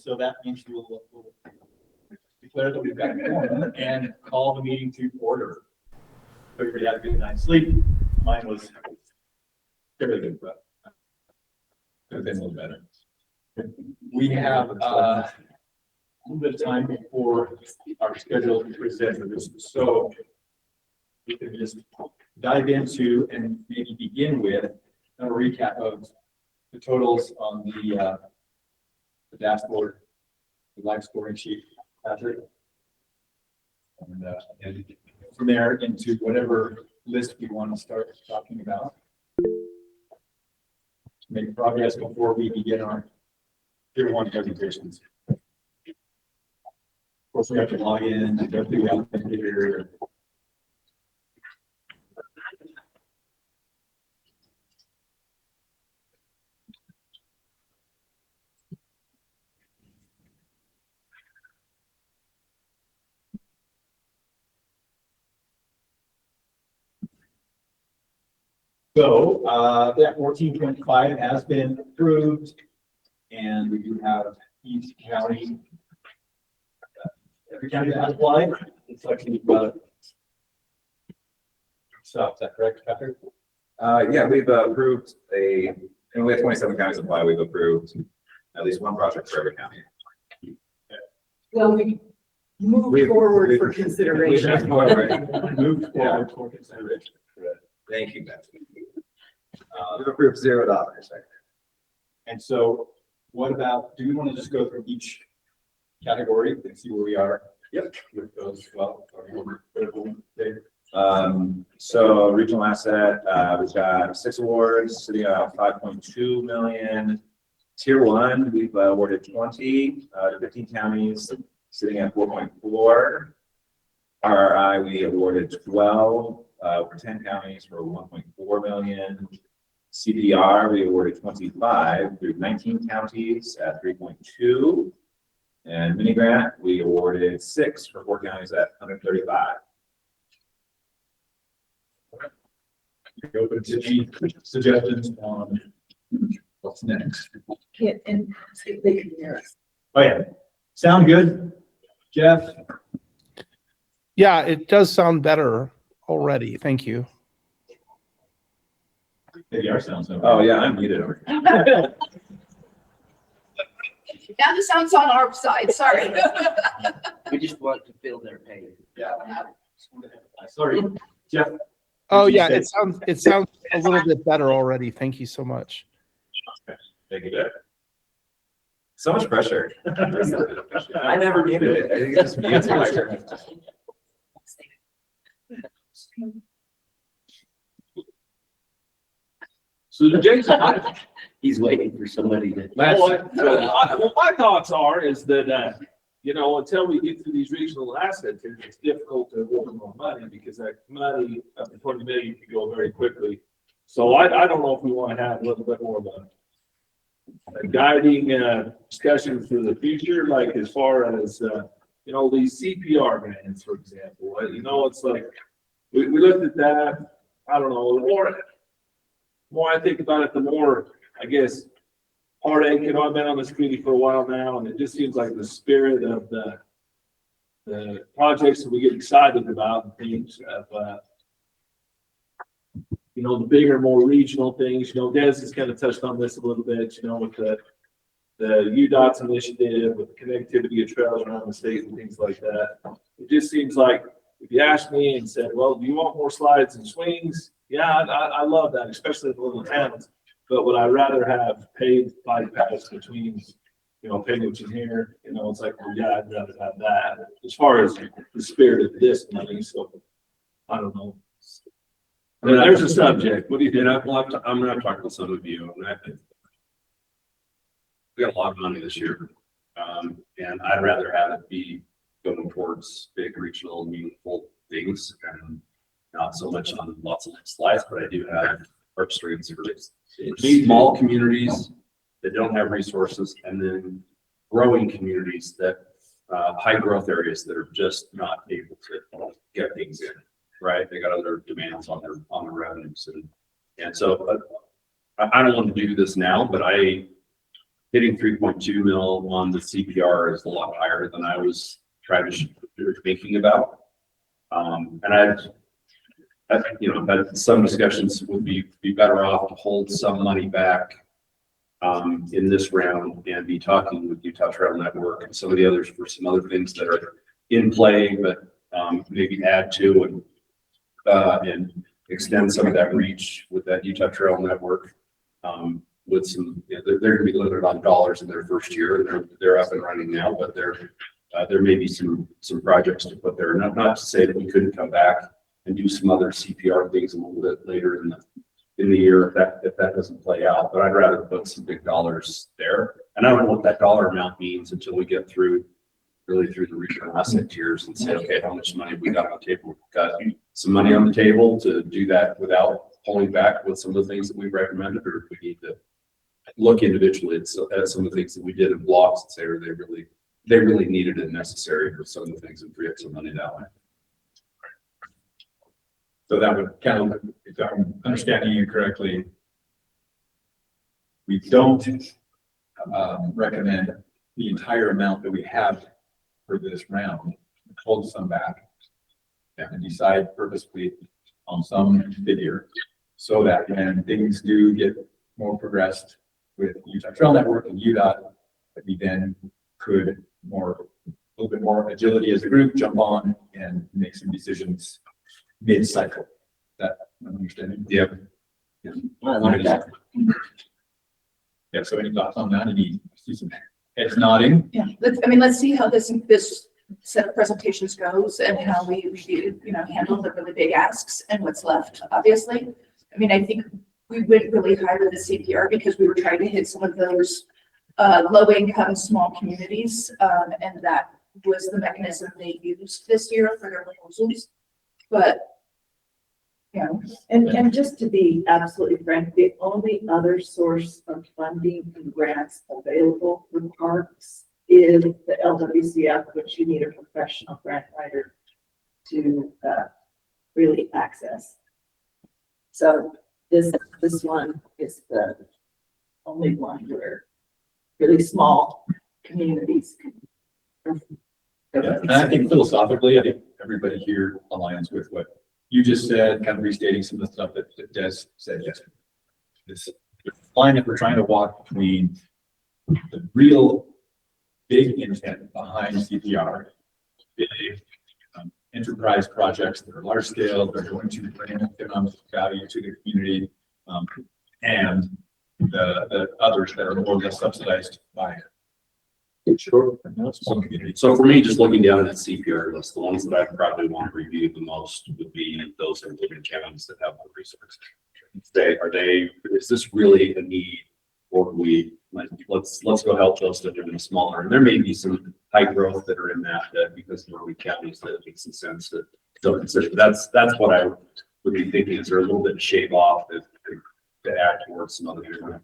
so that means we'll declare that we've got a quorum and call the meeting to order. Everybody had a good night's sleep. Mine was fairly good, but could have been a little better. We have a little bit of time before our schedule presents, so we can just dive into and maybe begin with a recap of the totals on the dashboard, the live scoring sheet, Patrick. And from there into whatever list we want to start talking about. Make progress before we begin our tier 1 presentations. Of course, we have to log in and go through the authenticator. So that 14.5 has been approved, and we do have each county, every county that has applied. It's actually so is that correct, Patrick? Yeah, we've approved and we have 27 counties apply. We've approved at least one project for every county. Well, we moved forward for consideration. Moved forward for consideration. Thank you, Beth. We've approved $0. And so what about, do we want to just go through each category and see where we are? Yep. With those as well. So regional asset, we've got 6 awards, sitting at 5.2 million. Tier 1, we've awarded 20 to 15 counties, sitting at 4.4. RRI, we awarded 12 for 10 counties for 1.4 million. CPR, we awarded 25 through 19 counties at 3.2. And mini grant, we awarded 6 for 4 counties at 135. Open to any suggestions on what's next. Yeah, and see if they can hear us. Oh yeah, sound good, Jeff? Yeah, it does sound better already. Thank you. Maybe our sound's no. Oh yeah, I'm muted over here. Now the sound's on our side, sorry. We just want to feel their pain. Yeah. Sorry, Jeff. Oh Did you yeah, say- it sounds a little bit better already. Thank you so much. Thank you, Jeff. So much pressure. I never needed it. I think it's mute pressure. So the Jason, He's waiting for somebody to. well, my thoughts are is that, until we get to these regional assets, it's difficult to award more money because that money up to 20 million can go very quickly. So I don't know if we want to have a little bit more of a guiding discussion for the future, like as far as, these CPR grants, for example, it's like, we looked at that, I don't know, the more I think about it, the more, I guess, heartache. I've been on this committee for a while now, and it just seems like the spirit of the projects that we get excited about and things of, the bigger, more regional things. Des has kind of touched on this a little bit, with the UDOT's initiative, with the connectivity of trails around the state and things like that. It just seems like if you asked me and said, well, do you want more slides and swings? Yeah, I love that, especially in the little towns. But would I rather have paved bypass between, Penguins and here? It's like, well, yeah, I'd rather have that as far as the spirit of this money. So I don't know. There's a subject. What do you think? I'm going to talk to some of you, and I think we got a lot of money this year, and I'd rather have it be going towards big regional meaningful things and not so much on lots of slides, but I do have ARP streams for small communities that don't have resources, and then growing communities that high growth areas that are just not able to get things in. Right, they got other demands on their revenues, and so I don't want to do this now, but hitting 3.2 mil on the CPR is a lot higher than I was thinking about. And I, you know, but some discussions would be better off to hold some money back in this round and be talking with Utah Trail Network and some of the others for some other things that are in play, but maybe add to and extend some of that reach with that Utah Trail Network. With some, you know, they're going to be limited on dollars in their first year. They're up and running now, but there may be some projects to put there. Not to say that we couldn't come back and do some other CPR things a little bit later in the year if that doesn't play out. But I'd rather put some big dollars there. And I don't know what that dollar amount means until we get really through the regional asset tiers and say, okay, how much money we got on the table? We've got some money on the table to do that without pulling back with some of the things that we recommended, or if we need to look individually at some of the things that we did in blocks and say, are they really needed and necessary for some of the things and free up some money that way. So that would kind of, if I'm understanding you correctly, we don't recommend the entire amount that we have for this round, hold some back and decide purposefully on some figure so that when things do get more progressed with Utah Trail Network and UDOT, that we then could a little bit more agility as a group, jump on and make some decisions mid-cycle. That I'm understanding. Yeah. I like that. Yeah. So any thoughts on that? Any see some heads nodding? Yeah, let's see how this set of presentations goes and how we handle the really big asks and what's left, obviously. I mean, I think we went really high with the CPR because we were trying to hit some of those low-income small communities, and that was the mechanism they used this year for their proposals. But and just to be absolutely frank, the only other source of funding and grants available for parks is the LWCF, which you need a professional grant writer to really access. So this one is the only one where really small communities can. Yeah. And I think philosophically, I think everybody here aligns with what you just said, kind of restating some of the stuff that Des said yesterday. This line that we're trying to walk between the real big intent behind CPR, big enterprise projects that are large scale, they're going to bring economic value to the community, and the others that are more or less subsidized by Sure. some communities. So for me, just looking down at that CPR list, the ones that I probably want to review the most would be those in living counties that have more resources. Is this really a need, or let's go help those that are in the smaller, and there may be some high growth that are in that because there are counties that it makes some sense to still consider. That's what I would be thinking. Is there a little bit of shave off to add towards some other area?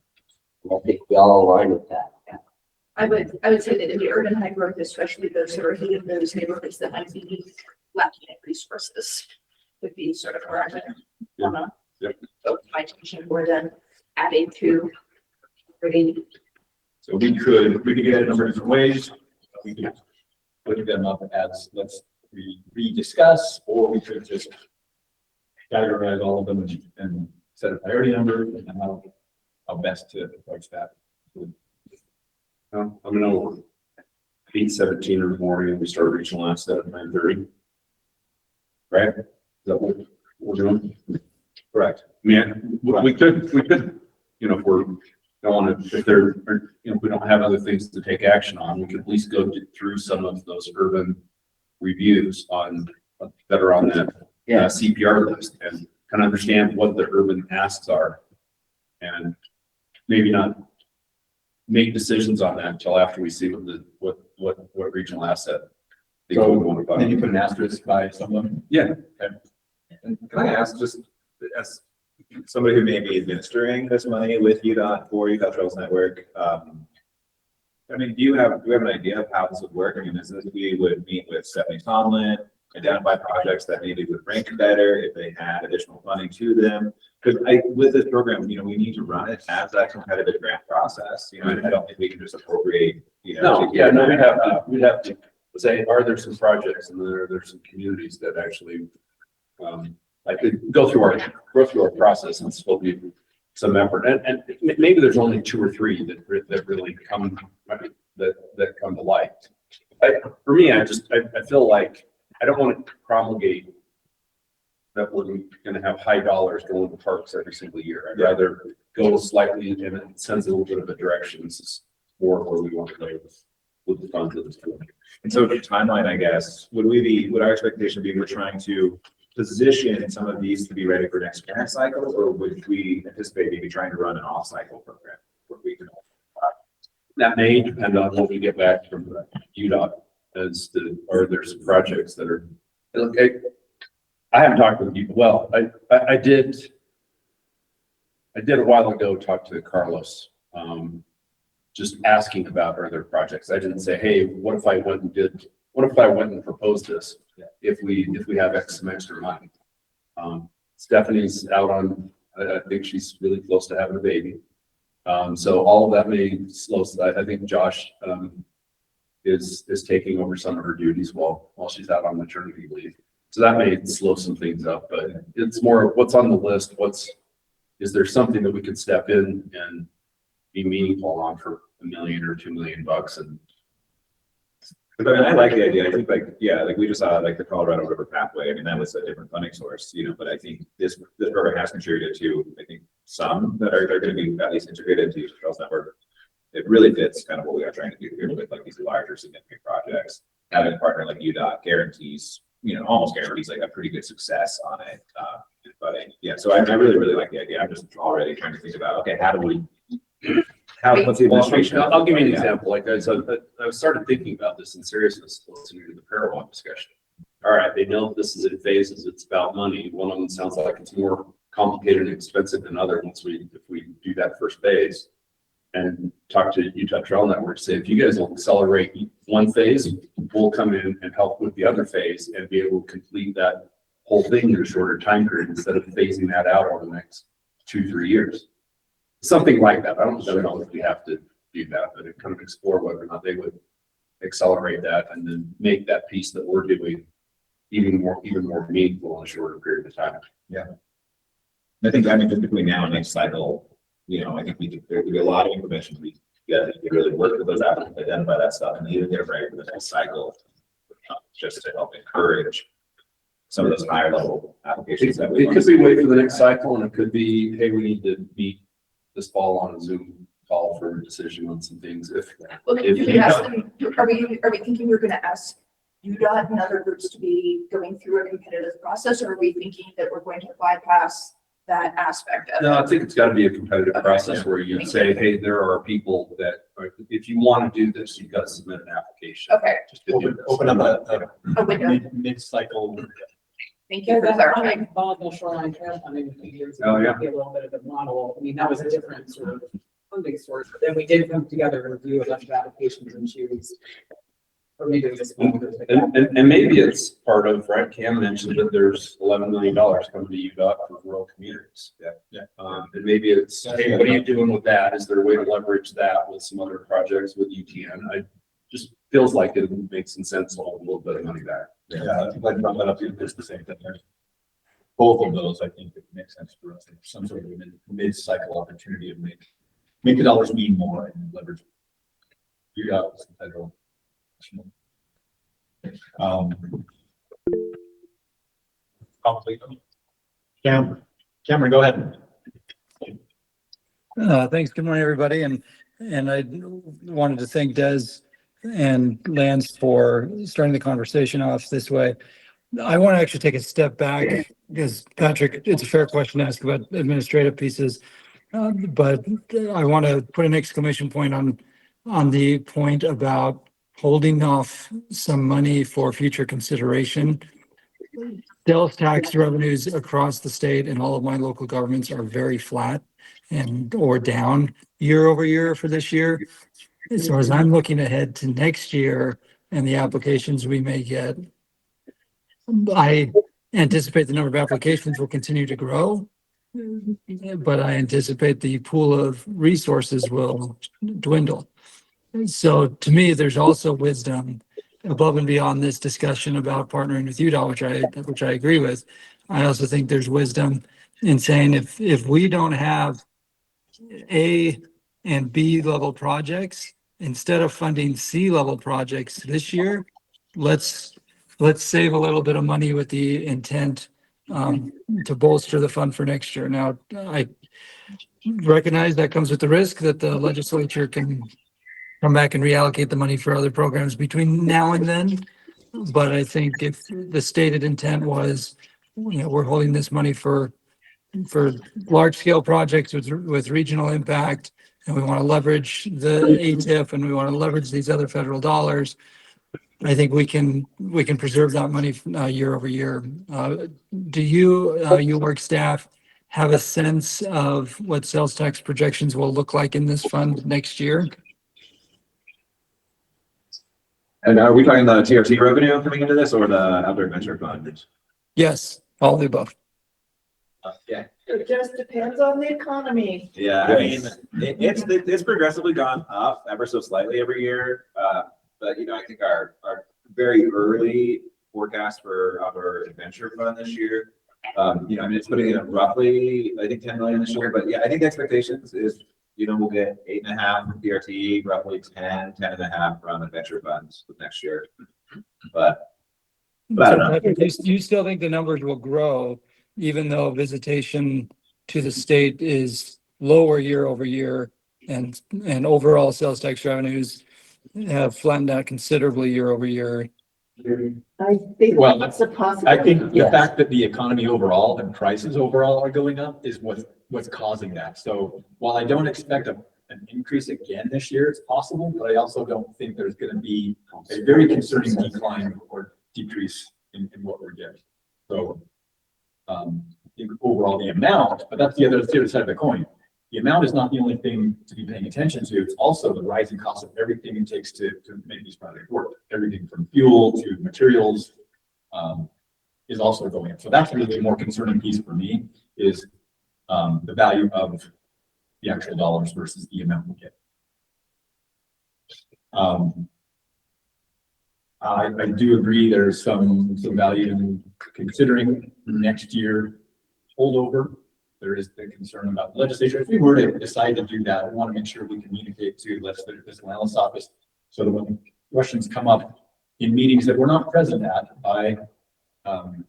I think we all align with that. I would say that in the urban high growth, especially those that are in those neighborhoods that might be lacking in resources, would be sort of where I would want to focus my attention more than adding to really. So we could get it a number of different ways. We could put them up as let's rediscuss, or we could just categorize all of them and set a priority number and how best to approach that. I'm gonna 8:17 in the morning. We start regional asset at 9:30. Right? Is that what we're doing? Correct. I mean, we could, if we're going to, if we don't have other things to take action on, we could at least go through some of those urban reviews that are on that CPR list and kind of understand what the urban asks are, and maybe not make decisions on that until after we see what regional asset. Then you put an asterisk by some of them. Yeah. And can I ask, just as somebody who may be administering this money with UDOT for Utah Trails Network, I mean, do we have an idea of how this would work? I mean, we would meet with Stephanie Tomlin, identify projects that maybe would rank better if they had additional funding to them. Because with this program, you know, we need to run it as that competitive grant process, you know, and I don't think we can just appropriate, you know. No, we'd have to say, are there some projects and there's some communities that actually, like go through our process and still be some effort. And maybe there's only 2 or 3 that really come, that come to light. For me, I feel like I don't want to promulgate that we're going to have high dollars going to parks every single year. I'd rather go slightly, and it sends a little bit of a direction. This is more where we want to go with the funds of this board. And so the timeline, I guess, would our expectation be we're trying to position some of these to be ready for next grant cycle, or would we anticipate maybe trying to run an off-cycle program where we can? That may depend on what we get back from UDOT are there some projects that are, okay. I haven't talked with you. Well, I did a while ago talk to Carlos, just asking about are there projects. I didn't say, hey, what if I went and proposed this if we have some extra money. Stephanie out on, I think she's really close to having a baby. So all of that may slow. I think Josh is taking over some of her duties while she's out on maternity leave. So that may slow some things up, but it's more what's on the list. Is there something that we could step in and be meaningful on for $1 million or $2 million? And but I mean, I like the idea. I think like we just saw like the Colorado River Pathway. I mean, that was a different funding source, you know, but I think this program has contributed to, I think, some that are going to be at least integrated into the trails network. It really fits kind of what we are trying to do here with like these larger significant projects. Having a partner like UDOT guarantees, you know, almost guarantees like a pretty good success on it. So I really, really like the idea. I'm just already trying to think about, okay, what's the administration? I'll give you an example. Like I started thinking about this in seriousness, listening to the Paragon discussion. All right, they know this is in phases. It's about money. One of them sounds like it's more complicated and expensive than other ones. If we do that first phase and talk to Uintah Trail Network, say if you guys will accelerate one phase, we'll come in and help with the other phase and be able to complete that whole thing in a shorter time period instead of phasing that out over the next 2-3 years. Something like that. I don't know if we have to do that, but it kind of explore whether or not they would accelerate that and then make that piece that we're doing even more meaningful in a shorter period of time. Yeah. I think, I mean, just between now and next cycle, you know, I think there could be a lot of information we really work with those applicants, identify that stuff, and even get ready for the next cycle, just to help encourage some of those higher level applications. It could be wait for the next cycle, and it could be, hey, we need to meet this fall on a Zoom call for a decision on some things. Well, do we ask them, are we thinking we're gonna ask UDOT and other groups to be going through a competitive process, or are we thinking that we're going to bypass that aspect of it? No, I think it's got to be a competitive process where you say, hey, there are people that, if you want to do this, you've got to submit an application. Okay, Just to do this. Open up a window. mid-cycle. Thank you for clarifying. Volleyball shoreline trail funding a few years ago. Oh, yeah. Might be a little bit of a model. I mean, that was a different sort of funding source, but then we did come together and review a bunch of applications and choose. Or maybe it was. And maybe it's part of, right, Cam mentioned that there's $11 million coming to UDOT for rural communities. Yeah. And maybe it's, hey, what are you doing with that? Is there a way to leverage that with some other projects with UTN? I just feels like it makes some sense to hold a little bit of money back. Yeah, like brought that up, it's the same thing. There's both of those, I think it makes sense for us. There's some sort of mid-cycle opportunity to make the dollars mean more and leverage. You got some federal. Cameron, go ahead. Thanks. Good morning, everybody. And I wanted to thank Des and Lance for starting the conversation off this way. I want to actually take a step back because Patrick, it's a fair question to ask about administrative pieces. But I want to put an exclamation point on the point about holding off some money for future consideration. Sales tax revenues across the state and all of my local governments are very flat or down year over year for this year. So as I'm looking ahead to next year and the applications we may get, I anticipate the number of applications will continue to grow. But I anticipate the pool of resources will dwindle. So to me, there's also wisdom above and beyond this discussion about partnering with UDOT, which I agree with. I also think there's wisdom in saying if we don't have A and B level projects, instead of funding C level projects this year, let's save a little bit of money with the intent to bolster the fund for next year. Now, I recognize that comes with the risk that the legislature can come back and reallocate the money for other programs between now and then. But I think if the stated intent was, we're holding this money for large scale projects with regional impact, and we want to leverage the ATIF and we want to leverage these other federal dollars, I think we can preserve that money year over year. Do you work staff have a sense of what sales tax projections will look like in this fund next year? And are we talking the TRT revenue coming into this or the outdoor adventure fund? Yes, all of the above. Yeah. It just depends on the economy. Yeah, I mean, it's progressively gone up ever so slightly every year. But I think our very early forecast for our adventure fund this year, I mean, it's putting in roughly, I think 10 million this year, but yeah, I think the expectations is, we'll get 8.5 from PRT, roughly 10.5 from adventure funds next year. But I don't know. You still think the numbers will grow, even though visitation to the state is lower year over year, and overall sales tax revenues have flattened out considerably year over year? I think Well, that's a possibility. I think the Yes. fact that the economy overall and prices overall are going up is what's causing that. So while I don't expect an increase again this year, it's possible, but I also don't think there's going to be a very concerning decline or decrease in what we're getting. So I think overall the amount, but that's the other side of the coin. The amount is not the only thing to be paying attention to. It's also the rising cost of everything it takes to make these projects work. Everything from fuel to materials is also going up. So that's really the more concerning piece for me is the value of the actual dollars versus the amount we get. I do agree there's some value in considering next year holdover. There is the concern about the legislature. If we were to decide to do that, I want to make sure we communicate to legislative fiscal analyst office so that when questions come up in meetings that we're not present at by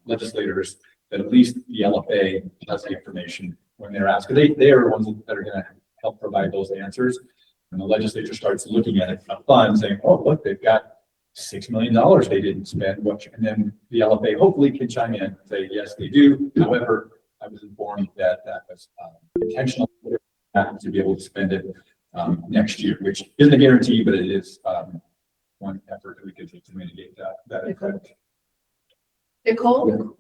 legislators, that at least the LFA has the information when they're asked. They are the ones that are going to help provide those answers. And the legislature starts looking at it, a fund saying, oh, look, they've got $6 million they didn't spend. And then the LFA hopefully can chime in and say, yes, they do. However, I was informed that was intentional to be able to spend it next year, which isn't a guarantee, but it is one effort that we could take to mitigate that effect. Nicole?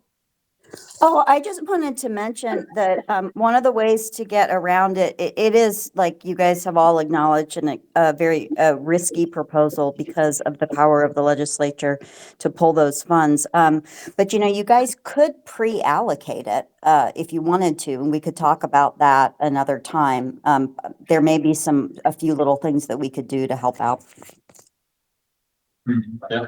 Oh, I just wanted to mention that one of the ways to get around it is like you guys have all acknowledged, and a very risky proposal because of the power of the legislature to pull those funds. But you guys could pre-allocate it if you wanted to, and we could talk about that another time. There may be a few little things that we could do to help out. Yeah.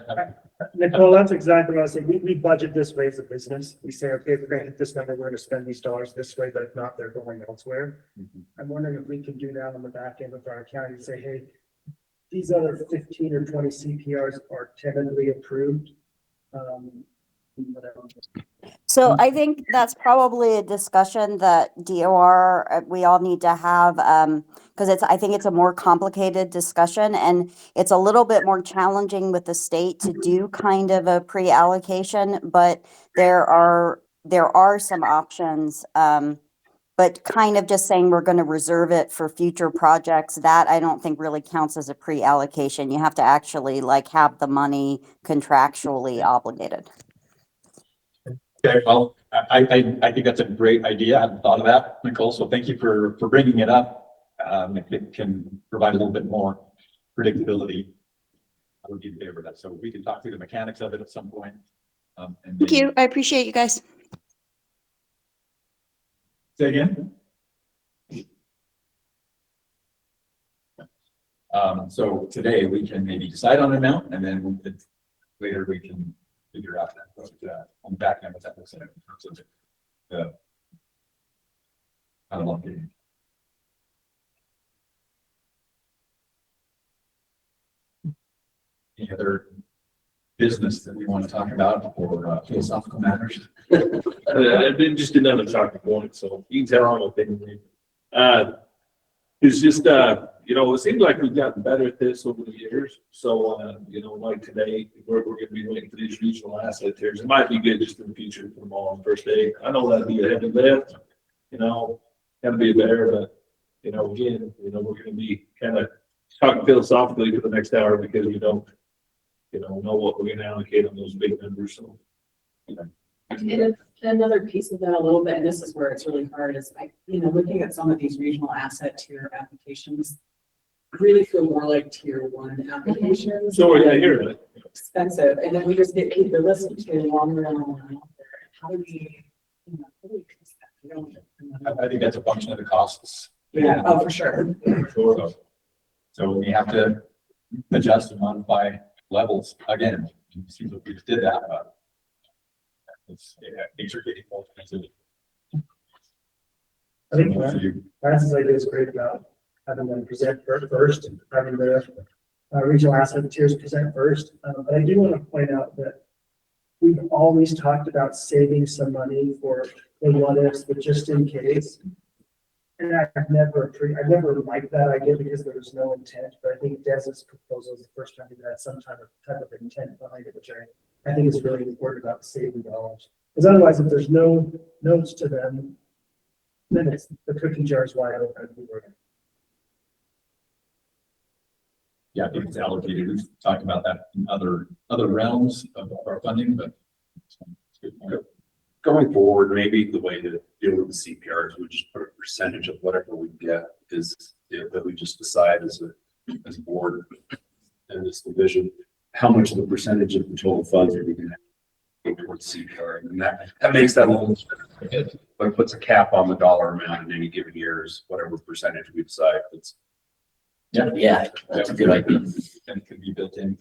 Nicole, that's exactly what I was saying. We budget this way as a business. We say, okay, we're going to hit this number, we're going to spend these dollars this way, but if not, they're going elsewhere. I'm wondering if we can do that on the back end with our county and say, hey, these other 15 or 20 CPRs are tentatively approved. Whatever. So I think that's probably a discussion that DOR, we all need to have, because I think it's a more complicated discussion, and it's a little bit more challenging with the state to do kind of a pre-allocation, but there are some options. But kind of just saying we're going to reserve it for future projects, that I don't think really counts as a pre-allocation. You have to actually have the money contractually obligated. Okay, well, I think that's a great idea. I hadn't thought of that, Nicole. So thank you for bringing it up. It can provide a little bit more predictability. I would be in favor of that. So we can talk through the mechanics of it at some point. And Thank then- you. I appreciate you guys. Say again? So today we can maybe decide on an amount and then later we can figure out that, on the back end, what that looks like. In terms of the how long it- Any other business that we want to talk about or philosophical matters? I've been just another talking point, so you can tell I'm opinion. It's just, it seems like we've gotten better at this over the years. So, like today, we're going to be waiting for these regional asset tiers. It might be good just in the future to put them all on first day. I know that'd be a heavy lift, gotta be there, but, again, we're going to be kind of talking philosophically for the next hour because we don't, know what we're going to allocate on those big numbers. So, And another piece of that a little bit, and this is where it's really hard, is looking at some of these regional asset tier applications really feel more like tier 1 applications. So we're going to hear it. Expensive, and then we just get people to listen to longer and longer out there. How do we, how do we fix that? We don't- I think that's a function of the costs. Yeah, oh, for sure. Sure. So we have to adjust and modify levels again. It seems like we just did that, but things are getting more expensive. I think Francis idea is great about having them present first, having the regional asset tiers present first. But I do want to point out that we've always talked about saving some money for the what ifs, but just in case. And I've never liked that idea because there was no intent, but I think Dez's proposal is the first time we've had some type of intent behind it, which I think is really important about saving dollars. Because otherwise, if there's no notes to them, then the cookie jar is wide open. Yeah, I think it's allocated. We've talked about that in other realms of our funding, but it's a good point. Going forward, maybe the way to deal with the CPR is we just put a percentage of whatever we get is that we just decide as a board and this division, how much of the percentage of the total funds are we going to go towards CPR. And that makes that a little, but it puts a cap on the dollar amount in any given year is whatever percentage we decide. Yeah, that's a good idea. And it can be built in.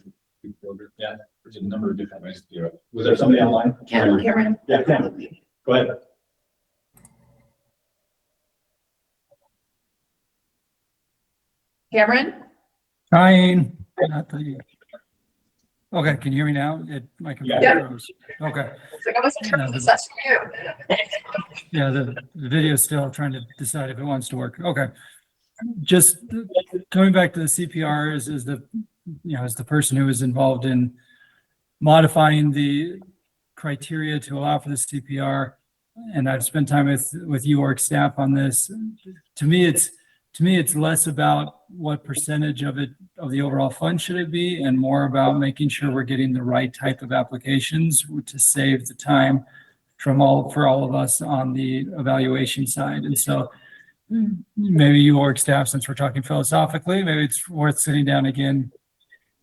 Yeah, there's a number of different ways to do it. Was there somebody online? Cameron. Yeah, Cameron. Go ahead. Cameron? Trying. Okay, can you hear me now? My computer Yeah. froze. Okay. It's like I wasn't sure if that's for you. Yeah, the video is still trying to decide if it wants to work. Okay. Just coming back to the CPR is as the person who was involved in modifying the criteria to allow for the CPR, and I've spent time with UORG staff on this. To me, it's less about what percentage of the overall fund should it be, and more about making sure we're getting the right type of applications to save the time for all of us on the evaluation side. And so maybe UORG staff, since we're talking philosophically, maybe it's worth sitting down again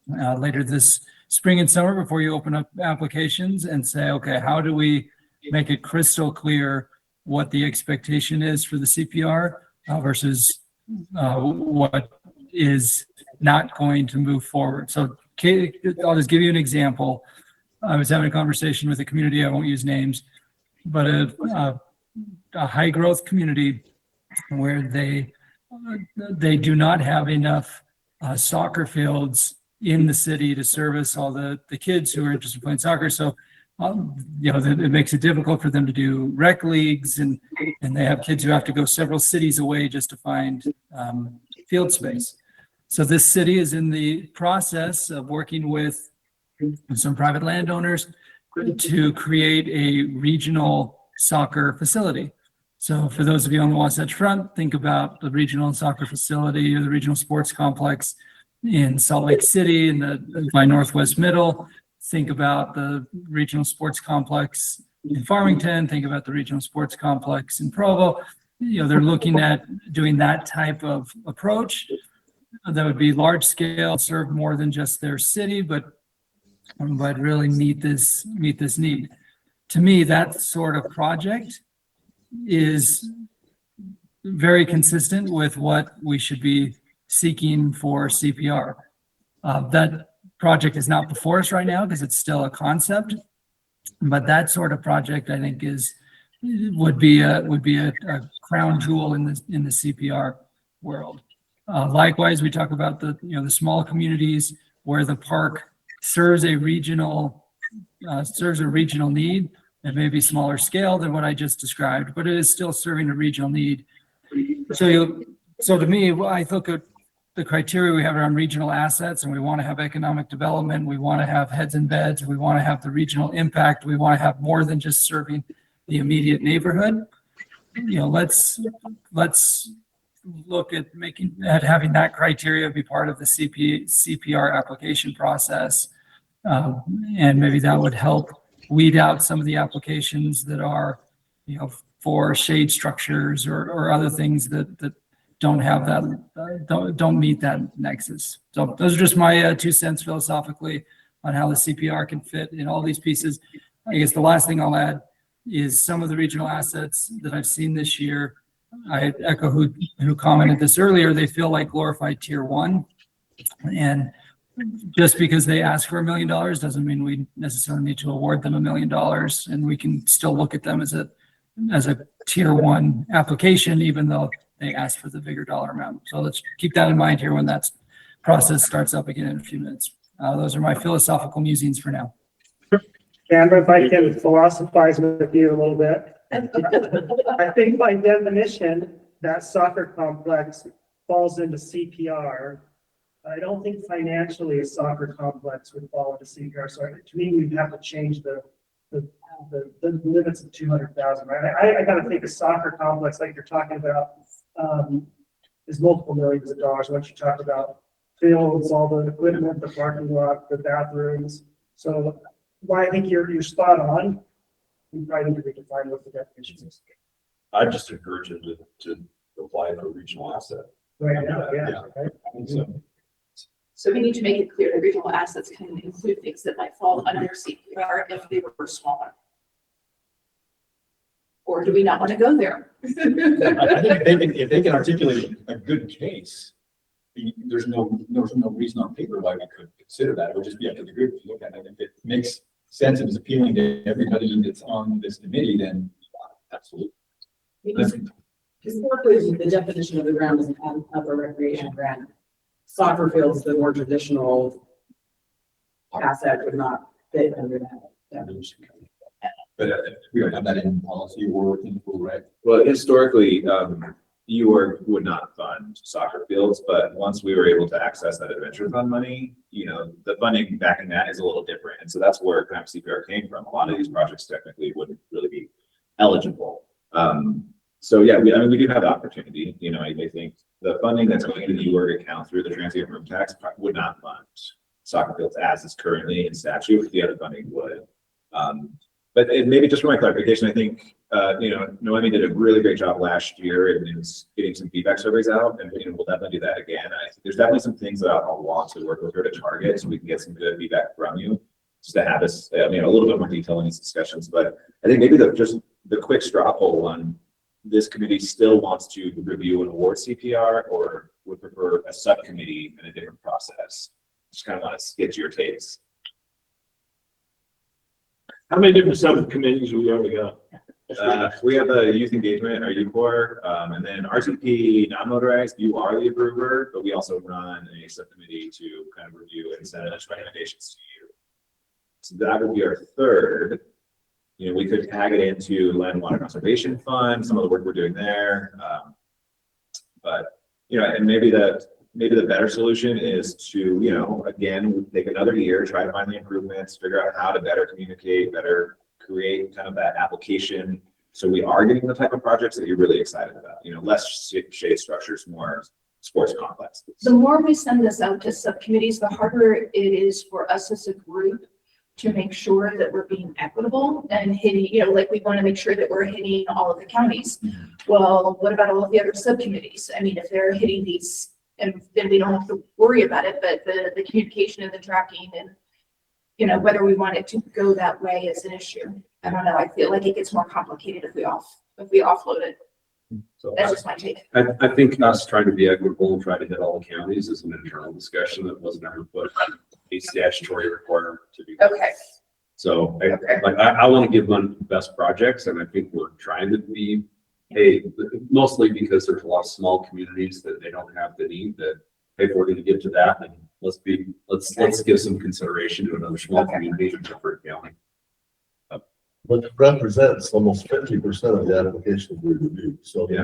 later this spring and summer before you open up applications and say, okay, how do we make it crystal clear what the expectation is for the CPR versus what is not going to move forward. So I'll just give you an example. I was having a conversation with a community, I won't use names, but a high growth community where they do not have enough soccer fields in the city to service all the kids who are interested in playing soccer. So, it makes it difficult for them to do rec leagues, and they have kids who have to go several cities away just to find field space. So this city is in the process of working with some private landowners to create a regional soccer facility. So for those of you on the Wasatch Front, think about the regional soccer facility or the regional sports complex in Salt Lake City in by Northwest Middle. Think about the regional sports complex in Farmington. Think about the regional sports complex in Provo. They're looking at doing that type of approach that would be large scale, serve more than just their city, but but really meet this need. To me, that sort of project is very consistent with what we should be seeking for CPR. That project is not before us right now because it's still a concept, but that sort of project I think would be a crown jewel in the CPR world. Likewise, we talk about the small communities where the park serves a regional need. It may be smaller scale than what I just described, but it is still serving a regional need. So to me, I look at the criteria we have around regional assets, and we want to have economic development. We want to have heads and beds. We want to have the regional impact. We want to have more than just serving the immediate neighborhood. Let's look at having that criteria be part of the CPR application process. And maybe that would help weed out some of the applications that are, for shade structures or other things that don't have that, don't meet that nexus. So those are just my 2 cents philosophically on how the CPR can fit in all these pieces. I guess the last thing I'll add is some of the regional assets that I've seen this year. I echo who commented this earlier. They feel like glorified tier 1, and just because they ask for $1 million doesn't mean we necessarily need to award them $1 million, and we can still look at them as a tier 1 application, even though they ask for the bigger dollar amount. So let's keep that in mind here when that process starts up again in a few minutes. Those are my philosophical musings for now. Amber, if I can philosophize with you a little bit. I think by definition, that soccer complex falls into CPR. I don't think financially a soccer complex would fall into CPR. So to me, we'd have to change the limits of 200,000, right? I gotta think a soccer complex like you're talking about is multiple millions of dollars. Once you talk about fields, all the equipment, the parking lot, the bathrooms. So why I think you're spot on. We probably need to redefine what the definition is. I just encourage him to apply for a regional asset. Right now, yeah. Right? So we need to make it clear that regional assets can include things that might fall under CPR if they were smaller. Or do we not want to go there? I think if they can articulate a good case, there's no reason on paper why we could consider that. It would just be up to the group to look at it. If it makes sense and is appealing to everybody that's on this committee, then absolutely. Historically, the definition of the ground is an upper recreation grant. Soccer fields, the more traditional asset, would not fit under that. But we don't have that in policy or in full, right? Well, historically, you would not fund soccer fields, but once we were able to access that adventure fund money, the funding back in that is a little different. And so that's where kind of CPR came from. A lot of these projects technically wouldn't really be eligible. So yeah, we do have the opportunity. I think the funding that's going into the UWERG account through the transient room tax would not fund soccer fields as is currently in statute. The other funding would. But maybe just for my clarification, I think, Noemi did a really great job last year in getting some feedback surveys out, and we'll definitely do that again. I think there's definitely some things that I'll want to work with her to target so we can get some good feedback from you, just to have this, a little bit more detail in these discussions. But I think maybe the quick straw poll one, this committee still wants to review and award CPR, or would prefer a subcommittee in a different process. Just kind of want to get your takes. How many different subcommittees do we already got? We have the youth engagement, our UCOR, and then RTP non-motorized. You are the approver, but we also run a subcommittee to kind of review and send recommendations to you. So that would be our third. We could tag it into Land and Water Conservation Fund, some of the work we're doing there. But and maybe the better solution is to, again, take another year, try to find the improvements, figure out how to better communicate, better create kind of that application. So we are getting the type of projects that you're really excited about, less shade structures, more sports complexes. The more we send this out to subcommittees, the harder it is for us as a group to make sure that we're being equitable and hitting, like we want to make sure that we're hitting all of the counties. Well, what about all of the other subcommittees? I mean, if they're hitting these, and then we don't have to worry about it, but the communication and the tracking and you know, whether we want it to go that way is an issue. I don't know. I feel like it gets more complicated if we offload it. So That's just my take. I think us trying to be equitable and try to hit all the counties is an internal discussion that wasn't ever put a statutory requirement to be. Okay. So Okay. I want to give them best projects, and I think we're trying to be mostly because there's a lot of small communities that they don't have the need that, hey, if we're going to get to that, then let's give some consideration to another small community in Shepherd County. But it represents almost 50% of the applications we review. So Yeah.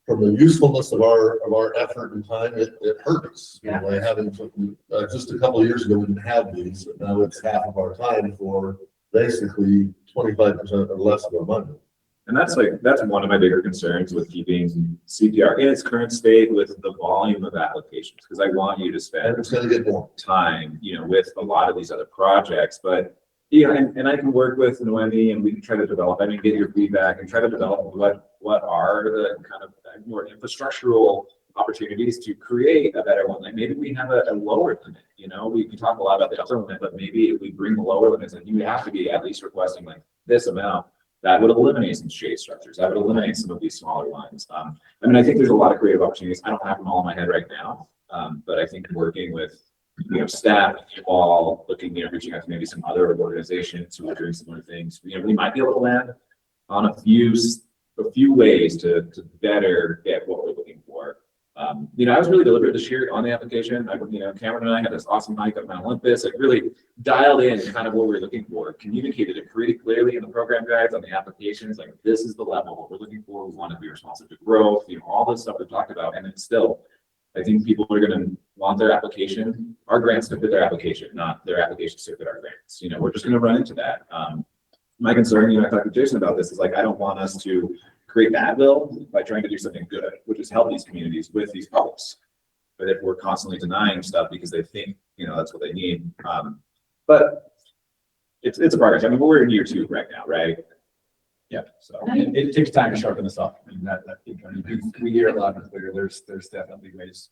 from the usefulness of our effort and time, it hurts. Yeah. By having just a couple of years ago, we didn't have these, but now it's half of our time for basically 25% or less of our money. And that's one of my bigger concerns with keeping CPR in its current state with the volume of applications, because I want you to And spend it's gonna get more. time, with a lot of these other projects, but and I can work with Noemi and we can try to develop, get your feedback and try to develop what are the kind of more infrastructural opportunities to create a better one. Like maybe we have a lower limit, we can talk a lot about the upper limit, but maybe if we bring the lower limits and you have to be at least requesting like this amount, that would eliminate some shade structures. That would eliminate some of these smaller ones. I think there's a lot of creative opportunities. I don't have them all in my head right now. But I think working with staff, you all looking, reaching out to maybe some other organizations who are doing similar things, we might be able to land on a few ways to better get what we're looking for. I was really deliberate this year on the application. Cameron and I had this awesome hike up Mount Olympus. It really dialed in kind of what we're looking for, communicated it pretty clearly in the program guides on the applications. Like this is the level, what we're looking for. We want to be responsive to growth, all this stuff we talked about. And it's still, I think people are going to want their application, our grants to fit their application, not their applications to fit our grants. We're just going to run into that. My concern, I talked to Jason about this, is like, I don't want us to create badwill by trying to do something good, which is help these communities with these problems. But if we're constantly denying stuff because they think, that's what they need. But it's a progress. We're in year 2 right now, right? Yeah, so it takes time to sharpen this up. We hear a lot of clear. There's definitely ways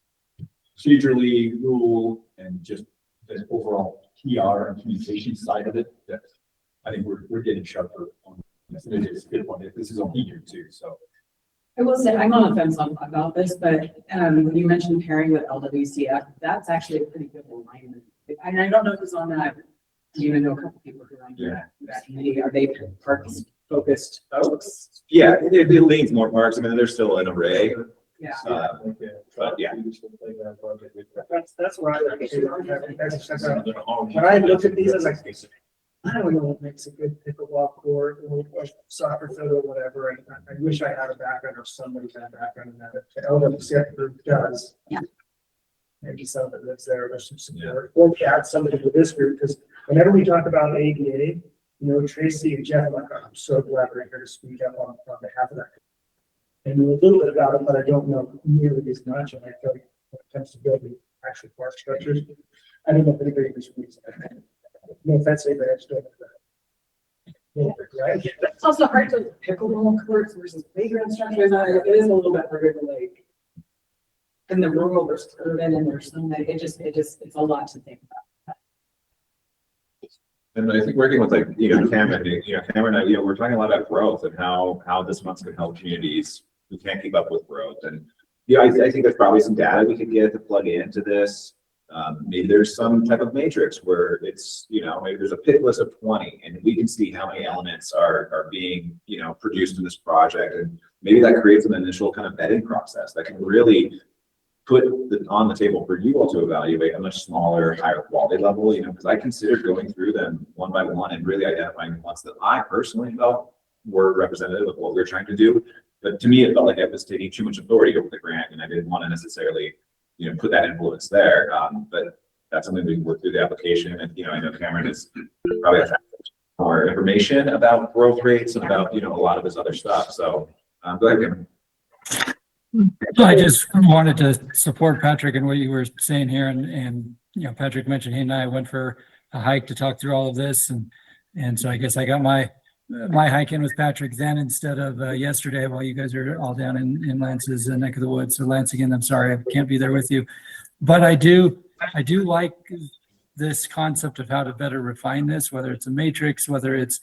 procedurally, rule, and just the overall PR and communication side of it that I think we're getting sharper on. It is a good one. This is only year 2, so. I will say, I'm on the fence about this, but when you mentioned pairing with LWCF, that's actually a pretty good alignment. And I don't know who's on that. Do you even know a couple people who are on that committee? Are they parks focused folks? Yeah, it leans more parks. There's still an array. Yeah. But yeah. That's where I when I looked at these, I was like, I don't know what makes a good pickleball court or soccer field or whatever. And I wish I had a background or somebody had a background in that. The LWCF group does. Yeah. Maybe somebody lives there, there's some support. Or we add somebody to this group, because whenever we talk about ADA, Tracy and Jeff, I'm so glad we're here to speak up on behalf of that. I know a little bit about it, but I don't know nearly as much. And I feel like when it comes to building actual park structures, I don't know if anybody was reason. No offense, but I just don't know that. Right? It's also hard to pickleball courts versus playground structures. It is a little bit harder to like. In the rural versus urban, and there's some that it's a lot to think about. And I think working with Cameron, Cameron and I, we're talking a lot about growth and how this month can help communities who can't keep up with growth. And I think there's probably some data we could get to plug into this. Maybe there's some type of matrix where it's, maybe there's a pick list of 20 and we can see how many elements are being, produced in this project. And maybe that creates an initial kind of vetting process that can really put on the table for you all to evaluate a much smaller, higher quality level, because I considered going through them one by one and really identifying the ones that I personally felt were representative of what we're trying to do. But to me, it felt like I was taking too much authority over the grant and I didn't want to necessarily, put that influence there. But that's something we can work through the application. And, I know Cameron is probably has more information about growth rates and about, a lot of this other stuff. So go ahead, Cameron. I just wanted to support Patrick and what you were saying here. And Patrick mentioned he and I went for a hike to talk through all of this. And so I guess I got my hike in with Patrick then instead of yesterday while you guys are all down in Lance's neck of the woods. So Lance, again, I'm sorry I can't be there with you. But I do like this concept of how to better refine this, whether it's a matrix, whether it's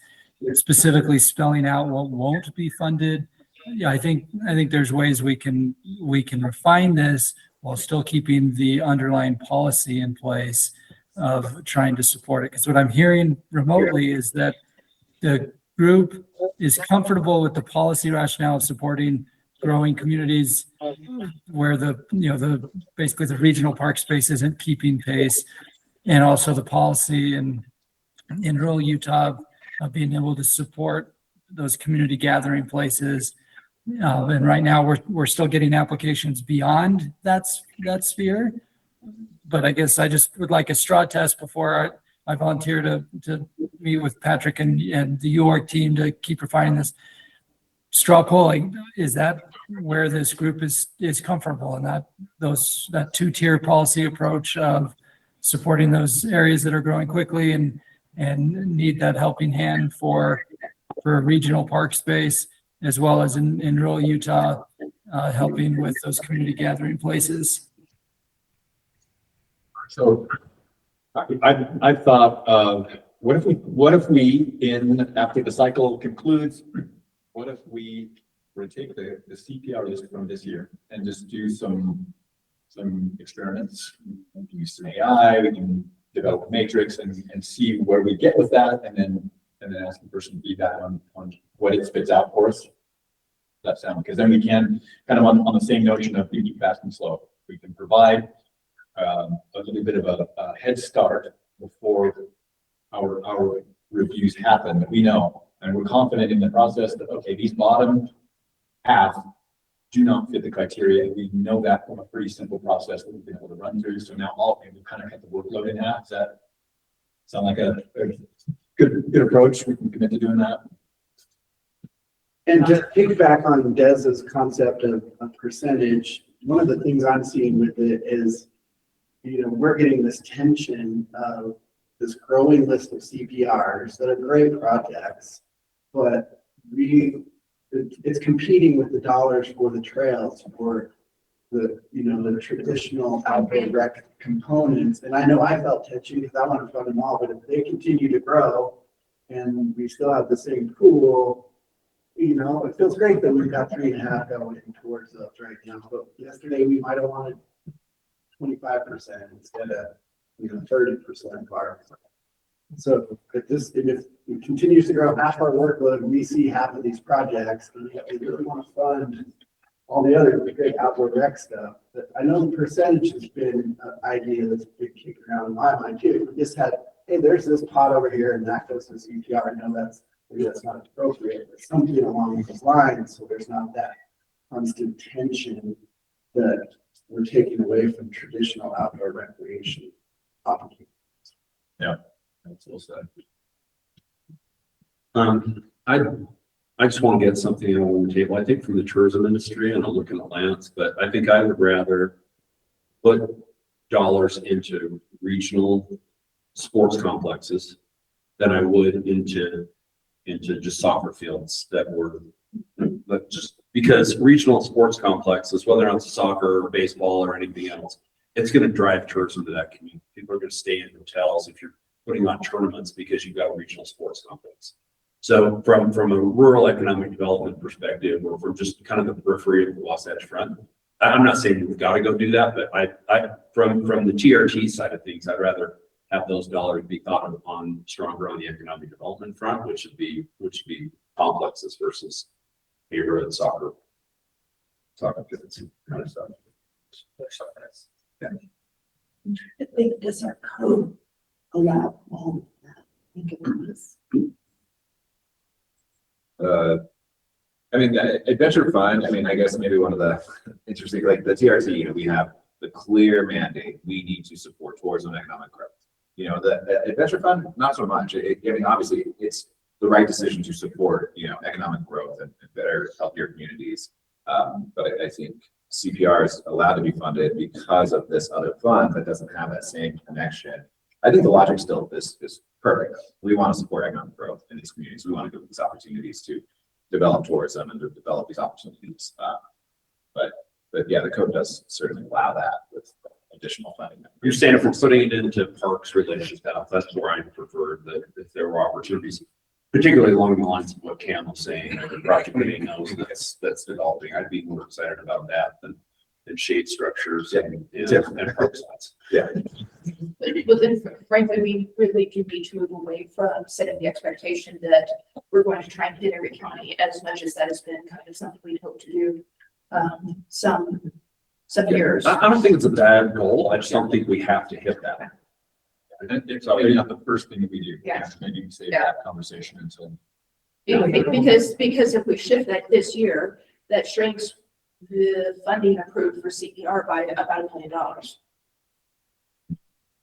specifically spelling out what won't be funded. Yeah, I think there's ways we can refine this while still keeping the underlying policy in place of trying to support it. Because what I'm hearing remotely is that the group is comfortable with the policy rationale of supporting growing communities where basically the regional park space isn't keeping pace, and also the policy in rural Utah of being able to support those community gathering places. And right now we're still getting applications beyond that sphere. But I guess I just would like a straw test before I volunteer to meet with Patrick and the UORC team to keep refining this. Straw polling, is that where this group is comfortable, and that two-tier policy approach of supporting those areas that are growing quickly and need that helping hand for regional park space, as well as in rural Utah, helping with those community gathering places. So I thought of, what if we after the cycle concludes, what if we were to take the CPR list from this year and just do some experiments, use some AI, we can develop a matrix and see where we get with that, and then ask the person feedback on what it spits out for us. That sound, because then we can kind of on the same notion of thinking fast and slow. We can provide a little bit of a head start before our reviews happen that we know, and we're confident in the process that, okay, these bottom half do not fit the criteria. We know that from a pretty simple process that we've been able to run through. So now we kind of cut the workload in half. Does that sound like a good approach? We can commit to doing that. And to piggyback on Dez's concept of percentage, one of the things I'm seeing with it is, we're getting this tension of this growing list of CPRs that are great projects, but it's competing with the dollars for the trails, for the traditional outdoor rec components. And I know I felt tension because I want to fund them all, but if they continue to grow and we still have the same pool, it feels great that we've got 3.5 going towards those right now. But yesterday we might have wanted 25% instead of 30% of our. So if it continues to grow half our workload, we see half of these projects, and we really want to fund all the other great outdoor rec stuff. But I know the percentage has been an idea that's been kicking around in my mind too. We just had, hey, there's this pot over here, and that goes to CPR. I know maybe that's not appropriate, but something along those lines, so there's not that constant tension that we're taking away from traditional outdoor recreation opportunities. Yeah, that's well said. I just want to get something on the table. I think from the tourism industry, and I'm looking at Lance, but I think I would rather put dollars into regional sports complexes than I would into just soccer fields but just because regional sports complexes, whether or not it's soccer or baseball or anything else, it's going to drive tourism to that community. People are going to stay in hotels if you're putting on tournaments because you've got a regional sports complex. So from a rural economic development perspective, or from just kind of the periphery of the Wasatch Front, I'm not saying we've got to go do that, but I from the TRT side of things, I'd rather have those dollars be thought upon stronger on the economic development front, which should be complexes versus neighborhood soccer fields kind of stuff. Yeah. I think does our code allow all of that? I think it was. Adventure fund, I guess maybe one of the interesting, like the TRT, we have the clear mandate, we need to support tourism and economic growth. The adventure fund, not so much. Obviously it's the right decision to support, economic growth and better, healthier communities. But I think CPR is allowed to be funded because of this other fund that doesn't have that same connection. I think the logic still is perfect. We want to support economic growth in these communities. We want to give these opportunities to develop tourism and to develop these opportunities. But yeah, the code does certainly allow that with additional funding. You're saying if we're putting it into parks related stuff, that's where I prefer that if there were opportunities, particularly along the lines of what Cam was saying, or the project meeting knows that's developing. I'd be more excited about that than shade structures and park sites. Yeah. But then frankly, we really do need to move away from setting the expectation that we're going to try and hit every county, as much as that has been kind of something we hope to do some years. I don't think it's a bad goal. I just don't think we have to hit that. And it's probably not the first thing that we do. Yeah. Maybe we save Yeah. that conversation until. Because if we shift that this year, that shrinks the funding approved for CPR by about $1 million.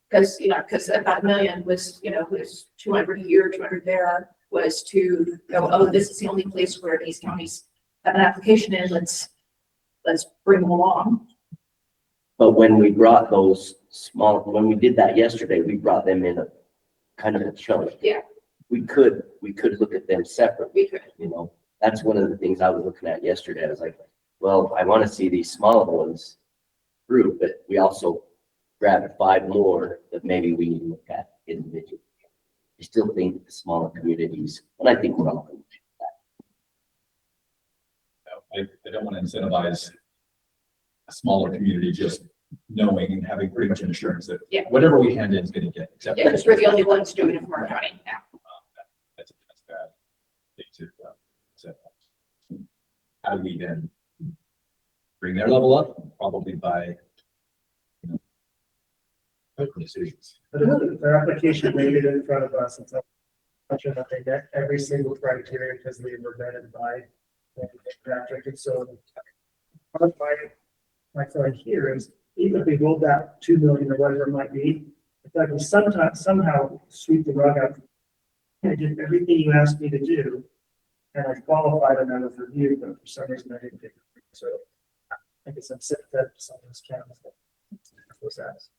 Because, because about $1 million was, was 200 here, 200 there, was to go, oh, this is the only place where these counties have an application in, let's bring them along. But when we brought those when we did that yesterday, we brought them in a kind of a chunk. Yeah. We could look at them separately. We could. That's one of the things I was looking at yesterday. I was like, well, I want to see these smaller ones through, but we also grabbed 5 more that maybe we need to look at individually. I still think the smaller communities, and I think we're all going to do that. I don't want to incentivize a smaller community just knowing and having pretty much an assurance that whatever we hand in is going to get accepted. Yeah, because we're the only ones doing it from our county now. That's bad. Thing to set. How do we then bring their level up? Probably by decisions. But if their application made it in front of us, it's not sure that they met every single criteria because they were vetted by the graphic. And so part of my thought here is, even if we rolled that 2 million or whatever it might be, if I can somehow sweep the rug out, I did everything you asked me to do, and I qualified and I was reviewed, but for some reason I didn't get it. So I guess I'm sympathetic to some of those counties that was asked.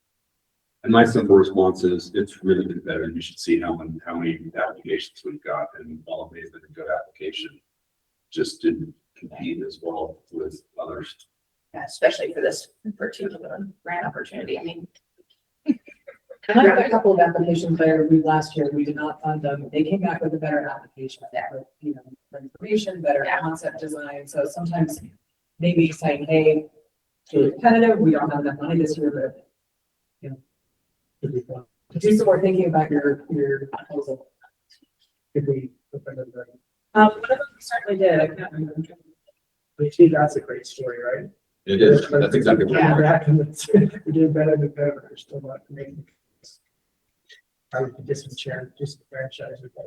And my simple response is, it's really been better. You should see how many applications we've got, and all of these that are good application just didn't compete as well with others. Yeah, especially for this particular grant opportunity. I mean, And I've got a couple of applications that I reviewed last year. We did not fund them. They came back with a better application, for information, better concept design. So sometimes maybe saying, hey, to competitive, we don't have enough money this year, but do some more thinking about your proposal. Could we? Whatever we certainly did. I can't remember. Gee, that's a great story, right? It is. That's exactly what we did better than ever. We're still not making. I would disenchant, disenfranchise with that.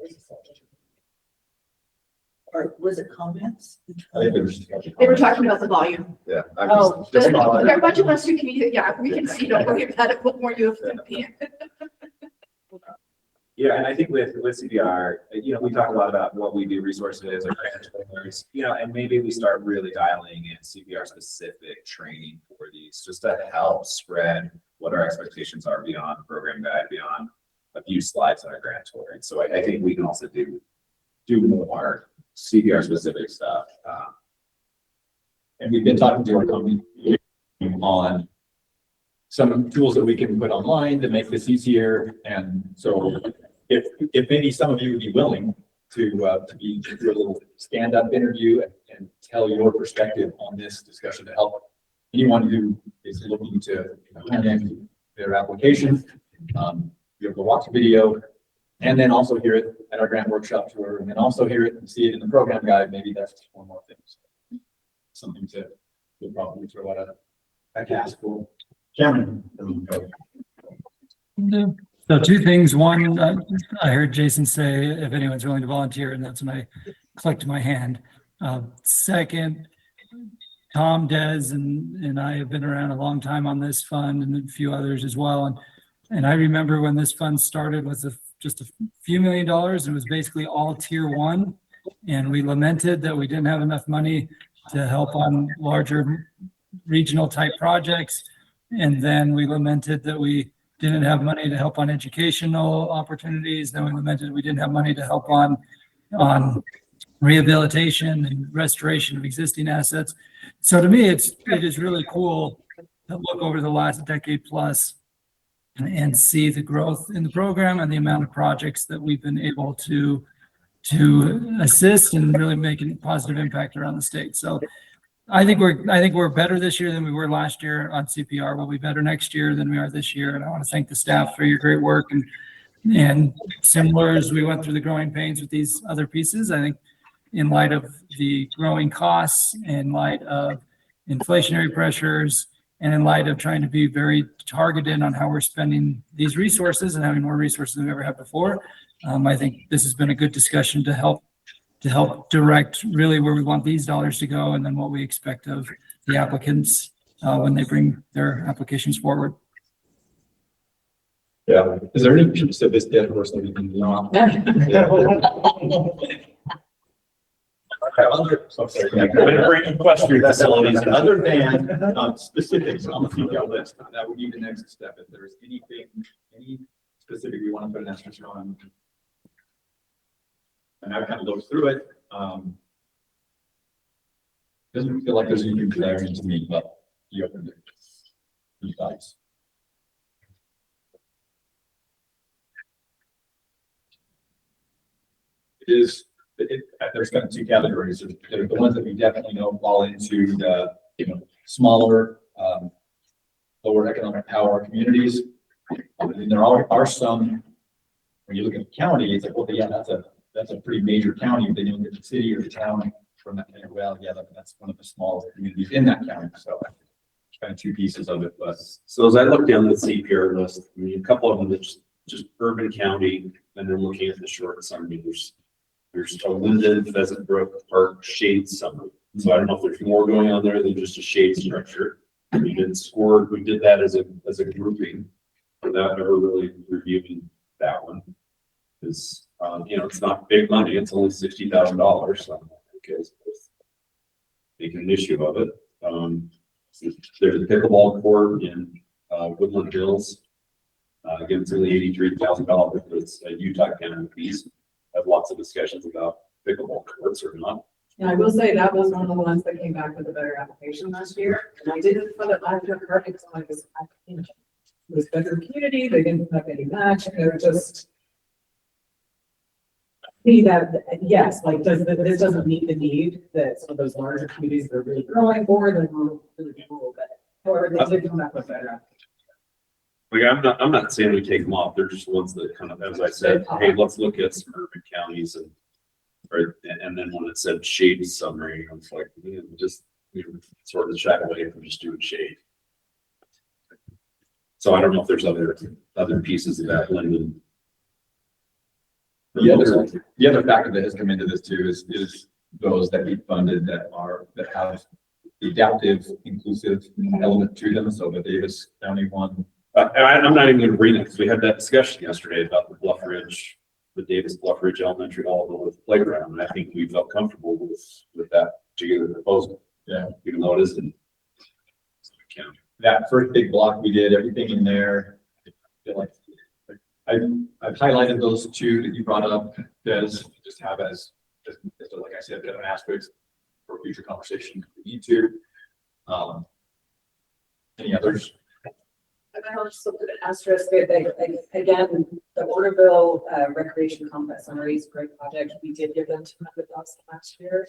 Or was it comments? I think it was. they were talking about the volume. Yeah. Oh, there are a bunch of us who can, we can see, don't worry about it, what more you have to be. Yeah, and I think with CPR, we talk a lot about what we do, resources, or grants, and maybe we start really dialing in CPR specific training for these, just to help spread what our expectations are beyond the program guide, beyond a few slides on our grant tour. And so I think we can also do more CPR specific stuff. And we've been talking to our company on some tools that we can put online to make this easier. And so if maybe some of you would be willing to do a little stand-up interview and tell your perspective on this discussion to help anyone who is looking to hand in their application, you have to watch the video and then also hear it at our grant workshop tour, and then also hear it and see it in the program guide. Maybe that's just one more thing. So something to probably throw out a cast for. Cameron. So 2 things. One, I heard Jason say if anyone's willing to volunteer, and that's when I clicked my hand. Second, Tom, Des, and I have been around a long time on this fund, and a few others as well. And I remember when this fund started with just a few $1 million, and it was basically all tier 1. And we lamented that we didn't have enough money to help on larger regional type projects. And then we lamented that we didn't have money to help on educational opportunities. Then we lamented we didn't have money to help on rehabilitation and restoration of existing assets. So to me, it is really cool look over the last decade plus and see the growth in the program and the amount of projects that we've been able to assist and really make a positive impact around the state. So I think we're better this year than we were last year on CPR. We'll be better next year than we are this year. And I want to thank the staff for your great work. And similar as we went through the growing pains with these other pieces, I think in light of the growing costs, in light of inflationary pressures, and in light of trying to be very targeted on how we're spending these resources and having more resources than we ever had before, I think this has been a good discussion to help direct really where we want these dollars to go and then what we expect of the applicants when they bring their applications forward. Yeah. Is there any piece of this dead horse that we can know? Other than specifics on the CPR list, that would be the next step. If there's any specific we want to put an asterisk on. And I've kind of looked through it. Doesn't feel like there's any huge variance to me, but you opened it. You guys. There's kind of two categories. There's the ones that we definitely know fall into the smaller, lower economic power communities. And there are some. When you look at the county, it's like, well, yeah, that's a pretty major county. They don't get the city or the town from that. Well, yeah, that's one of the smallest communities in that county. So kind of two pieces of it. But so as I look down the CPR list, I mean, a couple of them that's just urban county, and then looking at the short summary, there's a Linden, Pheasant Brook Park shade summary. So I don't know if there's more going on there than just a shade structure. We did that as a grouping without ever really reviewing that one. Because it's not big money, it's only $60,000. So because making an issue of it. There's a pickleball court in Woodland Hills. Again, it's only $83,000, but it's a Uintah County piece. Have lots of discussions about pickleball courts or not. Yeah, I will say that was one of the ones that came back with a better application last year. And I didn't put it last year perfect, so I was, it was better community. They didn't have any match. They were just see that, yes, like this doesn't meet the need that some of those larger communities that are really growing for than really rural, but however, they did come back with better application. Like I'm not saying we take them off. They're just ones that kind of, as I said, hey, let's look at some urban counties and then when it said shade summary, I was like, just sort of shy away from just doing shade. So I don't know if there's other pieces of that Linden. The other factor that has come into this too is those that we funded that have the adaptive, inclusive element to them. So the Davis County one. I'm not even going to read it because we had that discussion yesterday about the Davis Bluff Ridge Elementary all with the playground, and I think we felt comfortable with that particular proposal. Yeah, even though it isn't county. That first big block we did, everything in there. I feel like I've highlighted those two that you brought up. Does just have as like I said, a bit of an asterisk for future conversation if we need to. Any others? And then I'll just look at an asterisk. Again, the Waterville Recreation Complex summary is a great project. We did give them $200,000 last year.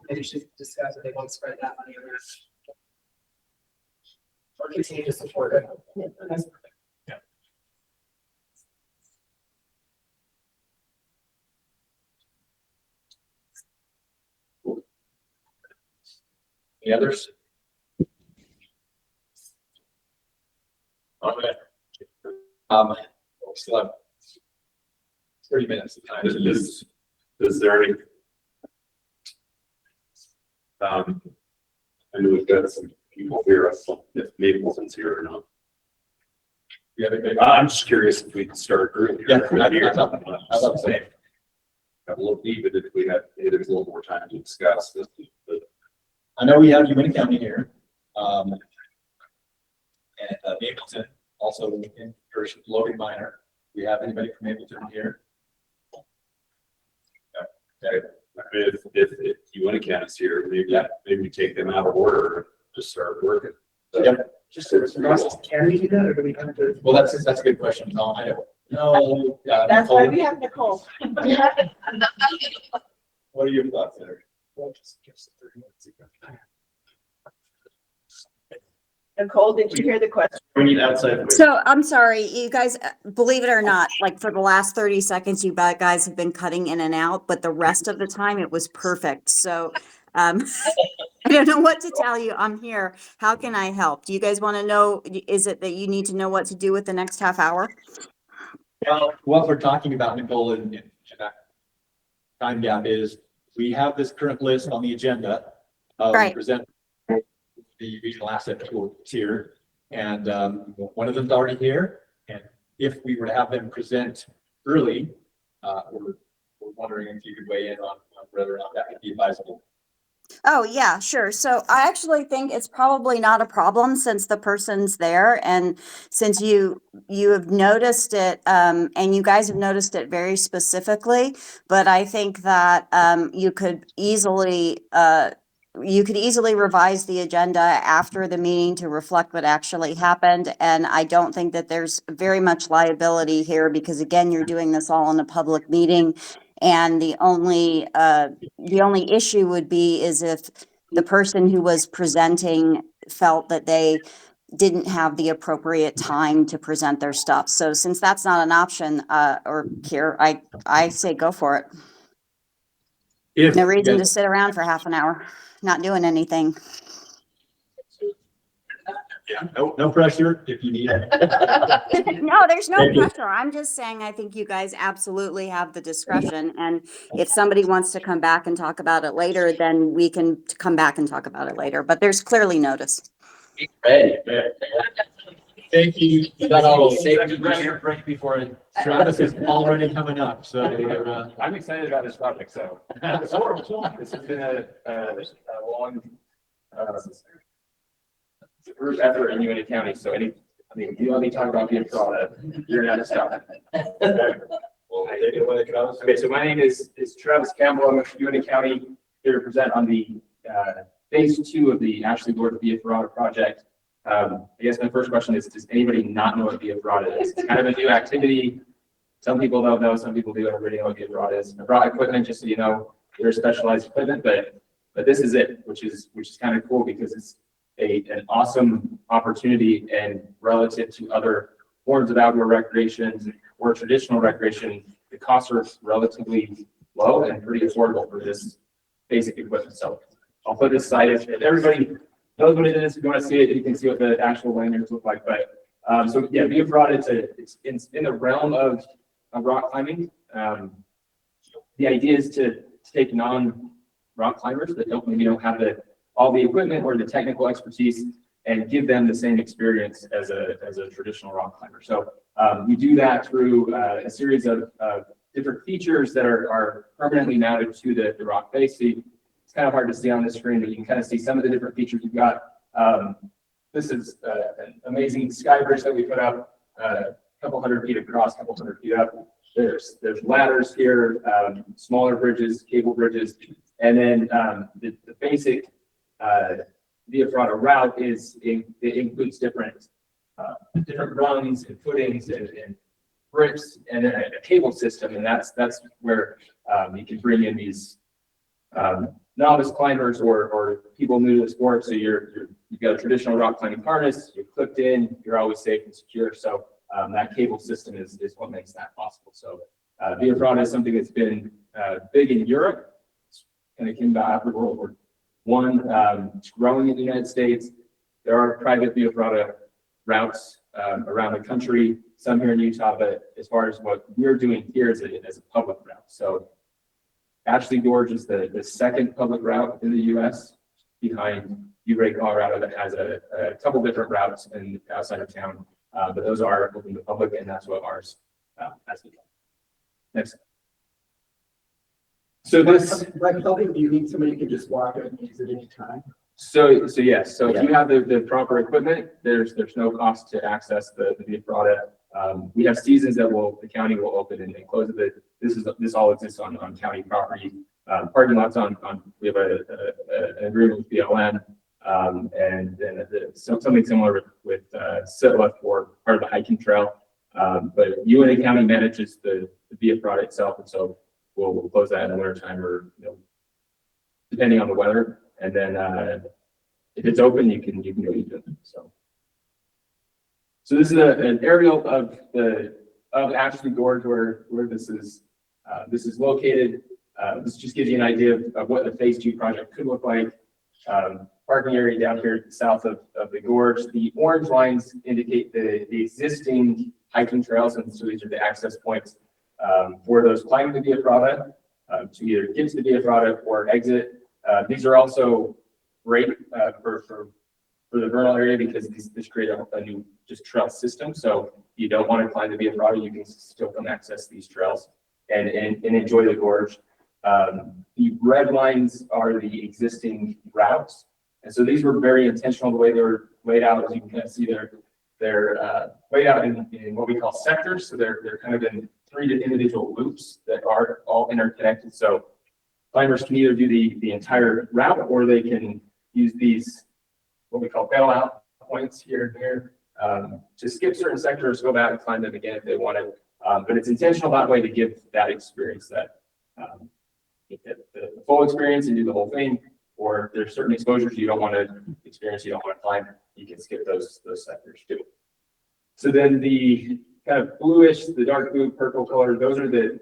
Maybe should discuss if they want to spread that money around or continue to support it. Yeah. Cool. Any others? All right. Still have 30 minutes of time to lose. Is there any? I know we've got some people here. If Mapleton's here or not. Yeah, I'm just curious if we could start earlier. Yeah, I love saying. Got a little deep, but if we had a little more time to discuss this. But I know we have Uintah County here. And Mapleton also in version Logan Minor. We have anybody from Mapleton here? Okay. If Uintah County's here, maybe we take them out of order, and just start working. Yep. Just so it's can we do that or do we have to? Well, that's a good question, Tom. I don't know. That's why we have Nicole. What are your thoughts there? Nicole, did you hear the question? We need outside. So I'm sorry, you guys, believe it or not, like for the last 30 seconds, you guys have been cutting in and out, but the rest of the time it was perfect. So I don't know what to tell you. I'm here. How can I help? Do you guys want to know, is it that you need to know what to do with the next half hour? Well, what we're talking about, Nicole, and time gap is, we have this current list on the agenda. Right. Present the regional asset tool here, and one of them's already here. And if we were to have them present early, we're wondering if you could weigh in on whether or not that would be advisable. Oh, yeah, sure. So I actually think it's probably not a problem since the person's there and since you have noticed it, and you guys have noticed it very specifically, but I think that you could easily revise the agenda after the meeting to reflect what actually happened. And I don't think that there's very much liability here because again, you're doing this all in a public meeting. And the only issue would be is if the person who was presenting felt that they didn't have the appropriate time to present their stuff. So since that's not an option, or here, I say go for it. No reason to sit around for half an hour, not doing anything. Yeah, no pressure if you need it. No, there's no pressure. I'm just saying, I think you guys absolutely have the discretion. And if somebody wants to come back and talk about it later, then we can come back and talk about it later, but there's clearly notice. Ready. Thank you. Got all the break before it. Travis is already coming up, so I'm excited about this project, so. This has been a long, group effort in Uintah County, so you let me talk about being Ferrata, you're gonna have to stop. Okay, so my name is Travis Campbell. I'm with Uintah County, here to present on the phase 2 of the Ashley Gorge Via Ferrata project. I guess my first question is, does anybody not know what Via Ferrata is? It's kind of a new activity. Some people don't know, some people do. Everybody know what Via Ferrata is. I brought equipment just so you know, there's specialized equipment, but this is it, which is kind of cool because it's an awesome opportunity, and relative to other forms of outdoor recreation or traditional recreation, the costs are relatively low and pretty affordable for this basic equipment. So I'll put this aside. If everybody knows what it is, if you want to see it, you can see what the actual lanyards look like. But so yeah, Via Ferrata, it's in the realm of rock climbing. The idea is to take non-rock climbers that maybe don't have all the equipment or the technical expertise and give them the same experience as a traditional rock climber. So we do that through a series of different features that are permanently mounted to the rock face. So it's kind of hard to see on the screen, but you can kind of see some of the different features we've got. This is an amazing sky bridge that we put up, a couple hundred feet across, a couple hundred feet up. There's ladders here, smaller bridges, cable bridges, and then the basic Via Ferrata route it includes different rungs and footings and bricks and a cable system, and that's where you can bring in these novice climbers or people new to the sport. So you've got a traditional rock climbing harness, you're clipped in, you're always safe and secure. So that cable system is what makes that possible. So Via Ferrata is something that's been big in Europe, and it came back after World War I. It's growing in the United States. There are private Via Ferrata routes around the country, some here in Utah, but as far as what we're doing here is a public route. So Ashley Gorge is the second public route in the U.S. behind Uintah, Colorado, that has a couple different routes outside of town, but those are open to the public, and that's what ours has become. Next. So this, like, do you need somebody who can just walk it and use it anytime? So yes. So if you have the proper equipment, there's no cost to access the Via Ferrata. We have seasons that the county will open and close it. This all exists on county property. parking lots we have an agreement with BLM. And then something similar with Sitla for part of the hiking trail. But Uintah County manages the Via Ferrata itself, and so we'll close that in the winter time or, depending on the weather. And then if it's open, you can go use it. So this is an aerial of Ashley Gorge where this is located. This just gives you an idea of what the phase 2 project could look like. Parking area down here south of the gorge. The orange lines indicate the existing hiking trails, and so these are the access points for those climbing the Via Ferrata to either get to the Via Ferrata or exit. These are also great for the vernal area because this create a new just trail system. So you don't want to climb the Via Ferrata, you can still come access these trails and enjoy the gorge. The red lines are the existing routes. And so these were very intentional the way they were laid out. As you can kind of see, they're laid out in what we call sectors. So they're kind of in 3 individual loops that are all interconnected. So climbers can either do the entire route, or they can use these what we call bailout points here and here to skip certain sectors, go back and climb them again if they wanted. But it's intentional that way to give that experience, that get the full experience and do the whole thing. Or if there's certain exposures you don't want to experience, you don't want to climb, you can skip those sectors too. So then the kind of bluish, the dark blue, purple color, those are the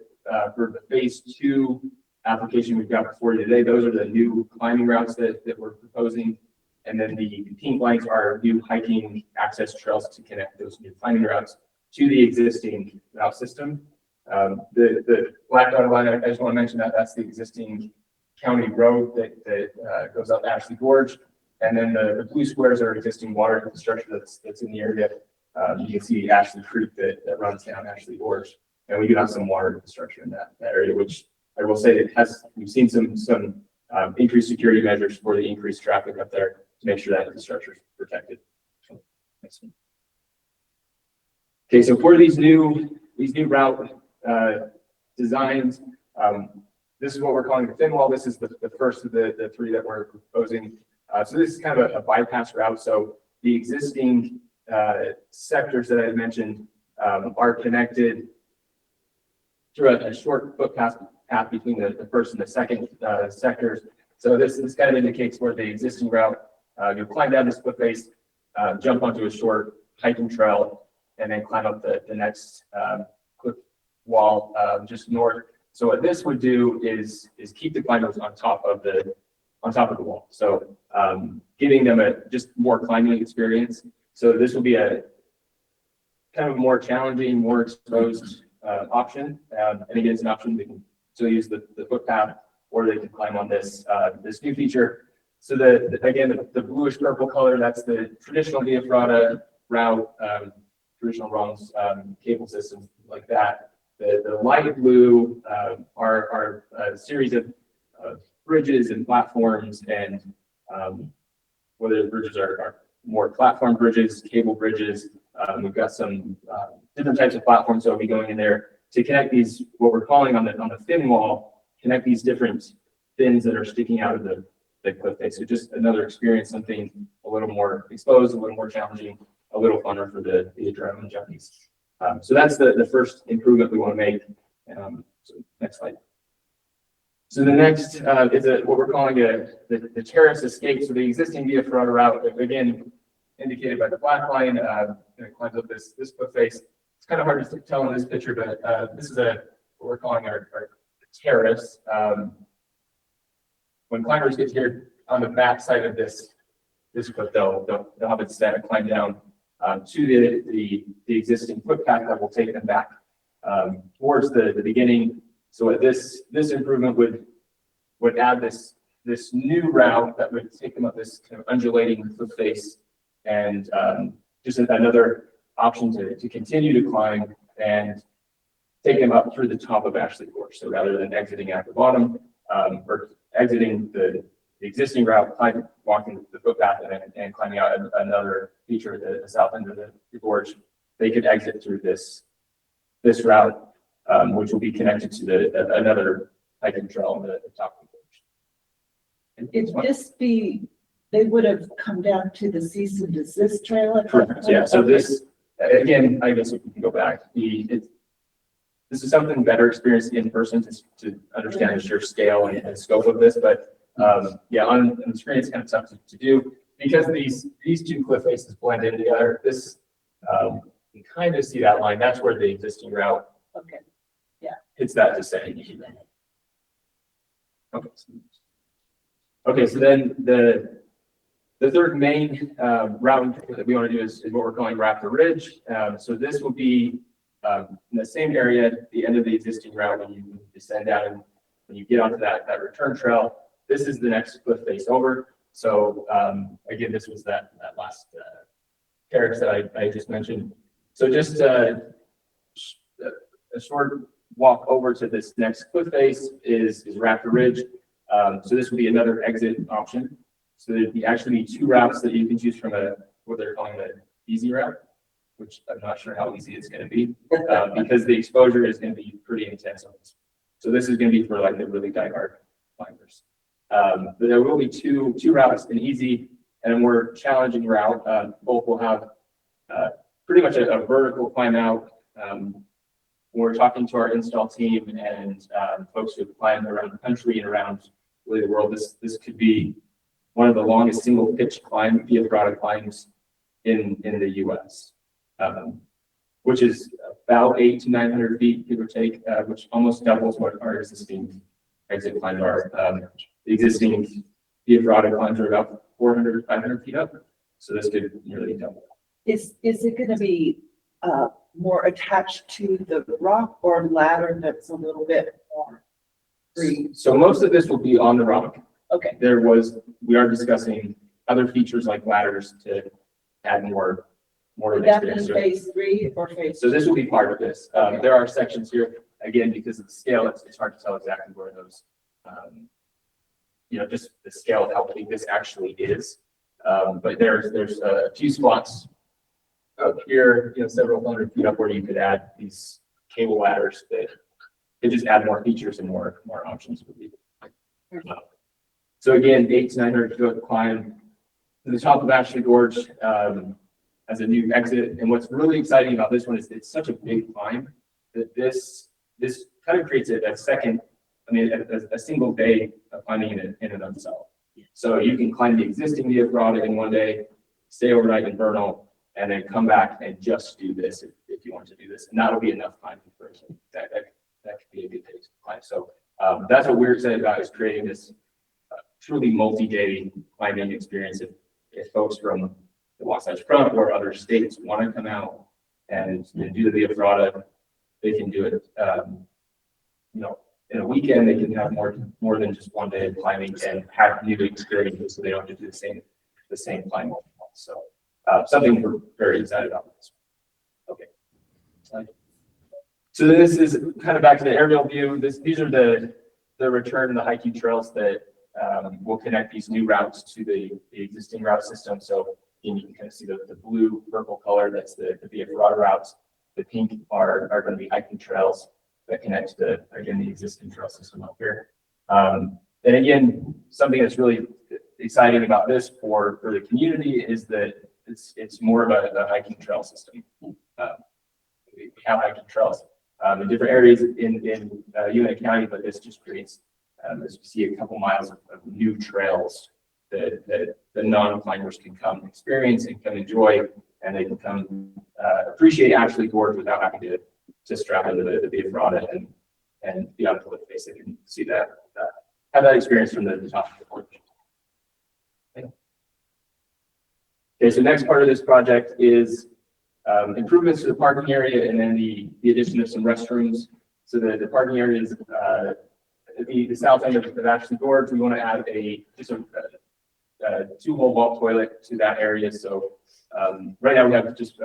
for the phase 2 application we've got before you today. Those are the new climbing routes that we're proposing. And then the pink lines are new hiking access trails to connect those new climbing routes to the existing route system. The black dotted line, I just want to mention that's the existing county road that goes up Ashley Gorge. And then the blue squares are existing water infrastructure that's in the area. You can see Ashley Creek that runs down Ashley Gorge. And we do have some water infrastructure in that area, which I will say we've seen some increased security measures for the increased traffic up there to make sure that infrastructure is protected. Okay, so for these new route designs, this is what we're calling the thin wall. This is the first of the 3 that we're proposing. So this is kind of a bypass route. So the existing sectors that I mentioned are connected through a short footpath between the first and the second sectors. So this kind of indicates where the existing route, you climb down this foot face, jump onto a short hiking trail, and then climb up the next cliff wall just north. So what this would do is keep the climbers on top of the wall. So giving them just more climbing experience. So this will be a kind of more challenging, more exposed option. And again, it's an option. They can still use the footpath, or they can climb on this new feature. So the bluish purple color, that's the traditional Via Ferrata route, traditional rungs, cable systems like that. The light blue are a series of bridges and platforms, and whether the bridges are more platform bridges, cable bridges. We've got some different types of platforms that will be going in there to connect these, what we're calling on the thin wall, connect these different fins that are sticking out of the cliff face. So just another experience, something a little more exposed, a little more challenging, a little funner for the adrenaline junkies. So that's the first improvement we want to make. So next slide. So the next is what we're calling the terrace escape. So the existing Via Ferrata route, again, indicated by the black line, it climbs up this cliff face. It's kind of hard to tell in this picture, but this is what we're calling our terrace. When climbers get here on the back side of this cliff, they'll have a set and climb down to the existing footpath that will take them back towards the beginning. So this improvement would add this new route that would take them up this kind of undulating cliff face, and just another option to continue to climb and take them up through the top of Ashley Gorge. So rather than exiting at the bottom or exiting the existing route, walking the footpath and climbing out another feature at the south end of the gorge, they could exit through this route, which will be connected to another hiking trail on the top of the gorge. And If this be, they would have come down to the cease and desist trail. at that correct, point? yeah, so Okay. this, again, I guess if we can go back, this is something better experienced in person to understand the sheer scale and scope of this, but yeah, on the screen, it's kind of tough to do. Because these two cliff faces blend in together, this, you can kind of see that line, that's where the existing route Okay. hits that descent. Okay. Okay, so then the third main route that we want to do is what we're calling Raptor Ridge. So this will be in the same area at the end of the existing route when you descend down and when you get onto that return trail. This is the next cliff face over. So again, this was that last carriage that I just mentioned. So just a short walk over to this next cliff face is Raptor Ridge. So this will be another exit option. So there'd be actually two routes that you can choose from what they're calling the easy route, which I'm not sure how easy it's going to be because the exposure is going to be pretty intense on this. So this is going to be for like the really diehard climbers. But there will be two routes, an easy and a more challenging route. Both will have pretty much a vertical climb out. When we're talking to our install team and folks who have climbed around the country and around really the world, this could be one of the longest single pitch climb via Ferrata climbs in the US, which is about 800 to 900 feet, give or take, which almost doubles what our existing exit climbs are. The existing via Ferrata climbs are about 400, 500 feet up. So this could nearly double. Is it gonna be more attached to the rock or ladder that's a little bit more free? So most of this will be on the rock. Okay. We are discussing other features like ladders to add more Would that be experience. phase 3 or phase? So this will be part of this. There are sections here, again, because of the scale, it's hard to tell exactly where those, just the scale of how big this actually is. But there's a few spots up here, several hundred feet up where you could add these cable ladders that could just add more features and more options for people. So again, 800 to 900 foot climb to the top of Ashley Gorge as a new exit. And what's really exciting about this one is it's such a big climb that this kind of creates a second, a single day of climbing in and of itself. So you can climb the existing via Ferrata in one day, stay overnight in Vernal, and then come back and just do this if you want to do this. And that'll be enough time for person. That could be a good day to climb. So that's what we're excited about, is creating this truly multi-day climbing experience. If folks from the Wasatch Front or other states want to come out and do the Via Ferrata, they can do it. In a weekend, they can have more than just one day of climbing and have new experiences, so they don't have to do the same climb. So something we're very excited about. Okay. So this is kind of back to the aerial view. These are the return, the hiking trails that will connect these new routes to the existing route system. So you can kind of see the blue, purple color, that's the Via Ferrata routes. The pink are going to be hiking trails that connect to, again, the existing trail system up here. And again, something that's really exciting about this for the community is that it's more of a hiking trail system. We have hiking trails in different areas in Uintah County, but this just creates, as you see, a couple miles of new trails that the non-climbers can come experience and come enjoy, and they can come appreciate Ashley Gorge without having to strap into the Via Ferrata and be on the cliff face. They can see that, have that experience from the top of the gorge. Okay, so next part of this project is improvements to the parking area and then the addition of some restrooms. So the parking area is the south end of Ashley Gorge. We want to add just a two-hole vault toilet to that area. So right now we have just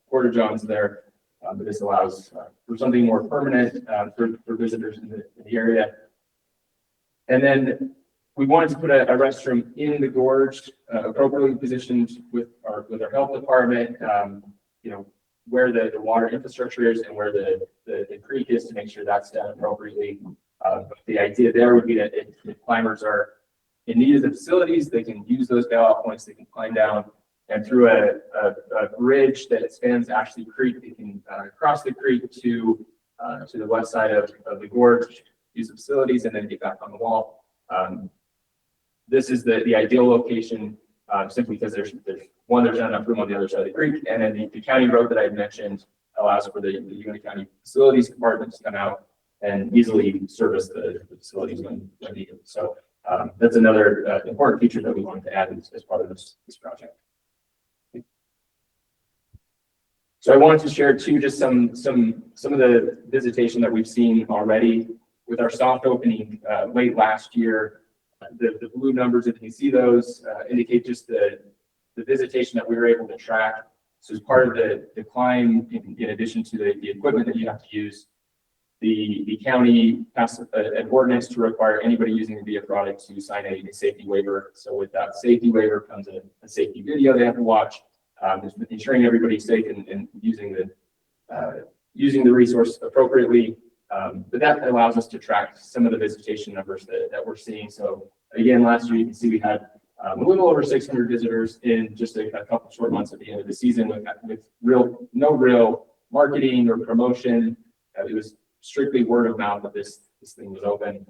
porta johns there, but this allows for something more permanent for visitors in the area. And then we wanted to put a restroom in the gorge, appropriately positioned with our health department, where the water infrastructure is and where the creek is, to make sure that's done appropriately. But the idea there would be that if climbers are in need of the facilities, they can use those bailout points, they can climb down, and through a bridge that spans Ashley Creek, they can cross the creek to the west side of the gorge, use the facilities, and then get back on the wall. This is the ideal location, simply because there's not enough room on the other side of the creek, and then the county road that I had mentioned allows for the Uintah County facilities department to come out and easily service the facilities when needed. So that's another important feature that we wanted to add as part of this project. So I wanted to share too, just some of the visitation that we've seen already with our soft opening late last year. The blue numbers, if you see those, indicate just the visitation that we were able to track. So as part of the climb, in addition to the equipment that you have to use, the county passed an ordinance to require anybody using the VIA product to sign a safety waiver. So with that safety waiver comes a safety video they have to watch, ensuring everybody's safe and using the resource appropriately. But that allows us to track some of the visitation numbers that we're seeing. So again, last year you can see we had a little over 600 visitors in just a couple short months at the end of the season with no real marketing or promotion. It was strictly word of mouth that this thing was open.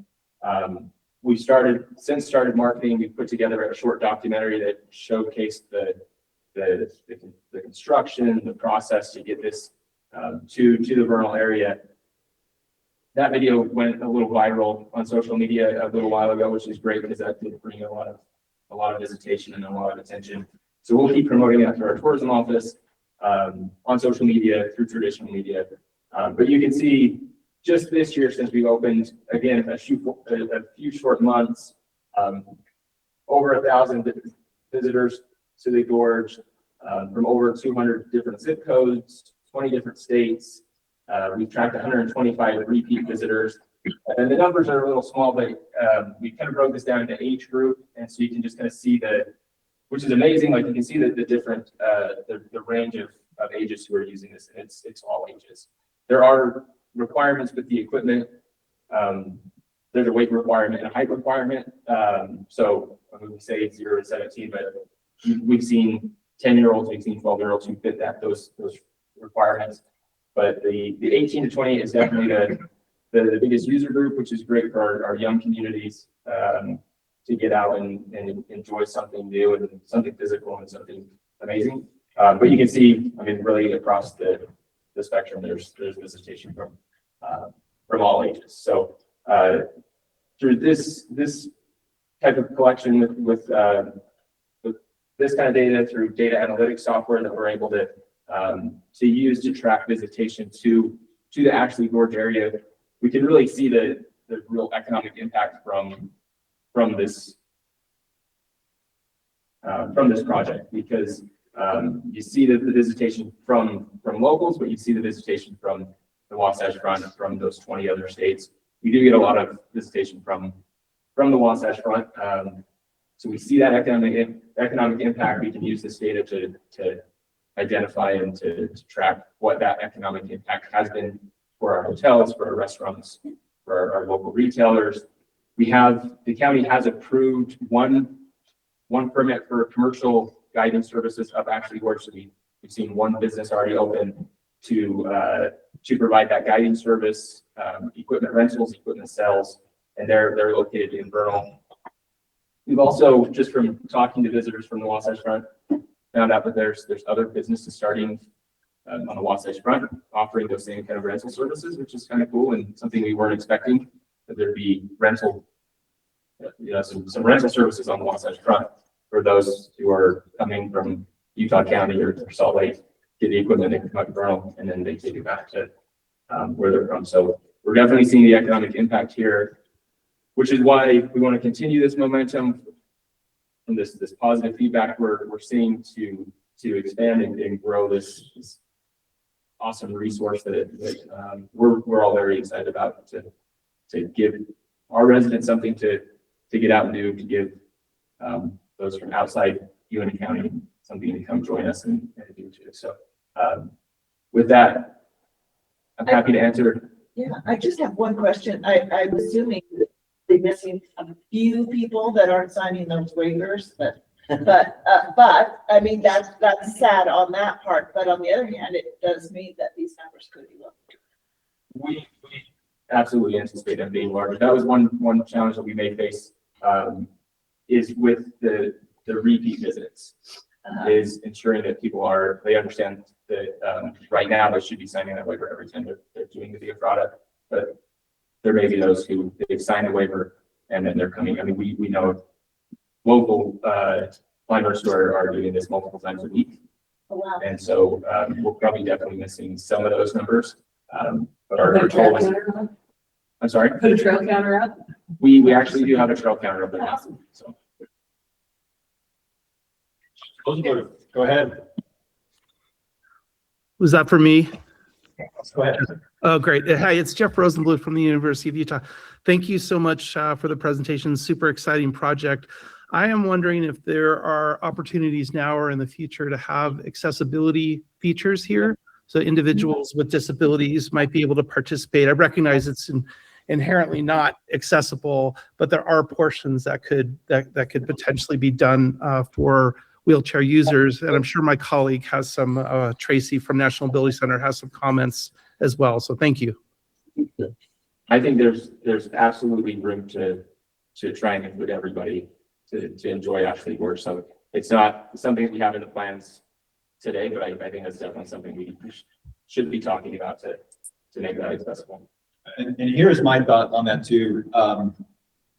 We started marketing. We put together a short documentary that showcased the construction, the process to get this to the Vernal area. That video went a little viral on social media a little while ago, which is great because that did bring a lot of visitation and a lot of attention. So we'll keep promoting that through our tourism office, on social media, through traditional media. But you can see just this year since we opened, again, a few short months, over 1,000 visitors to the gorge, from over 200 different zip codes, 20 different states. We've tracked 125 repeat visitors, and the numbers are a little small, but we kind of broke this down into age group, and so you can just kind of see which is amazing. Like you can see the different the range of ages who are using this, and it's all ages. There are requirements with the equipment. There's a weight requirement and a height requirement. So when we say 0 to 17, but we've seen 10-year-olds, we've seen 12-year-olds who fit those requirements. But the 18 to 20 is definitely the biggest user group, which is great for our young communities to get out and enjoy something new and something physical and something amazing. But you can see, I mean, really across the spectrum, there's visitation from all ages. So through this type of collection with this kind of data, through data analytics software that we're able to use to track visitation to the Ashley Gorge area, we can really see the real economic impact from this project, because you see the visitation from locals, but you see the visitation from the Wasatch Front, from those 20 other states. We do get a lot of visitation from the Wasatch Front. So we see that economic impact. We can use this data to identify and to track what that economic impact has been for our hotels, for our restaurants, for our local retailers. The county has approved one permit for commercial guiding services up Ashley Gorge. So we've seen one business already open to provide that guiding service, equipment rentals, equipment sales, and they're located in Vernal. We've also, just from talking to visitors from the Wasatch Front, found out that there's other businesses starting on the Wasatch Front offering those same kind of rental services, which is kind of cool and something we weren't expecting, that there'd be rental, some rental services on the Wasatch Front for those who are coming from Uintah County or Salt Lake, get the equipment, they can come up to Vernal, and then they take it back to where they're from. So we're definitely seeing the economic impact here, which is why we want to continue this momentum from this positive feedback we're seeing to expand and grow this awesome resource that we're all very excited about, to give our residents something to get out and do, to give those from outside Uintah County something to come join us and do too. So with that, I'm happy to answer Yeah, I just have one question. I'm assuming they're missing a few people that aren't signing those waivers, but I mean, that's sad on that part. But on the other hand, it does mean that these numbers could be low. We absolutely anticipate them being larger. That was one challenge that we may face, is with the repeat visits, is ensuring that they understand that, right now they should be signing that waiver every time they're doing the Ferrata. But there may be those who they've signed a waiver and then they're coming. I mean, we know local, climbers who are doing this multiple times a week. Oh, wow. And so, we're probably definitely missing some of those numbers. But our goal is, I'm sorry? Put a trail counter up? We actually do have a trail counter up there now, so. Go ahead. Was that for me? Go ahead. Oh, great. Hi, it's Jeff Rosenbluth from the University of Utah. Thank you so much for the presentation. Super exciting project. I am wondering if there are opportunities now or in the future to have accessibility features here. So individuals with disabilities might be able to participate. I recognize it's inherently not accessible, but there are portions that could potentially be done for wheelchair users. And I'm sure my colleague has some, Tracy from National Ability Center has some comments as well. So thank you. I think there's absolutely room to try and include everybody to enjoy Ashley Gorge. So it's not something that we have in the plans today, but I think that's definitely something we should be talking about to make that accessible. And here's my thought on that too.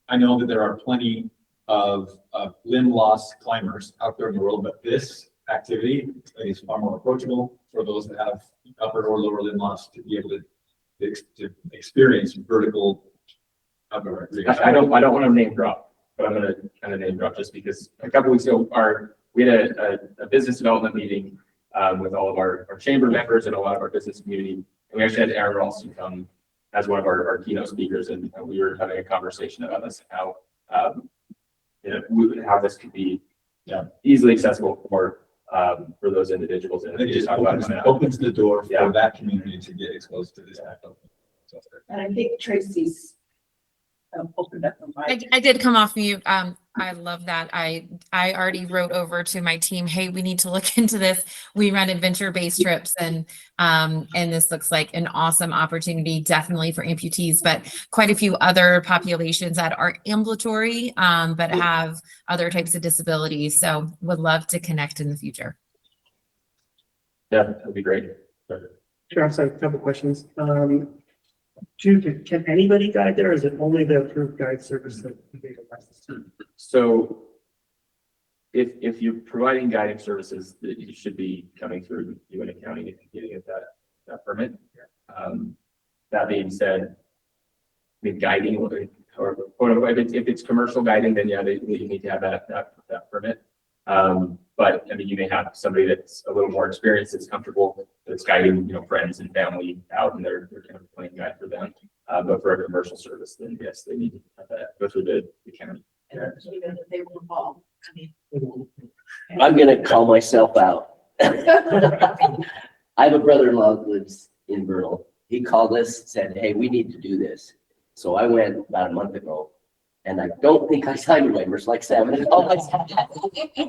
I know that there are plenty of limb loss climbers out there in the world, but this activity is far more approachable for those that have upper or lower limb loss to be able to experience vertical outdoor recreation. I don't want to name drop, but I'm going to kind of name drop just because a couple weeks ago, we had a business development meeting with all of our chamber members and a lot of our business community. And we actually had Aaron Ralston come as one of our keynote speakers, and we were having a conversation about this and how how this could be easily accessible for those individuals. And it just opens the door for that community to get exposed to this type of stuff. And I think Tracy's opened up the mic. I did come off mute. I love that. I already wrote over to my team, hey, we need to look into this. We run adventure-based trips and this looks like an awesome opportunity, definitely for amputees, but quite a few other populations that are ambulatory, but have other types of disabilities. So would love to connect in the future. Yeah, that'd be great. Sure, I have a couple questions. Can anybody guide there, or is it only the approved guide service that you get a license to? So if you're providing guiding services, you should be coming through Uintah County and getting that permit. That being said, the guiding or if it's commercial guiding, then yeah, you need to have that permit. But I mean, you may have somebody that's a little more experienced, that's comfortable, that's guiding, friends and family out, and they're kind of playing guide for them. But for a commercial service, then yes, they need to have that go through the county. Even if they were involved. I'm gonna call myself out. I have a brother-in-law that lives in Vernal. He called us, said, hey, we need to do this. So I went about a month ago, and I don't think I signed waivers like Sam.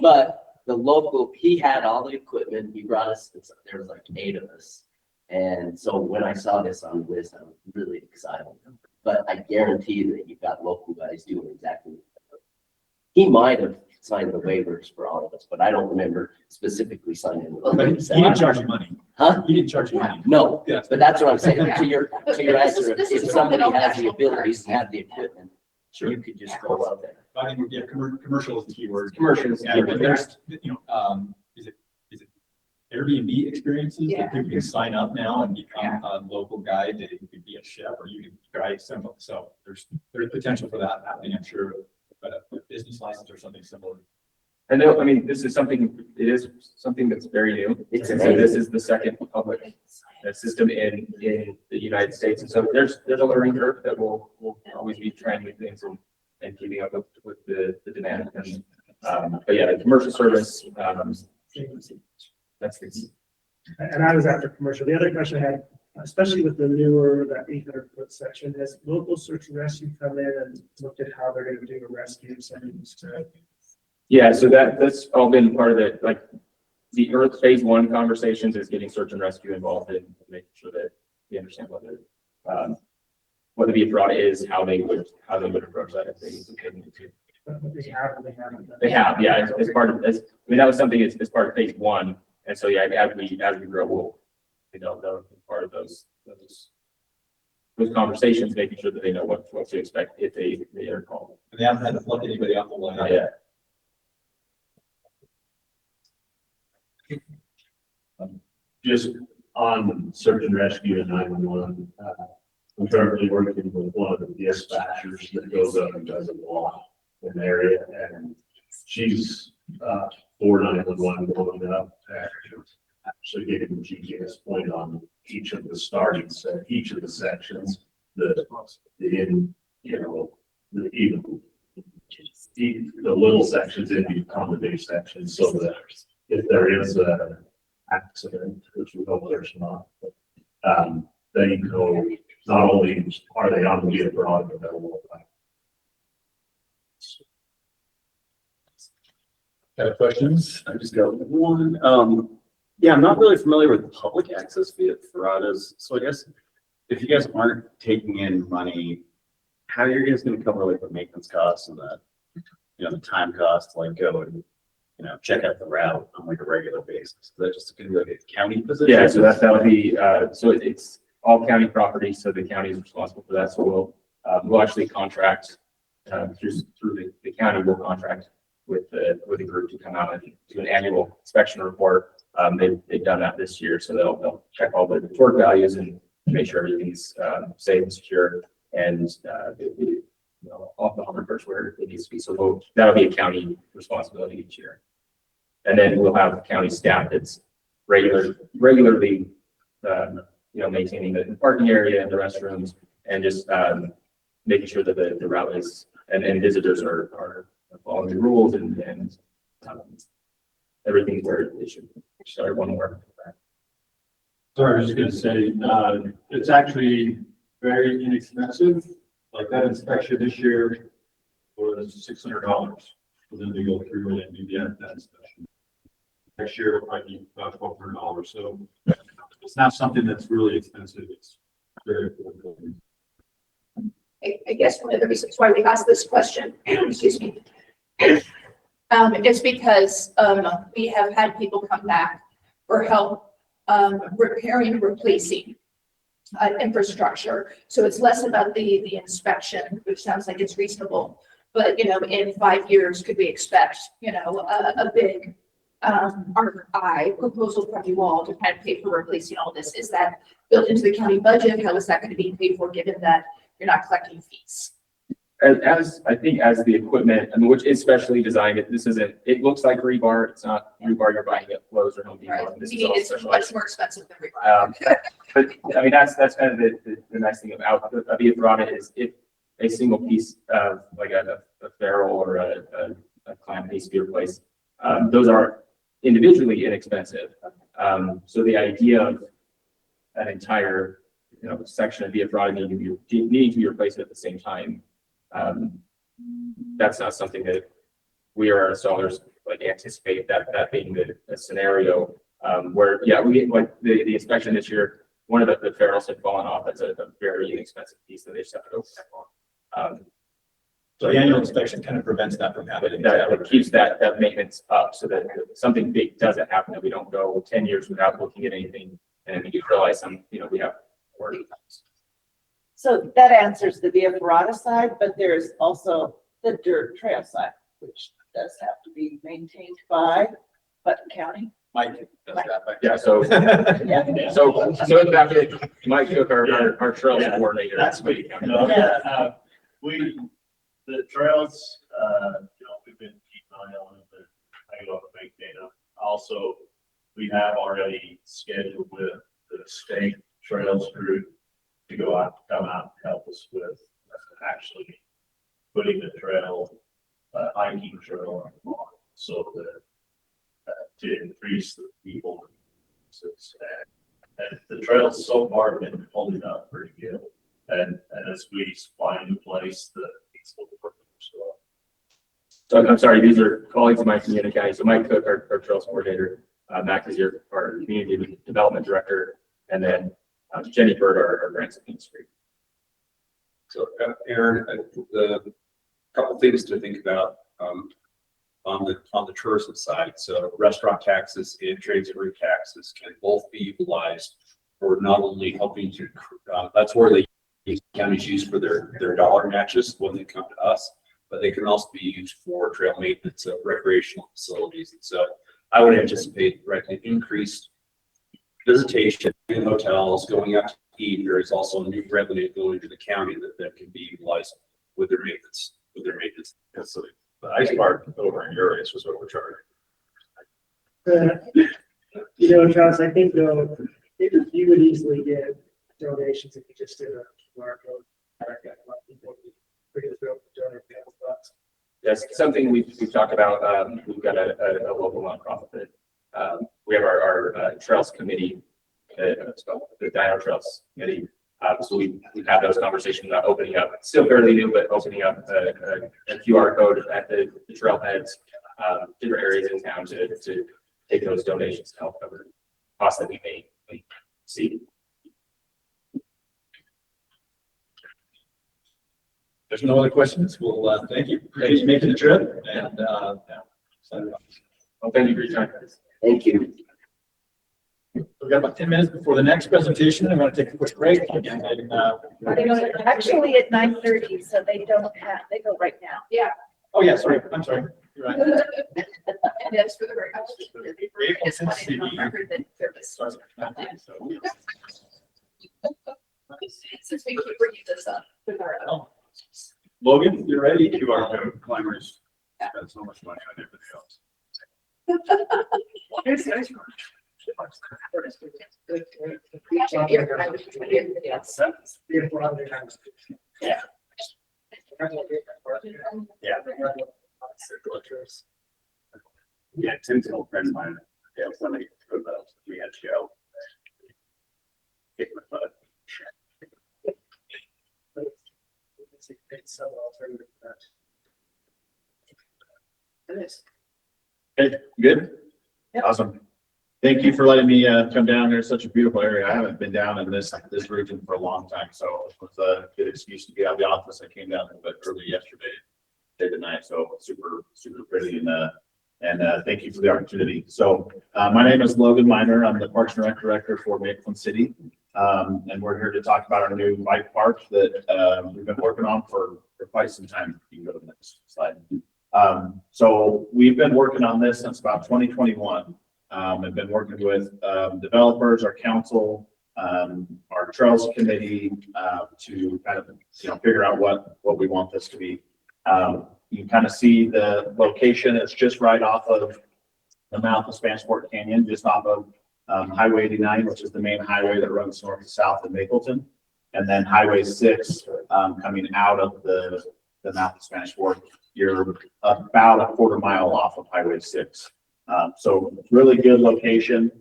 But the local, he had all the equipment. He brought us, there was like 8 of us. And so when I saw this on the list, I was really excited. But I guarantee you that you've got local guys doing exactly that. He might have signed the waivers for all of us, but I don't remember specifically signing the waivers. He didn't charge you money. Huh? He didn't charge you money. No, Yeah. but that's what I'm saying. To your answer, if somebody has the abilities and have the equipment, you could just go up there. I think, yeah, commercial is the key word. Commercial is the Yeah, key but word. there's, is it Airbnb experiences that you can sign up now and become a local guide? That you could be a chef or you can guide some. So there's potential for that happening, I'm sure, but a business license or something similar. And I mean, it is something that's very new. It's And amazing. so this is the second public system in the United States. And so there's a learning curve that we'll always be trying new things and keeping up with the demand. And, but yeah, the commercial service, that's the key. And I was after commercial. The other question I had, especially with the newer, that 800-foot section, has local search and rescue come in and looked at how they're gonna do a rescue? Yeah, so that's all been part of the, like, the Earth phase 1 conversations is getting search and rescue involved in making sure that they understand what the Ferrata is, how they would approach that if they need to. They have, yeah, as part of this. I mean, that was something as part of phase 1. And so, yeah, as we grow, we'll, they'll be part of those conversations, making sure that they know what to expect if they are called. And they haven't had to flood anybody off the line. Not yet. Just on search and rescue and 911, I'm currently working with one of the dispatchers that goes up and does a walk in the area, and she's for 911 going up and actually getting the GPS point on each of the each of the sections, even the little sections in the accommodation sections, so that if there is a accident, which we hope there's not, they know not only are they on the abroad, but they'll look like. Got questions? I just got one. Yeah, I'm not really familiar with public access via Ferratas. So I guess if you guys aren't taking in money, how are you guys going to cover like the maintenance costs and the time costs, like go and check out the route on like a regular basis? Is that just going to be like a county position? Yeah, so that would be so it's all county property, so the county is responsible for that. So we'll actually contract through the county. We'll contract with the group to come out and do an annual inspection report. They've done that this year, so they'll check all the torque values and make sure everything's safe and secure and off the hummingbirds where it needs to be. So that'll be a county responsibility each year. And then we'll have county staff that's regularly maintaining the parking area and the restrooms and just making sure that the route is and visitors are following the rules and everything where it should. Sorry, one more. Sorry, I was just gonna say, it's actually very inexpensive. Like that inspection this year was $600 for them to go through it and do that inspection. Next year it'll probably be about $1,200. So it's not something that's really expensive. It's very affordable. I guess one of the reasons why we asked this question, excuse me, is because we have had people come back for help repairing, replacing infrastructure. So it's less about the inspection, which sounds like it's reasonable. But in 5 years, could we expect a big RI proposal from you all to kind of pay for replacing all this? Is that built into the county budget? How is that going to be paid for, given that you're not collecting fees? As I think as the equipment, which is specially designed, it looks like rebar. It's not rebar you're buying at Lowe's or Home Depot. Right. This is all It's specialized. much more expensive than rebar. But I mean, that's kind of the nice thing about a Ferrata is if a single piece of like a ferrule or a clamp needs to be replaced, those are individually inexpensive. So the idea of an entire section of the Ferrata needing to be replaced at the same time, that's not something that we or our installers like anticipate that being the scenario where we like the inspection this year. One of the ferrules had fallen off. That's a very inexpensive piece that they just have to open. So the annual inspection kind of prevents that from happening. That keeps that maintenance up so that something big doesn't happen, that we don't go 10 years without looking at anything and you realize we have work. So that answers the Via Ferrata side, but there's also the dirt trail side, which does have to be maintained by Button County. Mike does that. Yeah, so in fact, Mike Cook, our trails coordinator. That's me. The trails, we've been keeping an eye on it, but I go up and make data. Also, we have already scheduled with the state trails group to come out and help us with actually putting the trail, hiking trail on, so that to increase the people And the trails so far have been holding up pretty good. And as we find a place that needs to work. So I'm sorry, these are colleagues of mine from Uintah County. So Mike Cook, our trails coordinator, Mac is our community development director, and then Jenny Bird, our grants administrator. So Aaron, the couple things to think about on the tourism side. So restaurant taxes and transit route taxes can both be utilized for not only helping to, that's where the counties use for their dollar matches when they come to us, but they can also be used for trail maintenance of recreational facilities. And so I would anticipate increased visitation in hotels, going out to eat. There is also new revenue going to the county that can be utilized with their maintenance. Yeah, so the ice park over in your race was what we're charging. You know, Travis, I think though, you would easily get donations if you just did a QR code. Yes, something we've talked about. We've got a local nonprofit that we have our trails committee, the Dino Trails Committee. So we've had those conversations about opening up, still fairly new, but opening up a QR code at the trailheads, different areas in town to take those donations to help cover costs that we may see. There's no other questions. Well, thank you for making the trip. And well, thank you for your time. Thank you. we've got about 10 minutes before the next presentation. I'm going to take a quick break. And, Actually at 9:30, so they go right now. Yeah. oh, yeah, sorry. I'm sorry. You're right. And as for the record, I just wanted to remember that there was. Since we keep bringing this up. Logan, you're ready? QR code climbers spend so much money on everything else. Yeah. Yeah, Tim's an old friend of mine. Yeah, when they put that, we had to go. Kick my butt. Hey, good? Awesome. Thank you for letting me come down here. It's such a beautiful area. I haven't been down in this region for a long time, so it was a good excuse to get out of the office. I came down a bit early yesterday, day to night, so super pretty, and thank you for the opportunity. So my name is Logan Miner. I'm the Parks and Rec Director for Mapleton City, and we're here to talk about our new bike park that we've been working on for quite some time. You can go to the next slide. So we've been working on this since about 2021. I've been working with developers, our council, our trails committee to kind of figure out what we want this to be. You can kind of see the location. It's just right off of the mouth of Spanish Fork Canyon, just off of Highway 89, which is the main highway that runs north to south of Mapleton, and then Highway 6 coming out of the mouth of Spanish Fork. You're about a quarter mile off of Highway 6. So really good location.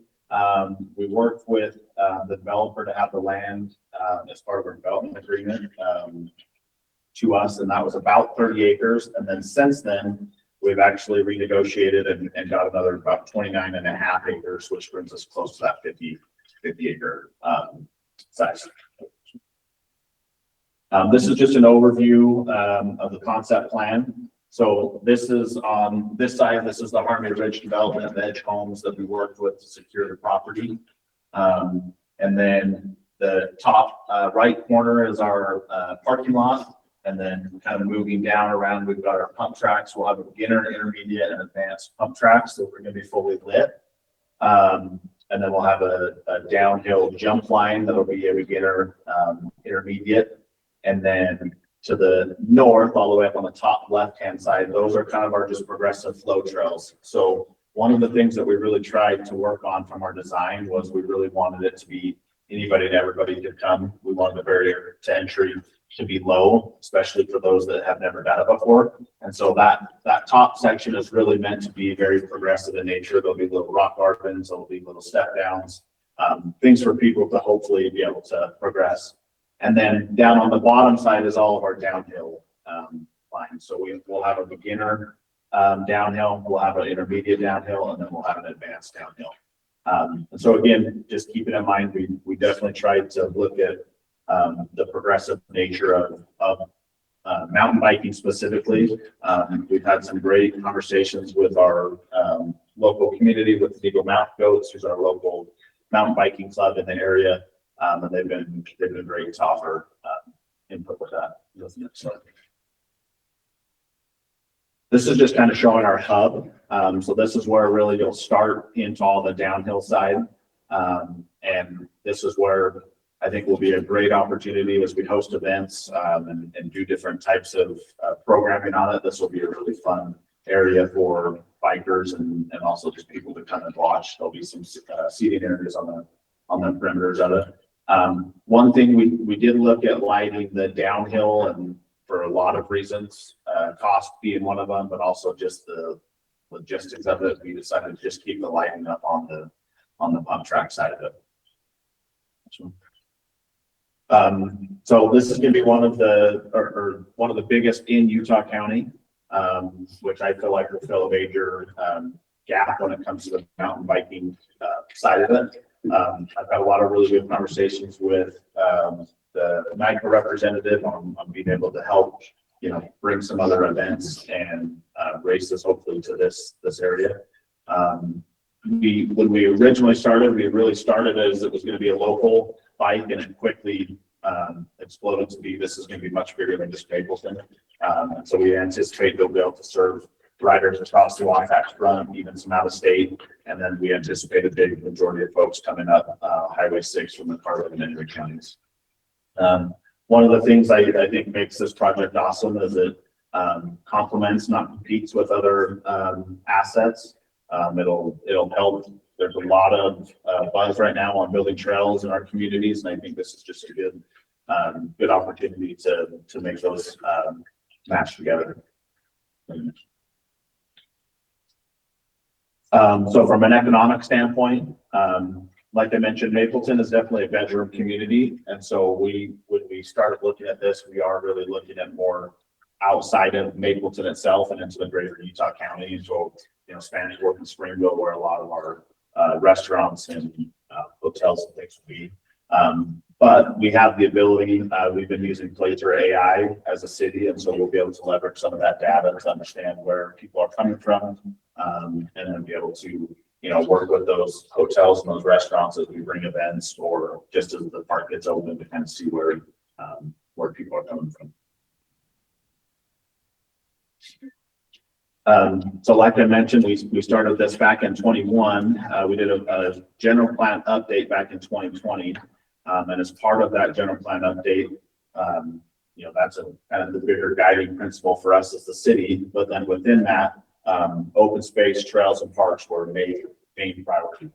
We worked with the developer to have the land as part of our development agreement to us, and that was about 30 acres. And then since then, we've actually renegotiated and got another about 29.5 acres, which brings us close to that 50 acre size. This is just an overview of the concept plan. So this is on this side, this is the Harmony Ridge development, the Edge homes that we worked with to secure the property. And then the top right corner is our parking lot. And then kind of moving down around, we've got our pump tracks. We'll have a beginner, intermediate, and advanced pump tracks that we're going to be fully lit. And then we'll have a downhill jump line that'll be a beginner, intermediate. And then to the north, all the way up on the top left-hand side, those are kind of our just progressive flow trails. So one of the things that we really tried to work on from our design was we really wanted it to be anybody and everybody could come. We wanted the barrier to entry to be low, especially for those that have never done it before. And so that top section is really meant to be very progressive in nature. There'll be little rock gardens, there'll be little step downs. things for people to hopefully be able to progress. And then down on the bottom side is all of our downhill lines. So we'll have a beginner downhill, we'll have an intermediate downhill, and then we'll have an advanced downhill. And so again, just keeping in mind, we definitely tried to look at the progressive nature of mountain biking specifically. We've had some great conversations with our local community, with the Eagle Mountain Goats, who's our local mountain biking club in the area. And they've been great to offer input with that. This is just kind of showing our hub. So this is where really you'll start into all the downhill side. And this is where I think will be a great opportunity as we host events and do different types of programming on it. This will be a really fun area for bikers and also just people to come and watch. There'll be some seating areas on the perimeters of it. One thing we did look at lighting the downhill, and for a lot of reasons, cost being one of them, but also just the logistics of it. We decided to just keep the lighting up on the pump track side of it. So this is going to be one of the biggest in Utah County, which I feel like will fill a major gap when it comes to the mountain biking side of it. I've had a lot of really good conversations with the NICA representative on being able to help, bring some other events and races hopefully to this area. When we originally started, we really started as it was going to be a local bike, and it quickly exploded to be, this is going to be much bigger than just Mapleton. And so we anticipate they'll be able to serve riders across the Uintah front, even some out of state. And then we anticipate a big majority of folks coming up Highway 6 from the Carver and Vineyard counties. One of the things I think makes this project awesome is it complements, not competes with other assets. It'll help. There's a lot of buzz right now on building trails in our communities, and I think this is just a good opportunity to make those match together. So from an economic standpoint, like I mentioned, Mapleton is definitely a bedroom community, and so when we started looking at this, we are really looking at more outside of Mapleton itself and into the greater Uintah County, and so Spanish Fork and Springville, where a lot of our restaurants and hotels and things will be. But we have the ability, we've been using Placer AI as a city, and so we'll be able to leverage some of that data to understand where people are coming from, and then be able to, work with those hotels and those restaurants as we bring events, or just as the park gets open to kind of see where people are coming from. So like I mentioned, we started this back in 21. We did a general plan update back in 2020. And as part of that general plan update, that's kind of the bigger guiding principle for us as the city. But then within that, open space, trails, and parks were a main priority.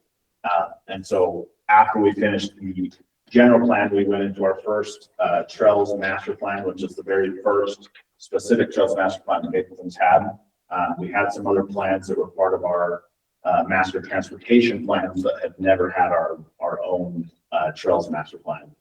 And so after we finished the general plan, we went into our first trails master plan, which is the very first specific trails master plan that Mapleton's had. We had some other plans that were part of our master transportation plans that had never had our own trails master plan,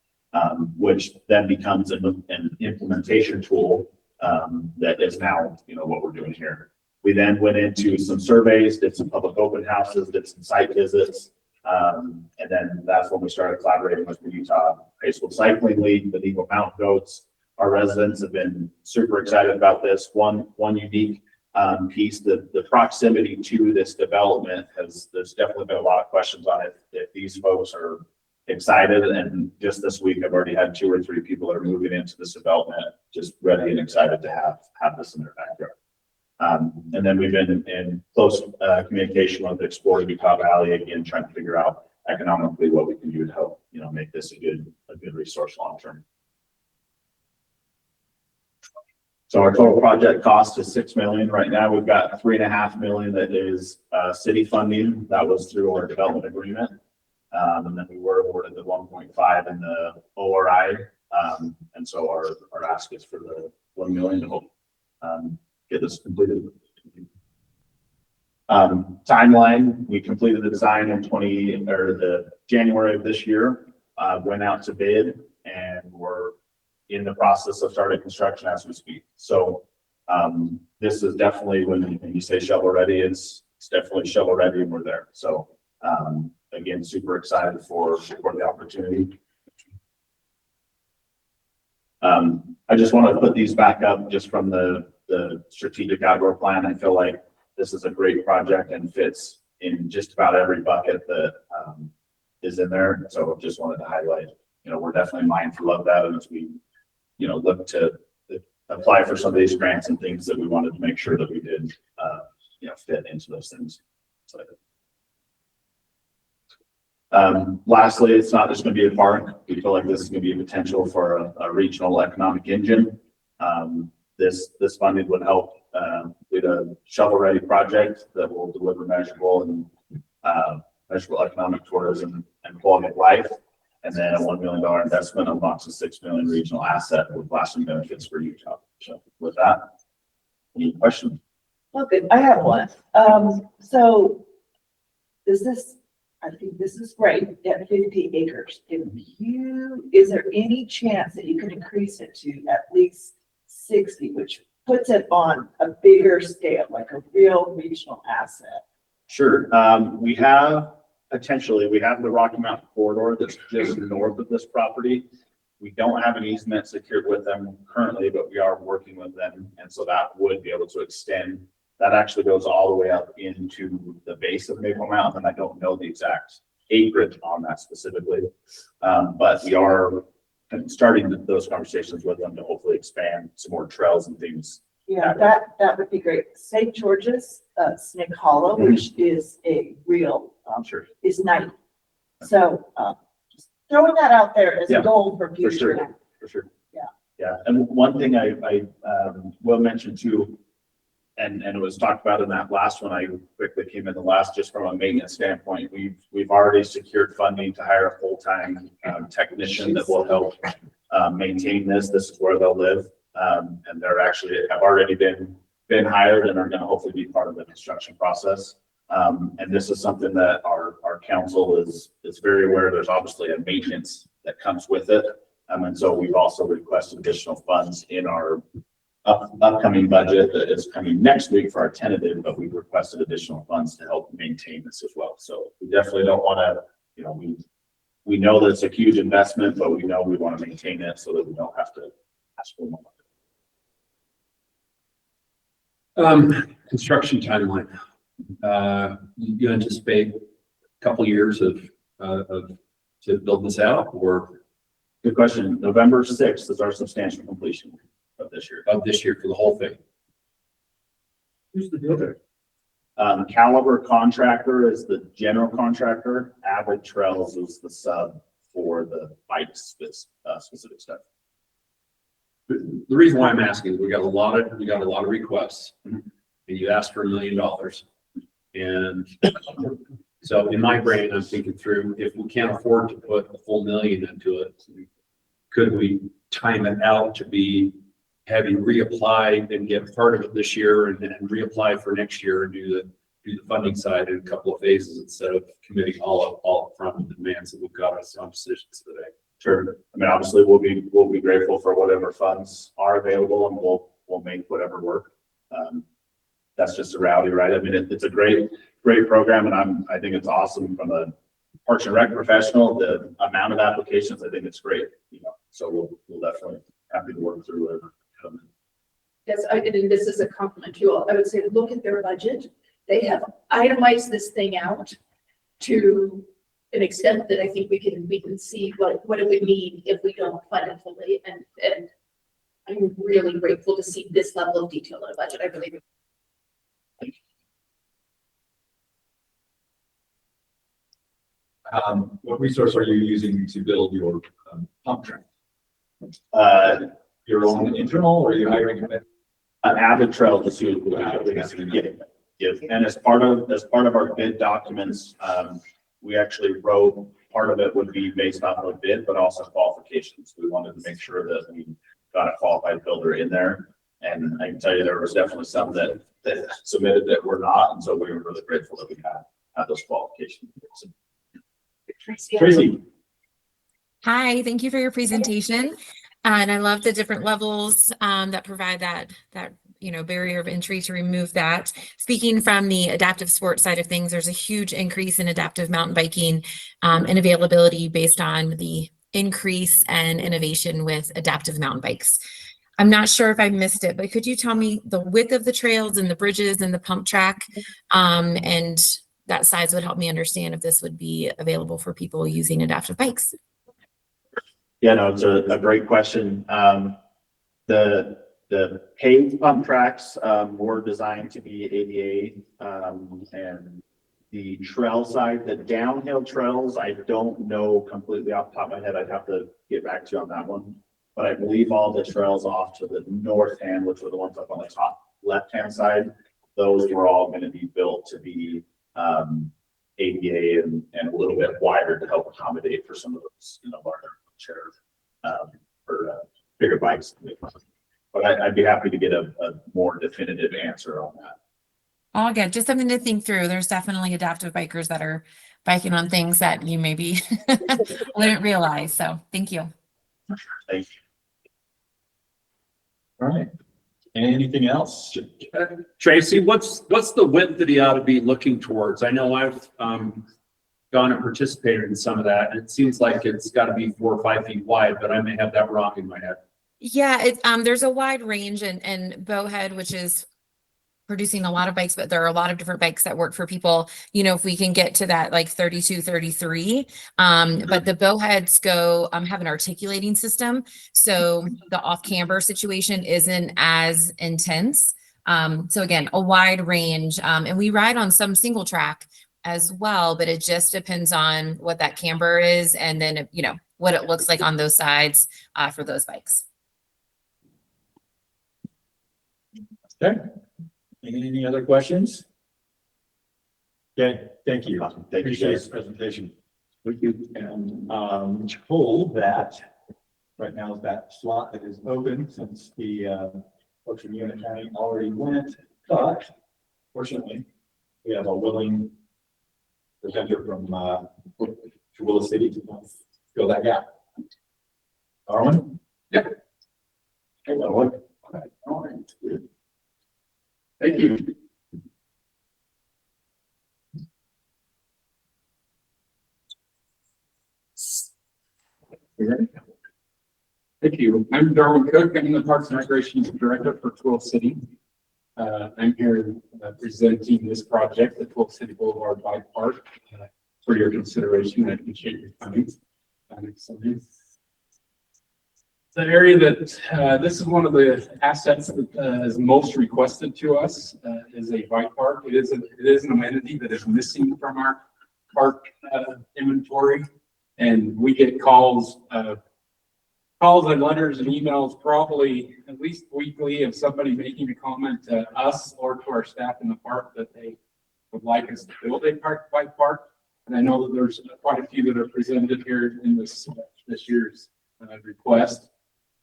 which then becomes an implementation tool that is now, what we're doing here. We then went into some surveys, did some public open houses, did some site visits, and then that's when we started collaborating with the Utah High School Cycling League, the Eagle Mountain Goats. Our residents have been super excited about this. One unique piece, the proximity to this development there's definitely been a lot of questions on it, if these folks are excited. And just this week, I've already had 2 or 3 people that are moving into this development, just ready and excited to have this in their backyard. And then we've been in close communication with Exploring Utah Valley, again, trying to figure out economically what we can do to help, make this a good resource long term. So our total project cost is $6 million. Right now, we've got $3.5 million that is city funding. That was through our development agreement. And then we were awarded the 1.5 in the ORI. And so our ask is for the $1 million to help get this completed. Timeline, we completed the design in the January of this year, went out to bid, and we're in the process of starting construction as we speak. So, this is definitely, when you say shovel ready, it's definitely shovel ready and we're there. So, again, super excited for the opportunity. I just want to put these back up just from the strategic outdoor plan. I feel like this is a great project and fits in just about every bucket that is in there. So just wanted to highlight, we're definitely mindful of that. And as we, look to apply for some of these grants and things, that we wanted to make sure that we did, fit into those things. So, lastly, it's not just going to be a park. We feel like this is going to be a potential for a regional economic engine. This funding would help with a shovel-ready project that will deliver measurable economic tourism and quality of life. And then a $1 million investment unlocks a $6 million regional asset with lasting benefits for Utah. So with that, any questions? Well, good. I have one. So I think this is great at 50 acres. Is there any chance that you could increase it to at least 60, which puts it on a bigger scale, like a real regional asset? Sure. We have the Rocky Mountain corridor that's just north of this property. We don't have an easement secured with them currently, but we are working with them. And so that would be able to extend. That actually goes all the way up into the base of Maple Mountain. I don't know the exact acreage on that specifically. But we are starting those conversations with them to hopefully expand some more trails and things. Yeah, that would be great. St. George's, Snake Hollow, which is a real, is 90. So, just throwing that out there as a goal for future. For sure. Yeah. Yeah. And one thing I will mention too, and it was talked about in that last one, I quickly came in the last, just from a maintenance standpoint, we've already secured funding to hire a full-time technician that will help maintain this. This is where they'll live. And they're actually have already been hired and are going to hopefully be part of the construction process. And this is something that our council is very aware. There's obviously a maintenance that comes with it. And so we've also requested additional funds in our upcoming budget that is coming next week for our tentative, but we've requested additional funds to help maintain this as well. So we definitely don't want to, we know that it's a huge investment, but we know we want to maintain it so that we don't have to ask for more money. Construction timeline. You anticipate a couple years to build this out, or? Good question. November 6th is our substantial completion of this year. For the whole thing. Who's the builder? Caliber Contractor is the general contractor. Avid Trails is the sub for the bike specific stuff. The reason why I'm asking is we got a lot of requests, and you asked for $1 million. And so in my brain, I'm thinking through, if we can't afford to put the full $1 million into it, could we time it out to be having reapply and get part of it this year and then reapply for next year and do the funding side in a couple of phases instead of committing all up front the demands that we've got us on decisions today? Sure. I mean, obviously we'll be grateful for whatever funds are available, and we'll make whatever work. That's just a reality, right? I mean, it's a great program, and I think it's awesome from a Parks and Rec professional. The amount of applications, I think it's great. So we'll definitely happy to work through whatever. Yes, and this is a compliment to you all. I would say, look at their budget. They have itemized this thing out to an extent that I think we can see what it would mean if we don't fund it fully. And I'm really grateful to see this level of detail in a budget. I really do. What resource are you using to build your pump track? Your own internal, or are you hiring an Avid Trail to see who and as part of our bid documents, we actually wrote part of it would be based off of bid, but also qualifications. We wanted to make sure that we got a qualified builder in there. And I can tell you, there was definitely some that submitted that were not, and so we were really grateful that we had those qualifications. Tracy. Hi, thank you for your presentation. And I love the different levels that provide that barrier of entry to remove that. Speaking from the adaptive sports side of things, there's a huge increase in adaptive mountain biking and availability based on the increase and innovation with adaptive mountain bikes. I'm not sure if I missed it, but could you tell me the width of the trails and the bridges and the pump track? And that size would help me understand if this would be available for people using adaptive bikes. Yeah, no, it's a great question. The paved pump tracks were designed to be ADA, and the trail side, the downhill trails, I don't know completely off the top of my head. I'd have to get back to you on that one. But I believe all the trails off to the north hand, which were the ones up on the top left-hand side, those were all going to be built to be ADA and a little bit wider to help accommodate for some of those, larger chairs for bigger bikes. But I'd be happy to get a more definitive answer on that. Oh, good. Just something to think through. There's definitely adaptive bikers that are biking on things that you maybe wouldn't realize. So thank you. Thank you. All right. Anything else? Tracy, what's the width that he ought to be looking towards? I know I've gone and participated in some of that, and it seems like it's got to be 4 or 5 feet wide, but I may have that wrong in my head. Yeah, there's a wide range, and Bowhead, which is producing a lot of bikes, but there are a lot of different bikes that work for people. If we can get to that like 32, 33, but the Bowheads have an articulating system. So the off camber situation isn't as intense. So again, a wide range, and we ride on some single track as well, but it just depends on what that camber is. And then, what it looks like on those sides for those bikes. Okay. Any other questions? Okay, thank you. Awesome. Thank you, Appreciate guys. this presentation. Thank you. And told that right now that slot that is open since the folks from Uintah County already went, but fortunately we have a willing presenter from Tooele City to fill that gap. Arwen? Yep. Hey, Arwen. All right. Thank you. Thank you. I'm Darwin Cook. I'm the Parks and Recreation Director for Tooele City. I'm here presenting this project, the Tooele City Boulevard Bike Park, for your consideration. I appreciate your time. The area that this is one of the assets that is most requested to us is a bike park. It is an amenity that is missing from our park inventory, and we get calls and letters and emails probably at least weekly of somebody making a comment to us or to our staff in the park that they would like us to build a bike park. And I know that there's quite a few that are presented here in this year's request.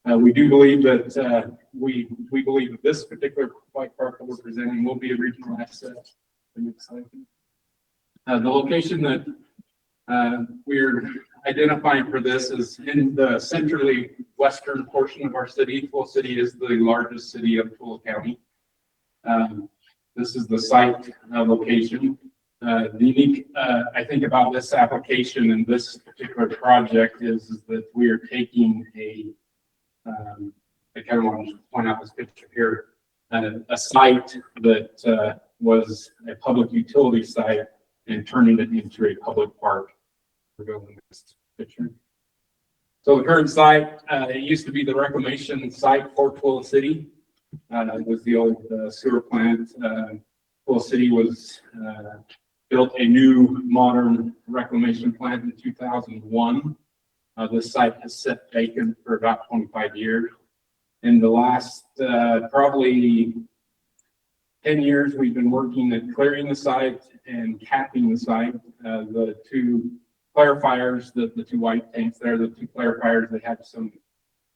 We do believe that we believe that this particular bike park that we're presenting will be a regional asset. The location that we're identifying for this is in the centrally western portion of our city. Tooele City is the largest city of Tooele County. This is the site location. The unique, I think, about this application and this particular project is that we are taking I kind of want to point out this picture here, a site that was a public utility site and turning it into a public park. We're going to the next picture. So the current site, it used to be the reclamation site for Tooele City. It was the old sewer plant. Tooele City was built a new modern reclamation plant in 2001. This site has sat vacant for about 25 years. In the last probably 10 years, we've been working at clearing the site and capping the site. The two clarifiers, the two white tanks there, the two clarifiers, they had some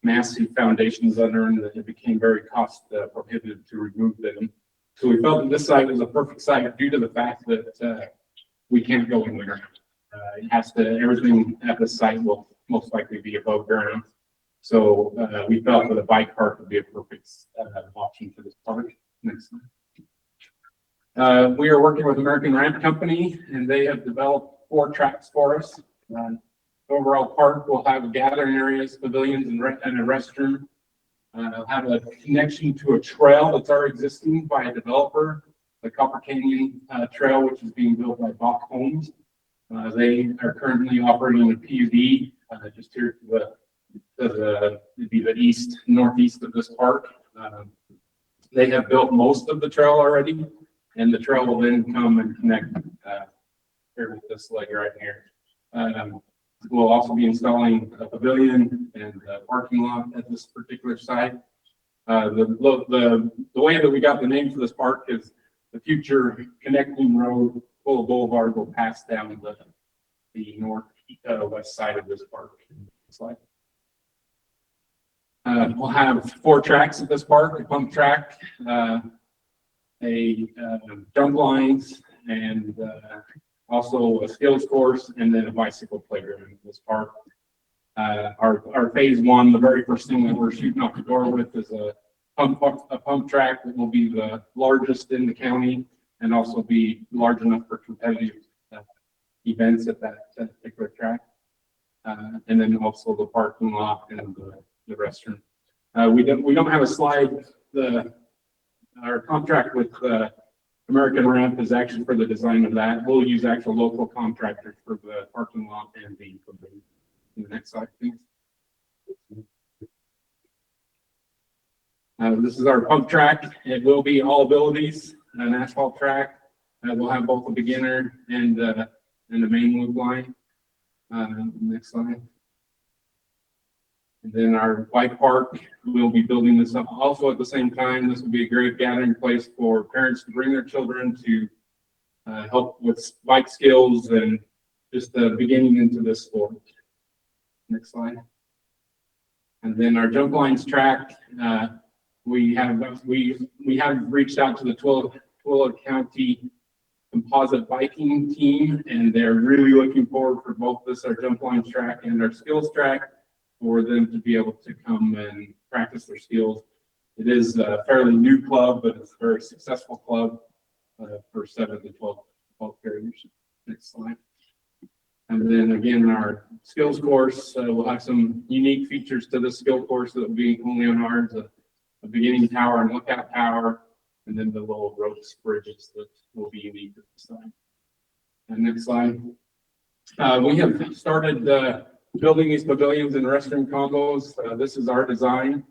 massive foundations under, and it became very cost prohibitive to remove them. So we felt that this site was a perfect site due to the fact that we can't go anywhere. It has to, everything at the site will most likely be above ground. So we felt that a bike park would be a perfect option for this park. Next slide. We are working with American Ramp Company, and they have developed 4 tracks for us. Overall park will have gathering areas, pavilions, and a restroom. Have a connection to a trail that's already existing by a developer, the Copper Canyon Trail, which is being built by Bach Homes. They are currently operating a PUD just here to it'd be the northeast of this park. They have built most of the trail already, and the trail will then come and connect here with this leg right here. We'll also be installing a pavilion and a parking lot at this particular site. The way that we got the name for this park is the future connecting road, Tooele Boulevard, will pass down the northwest side of this park. Slide. We'll have 4 tracks at this park: a pump track, jump lines, and also a skills course, and then a bicycle playground in this park. Our phase 1, the very first thing that we're shooting off the door with, is a pump track that will be the largest in the county and also be large enough for competitive events at that particular track. And then also the parking lot and the restroom. We don't have a slide. Our contract with American Ramp is actually for the design of that. We'll use actual local contractors for the parking lot and the pavilion. The next slide, please. This is our pump track. It will be all abilities, an asphalt track. We'll have both a beginner and the main loop line. Next slide. And then our bike park, we'll be building this up also at the same time. This will be a great gathering place for parents to bring their children to help with bike skills and just beginning into this sport. Next slide. And then our jump lines track, we have reached out to the Tooele County composite biking team, and they're really looking forward for both this, our jump lines track and our skills track, for them to be able to come and practice their skills. It is a fairly new club, but it's a very successful club for 7 to 12 carriers. Next slide. And then again, our skills course, we'll have some unique features to the skill course that will be only on ours, a beginning tower and lookout tower, and then the little ropes bridges that will be unique at this time. And next slide. We have started building these pavilions and restroom combos. This is our design.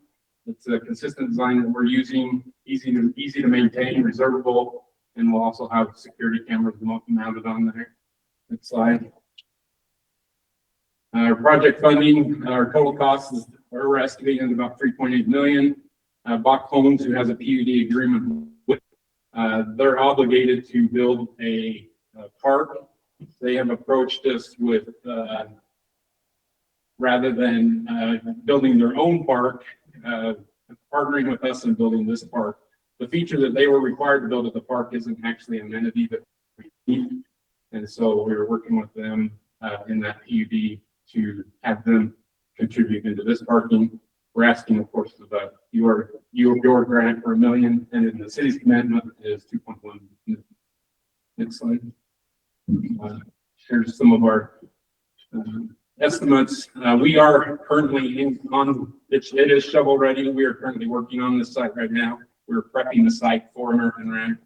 It's a consistent design that we're using, easy to maintain, reservable, and we'll also have security cameras mounted on there. Next slide. Our project funding, our total costs we're estimating at about 3.8 million. Bach Homes, who has a PUD agreement with, they're obligated to build a park. They have approached us with rather than building their own park, partnering with us and building this park. The feature that they were required to build at the park isn't actually an amenity that we need. And so we're working with them in that PUD to have them contribute into this parking. We're asking, of course, about your grant for $1 million, and then the city's commitment is 2.1 million. Next slide. Here's some of our estimates. We are currently it is shovel ready. We are currently working on this site right now. We're prepping the site for American Ramp.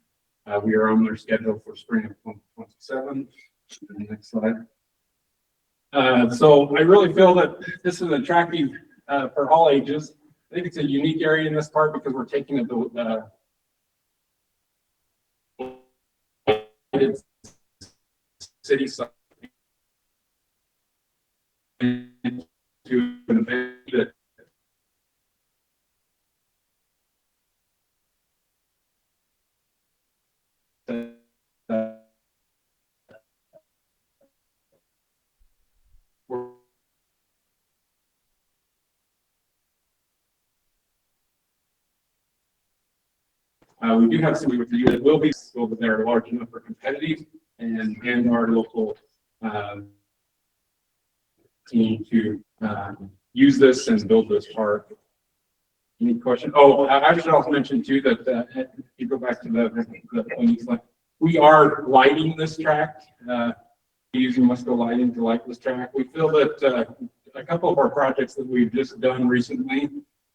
We are on their schedule for spring of 2027. Next slide. So I really feel that this is attractive for all ages. I think it's a unique area in this park because we're taking it the city side to an event that We do have some that will be over there large enough for competitive and our local team to use this and build this park. Any question? Oh, I should also mention too that if you go back to the slide, we are lighting this track. Using Musco lighting to light this track. We feel that a couple of our projects that we've just done recently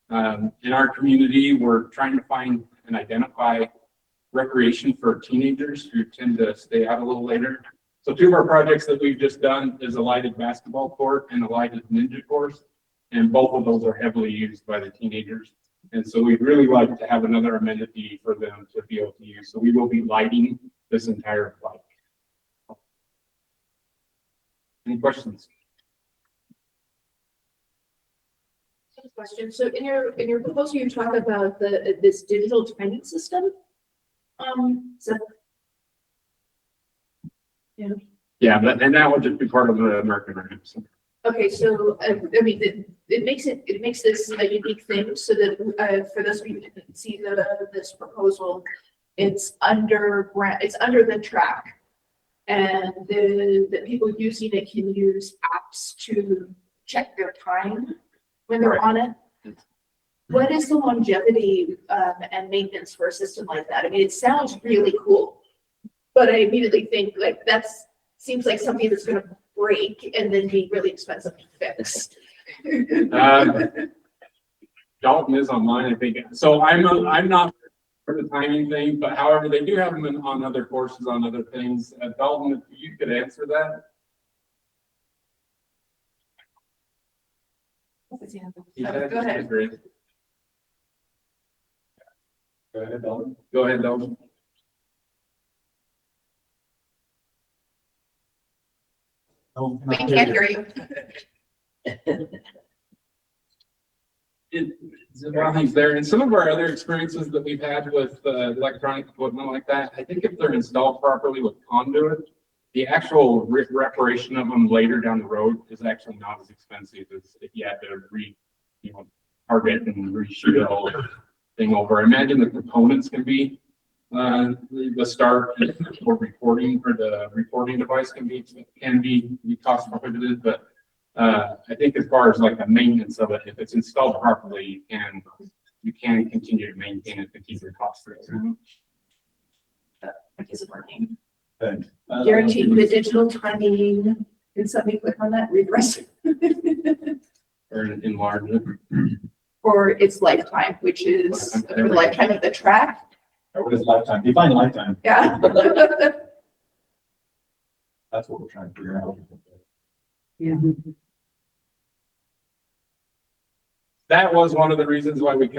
in our community, we're trying to find and identify recreation for teenagers who tend to stay out a little later. So 2 of our projects that we've just done is a lighted basketball court and a lighted ninja course. And both of those are heavily used by the teenagers. And so we'd really like to have another amenity for them to be able to use. So we will be lighting this entire park. Any questions? Question. So in your proposal, you talk about this digital timing system. So Yeah, and that would just be part of the American Ramps. okay, so I mean, it makes this a unique thing so that for those of you who didn't see this proposal, it's under the track, and the people using it can use apps to check their time when they're on it. What is the longevity and maintenance for a system like that? I mean, it sounds really cool, but I immediately think like seems like something that's going to break and then be really expensive to fix. Dalton is on mine, I think. So I'm not for the timing thing, but however, they do have them on other courses, on other things. Dalton, if you could answer that. Go ahead. Go ahead, Dalton. Go ahead, Dalton. We can't hear you. He's there. And some of our other experiences that we've had with electronic equipment like that, I think if they're installed properly with conduit, the actual reparation of them later down the road is actually not as expensive as if you had to target and reshoot the whole thing over. I imagine the components can be the start for reporting, or the reporting device can be cost prohibitive, but I think as far as like the maintenance of it, if it's installed properly, you can continue to maintain it to keep your costs down. Guaranteeing the digital timing. Can somebody click on that? Regress. Or enlarge it. Or its lifetime, which is the lifetime of the track. Or what is lifetime? Define lifetime. Yeah. That's what we're trying to figure out. Yeah. That was one of the reasons why we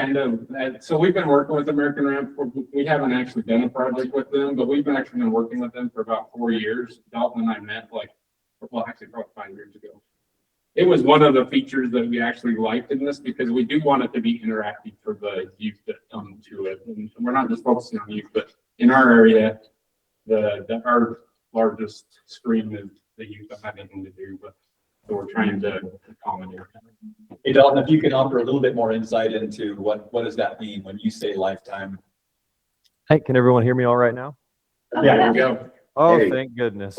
so we've been working with American Ramp. We haven't actually done a project with them, but we've actually been working with them for about 4 years. Dalton and I met actually probably 5 years ago. It was one of the features that we actually liked in this, because we do want it to be interactive for the youth that come to it. And we're not just focusing on youth, but in our area, our largest screen is the youth that have anything to do, but so we're trying to accommodate. Hey, Dalton, if you can offer a little bit more insight into what does that mean when you say lifetime? Hey, can everyone hear me all right now? Yeah, there we go. Oh, Hey. thank goodness.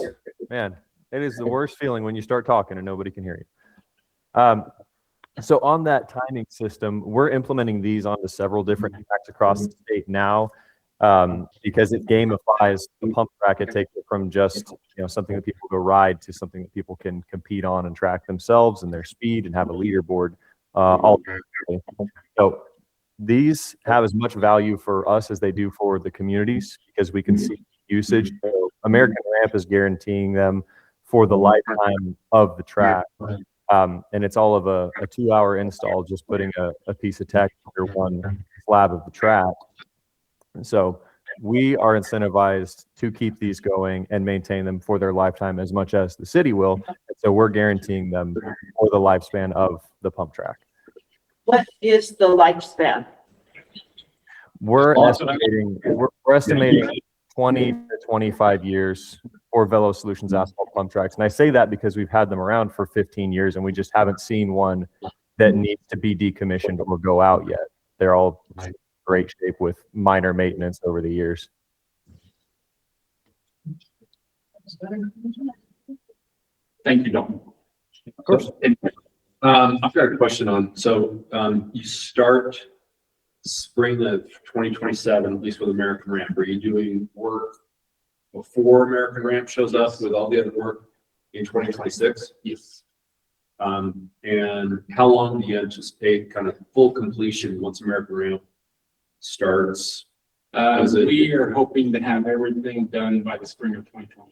Man, it is the worst feeling when you start talking and nobody can hear you. So on that timing system, we're implementing these onto several different tracks across the state now, because it gamifies the pump track. It takes it from just something that people go ride to something that people can compete on and track themselves and their speed and have a leaderboard. So these have as much value for us as they do for the communities, because we can see usage. So American Ramp is guaranteeing them for the lifetime of the track. And it's all of a 2-hour install, just putting a piece of tech under one slab of the track. So we are incentivized to keep these going and maintain them for their lifetime as much as the city will. And so we're guaranteeing them for the lifespan of the pump track. What is the lifespan? We're estimating 20 to 25 years for Velo Solutions asphalt pump tracks. And I say that because we've had them around for 15 years and we just haven't seen one that needs to be decommissioned or go out yet. They're all great shape with minor maintenance over the years. Thank you, Dalton. Of course. I've got a question on, so, you start spring of 2027, at least with American Ramp. Are you doing work before American Ramp shows up with all the other work in 2026? Yes. And how long do you anticipate kind of full completion once American Ramp starts? We are hoping to have everything done by the spring of 2020.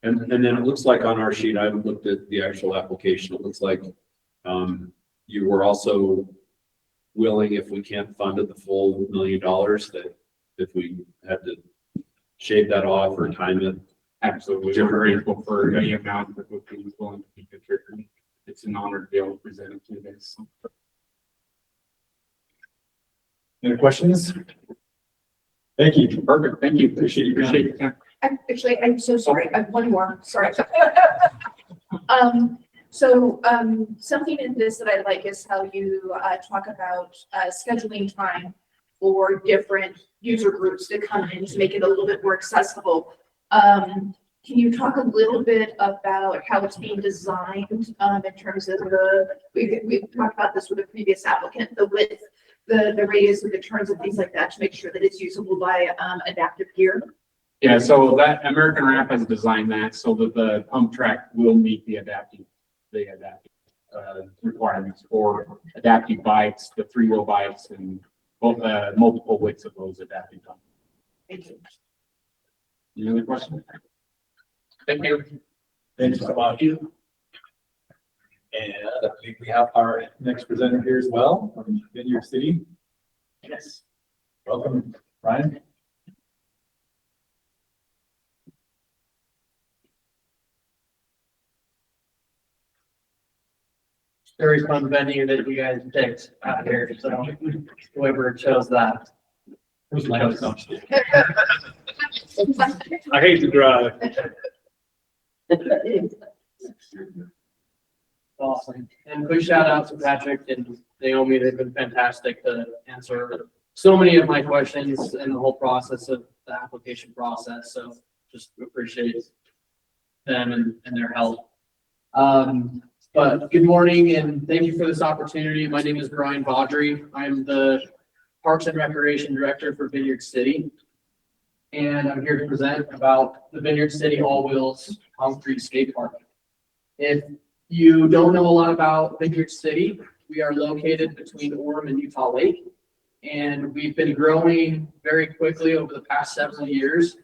And then it looks like on our sheet, I haven't looked at the actual application. It looks like you were also willing, if we can't fund it the full $1 million, that if we had to shave that off or time it. Absolutely. We're grateful for any amount that would be willing to be contributed. It's an honor to be able to present it to you guys. Any questions? Thank you. Perfect. Thank you. Appreciate your time. Actually, I'm so sorry. I have one more, sorry. Something in this that I like is how you talk about scheduling time for different user groups to come in to make it a little bit more accessible. Can you talk a little bit about how it's being designed in terms of we've talked about this with a previous applicant, the width, the radius of the turns and things like that to make sure that it's usable by adaptive gear? Yeah, so that American Ramp has designed that so that the pump track will meet the adaptive requirements for adaptive bikes, the 3-wheel bikes, and both multiple widths of those adaptive pumps. Thank you. Any other questions? Thank you. Thanks so much. And I believe we have our next presenter here as well from Vineyard City. Yes. Welcome, Ryan. Very fun venue that you guys picked out here, so whoever chose that. I hate to drive. Awesome. And quick shout out to Patrick and Naomi. They've been fantastic to answer so many of my questions in the whole process of the application process. So just appreciate them and their help. But good morning and thank you for this opportunity. My name is Brian Baudry. I'm the Parks and Recreation Director for Vineyard City. And I'm here to present about the Vineyard City all-wheels concrete skate park. If you don't know a lot about Vineyard City, we are located between Orem and Utah Lake. And we've been growing very quickly over the past several years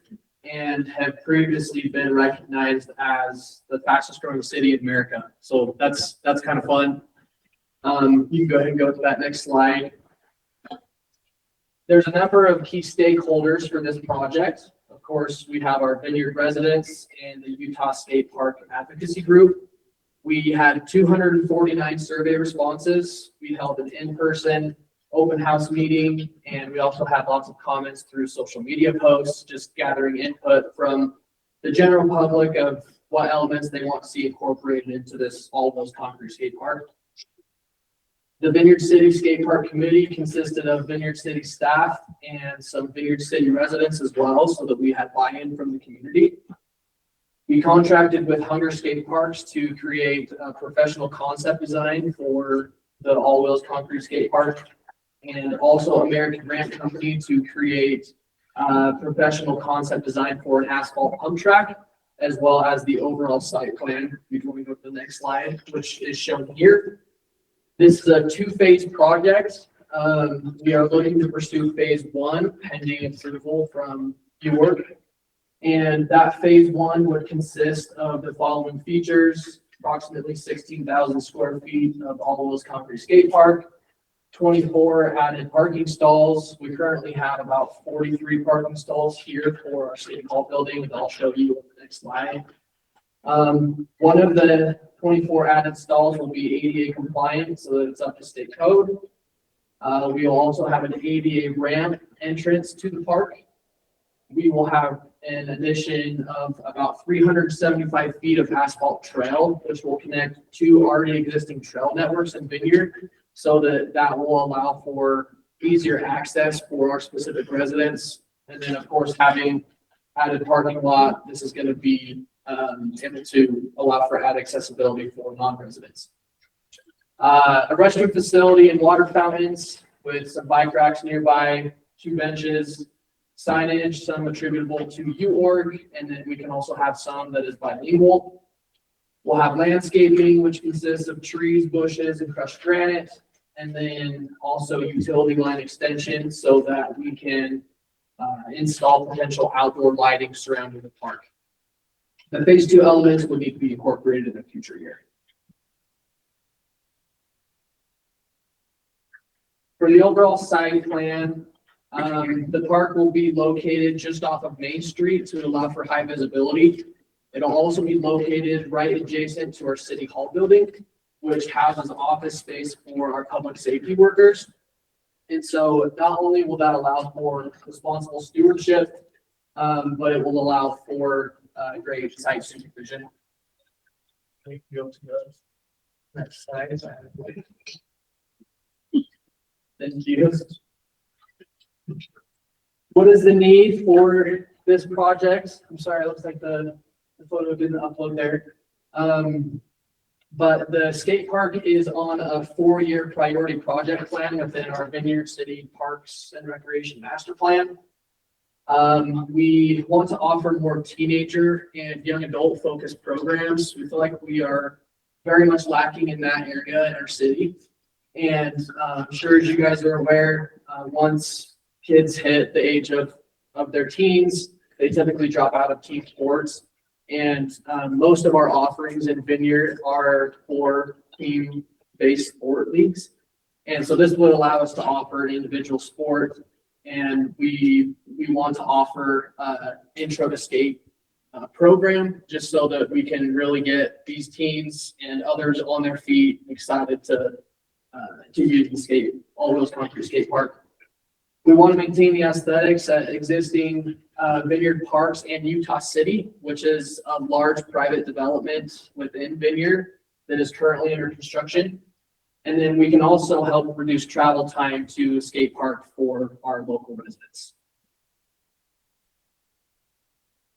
and have previously been recognized as the fastest growing city in America. So that's kind of fun. You can go ahead and go to that next slide. There's a number of key stakeholders for this project. Of course, we have our Vineyard residents and the Utah Skate Park Advocacy Group. We had 249 survey responses. We held an in-person open house meeting, and we also had lots of comments through social media posts, just gathering input from the general public of what elements they want to see incorporated into this all-wheels concrete skate park. The Vineyard City Skate Park Committee consisted of Vineyard City staff and some Vineyard City residents as well, so that we had buy-in from the community. We contracted with Hunger Skate Parks to create a professional concept design for the all-wheels concrete skate park, and also American Ramp Company to create a professional concept design for an asphalt pump track, as well as the overall site plan. Before we go to the next slide, which is shown here. This is a two-phase project. We are looking to pursue phase 1 pending approval from York. And that phase 1 would consist of the following features: approximately 16,000 square feet of all-wheels concrete skate park, 24 added parking stalls. We currently have about 43 parking stalls here for our City Hall building, that I'll show you on the next slide. One of the 24 added stalls will be ADA compliant, so that it's up to state code. We will also have an ADA ramp entrance to the park. We will have an addition of about 375 feet of asphalt trail, which will connect two already existing trail networks in Vineyard, so that that will allow for easier access for our specific residents. And then, of course, having added parking lot, this is going to be able to allow for added accessibility for non-residents. A restroom facility and water fountains with some bike racks nearby, 2 benches, signage, some attributable to UORG, and then we can also have some that is bilingual. We'll have landscaping, which consists of trees, bushes, and crushed granite, and then also utility line extensions so that we can install potential outdoor lighting surrounding the park. The phase 2 elements would need to be incorporated in a future year. For the overall site plan, the park will be located just off of Main Street to allow for high visibility. It'll also be located right adjacent to our City Hall building, which houses office space for our public safety workers. And so not only will that allow for responsible stewardship, but it will allow for great site supervision. Next slide. Thank you. What is the need for this project? I'm sorry, it looks like the photo didn't upload there. But the skate park is on a 4-year priority project plan within our Vineyard City Parks and Recreation Master Plan. We want to offer more teenager and young adult focused programs. We feel like we are very much lacking in that area in our city. And I'm sure as you guys are aware, once kids hit the age of their teens, they typically drop out of team sports. And most of our offerings in Vineyard are for team-based sport leagues. And so this would allow us to offer an individual sport. And we want to offer intro to skate program just so that we can really get these teens and others on their feet excited to use the skate, all those concrete skate park. We want to maintain the aesthetics at existing Vineyard Parks and Utah City, which is a large private development within Vineyard that is currently under construction. And then we can also help reduce travel time to a skate park for our local residents.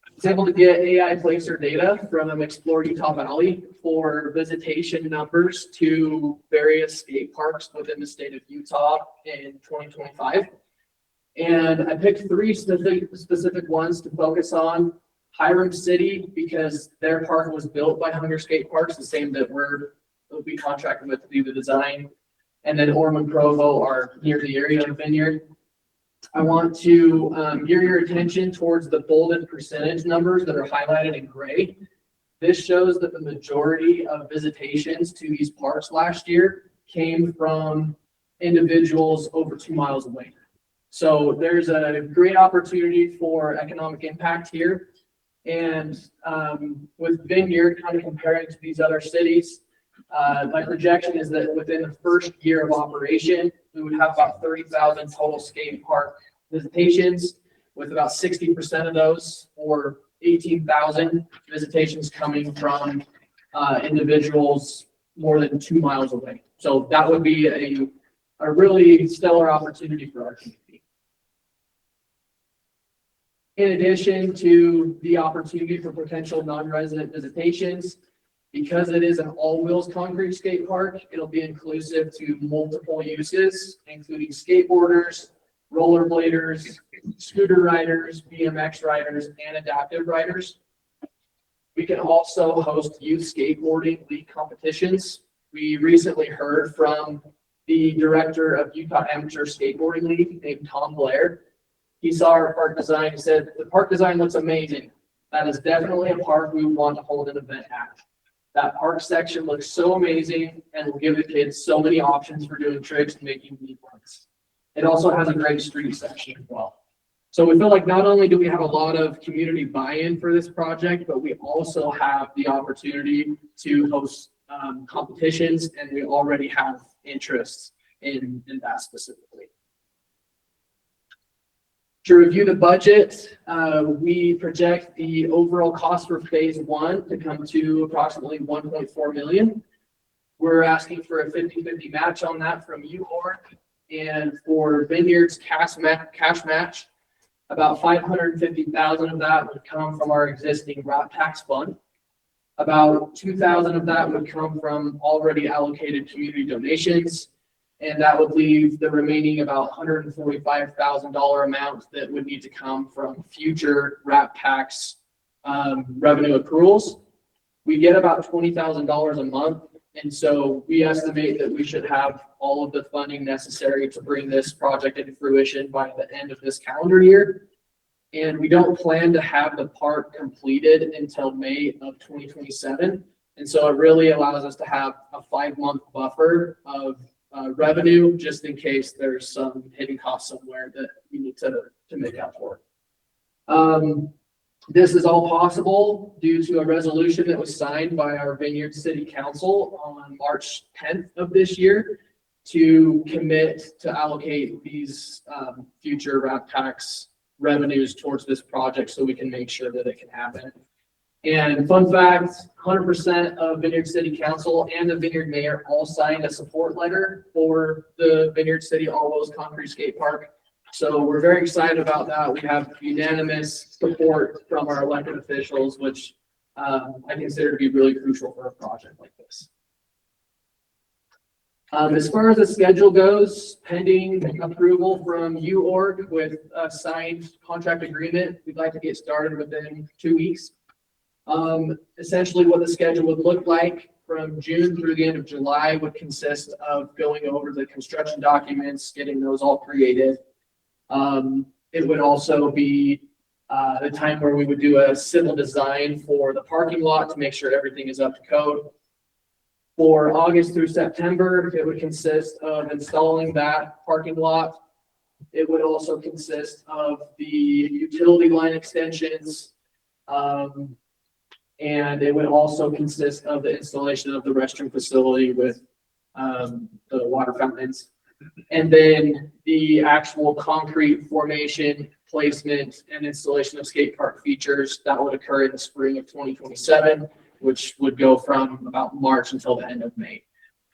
I was able to get AI placer data from Explore Utah Valley for visitation numbers to various skate parks within the state of Utah in 2025. And I picked 3 specific ones to focus on. Hiram City, because their park was built by Hunger Skate Parks, the same that we contracted with to do the design. And then Ormond Provo are near the area of Vineyard. I want to gear your attention towards the bolded percentage numbers that are highlighted in gray. This shows that the majority of visitations to these parks last year came from individuals over 2 miles away. So there's a great opportunity for economic impact here. And with Vineyard, kind of comparing to these other cities, my projection is that within the first year of operation, we would have about 30,000 total skate park visitations, with about 60% of those, or 18,000 visitations, coming from individuals more than 2 miles away. So that would be a really stellar opportunity for our community. In addition to the opportunity for potential non-resident visitations, because it is an all-wheels concrete skate park, it'll be inclusive to multiple uses, including skateboarders, rollerbladers, scooter riders, BMX riders, and adaptive riders. We can also host youth skateboarding league competitions. We recently heard from the director of Utah Amateur Skateboarding League named Tom Blair. He saw our park design. He said, "The park design looks amazing. That is definitely a park we want to hold an event at. That park section looks so amazing and will give the kids so many options for doing tricks and making neat ones. It also has a great street section as well." So we feel like not only do we have a lot of community buy-in for this project, but we also have the opportunity to host competitions, and we already have interests in that specifically. To review the budget, we project the overall cost for phase 1 to come to approximately $1.4 million. We're asking for a 50-50 match on that from UORC. And for Vineyard's cash match, about 550,000 of that would come from our existing route tax fund. About 2,000 of that would come from already allocated community donations. And that would leave the remaining about $145,000 amount that would need to come from future RAP tax revenue accruals. We get about $20,000 a month. And so we estimate that we should have all of the funding necessary to bring this project into fruition by the end of this calendar year. And we don't plan to have the park completed until May of 2027. And so it really allows us to have a 5-month buffer of revenue, just in case there's some hidden cost somewhere that we need to make up for. This is all possible due to a resolution that was signed by our Vineyard City Council on March 10th of this year to commit to allocate these future RAP tax revenues towards this project so we can make sure that it can happen. And fun fact, 100% of Vineyard City Council and the Vineyard Mayor all signed a support letter for the Vineyard City All-Rose Concrete Skate Park. So we're very excited about that. We have unanimous support from our elected officials, which I consider to be really crucial for a project like this. As far as the schedule goes, pending approval from UORC with a signed contract agreement, we'd like to get started within 2 weeks. Essentially what the schedule would look like from June through the end of July would consist of going over the construction documents, getting those all created. It would also be the time where we would do a civil design for the parking lot to make sure everything is up to code. For August through September, it would consist of installing that parking lot. It would also consist of the utility line extensions. And it would also consist of the installation of the restroom facility with the water fountains. And then the actual concrete formation, placement, and installation of skate park features that would occur in the spring of 2027, which would go from about March until the end of May.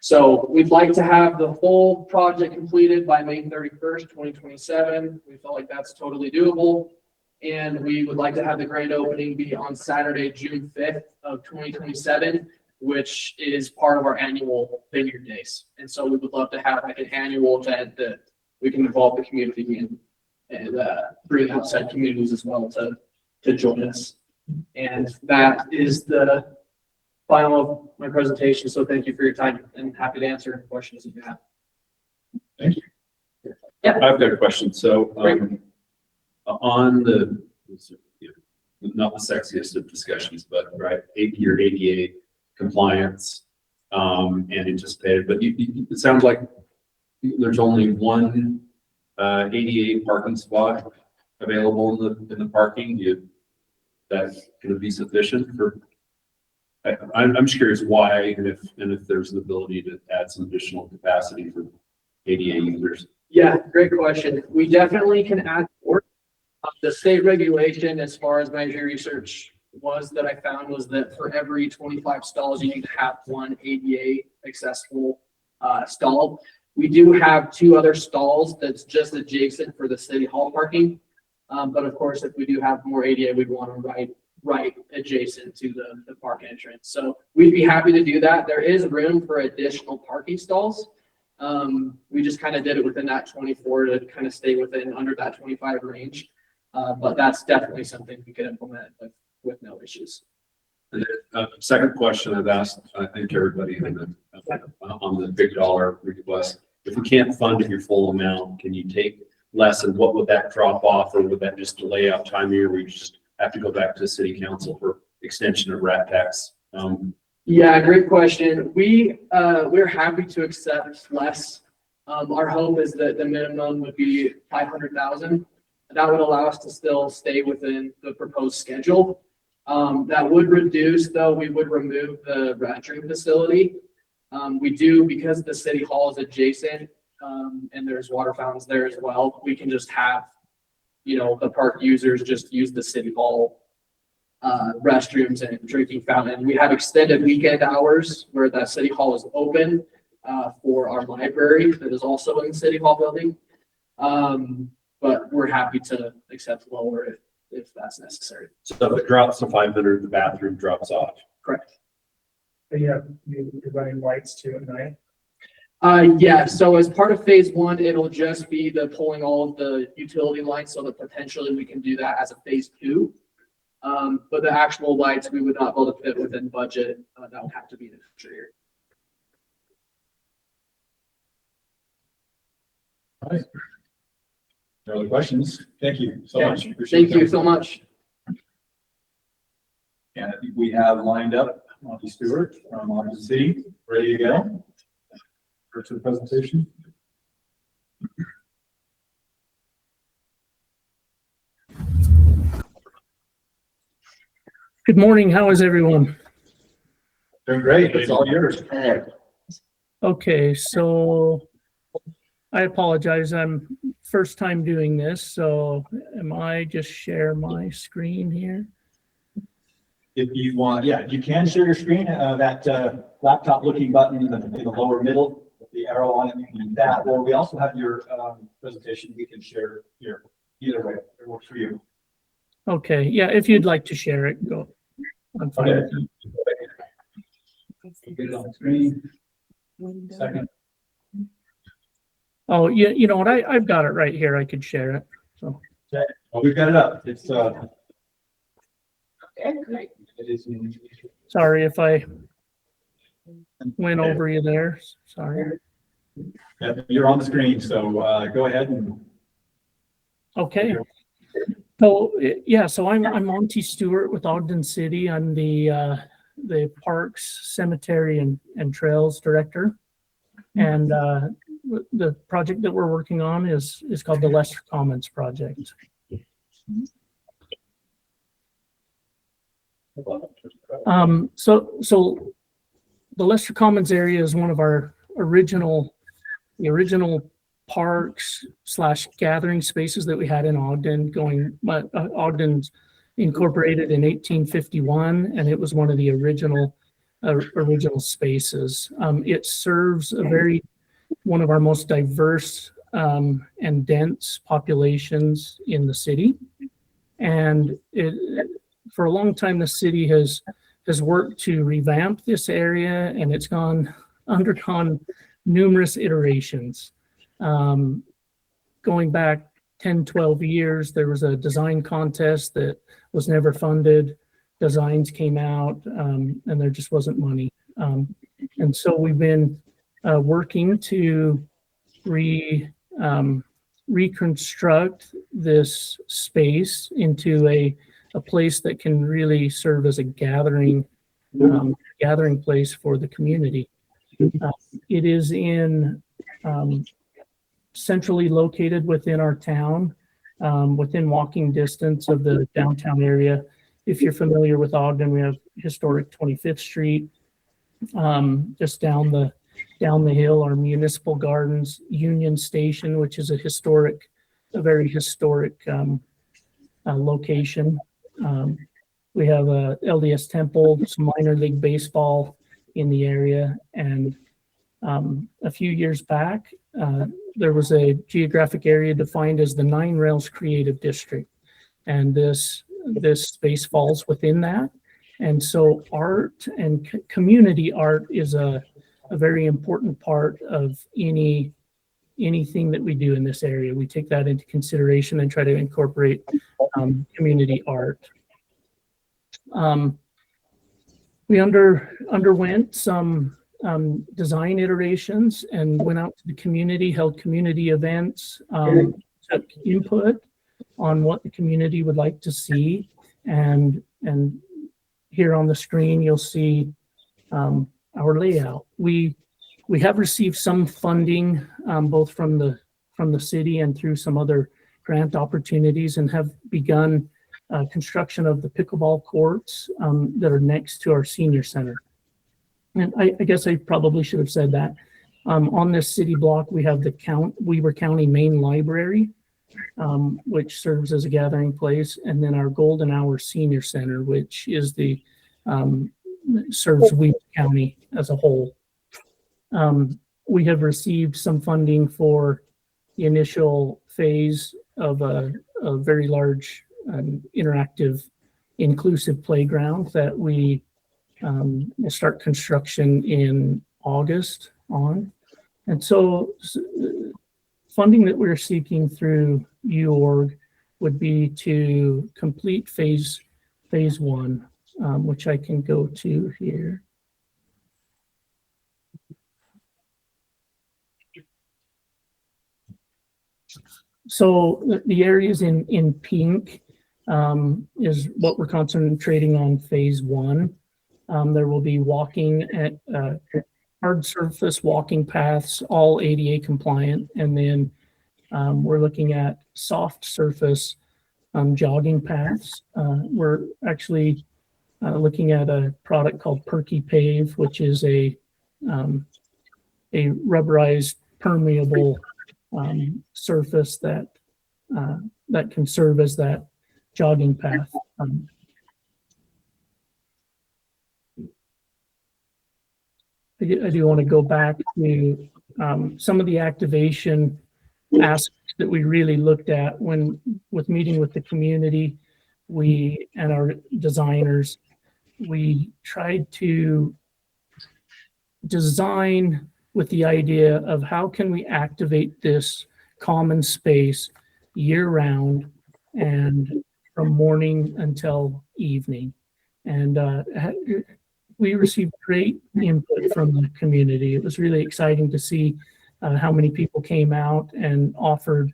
So we'd like to have the whole project completed by May 31st, 2027. We feel like that's totally doable. And we would like to have the grand opening be on Saturday, June 5th of 2027, which is part of our annual Vineyard Days. And so we would love to have like an annual event that we can involve the community in and bring outside communities as well to join us. And that is the final of my presentation. So thank you for your time and happy to answer any questions that you have. Thank you. Yeah. I've got a question. So on the, not the sexiest of discussions, but right, your ADA compliance and anticipated, but it sounds like there's only one ADA parking spot available in the parking. That's going to be sufficient for. I'm just curious why, and if there's an ability to add some additional capacity for ADA users. Yeah, great question. We definitely can add more. The state regulation, as far as my research was that I found, was that for every 25 stalls, you need to have one ADA accessible stall. We do have 2 other stalls that's just adjacent for the city hall parking. But of course, if we do have more ADA, we'd want to right adjacent to the park entrance. So we'd be happy to do that. There is room for additional parking stalls. We just kind of did it within that 24 to kind of stay within under that 25 range. But that's definitely something we could implement with no issues. And then, second question I've asked, I think everybody on the big dollar request, if we can't fund your full amount, can you take less, and what would that drop off, or would that just delay out time here where you just have to go back to the city council for extension of RAT tax? Yeah, great question. We're happy to accept less. Our hope is that the minimum would be 500,000. That would allow us to still stay within the proposed schedule. That would reduce, though, we would remove the restroom facility. We do, because the city hall is adjacent, and there's water fountains there as well, we can just have, the park users just use the city hall restrooms and drinking fountain. We have extended weekend hours where the city hall is open for our library that is also in the city hall building. But we're happy to accept lower if that's necessary. So if it drops to 500, the bathroom drops off. Correct. Yeah, you're running lights too at night. Yeah, so as part of phase one, it'll just be the pulling all of the utility lights so that potentially we can do that as a phase two. But the actual lights, we would not be able to fit within budget. That would have to be in the future year. All right. No other questions? Thank you so much. Appreciate Thank your you time. so much. And I think we have lined up Monty Stewart from Ogden City, ready to go. Go to the presentation. Good morning. How is everyone? Doing great. It's all yours. Okay, so I apologize. I'm first time doing this, so am I just share my screen here? If you want, yeah, you can share your screen. That laptop looking button in the lower middle, with the arrow on it, you can do that. Or we also have your presentation we can share here. Either way, it works for you. Okay, yeah, if you'd like to share it, go. I'm fine Okay. with that. Get it on the screen. Second. Oh, yeah, you know what? I've got it right here. I could share it. So Okay. Well, we've got it up. It's Okay, great. it is sorry if I went over you there. Sorry. yeah, you're on the screen, so go ahead and Okay. So yeah, so I'm Monty Stewart with Ogden City. I'm the Parks, Cemetery, and Trails Director. And the project that we're working on is called the Lesser Commons Project. So the Lesser Commons area is one of our original parks / gathering spaces that we had in Ogden. Ogden's incorporated in 1851, and it was one of the original spaces. It serves one of our most diverse and dense populations in the city. And for a long time, the city has worked to revamp this area, and it's undergone numerous iterations. Going back 10, 12 years, there was a design contest that was never funded. Designs came out, and there just wasn't money. And so we've been working to reconstruct this space into a place that can really serve as a gathering place for the community. It is centrally located within our town, within walking distance of the downtown area. If you're familiar with Ogden, we have historic 25th Street. Just down the hill are Municipal Gardens, Union Station, which is a very historic location. We have a LDS Temple, some minor league baseball in the area, and a few years back, there was a geographic area defined as the Nine Rails Creative District, and this space falls within that. And so art and community art is a very important part of anything that we do in this area. We take that into consideration and try to incorporate community art. We underwent some design iterations and went out to the community, held community events, took input on what the community would like to see. And here on the screen, you'll see our layout. We have received some funding, both from the city and through some other grant opportunities, and have begun construction of the pickleball courts that are next to our senior center. And I guess I probably should have said that. On this city block, we have the Weber County Main Library, which serves as a gathering place, and then our Golden Hour Senior Center, which is serves Uintah County as a whole. We have received some funding for the initial phase of a very large interactive inclusive playground that we will start construction in August on. And so funding that we're seeking through UORG would be to complete phase one, which I can go to here. So the areas in pink is what we're concentrating on phase one. There will be walking at hard surface walking paths, all ADA compliant, and then we're looking at soft surface jogging paths. We're actually looking at a product called Perky Pave, which is a rubberized permeable surface that can serve as that jogging path. I do want to go back to some of the activation aspects that we really looked at with meeting with the community, we and our designers. We tried to design with the idea of how can we activate this common space year round and from morning until evening. And we received great input from the community. It was really exciting to see how many people came out and offered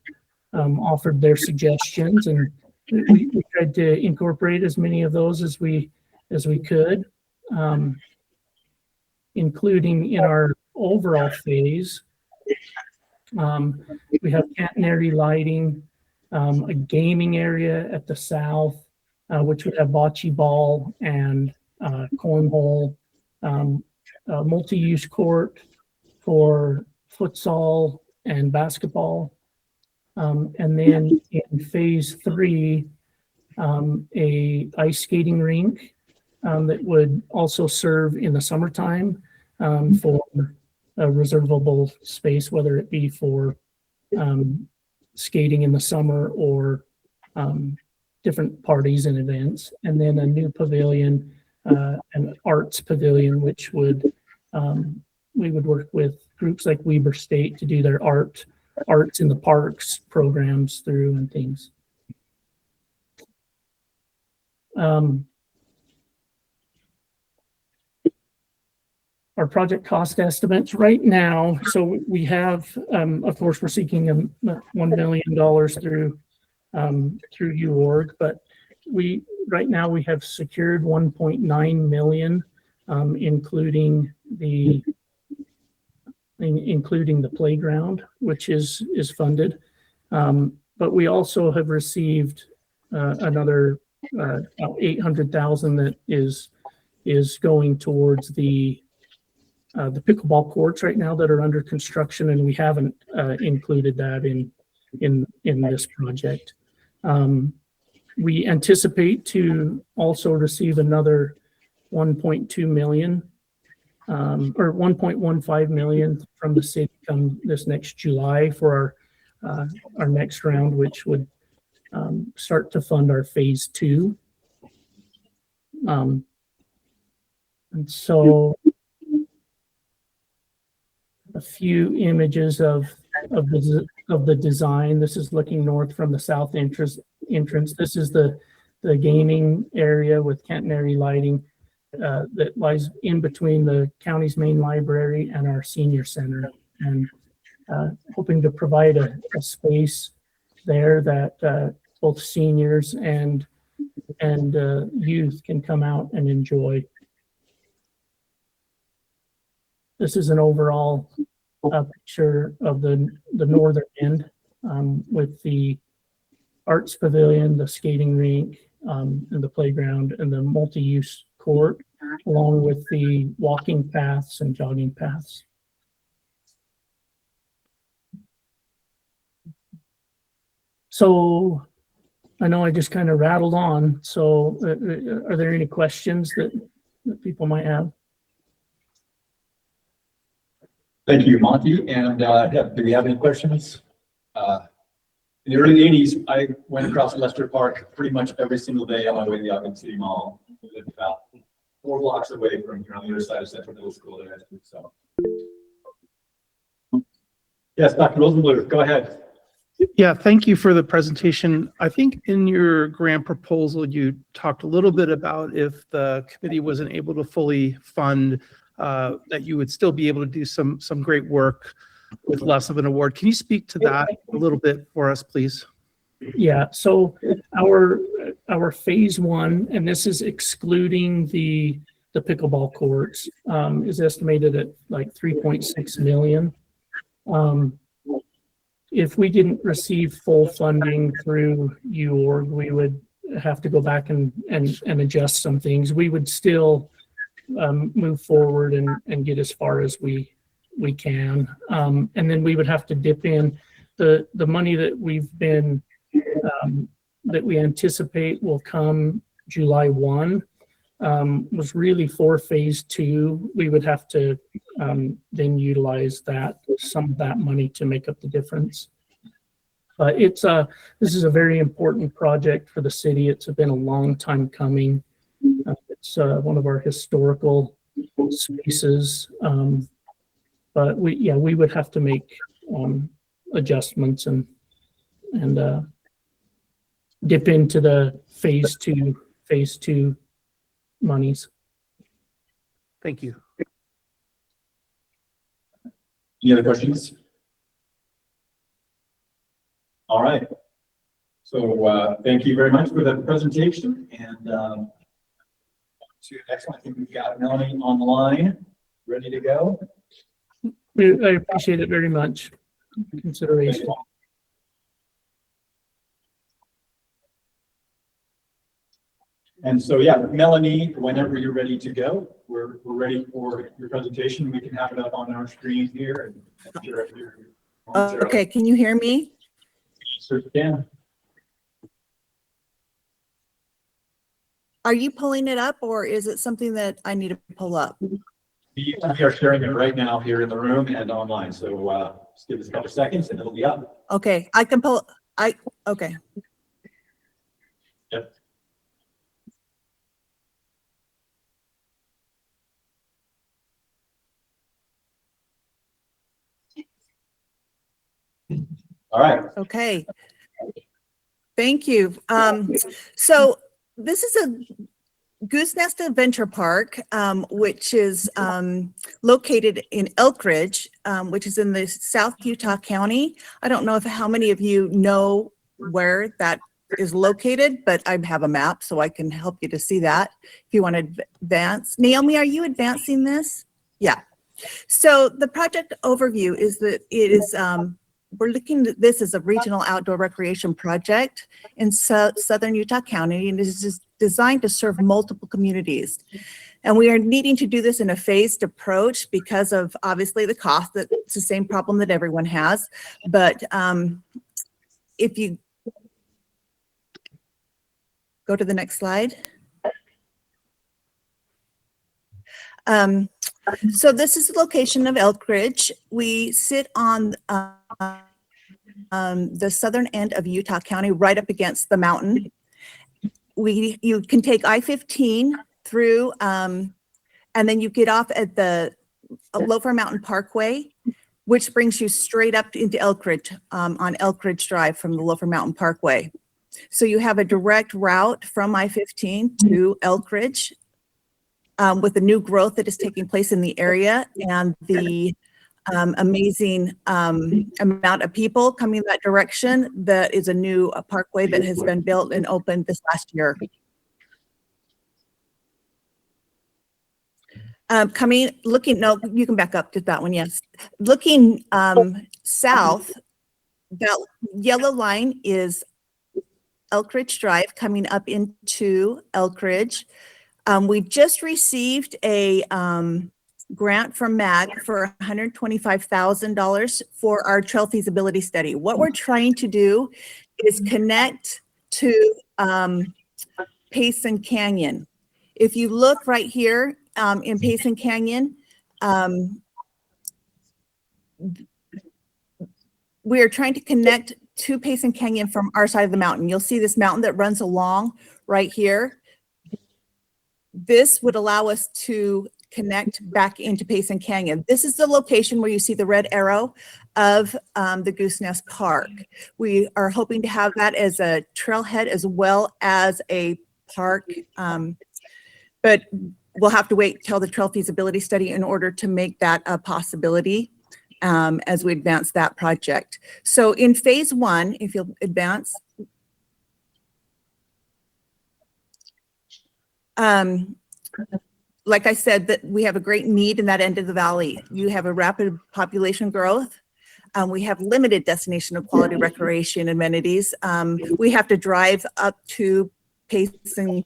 their suggestions, and we tried to incorporate as many of those as we could, including in our overall phase. We have catenary lighting, a gaming area at the south, which would have bocce ball and cornhole, a multi-use court for futsal and basketball. And then in phase three, a ice skating rink that would also serve in the summertime for a reservable space, whether it be for skating in the summer or different parties and events. And then a new pavilion, an arts pavilion, which would we would work with groups like Weber State to do their arts in the parks programs through and things. Our project cost estimates right now. So we have, of course, we're seeking $1 million through UORG, but right now we have secured 1.9 million, including the playground, which is funded. But we also have received another 800,000 that is going towards the pickleball courts right now that are under construction, and we haven't included that in this project. We anticipate to also receive another 1.2 million or 1.15 million from the city come this next July for our next round, which would start to fund our phase two. And so a few images of the design. This is looking north from the south entrance. This is the gaming area with catenary lighting that lies in between the county's main library and our senior center, and hoping to provide a space there that both seniors and youth can come out and enjoy. This is an overall picture of the northern end with the arts pavilion, the skating rink, and the playground, and the multi-use court, along with the walking paths and jogging paths. So I know I just kind of rattled on. So are there any questions that people might have? Thank you, Monty. And yeah, do we have any questions? In the early 80s, I went across Lester Park pretty much every single day on my way to the Ogden City Mall. We lived about 4 blocks away from here on the other side of Central Middle School there. So. Yes, Dr. Rosenbluth, go ahead. Yeah, thank you for the presentation. I think in your grant proposal, you talked a little bit about if the committee wasn't able to fully fund, that you would still be able to do some great work with less of an award. Can you speak to that a little bit for us, please? Yeah, so our phase 1, and this is excluding the pickleball courts, is estimated at like 3.6 million. If we didn't receive full funding through UORG, we would have to go back and adjust some things. We would still move forward and get as far as we can. And then we would have to dip in the money that we've been, that we anticipate will come July 1, was really for phase 2. We would have to then utilize some of that money to make up the difference. But this is a very important project for the city. It's been a long time coming. It's one of our historical spaces. But we would have to make adjustments and dip into the phase two monies. Thank you. Any other questions? All right. So thank you very much for that presentation. And to the next one, I think we've got Melanie on the line, ready to go. I appreciate it very much. Consideration. And so, yeah, Melanie, whenever you're ready to go, we're ready for your presentation. We can have it up on our screen here. Okay, can you hear me? Sure can. Are you pulling it up, or is it something that I need to pull up? We are sharing it right now here in the room and online. So just give us a couple seconds and it'll be up. Okay, I can pull, okay. Yep. All right. Okay. Thank you. So this is a Goosenest Adventure Park, which is located in Elkridge, which is in the South Utah County. I don't know how many of you know where that is located, but I have a map so I can help you to see that if you want to advance. Naomi, are you advancing this? Yeah. So the project overview is that it is, we're looking at this as a regional outdoor recreation project in southern Utah County, and it is designed to serve multiple communities. And we are needing to do this in a phased approach because of obviously the cost. That it's the same problem that everyone has. But if you go to the next slide. So this is the location of Elkridge. We sit on the southern end of Utah County, right up against the mountain. You can take I-15 through, and then you get off at the Loafer Mountain Parkway, which brings you straight up into Elkridge on Elkridge Drive from the Loafer Mountain Parkway. So you have a direct route from I-15 to Elkridge. With the new growth that is taking place in the area and the amazing amount of people coming that direction, that is a new parkway that has been built and opened this last year. No, you can back up to that one, yes. Looking south, that yellow line is Elkridge Drive coming up into Elkridge. We just received a grant from MAG for $125,000 for our trail feasibility study. What we're trying to do is connect to Payson Canyon. If you look right here in Payson Canyon, we are trying to connect to Payson Canyon from our side of the mountain. You'll see this mountain that runs along right here. This would allow us to connect back into Payson Canyon. This is the location where you see the red arrow of the Goosenest Park. We are hoping to have that as a trailhead as well as a park, but we'll have to wait till the trail feasibility study in order to make that a possibility as we advance that project. So in phase one, if you'll advance, like I said, that we have a great need in that end of the valley. You have a rapid population growth. We have limited destination of quality recreation amenities. We have to drive up to Payson,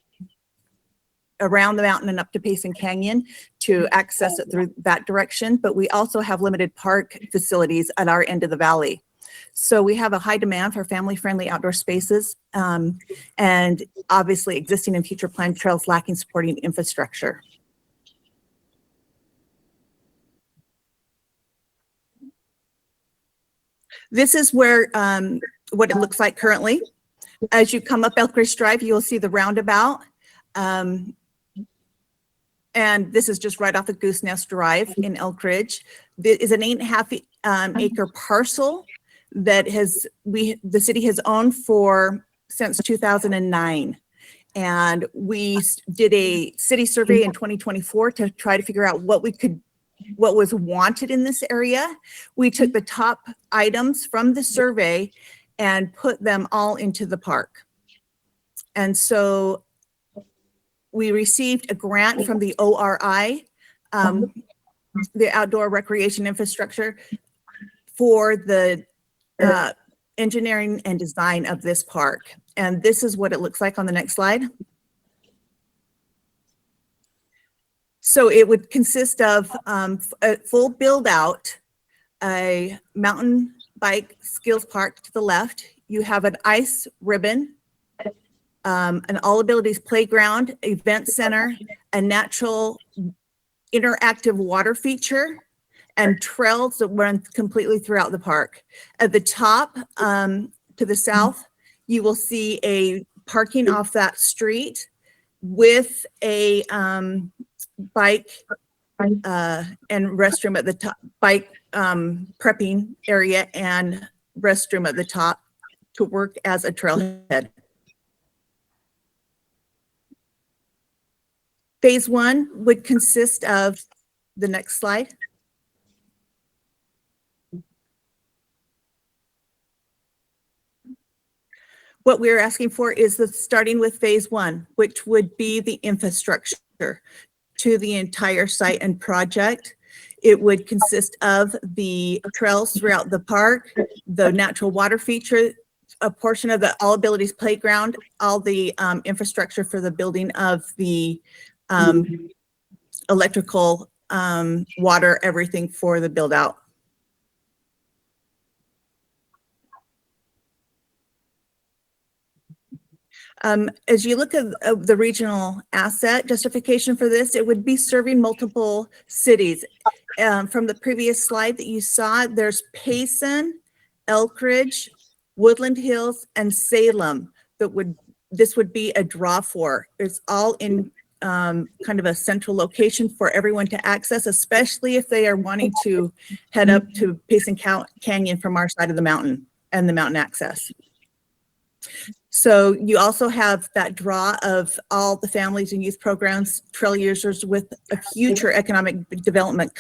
around the mountain and up to Payson Canyon to access it through that direction. But we also have limited park facilities at our end of the valley. So we have a high demand for family-friendly outdoor spaces, and obviously existing and future planned trails lacking supporting infrastructure. This is where what it looks like currently. As you come up Elk Ridge Drive, you'll see the roundabout. And this is just right off of Goosenest Drive in Elk Ridge. This is an 8.5 acre parcel that the city has owned since 2009. And we did a city survey in 2024 to try to figure out what was wanted in this area. We took the top items from the survey and put them all into the park. And so we received a grant from the ORI, the Outdoor Recreation Infrastructure, for the engineering and design of this park. And this is what it looks like on the next slide. So it would consist of a full build out, a mountain bike skills park to the left. You have an ice ribbon, an all abilities playground, event center, a natural interactive water feature, and trails that run completely throughout the park. At the top, to the south, you will see a parking off that street with a bike and restroom at the top, bike prepping area and restroom at the top to work as a trailhead. Phase one would consist of the next slide. What we're asking for is starting with phase one, which would be the infrastructure to the entire site and project. It would consist of the trails throughout the park, the natural water feature, a portion of the all abilities playground, all the infrastructure for the building of the electrical, water, everything for the build out. As you look at the regional asset justification for this, it would be serving multiple cities. From the previous slide that you saw, there's Payson, Elk Ridge, Woodland Hills, and Salem this would be a draw for. It's all in kind of a central location for everyone to access, especially if they are wanting to head up to Payson Canyon from our side of the mountain and the mountain access. So you also have that draw of all the families and youth programs, trail users with a future economic development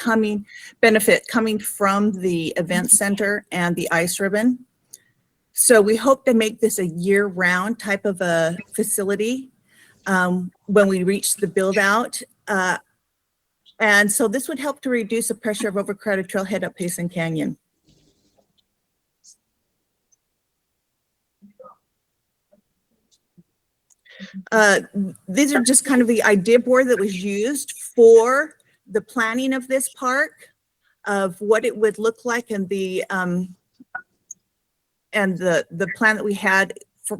benefit coming from the event center and the ice ribbon. So we hope to make this a year-round type of a facility when we reach the build out. And so this would help to reduce the pressure of overcrowded trailhead up Payson Canyon. These are just kind of the idea board that was used for the planning of this park, of what it would look like and the and the plan that we had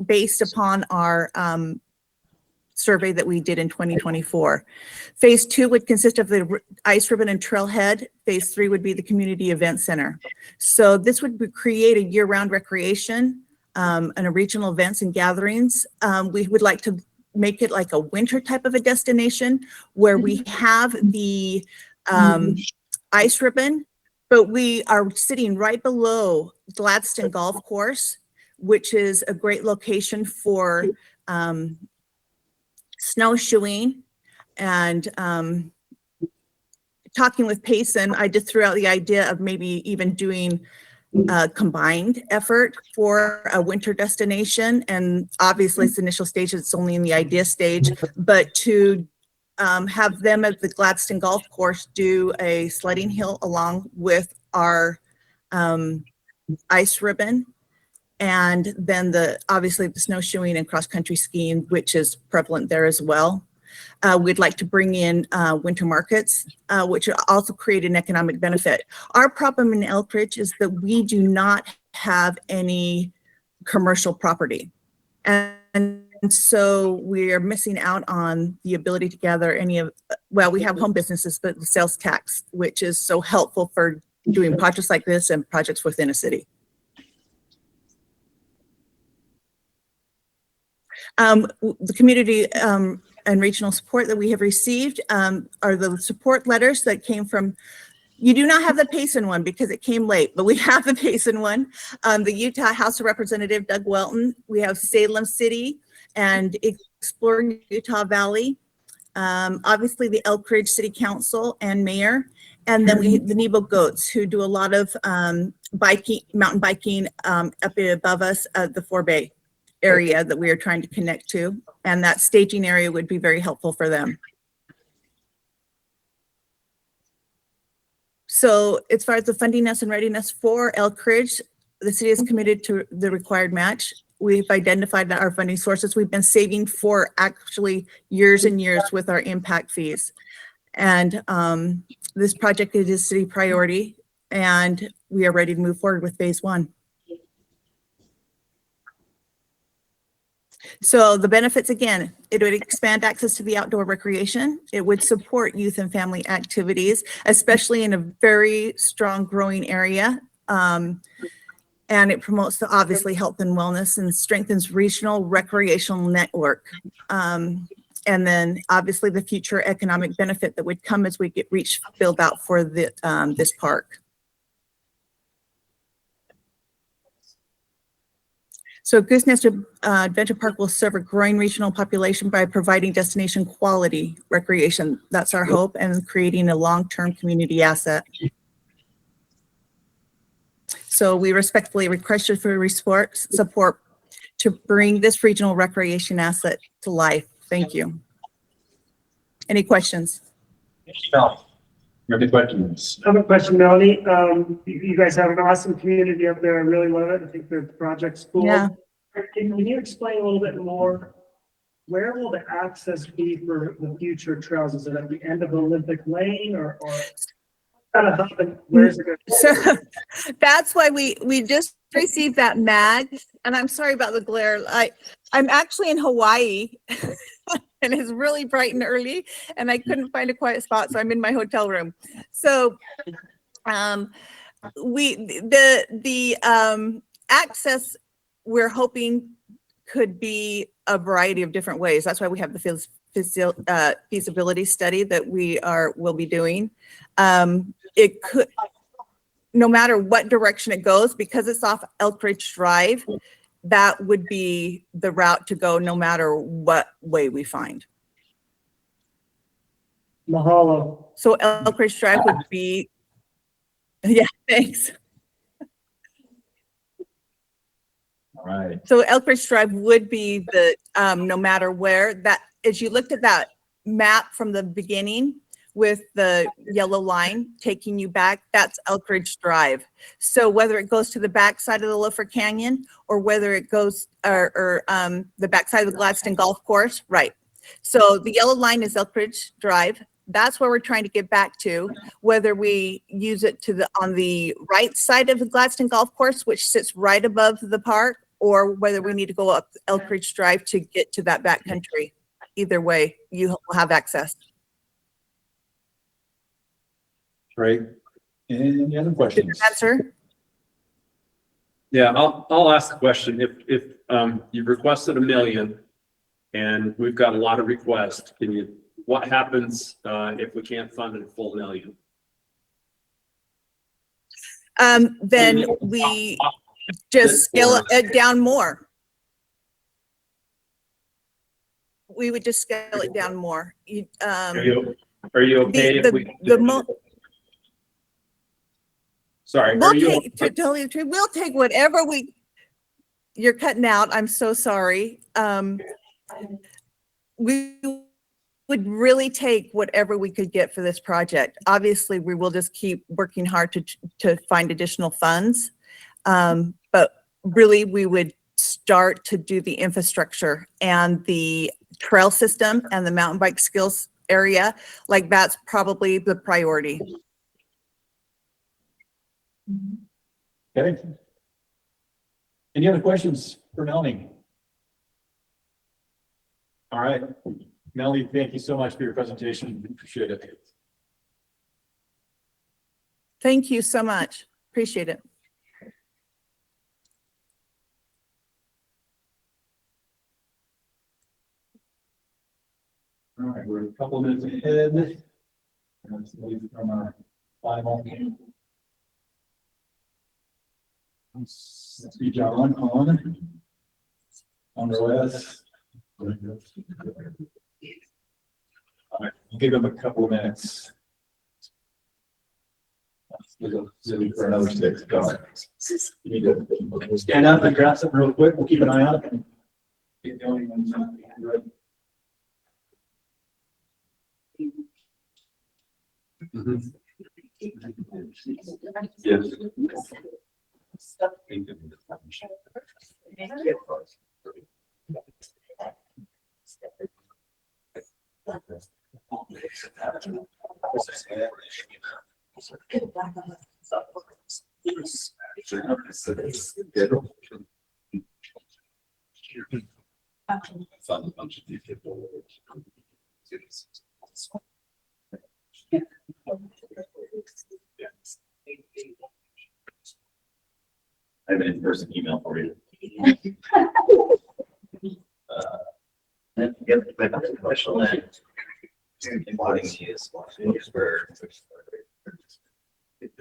based upon our survey that we did in 2024. Phase 2 would consist of the ice ribbon and trailhead. Phase 3 would be the community event center. So this would create a year-round recreation and a regional events and gatherings. We would like to make it like a winter type of a destination where we have the ice ribbon, but we are sitting right below Gladstone Golf Course, which is a great location for snowshoeing. And talking with Payson, I just threw out the idea of maybe even doing a combined effort for a winter destination. And obviously it's initial stage, it's only in the idea stage, but to have them at the Gladstone Golf Course do a sledding hill along with our ice ribbon. And then obviously the snowshoeing and cross-country skiing, which is prevalent there as well. We'd like to bring in winter markets, which also create an economic benefit. Our problem in Elkridge is that we do not have any commercial property. And so we are missing out on the ability to gather we have home businesses, but the sales tax, which is so helpful for doing projects like this and projects within a city. The community and regional support that we have received are the support letters that came from, you do not have the Payson one because it came late, but we have the Payson one. The Utah House of Representative Doug Welton. We have Salem City and Exploring Utah Valley. Obviously the Elkridge City Council and Mayor. And then the Nebo Goats, who do a lot of mountain biking up above us at the Forebay area that we are trying to connect to, and that staging area would be very helpful for them. So as far as the fundingness and readiness for Elkridge, the city is committed to the required match. We've identified that our funding sources we've been saving for actually years and years with our impact fees. And this project is a city priority, and we are ready to move forward with phase 1. So the benefits, again, it would expand access to the outdoor recreation. It would support youth and family activities, especially in a very strong growing area. And it promotes the obviously health and wellness and strengthens regional recreational network. And then obviously the future economic benefit that would come as we get reach filled out for this park. So Goosenest Adventure Park will serve a growing regional population by providing destination quality recreation. That's our hope, and creating a long-term community asset. So we respectfully request you for support to bring this regional recreation asset to life. Thank you. Any questions? Any questions? I have a question, Melanie. You guys have an awesome community up there. I really love it. I think the project's cool. Yeah. Can you explain a little bit more? Where will the access be for the future trails? Is it at the end of Olympic Lane or where is it going? So that's why we just received that mag, and I'm sorry about the glare. I'm actually in Hawaii and it's really bright and early, and I couldn't find a quiet spot, so I'm in my hotel room. So the access we're hoping could be a variety of different ways. That's why we have the feasibility study that we'll be doing. It could, no matter what direction it goes, because it's off Elkridge Drive, that would be the route to go no matter what way we find. Mahalo. So Elkridge Drive would be, yeah, thanks. All right. So Elkridge Drive would be the, no matter where, that, as you looked at that map from the beginning with the yellow line taking you back, that's Elkridge Drive. So whether it goes to the backside of the Loafer Canyon or whether it goes, or the backside of the Gladstone Golf Course, right. So the yellow line is Elkridge Drive. That's where we're trying to get back to, whether we use it on the right side of the Gladstone Golf Course, which sits right above the park, or whether we need to go up Elk Ridge Drive to get to that back country. Either way, you will have access. Great. Any other questions? Answer? Yeah, I'll ask the question. If you've requested 1 million and we've got a lot of requests, what happens if we can't fund a full 1 million? Then we just scale it down more. We would just scale it down more. Are you okay if we? Sorry. We'll take whatever you're cutting out. I'm so sorry. We would really take whatever we could get for this project. Obviously, we will just keep working hard to find additional funds. But really, we would start to do the infrastructure and the trail system and the mountain bike skills area. Like that's probably the priority. Okay. Any other questions for Melanie? All right. Melanie, thank you so much for your presentation. Appreciate it. Thank you so much. Appreciate it. All right, we're a couple of minutes ahead. Let's leave from our final. Let's see, John, on the list. All right, we'll give them a couple of minutes. For another 6. Go. You need to stand up and grab something real quick. We'll keep an eye out. Get going when you're ready. Yes. Found a bunch of these people. I have an in-person email for you.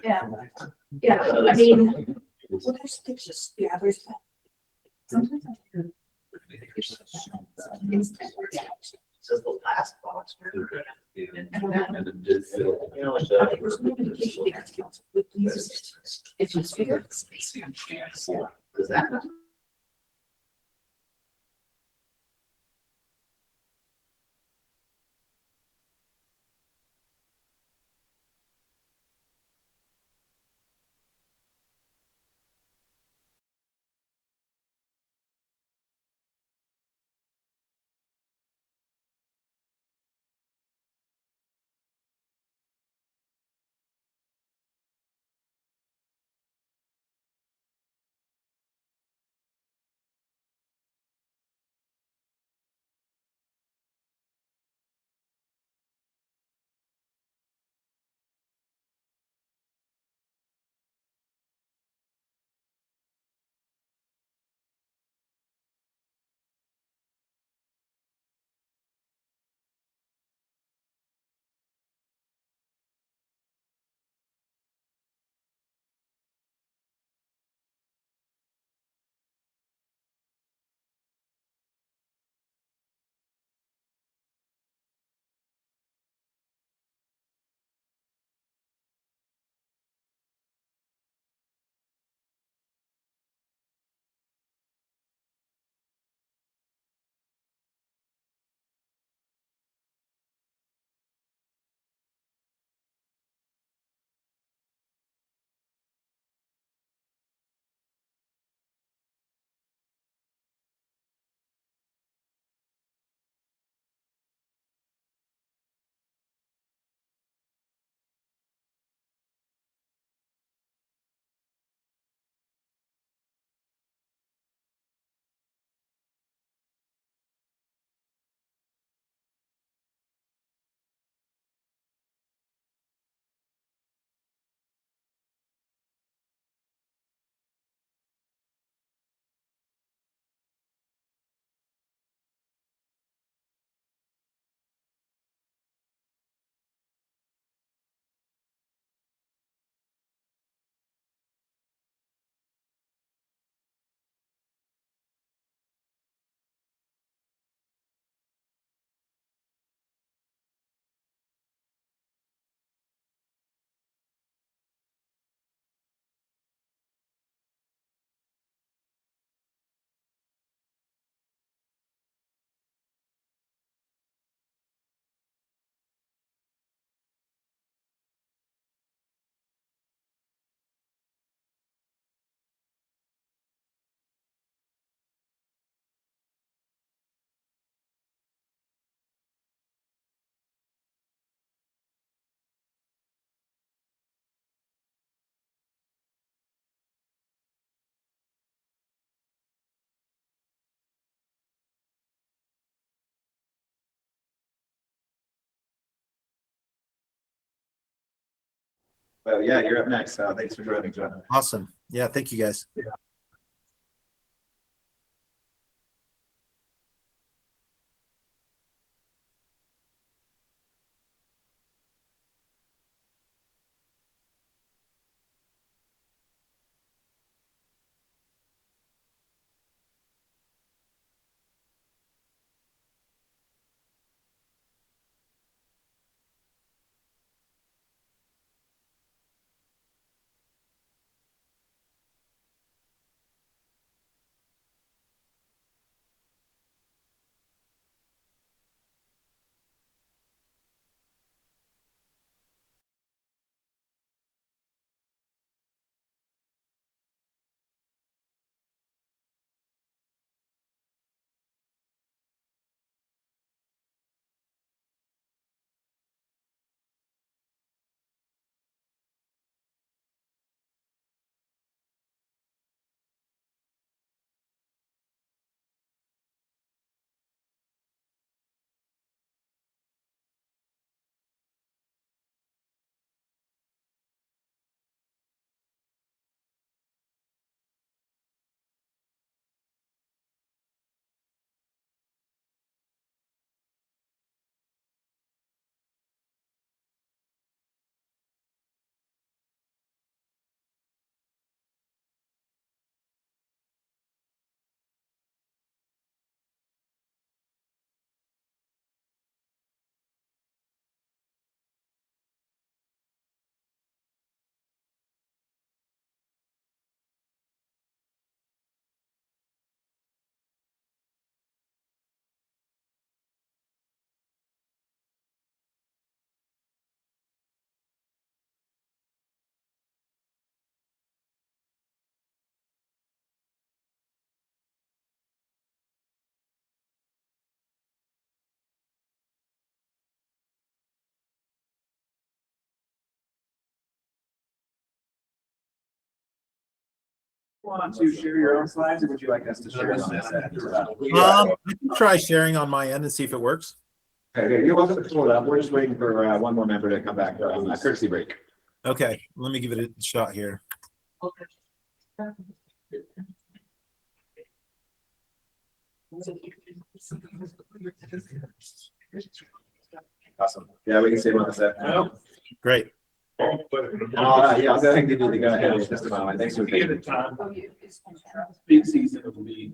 Yeah, yeah, I mean, well, there's pictures, yeah, there's. Sometimes I hear. Says the last box. It's just figured. Does that? Well, yeah, you're up next. Thanks for joining, John. Awesome. Yeah, thank you guys. Want to share your own slides, or would you like us to share on this end? I can try sharing on my end and see if it works. Okay, you're welcome to pull it up. We're just waiting for one more member to come back from a courtesy break. Okay, let me give it a shot here. Awesome. Yeah, we can save on the set. Great. Yeah, I'll go ahead and give you the go ahead in just a moment. Thanks for taking the time. Big season of lead.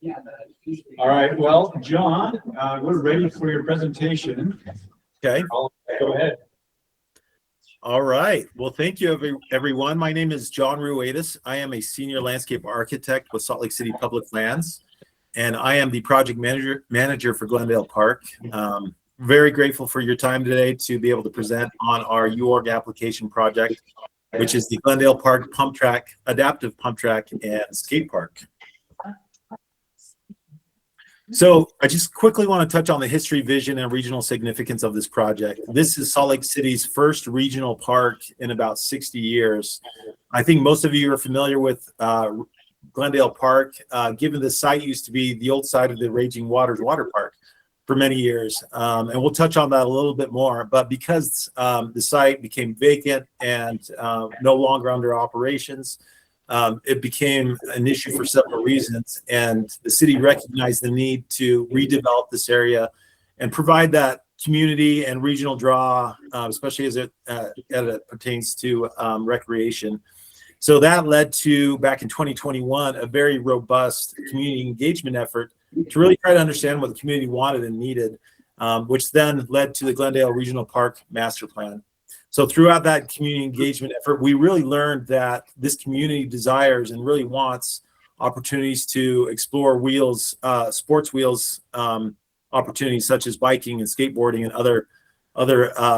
Yeah. All right, well, John, we're ready for your presentation. Okay. Go ahead. All right. Well, thank you, everyone. My name is John Ruedas. I am a senior landscape architect with Salt Lake City Public Lands, and I am the project manager for Glendale Park. Very grateful for your time today to be able to present on our UORG application project, which is the Glendale Park Pump Track, Adaptive Pump Track and Skate Park. So I just quickly want to touch on the history, vision, and regional significance of this project. This is Salt Lake City's first regional park in about 60 years. I think most of you are familiar with Glendale Park, given the site used to be the old site of the Raging Waters Water Park for many years. And we'll touch on that a little bit more, but because the site became vacant and no longer under operations, it became an issue for several reasons, and the city recognized the need to redevelop this area and provide that community and regional draw, especially as it pertains to recreation. So that led to, back in 2021, a very robust community engagement effort to really try to understand what the community wanted and needed, which then led to the Glendale Regional Park Master Plan. So throughout that community engagement effort, we really learned that this community desires and really wants opportunities to explore wheels, sports wheels opportunities such as biking and skateboarding and other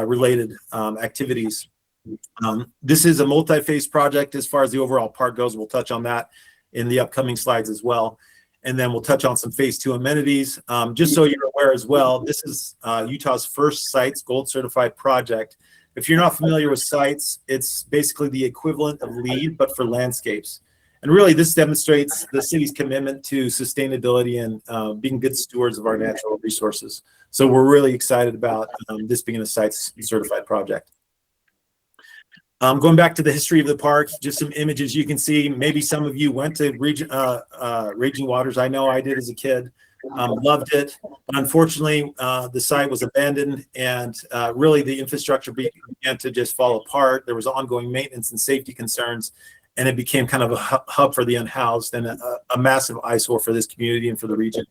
related activities. This is a multi-phase project as far as the overall park goes. We'll touch on that in the upcoming slides as well. And then we'll touch on some phase 2 amenities. Just so you're aware as well, this is Utah's first CITES Gold Certified project. If you're not familiar with CITES, it's basically the equivalent of LEED, but for landscapes. And really, this demonstrates the city's commitment to sustainability and being good stewards of our natural resources. So we're really excited about this being a CITES certified project. Going back to the history of the park, just some images you can see. Maybe some of you went to Raging Waters. I know I did as a kid. Loved it. But unfortunately, the site was abandoned, and really the infrastructure began to just fall apart. There was ongoing maintenance and safety concerns, and it became kind of a hub for the unhoused and a massive eyesore for this community and for the region.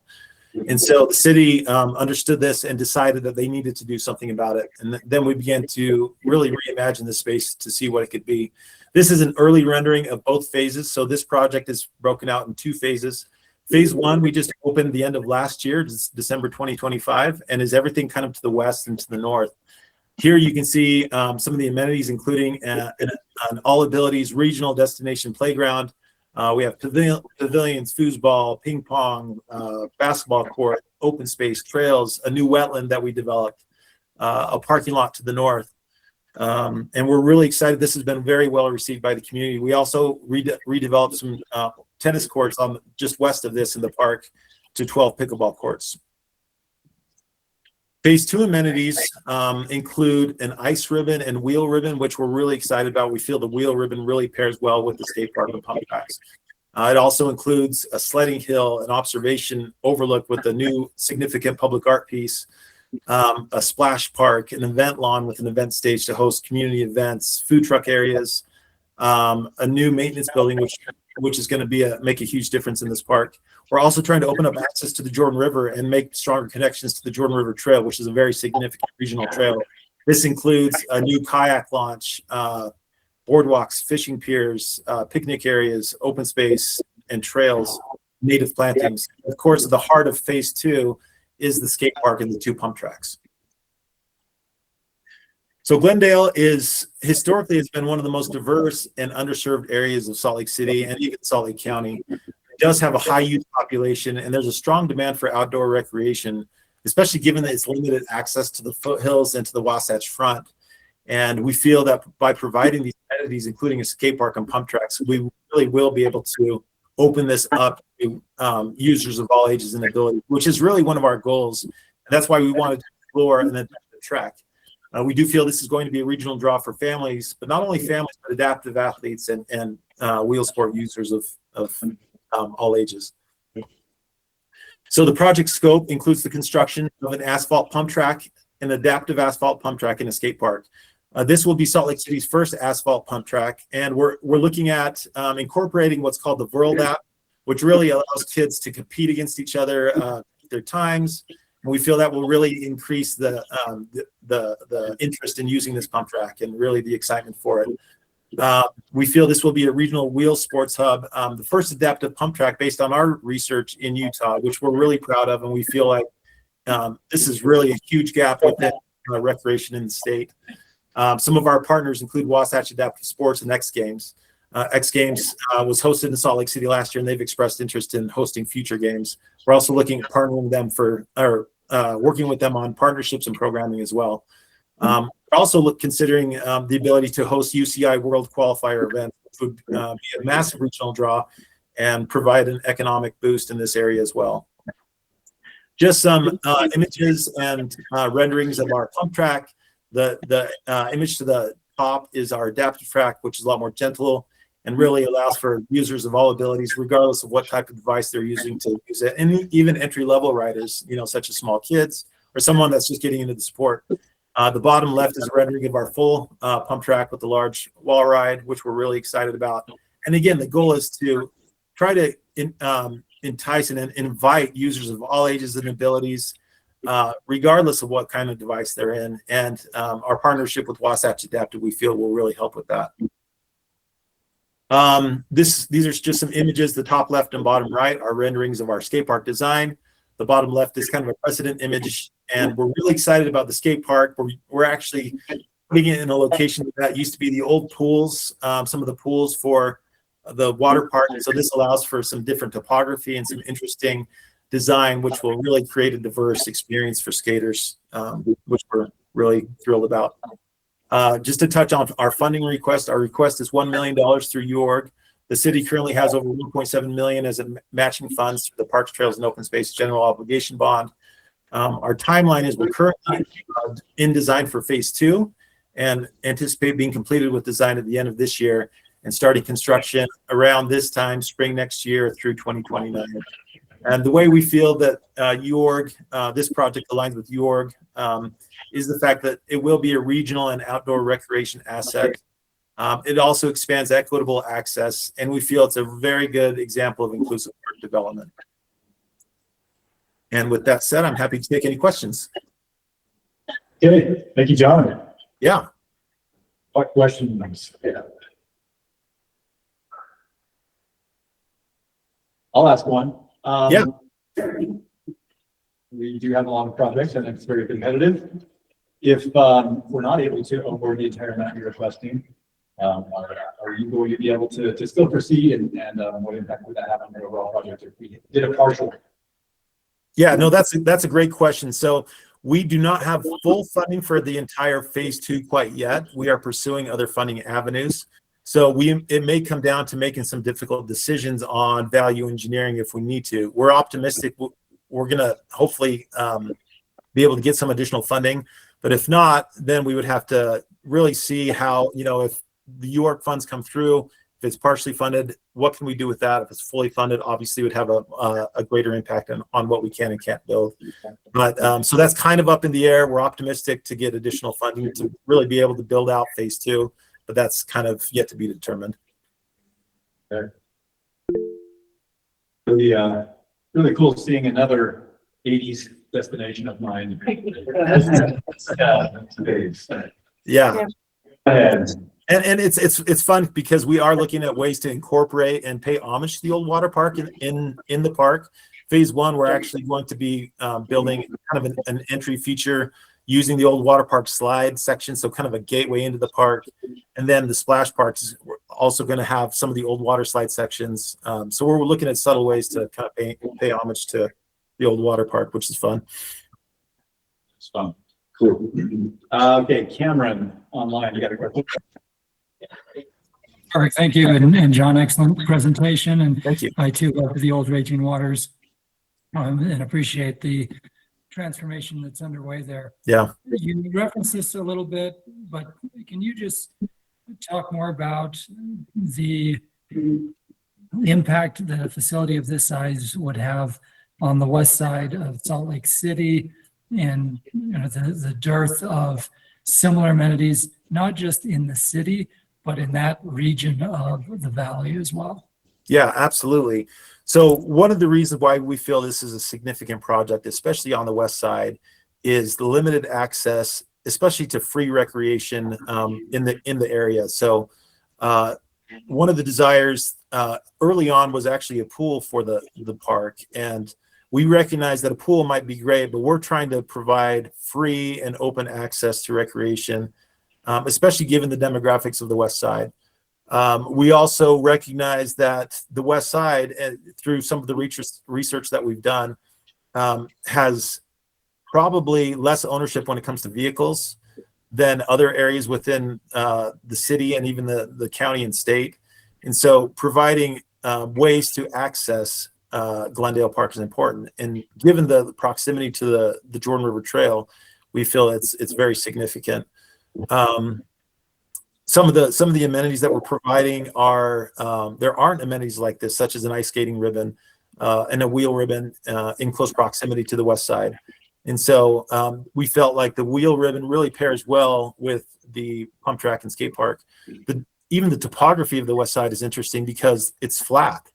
And so the city understood this and decided that they needed to do something about it. And then we began to really reimagine the space to see what it could be. This is an early rendering of both phases. So this project is broken out in 2 phases. Phase 1, we just opened the end of last year, December 2025, and is everything kind of to the west and to the north. Here you can see some of the amenities, including an all abilities regional destination playground. We have pavilions, foosball, ping pong, basketball court, open space, trails, a new wetland that we developed, a parking lot to the north. And we're really excited. This has been very well received by the community. We also redeveloped some tennis courts on just west of this in the park to 12 pickleball courts. Phase 2 amenities include an ice ribbon and wheel ribbon, which we're really excited about. We feel the wheel ribbon really pairs well with the skate park and pump tracks. It also includes a sledding hill, an observation overlook with a new significant public art piece, a splash park, an event lawn with an event stage to host community events, food truck areas, a new maintenance building, which is going to make a huge difference in this park. We're also trying to open up access to the Jordan River and make stronger connections to the Jordan River Trail, which is a very significant regional trail. This includes a new kayak launch, boardwalks, fishing piers, picnic areas, open space, and trails, native plantings. Of course, the heart of phase 2 is the skate park and the 2 pump tracks. So Glendale historically has been one of the most diverse and underserved areas of Salt Lake City and even Salt Lake County. It does have a high youth population, and there's a strong demand for outdoor recreation, especially given that it's limited access to the foothills and to the Wasatch Front. And we feel that by providing these amenities, including a skate park and pump tracks, we really will be able to open this up to users of all ages and abilities, which is really one of our goals. And that's why we wanted to explore and then the track. We do feel this is going to be a regional draw for families, but not only families, but adaptive athletes and wheel sport users of all ages. So the project scope includes the construction of an asphalt pump track, an adaptive asphalt pump track, and a skate park. This will be Salt Lake City's first asphalt pump track, and we're looking at incorporating what's called the World app, which really allows kids to compete against each other, their times. And we feel that will really increase the interest in using this pump track and really the excitement for it. We feel this will be a regional wheel sports hub, the first adaptive pump track based on our research in Utah, which we're really proud of. And we feel like this is really a huge gap within recreation in the state. Some of our partners include Wasatch Adaptive Sports and X Games. X Games was hosted in Salt Lake City last year, and they've expressed interest in hosting future games. We're also looking at partnering them working with them on partnerships and programming as well. We're also considering the ability to host UCI World Qualifier events, which would be a massive regional draw and provide an economic boost in this area as well. Just some images and renderings of our pump track. The image to the top is our adaptive track, which is a lot more gentle and really allows for users of all abilities, regardless of what type of device they're using to use it. And even entry-level riders, such as small kids or someone that's just getting into the sport. The bottom left is a rendering of our full pump track with the large wall ride, which we're really excited about. And again, the goal is to try to entice and invite users of all ages and abilities, regardless of what kind of device they're in. And our partnership with Wasatch Adaptive, we feel, will really help with that. These are just some images. The top left and bottom right are renderings of our skate park design. The bottom left is kind of a precedent image, and we're really excited about the skate park. We're actually putting it in a location that used to be the old pools, some of the pools for the water park. And so this allows for some different topography and some interesting design, which will really create a diverse experience for skaters, which we're really thrilled about. Just to touch on our funding request, our request is $1 million through UORG. The city currently has over $1.7 million as a matching funds for the Parks, Trails, and Open Space General Obligation Bond. Our timeline is we're currently in design for phase 2 and anticipate being completed with design at the end of this year and starting construction around this time, spring next year through 2029. And the way we feel that UORG, this project aligns with UORG, is the fact that it will be a regional and outdoor recreation asset. It also expands equitable access, and we feel it's a very good example of inclusive park development. And with that said, I'm happy to take any questions. Okay, thank you, John. Yeah. What questions? Yeah. I'll ask one. Yeah. We do have a lot of projects and it's very competitive. If we're not able to award the entire amount you're requesting, are you going to be able to still proceed and what impact would that have on the overall project if we did a partial? Yeah, no, that's a great question. So we do not have full funding for the entire phase 2 quite yet. We are pursuing other funding avenues. So it may come down to making some difficult decisions on value engineering if we need to. We're optimistic we're going to hopefully be able to get some additional funding. But if not, then we would have to really see how, if the UORG funds come through, if it's partially funded, what can we do with that? If it's fully funded, obviously it would have a greater impact on what we can and can't build. But so that's kind of up in the air. We're optimistic to get additional funding to really be able to build out phase 2, but that's kind of yet to be determined. Okay. Really cool seeing another 80s destination of mine. Yeah. And it's fun because we are looking at ways to incorporate and pay homage to the old water park in the park. Phase 1, we're actually going to be building kind of an entry feature using the old water park slide section, so kind of a gateway into the park. And then the splash parks, we're also going to have some of the old water slide sections. So we're looking at subtle ways to kind of pay homage to the old water park, which is fun. It's fun. Cool. Okay, Cameron online, you got a question? All right, thank you. And John, excellent presentation. And thank you. I too love the old raging waters and appreciate the transformation that's underway there. Yeah. You referenced this a little bit, but can you just talk more about the impact that a facility of this size would have on the west side of Salt Lake City and the dearth of similar amenities, not just in the city, but in that region of the valley as well? Yeah, absolutely. So one of the reasons why we feel this is a significant project, especially on the west side, is the limited access, especially to free recreation in the area. So one of the desires early on was actually a pool for the park, and we recognize that a pool might be great, but we're trying to provide free and open access to recreation, especially given the demographics of the west side. We also recognize that the west side, through some of the research that we've done, has probably less ownership when it comes to vehicles than other areas within the city and even the county and state. And so providing ways to access Glendale Park is important. And given the proximity to the Jordan River Trail, we feel it's very significant. Some of the amenities that we're providing are there aren't amenities like this, such as an ice skating ribbon and a wheel ribbon in close proximity to the west side. And so we felt like the wheel ribbon really pairs well with the pump track and skate park. Even the topography of the west side is interesting because it's flat.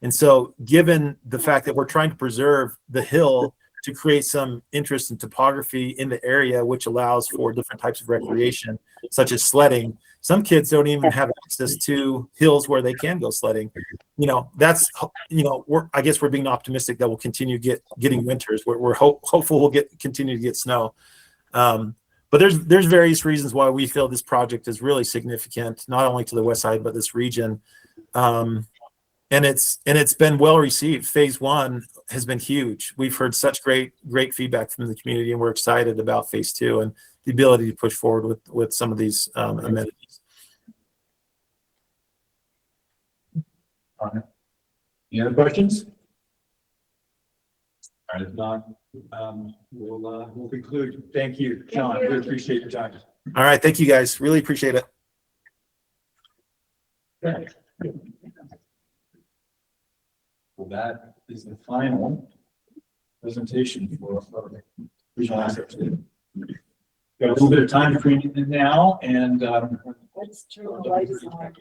And so given the fact that we're trying to preserve the hill to create some interest in topography in the area, which allows for different types of recreation, such as sledding. Some kids don't even have access to hills where they can go sledding. I guess we're being optimistic that we'll continue getting winters. We're hopeful we'll continue to get snow. But there's various reasons why we feel this project is really significant, not only to the west side, but this region. And it's been well received. Phase 1 has been huge. We've heard such great feedback from the community, and we're excited about phase 2 and the ability to push forward with some of these amenities. All right. Any other questions? All right, if not, we'll conclude. Thank you, John. I really appreciate your time. All right, thank you guys. Really appreciate it. Okay. Well, that is the final presentation for regional assets. Got a little bit of time between now and Let's turn the lights on.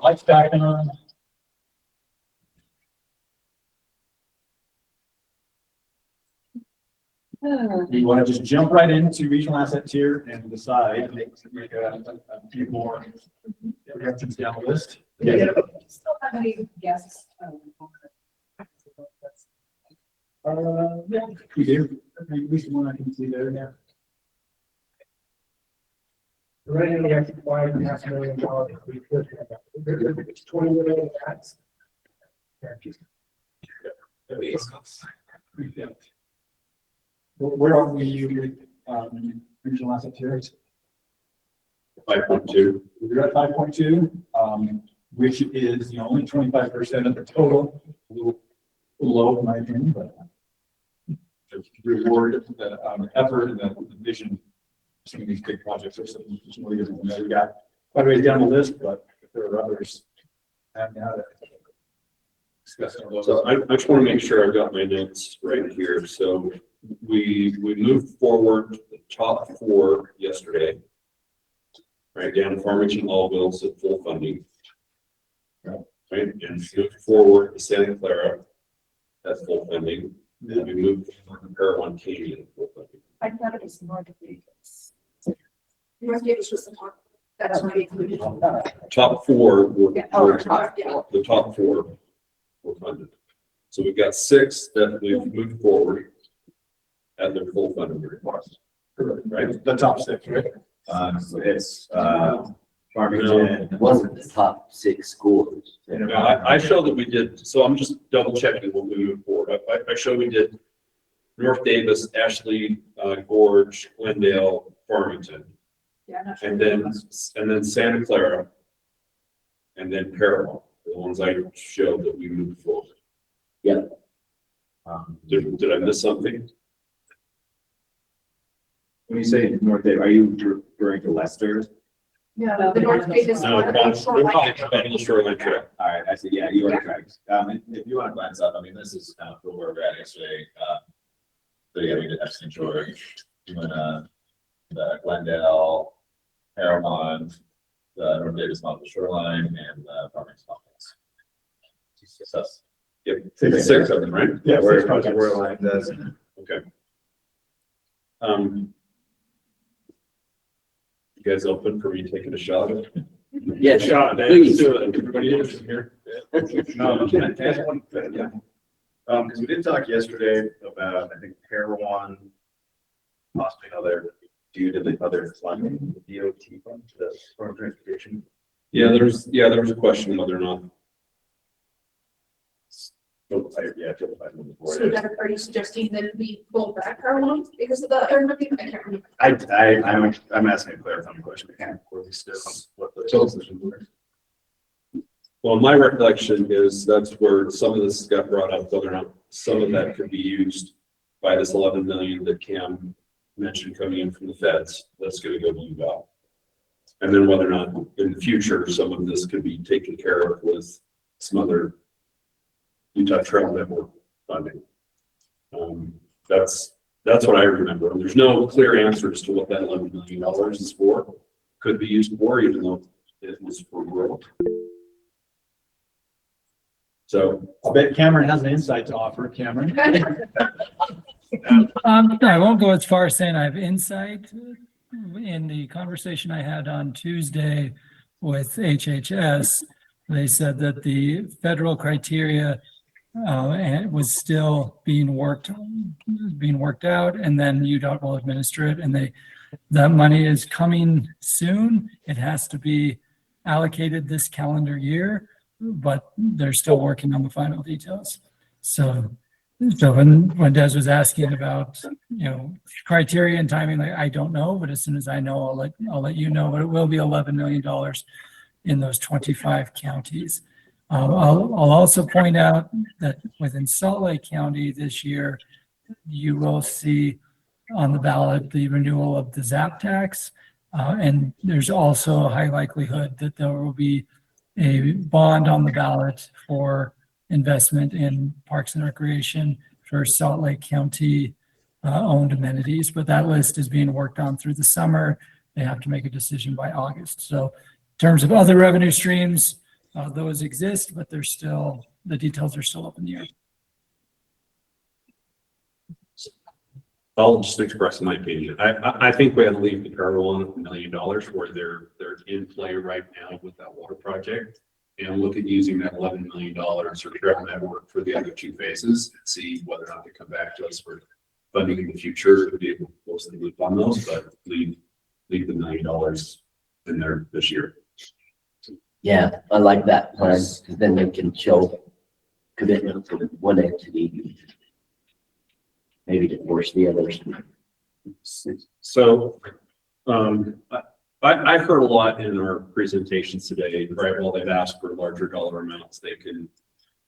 Lights back on. We want to just jump right into regional asset tier and decide, make a few more reactions down the list. Yeah. Still have any guests? Yeah, we do. At least one I can see there now. Right now, we have to acquire $500,000. It's 20 million cats. Where are we, regional asset tiers? 5.2. We're at 5.2, which is only 25% of the total. A little low in my opinion, but reward the effort and the vision. Some of these big projects are something really different. We got quite a ways down the list, but if there are others, I'm now to discuss those. So I just want to make sure I've got my notes right here. So we moved forward the top 4 yesterday. Right down Farmington, Allville at full funding. Right, and moved forward to Santa Clara at full funding. Then we moved forward to Parawan Canyon at full funding. I thought it was North Vegas. North Vegas was the top, that's already included. Top 4 were, Yeah, the top 4 were funded. So we've got 6 that we've moved forward at their full funding request. Right? The top 6, right? So it's Farmington. It wasn't the top 6 schools. I show that we did, so I'm just double checking what we moved forward. I show we did North Davis, Ashley, Gorge, Glendale, Farmington. Yeah, I'm not sure. And then Santa Clara. And then Parawan, the ones I showed that we moved forward. Yeah. Did I miss something? When you say North Bay, are you referring to Lester? No, the North Vegas. No, the shoreline trail. All right, I see. Yeah, you are correct. If you want to glance up, I mean, this is kind of where we're at yesterday. So yeah, we did Epstein Shore, we went the Glendale, Parawan, North Davis Mountain Shoreline and Farming Mountains. Success. Yep, six of them, right? Yeah, Where six projects. line does. Okay. You guys open for me taking a shot? Yes, Shot, please. Everybody is here. No, yeah. Because we did talk yesterday about, I think, Parowan, possibly another due to the other funding, the DOT fund, the storm transportation. Yeah, there was a question whether or not. Yeah, So Doug, are you suggesting that we pull back our loans because of the, or maybe, I can't remember. I'm asking a clarifying question. I can't really still what the decision was. Well, my recollection is that's where some of this got brought up, whether or not some of that could be used by this 11 million that Cam mentioned coming in from the feds. That's going to go to UVal. And then whether or not in the future, some of this could be taken care of with some other Utah Trail Network funding. That's what I remember. And there's no clear answer as to what that $11 million is for. Could be used for, even though it was for rural. So I bet Cameron has an insight to offer. Cameron. I won't go as far as saying I have insight. In the conversation I had on Tuesday with HHS, they said that the federal criteria was still being worked out, and then UDOT will administer it, and that money is coming soon. It has to be allocated this calendar year, but they're still working on the final details. So when Des was asking about, criteria and timing, I don't know, but as soon as I know, I'll let you know. But it will be $11 million in those 25 counties. I'll also point out that within Salt Lake County this year, you will see on the ballot the renewal of the ZAP tax. And there's also a high likelihood that there will be a bond on the ballot for investment in parks and recreation for Salt Lake County owned amenities. But that list is being worked on through the summer. They have to make a decision by August. So in terms of other revenue streams, those exist, but the details are still up in the air. I'll just express my opinion. I think we have to leave the Parowan $1 million where they're in play right now with that water project, and look at using that $11 million for trail network for the other two phases and see whether or not they come back to us for funding in the future to be able to close the loop on those, but leave the $1 million in there this year. Yeah, I like that plan, because then they can show commitment to one entity, maybe to force the others. So, I heard a lot in our presentations today, right? While they've asked for larger dollar amounts, they can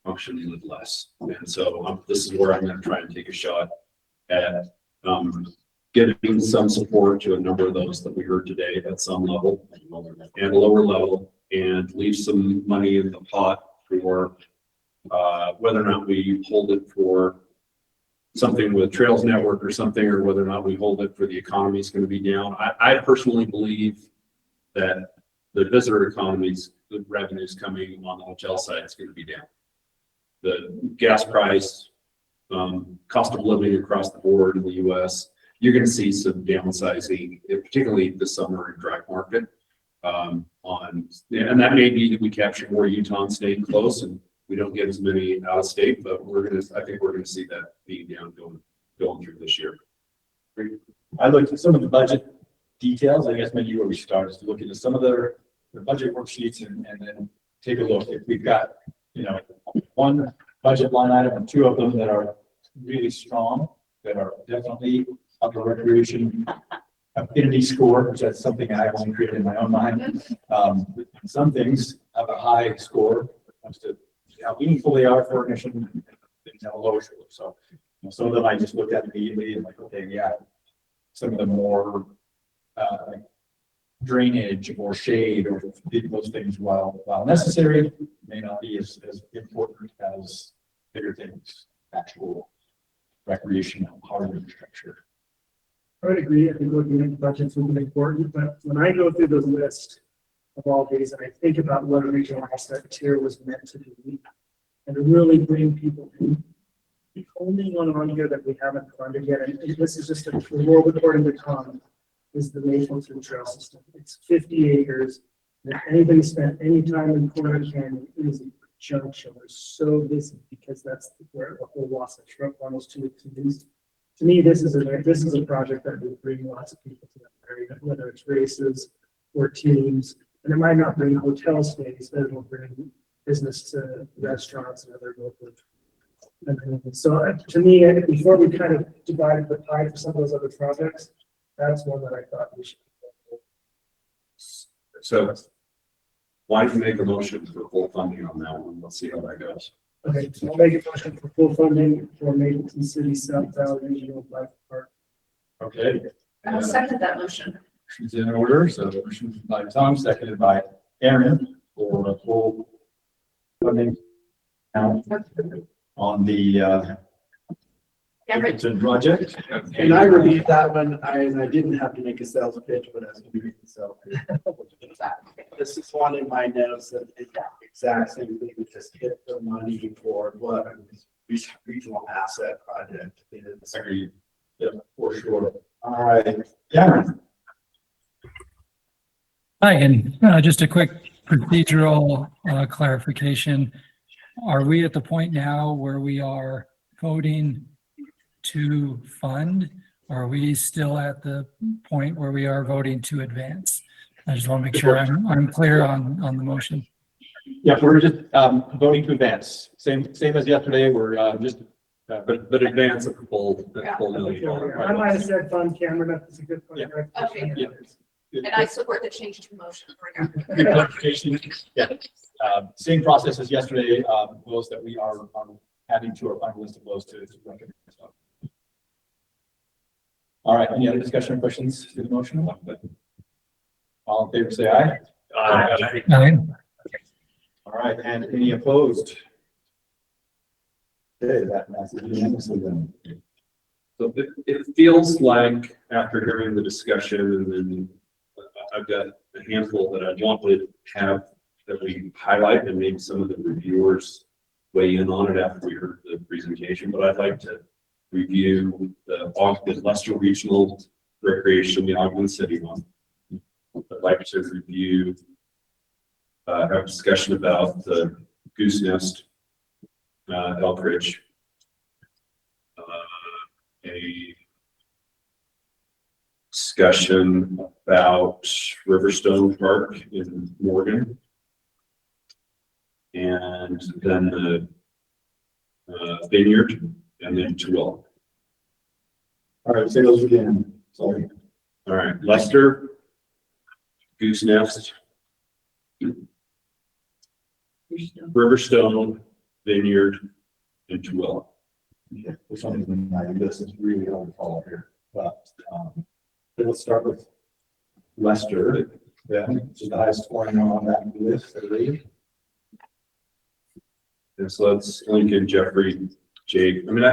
function with less. And so this is where I'm going to try and take a shot at giving some support to a number of those that we heard today at some level and lower level, and leave some money in the pot for whether or not we hold it for something with Trails Network or something, or whether or not we hold it for the economy is going to be down. I personally believe that the visitor economy's good revenues coming on the hotel side is going to be down. The gas price, cost of living across the board in the US, you're going to see some downsizing, particularly this summer in dry market. And that may be that we capture more Utah and stay close, and we don't get as many out of state, but I think we're gonna see that being down going through this year. I looked at some of the budget details. I guess maybe where we start is to look into some of the budget worksheets and then take a look. If we've got, one budget line item and two of them that are really strong, that are definitely upper recreation affinity score, which that's something I only created in my own mind. Some things have a high score when it comes to how meaningful they are for our mission. Things have a lower score. So some of them I just looked at immediately and like, okay, yeah, some of the more drainage or shade or those things, while necessary, may not be as important as bigger things, actual recreational hard infrastructure. I would agree. I think looking at budgets is important, but when I go through the list of all these, and I think about what a regional asset tier was meant to be, and to really bring people in. The only one on here that we haven't funded yet, and this is just a world according to Tom, is the Mapleton Trail System. It's 50 acres. And if anybody spent any time in Corner Canyon, it is a junction. We're so busy because that's where the whole Wasatch Front funnels to. To me, this is a project that would bring lots of people to that area, whether it's races or teams. And it might not bring hotel stays, but it'll bring business to restaurants and other local. And so to me, before we kind of divided the pie for some of those other projects, that's one that I thought we should. So why don't you make a motion for full funding on that one? Let's see how that goes. Okay, so I'll make a motion for full funding for Mapleton City South Valley Regional Bike Park. Okay. I'll second that motion. Motion's in order, so motion by Tom, seconded by Aaron for a full funding on the Mapleton project. And I reviewed that one, and I didn't have to make a sales pitch, but I was going to make a sales pitch. This is one in my notes that the exact same thing, we just hit the money for what a regional asset project is. Agreed. Yeah, for sure. All right, Cameron. Hi, and just a quick procedural clarification. Are we at the point now where we are voting to fund? Or are we still at the point where we are voting to advance? I just want to make sure I'm clear on the motion. Yeah, we're just voting to advance. Same as yesterday. We're just But advance a full $1 million. I might have said fund, Cameron, that's a good point. Yeah. Okay. Yeah. And I support the change to motion. Good clarification. Yeah. Same process as yesterday, those that we are adding to our final list of those to recommend. All right, any other discussion or questions to the motion? All in favor, say aye. Aye. All right, and any opposed? Okay, that passes unanimously then. So it feels like after hearing the discussion, and then I've got a handful that I want to have that we highlight, and maybe some of the reviewers weigh in on it after we heard the presentation, but I'd like to review the Ogden Lester Regional Recreation, the Ogden City one. I'd like to review, have a discussion about the Goosenest, Elk Ridge, a discussion about Riverstone Park in Morgan, and then the Vineyard, and then Tooele. All right, say those again. Sorry. All right, Lester, Goosenest, Riverstone, Vineyard, and Tooele. Okay, for some reason, my list is really hard to follow here, but let's start with Lester. Yeah, which is the highest scoring on that list, I believe. And so that's Lincoln, Jeffrey, Jake. I mean,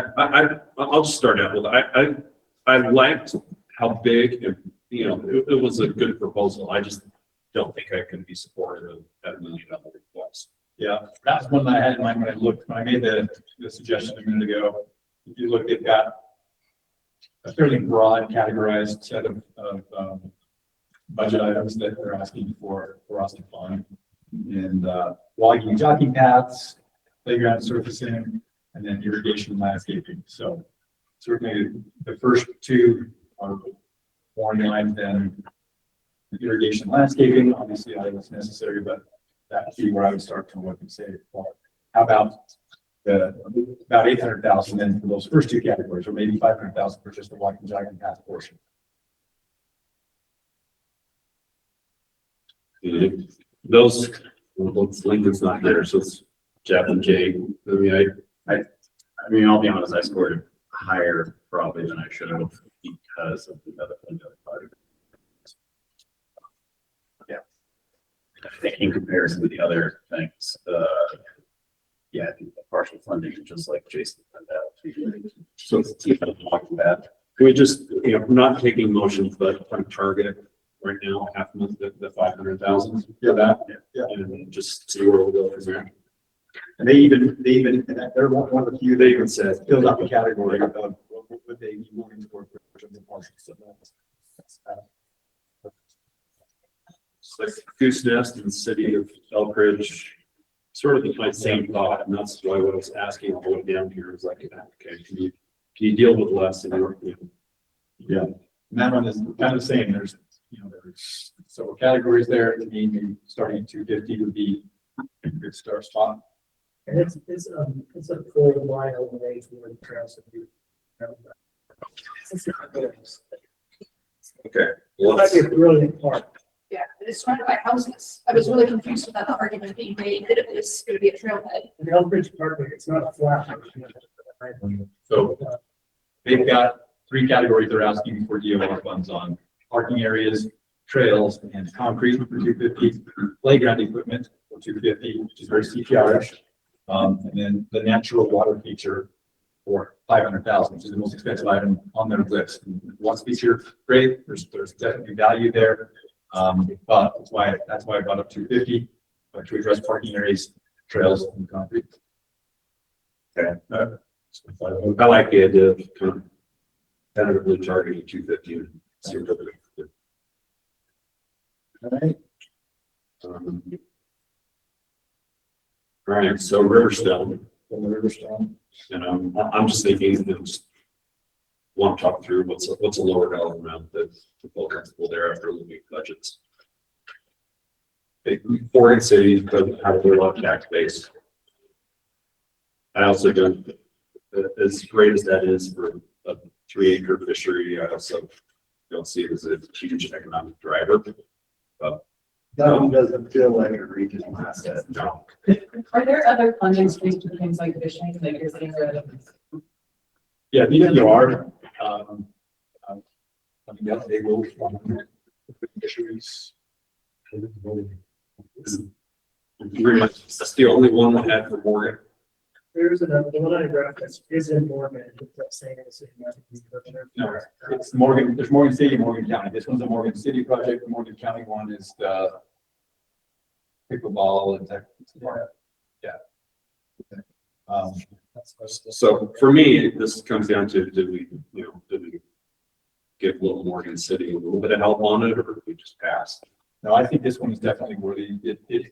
I'll just start out with, I liked how big and, you know, it was a good proposal. I just don't think I can be supportive of that $1 million request. Yeah, that's one that I had in mind when I made the suggestion a minute ago. If you look, they've got a fairly broad categorized set of budget items that they're asking for us to fund. And walking and jogging paths, playground surfacing, and then irrigation and landscaping. So certainly the first two are more in line than irrigation and landscaping. Obviously, I think it's necessary, but that would be where I would start to look and say, well, how about about 800,000 then for those first two categories, or maybe 500,000 for just the walking and jogging path portion. Those, well, Lincoln's not there, so it's Jeff and Jake. I mean, I'll be honest, I scored higher probably than I should have because of the other part. Yeah. I think in comparison to the other things, yeah, I think the partial funding is just like Jason found out. So it's talking about, can we just, you know, not taking motions, but on target right now, half a month, the 500,000 for that. And just see where we'll go from there. And they're one of the few, they even said, filled up the category of what they be moving toward. It's like Goosenest and the city of Elkridge, sort of the same thought, and that's why what I was asking going down here is like, okay, can you deal with less in your, Yeah, and that one is kind of the same. There's several categories there. To me, starting at 250 would be a good start spot. And it's a full mile away from where the trails would be. Okay. Well, that'd be a brilliant park. Yeah, it's surrounded by houses. I was really confused about the argument being made that it was going to be a trailhead. In Elkridge Park, it's not a flat. So they've got 3 categories they're asking for DOR funds on: parking areas, trails, and concrete for 250, playground equipment for 250, which is very CPR-ish. And then the natural water feature for 500,000, which is the most expensive item on their list. Once feature, great. There's definitely value there. But that's why I brought up 250 to address parking areas, trails, and concrete. Okay. I like the idea of kind of tentatively targeting 250 and see what we do. All right. All right, so Riverstone, Riverstone. and I'm just thinking, just want to talk through what's a lower dollar amount that to feel comfortable there after looking at budgets. Oregon City doesn't have a lot of tax base. I also don't, as great as that is for a 3-acre fishery, I also don't see it as a huge economic driver. That one doesn't feel like a regional asset. No. Are there other funding streams for things like fishing that you're getting rid of? Yeah, VWR, they will fisheries. Pretty much, that's the only one we had for Morgan. There's another, the one I referenced is in Morgan. That's saying it's in No, it's Morgan, there's Morgan City and Morgan County. This one's a Morgan City project. The Morgan County one is the pickleball and tech. Yeah. So for me, this comes down to, did we give little Morgan City a little bit of help on it, or did we just pass? No, I think this one is definitely worthy.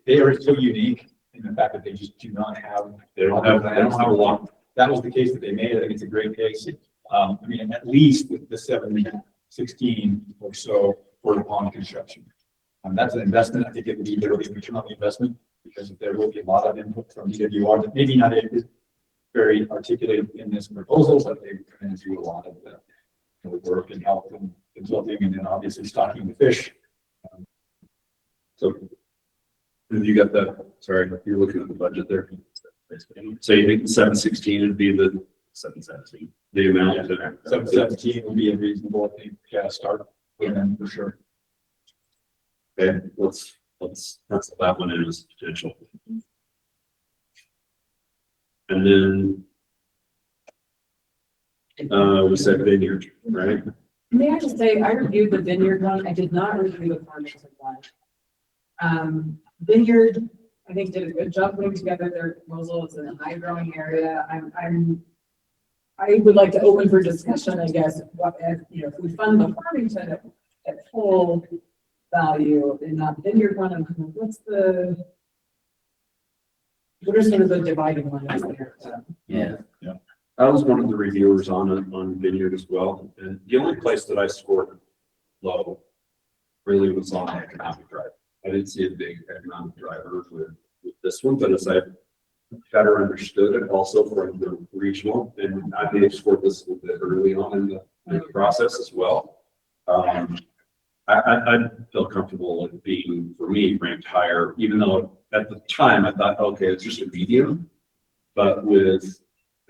They are so unique in the fact that they just do not have. They don't have a lot. That was the case that they made. I think it's a great case. I mean, at least with the 716 or so for the pond construction. That's an investment. I think it would be literally a return on the investment, because there will be a lot of input from DWR that maybe not very articulated in this proposal, but they're going to do a lot of the work and help and consulting, and then obviously stocking the fish. So have you got the, sorry, you're looking at the budget there. So you think the 716 would be the 717, the amount? 717 would be a reasonable, I think, start with them for sure. Okay, let's pencil that one in as potential. And then we said Vineyard, right? May I just say, I reviewed the Vineyard one. I did not review the Farmington one. Vineyard, I think, did a good job putting together their proposal. It's in a high growing area. I would like to open for discussion, I guess, if we fund the Farmington at full value and not Vineyard one, what are some of the dividing lines there? Yeah. I was one of the reviewers on Vineyard as well, and the only place that I scored low really was on economic drive. I didn't see a big economic driver with this one, but as I better understood it also from the regional, and I may have scored this a little bit early on in the process as well. I feel comfortable with being, for me, ranked higher, even though at the time I thought, okay, it's just a medium, but with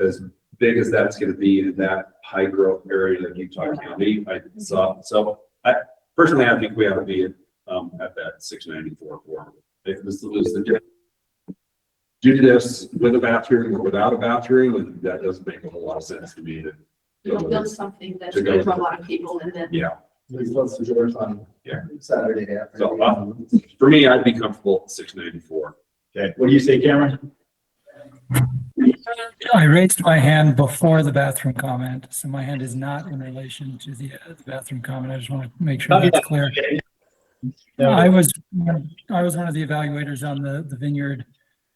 as big as that's going to be in that high growth area like Uintah County, I saw. So I think we have to be at that 694 quorum. If this is the do this with a bathroom or without a bathroom, and that doesn't make a whole lot of sense to me. You'll build something that's going to draw a lot of people, and then. Yeah. Really close to yours on Saturday So, afternoon. for me, I'd be comfortable at 694. Okay, what do you say, Cameron? I raised my hand before the bathroom comment, so my hand is not in relation to the bathroom comment. I just want to make sure that's clear. I was one of the evaluators on the Vineyard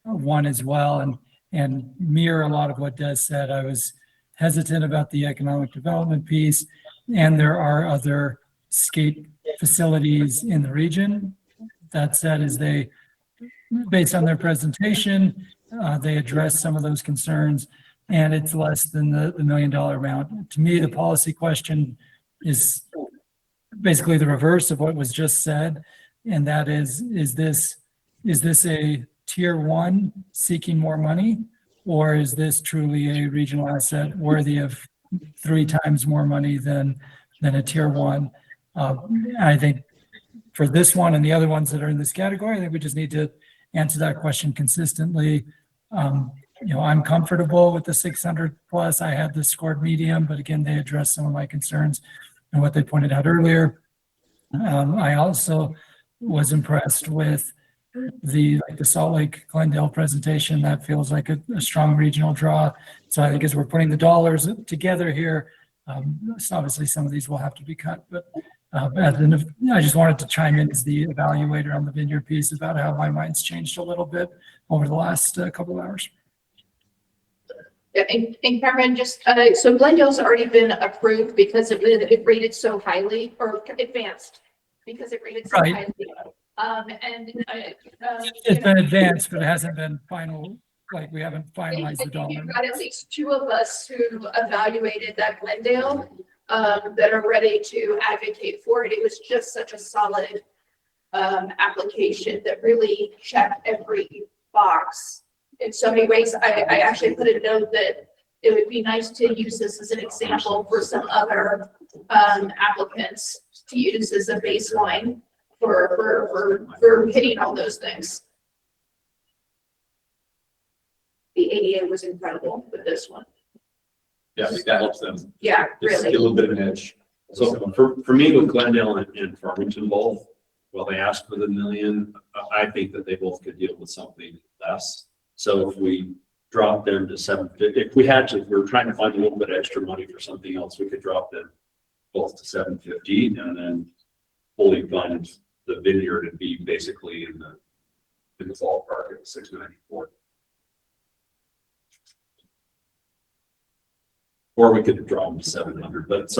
one as well, and mirror a lot of what Des said. I was hesitant about the economic development piece, and there are other skate facilities in the region. That said, as they, based on their presentation, they address some of those concerns, and it's less than the $1 million amount. To me, the policy question is basically the reverse of what was just said, and that is this a tier one seeking more money, or is this truly a regional asset worthy of 3 times more money than a tier one? I think for this one and the other ones that are in this category, I think we just need to answer that question consistently. I'm comfortable with the 600 plus. I had this scored medium, but again, they addressed some of my concerns and what they pointed out earlier. I also was impressed with the Salt Lake Glendale presentation. That feels like a strong regional draw. So I think as we're putting the dollars together here, so obviously some of these will have to be cut, but I just wanted to chime in as the evaluator on the Vineyard piece about how my mind's changed a little bit over the last couple of hours. Yeah, and Cameron, just, so Glendale's already been approved because it rated so highly, or advanced, because it rated so Right. highly. It's been advanced, but it hasn't been final, like we haven't finalized the dollar. You've got at least 2 of us who evaluated that Glendale, that are ready to advocate for it. It was just such a solid application that really checked every box. In so many ways, I actually put a note that it would be nice to use this as an example for some other applicants to use as a baseline for hitting all those things. The ADA was incredible with this one. Yeah, I think that helps them. Yeah, Just really. get a little bit of an edge. So for me with Glendale and Farmington both, well, they asked for the $1 million. I think that they both could deal with something less. So if we drop them to 750, if we had to, if we were trying to find a little bit extra money for something else, we could drop them both to 750 and then fully fund the Vineyard and be basically in the ballpark at 694. Or we could drop them to 700, but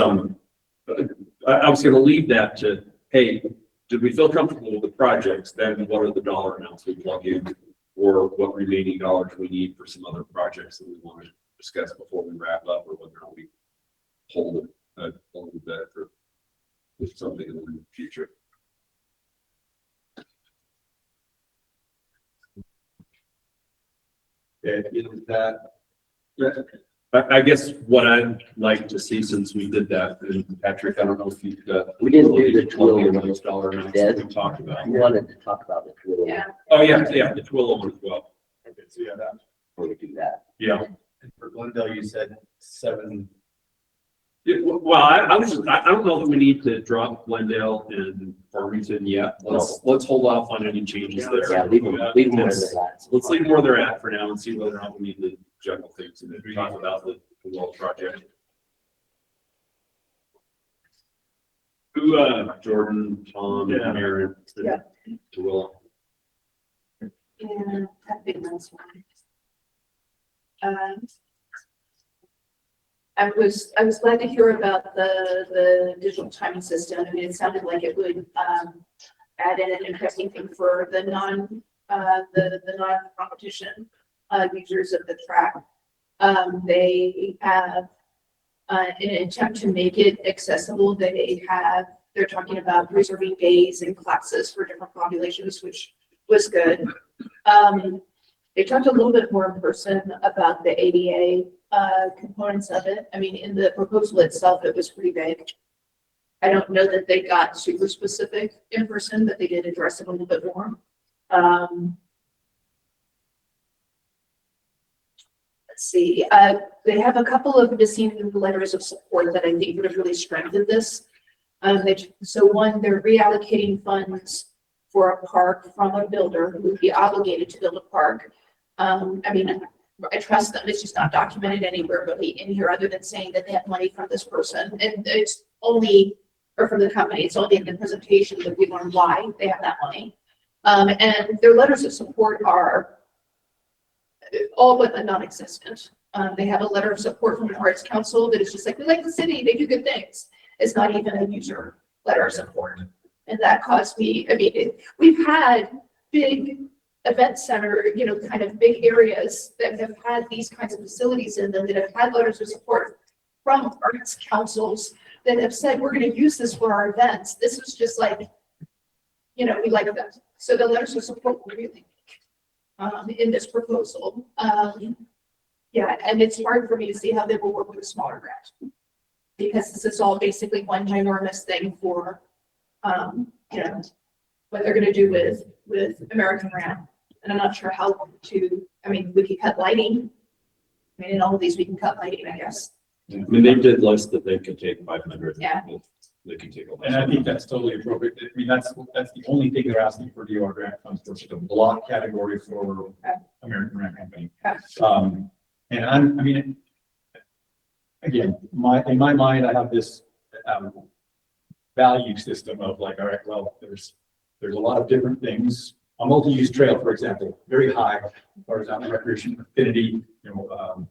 I was going to leave that to, hey, did we feel comfortable with the projects? Then what are the dollar amounts we plug in, or what remaining dollars we need for some other projects that we want to discuss before we wrap up, or whether or not we hold it a little bit for something in the future. Yeah, I guess what I'd like to see, since we did that, and Patrick, I don't know if you've got. We didn't do the Tooele of those dollar amounts Des, that we talked about. I wanted to talk about the Tooele. Yeah. Oh, yeah, the Tooele one as well. Okay, so yeah, that. Before we do that. Yeah. And for Glendale, you said 7. Yeah, well, I don't know that we need to drop Glendale and Farmington yet. Let's hold off on any changes there. Yeah, leave them where they're at. Let's leave them where they're at for now and see whether or not we need to juggle things and then talk about the Tooele project. Who, Jordan, Tom, and Aaron, Yeah. Tooele. And that big one's fine. I was glad to hear about the digital timing system. I mean, it sounded like it would add in an interesting thing for the non-competition users of the track. They have in an attempt to make it accessible, they're talking about reserving days and classes for different populations, which was good. They talked a little bit more in person about the ADA components of it. I mean, in the proposal itself, it was pretty vague. I don't know that they got super specific in person, but they did address it a little bit more. Let's see. They have a couple of missing letters of support that I think would have really strengthened this. So one, they're reallocating funds for a park from a builder who would be obligated to build a park. I mean, I trust them. It's just not documented anywhere really in here other than saying that they have money from this person. And it's only, or from the company, it's only in the presentation that we learn why they have that money. And their letters of support are all but non-existent. They have a letter of support from the Arts Council that is just like, we like the city, they do good things. It's not even a user letter of support. And that caused me, I mean, we've had big event center, you know, kind of big areas that have had these kinds of facilities in them that have had letters of support from arts councils that have said, we're going to use this for our events. This was just like, you know, we like that. So the letters of support were really in this proposal. Yeah, and it's hard for me to see how they will work with a smaller grant because this is all basically one ginormous thing for, you know, what they're going to do with American Ramp. And I'm not sure how to, I mean, we could cut lighting. I mean, in all of these, we can cut lighting, I guess. I mean, they did list that they could take 500. Yeah. They can take. And I think that's totally appropriate. I mean, that's the only thing they're asking for DOR grant funds for, just a block category for American Rent Company. And I mean, again, in my mind, I have this value system of like, all right, well, there's a lot of different things. A multi-use trail, for example, very high horizontal recreation affinity, you know,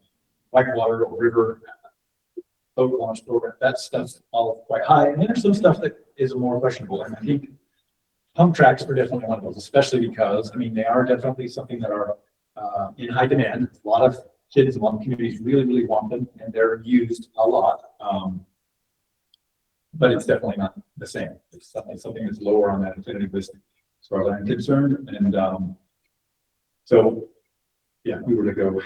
whitewater or river, boat launch program, that stuff's all quite high. And then there's some stuff that is more questionable. And I think pump tracks are definitely one of those, especially because, I mean, they are definitely something that are in high demand. A lot of kids, a lot of communities really, really want them, and they're used a lot. But it's definitely not the same. It's something that's lower on that affinity list as far as I'm concerned. And so, yeah, if we were to go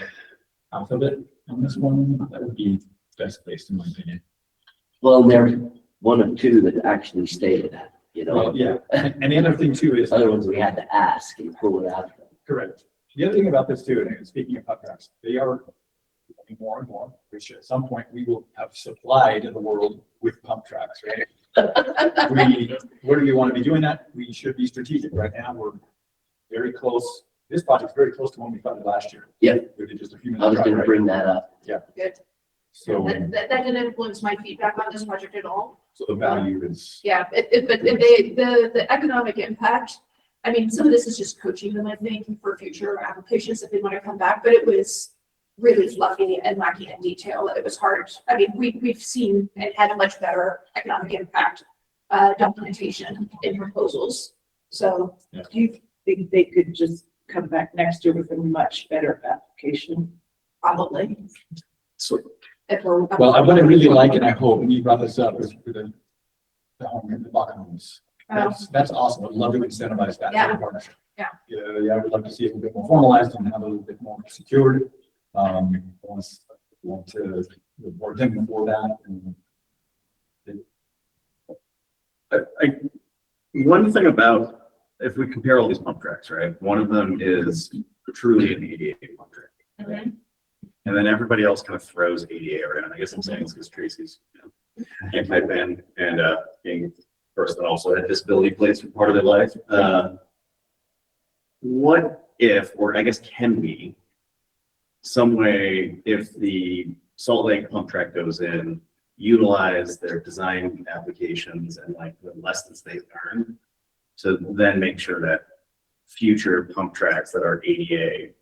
out of it on this one, that would be best placed in my opinion. Well, there's one of two that actually stated that, you know. Well, yeah, and the other thing too is other ones we had to ask and pull it out. Correct. The other thing about this too, and speaking of pump tracks, they are becoming more and more, which at some point we will have supplied the world with pump tracks, right? Where do we want to be doing that? We should be strategic. Right now, we're very close. This project's very close to when we funded last year. Yeah. We did just a few I was minutes. going to bring that up. Yeah. Good. So, That didn't influence my feedback on this project at all. so the value is. Yeah, but the economic impact, I mean, some of this is just coaching them, I think, for future applications if they want to come back, but it was really fluffy and lacking in detail. It was hard. I mean, we've seen and had a much better economic impact documentation in proposals. So do you think they could just come back next year with a much better application? Probably. So, If we're- well, what I really like, and I hope, and you brought this up, is for the home, the block homes. That's awesome. I'd love to incentivize that. Yeah. Partnership. Yeah. Yeah, I would love to see it a bit more formalized and have a little bit more secured. Want to reward them for that. And One thing about, if we compare all these pump tracks, right? One of them is truly an ADA pump track. Mhm. And then everybody else kind of throws ADA around. I guess I'm saying this because Tracy's, you know, anti-ban and being a person that also had disability plates for part of their life. What if, or I guess can we, some way, if the Salt Lake pump track goes in, utilize their design applications and like the lessons they've learned to then make sure that future pump tracks that are ADA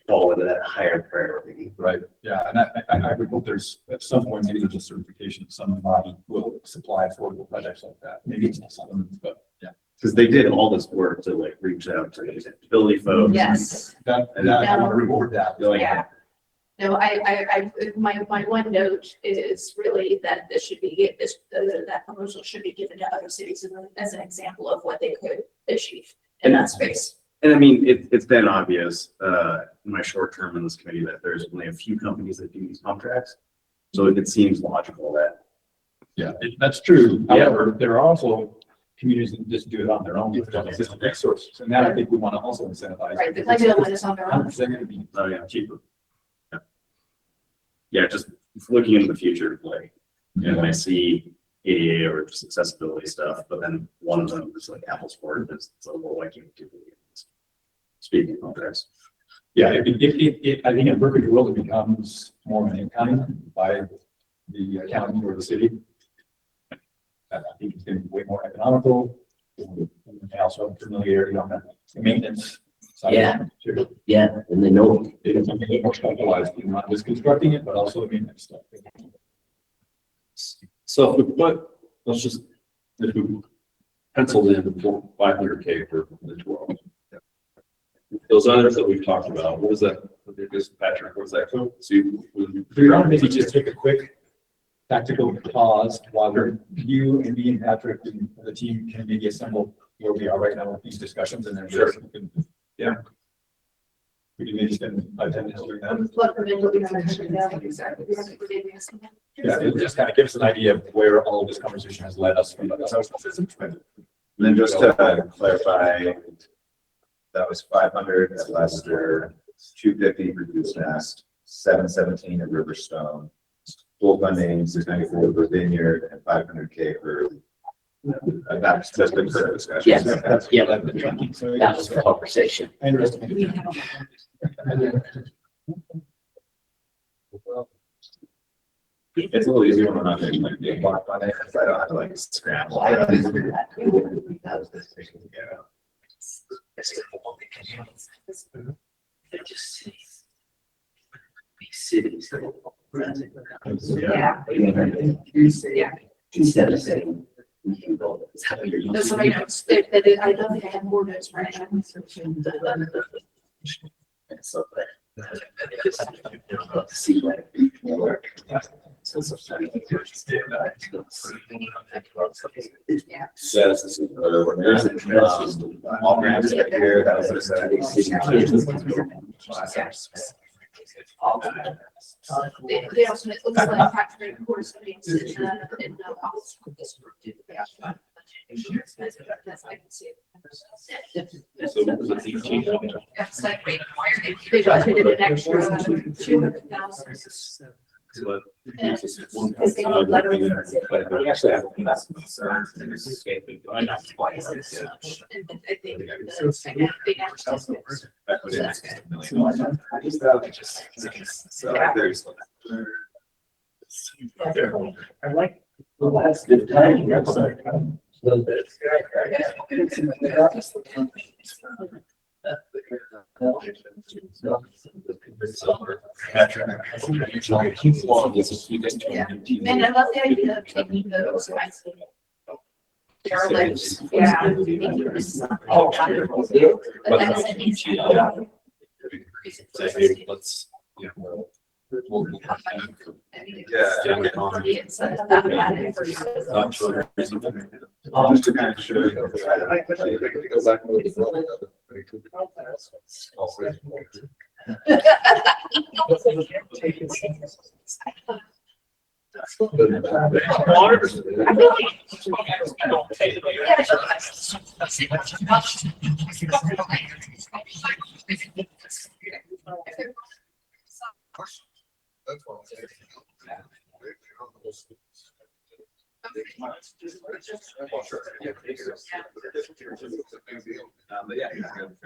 fall into that higher priority. right, yeah, and I would hope there's at some point maybe there's a certification somebody will supply affordable projects like that. Maybe it's not something, but yeah. Because they did all this work to like reach out to disability folks. Yes. That I want to reward that. Yeah. No, my one note is really that this should be, that proposal should be given to other cities as an example of what they could achieve in that space. And I mean, it's been obvious in my short term in this committee that there's only a few companies that do these pump tracks. So it seems logical that. Yeah, that's true. However, there are also communities that just do it on their own with existing resources. And that I think we want to also incentivize. Right, the Glendale one is on their own. They're going to be cheaper. Yeah, just looking into the future, like, and I see ADA or just accessibility stuff, but then one of them is like Apple's Board, it's a little like you do. Speaking of this. Yeah, I think in a perfect world, it becomes more of an income by the county or the city. I think it's going to be way more economical. And also have familiarity on the maintenance side. Yeah. Too. Yeah, and they know. It's a bit more specialized, not just constructing it, but also the maintenance stuff. So if we put, if we penciled in 500K for the 12. Those others that we've talked about, what was that? Patrick, what was that? So Do you want to maybe just take a quick tactical pause while you and me and Patrick and the team can maybe assemble where we are right now with these discussions, and then Sure. we can, yeah. We can maybe spend 5-10 minutes doing that. Plug them in, what we have to do now, exactly. Yeah, it just kind of gives us an idea of where all of this conversation has led us from. And then just to clarify, that was 500 at Leicester, 250 for Goosenest, 717 at Riverstone, full funding 694 for Vineyard, and 500K for. That's been for discussion. Yes, yeah, that was the conversation. I underestimated. It's a little easier when I'm not doing like big block on it, because I don't have to like scramble. Cities. Yeah. Yeah. Instead of saying. No, somebody knows that I don't think I have more notes right now. So, see what. Yeah. Says this is all grants right here, that was what They also, it looks like factory course meetings in the office. That's, I can see it. That's like, they budgeted an extra 200,000. Because they would let them. We actually have. I think they I like. Well, that's good time. Yeah, and I love the idea of taking those kinds of derelicts, yeah. making this- Oh. But that's an easy- Let's, yeah. It's that bad versus- Just to kind of show you. Go back.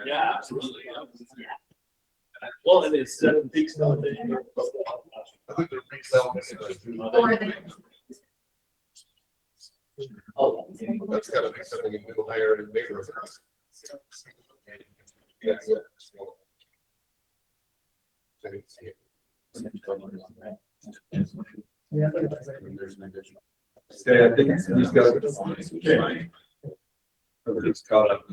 Yeah, absolutely. Well, and it's 7 weeks now. Or That's gotta be something a little higher in bigger. Yeah. Okay, I think he's got. It's caught up.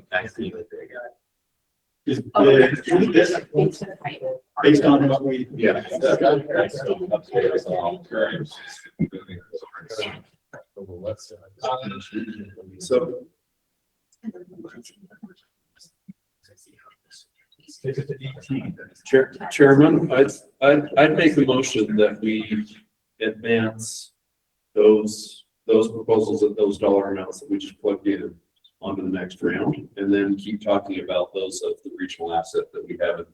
Based on what we. Yeah. So. Chairman, I'd make a motion that we advance those proposals at those dollar amounts that we just plugged in onto the next round, and then keep talking about those of the regional asset that we haven't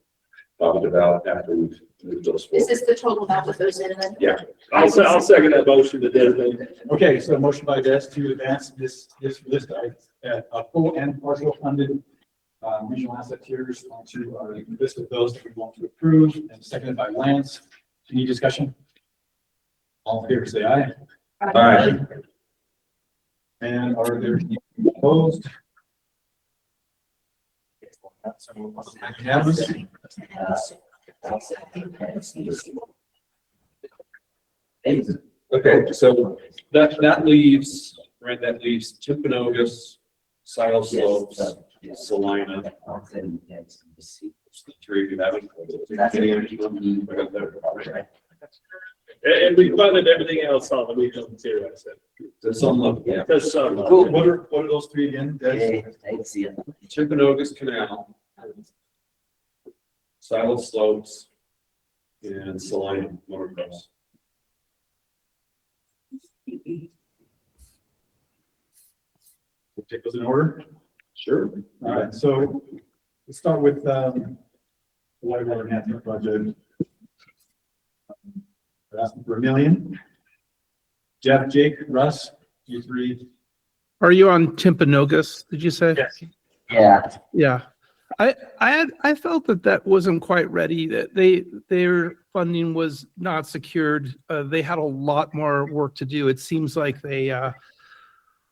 talk about after we've moved those Is forward. this the total amount with those in then? Yeah. I'll second that motion to designate. Okay, so motion by Des to advance this list of full and partial funded regional asset tiers onto our list of those that we want to approve, and seconded by Lance. Any discussion? All in favor, say aye. Aye. And are there any opposed? Unanimous? Okay, so that leaves, right, that leaves Timpanogos, Sile Slopes, Salina. Three, you haven't. And we funded everything else on the regional material, I said. To some level, yeah. There's some. What are those three again? Des? Timpanogos Canal, Sile Slopes, and Salina Motocross. We'll take those in order. Sure. All right, so let's start with the Whitewater Enhancement Project. We're asking for $1 million. Jeff, Jake, Russ, you three. Are you on Timpanogos, did you say? Yes. Yeah. Yeah. I felt that wasn't quite ready, that their funding was not secured. They had a lot more work to do. It seems like they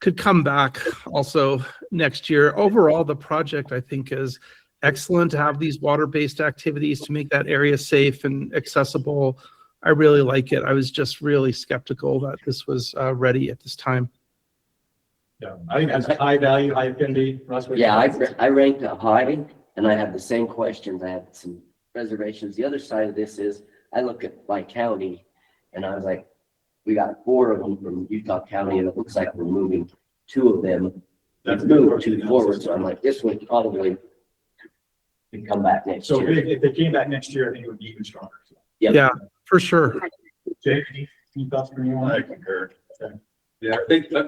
could come back also next year. Overall, the project, I think, is excellent to have these water-based activities to make that area safe and accessible. I really like it. I was just really skeptical that this was ready at this time. Yeah, I think that's high value, high affinity. Russ, what do you Yeah, think? I ranked it high, and I have the same questions. I had some reservations. The other side of this is, I look at my county, and I was like, we got 4 of them from Uintah County, and it looks like we're moving 2 of them. That's moved 2 forward, so I'm like, this one probably could come back next So year. if they came back next year, I think it would be even stronger. Yep. Yeah, for sure. Jake, any thoughts from you on I that? concur. Yeah,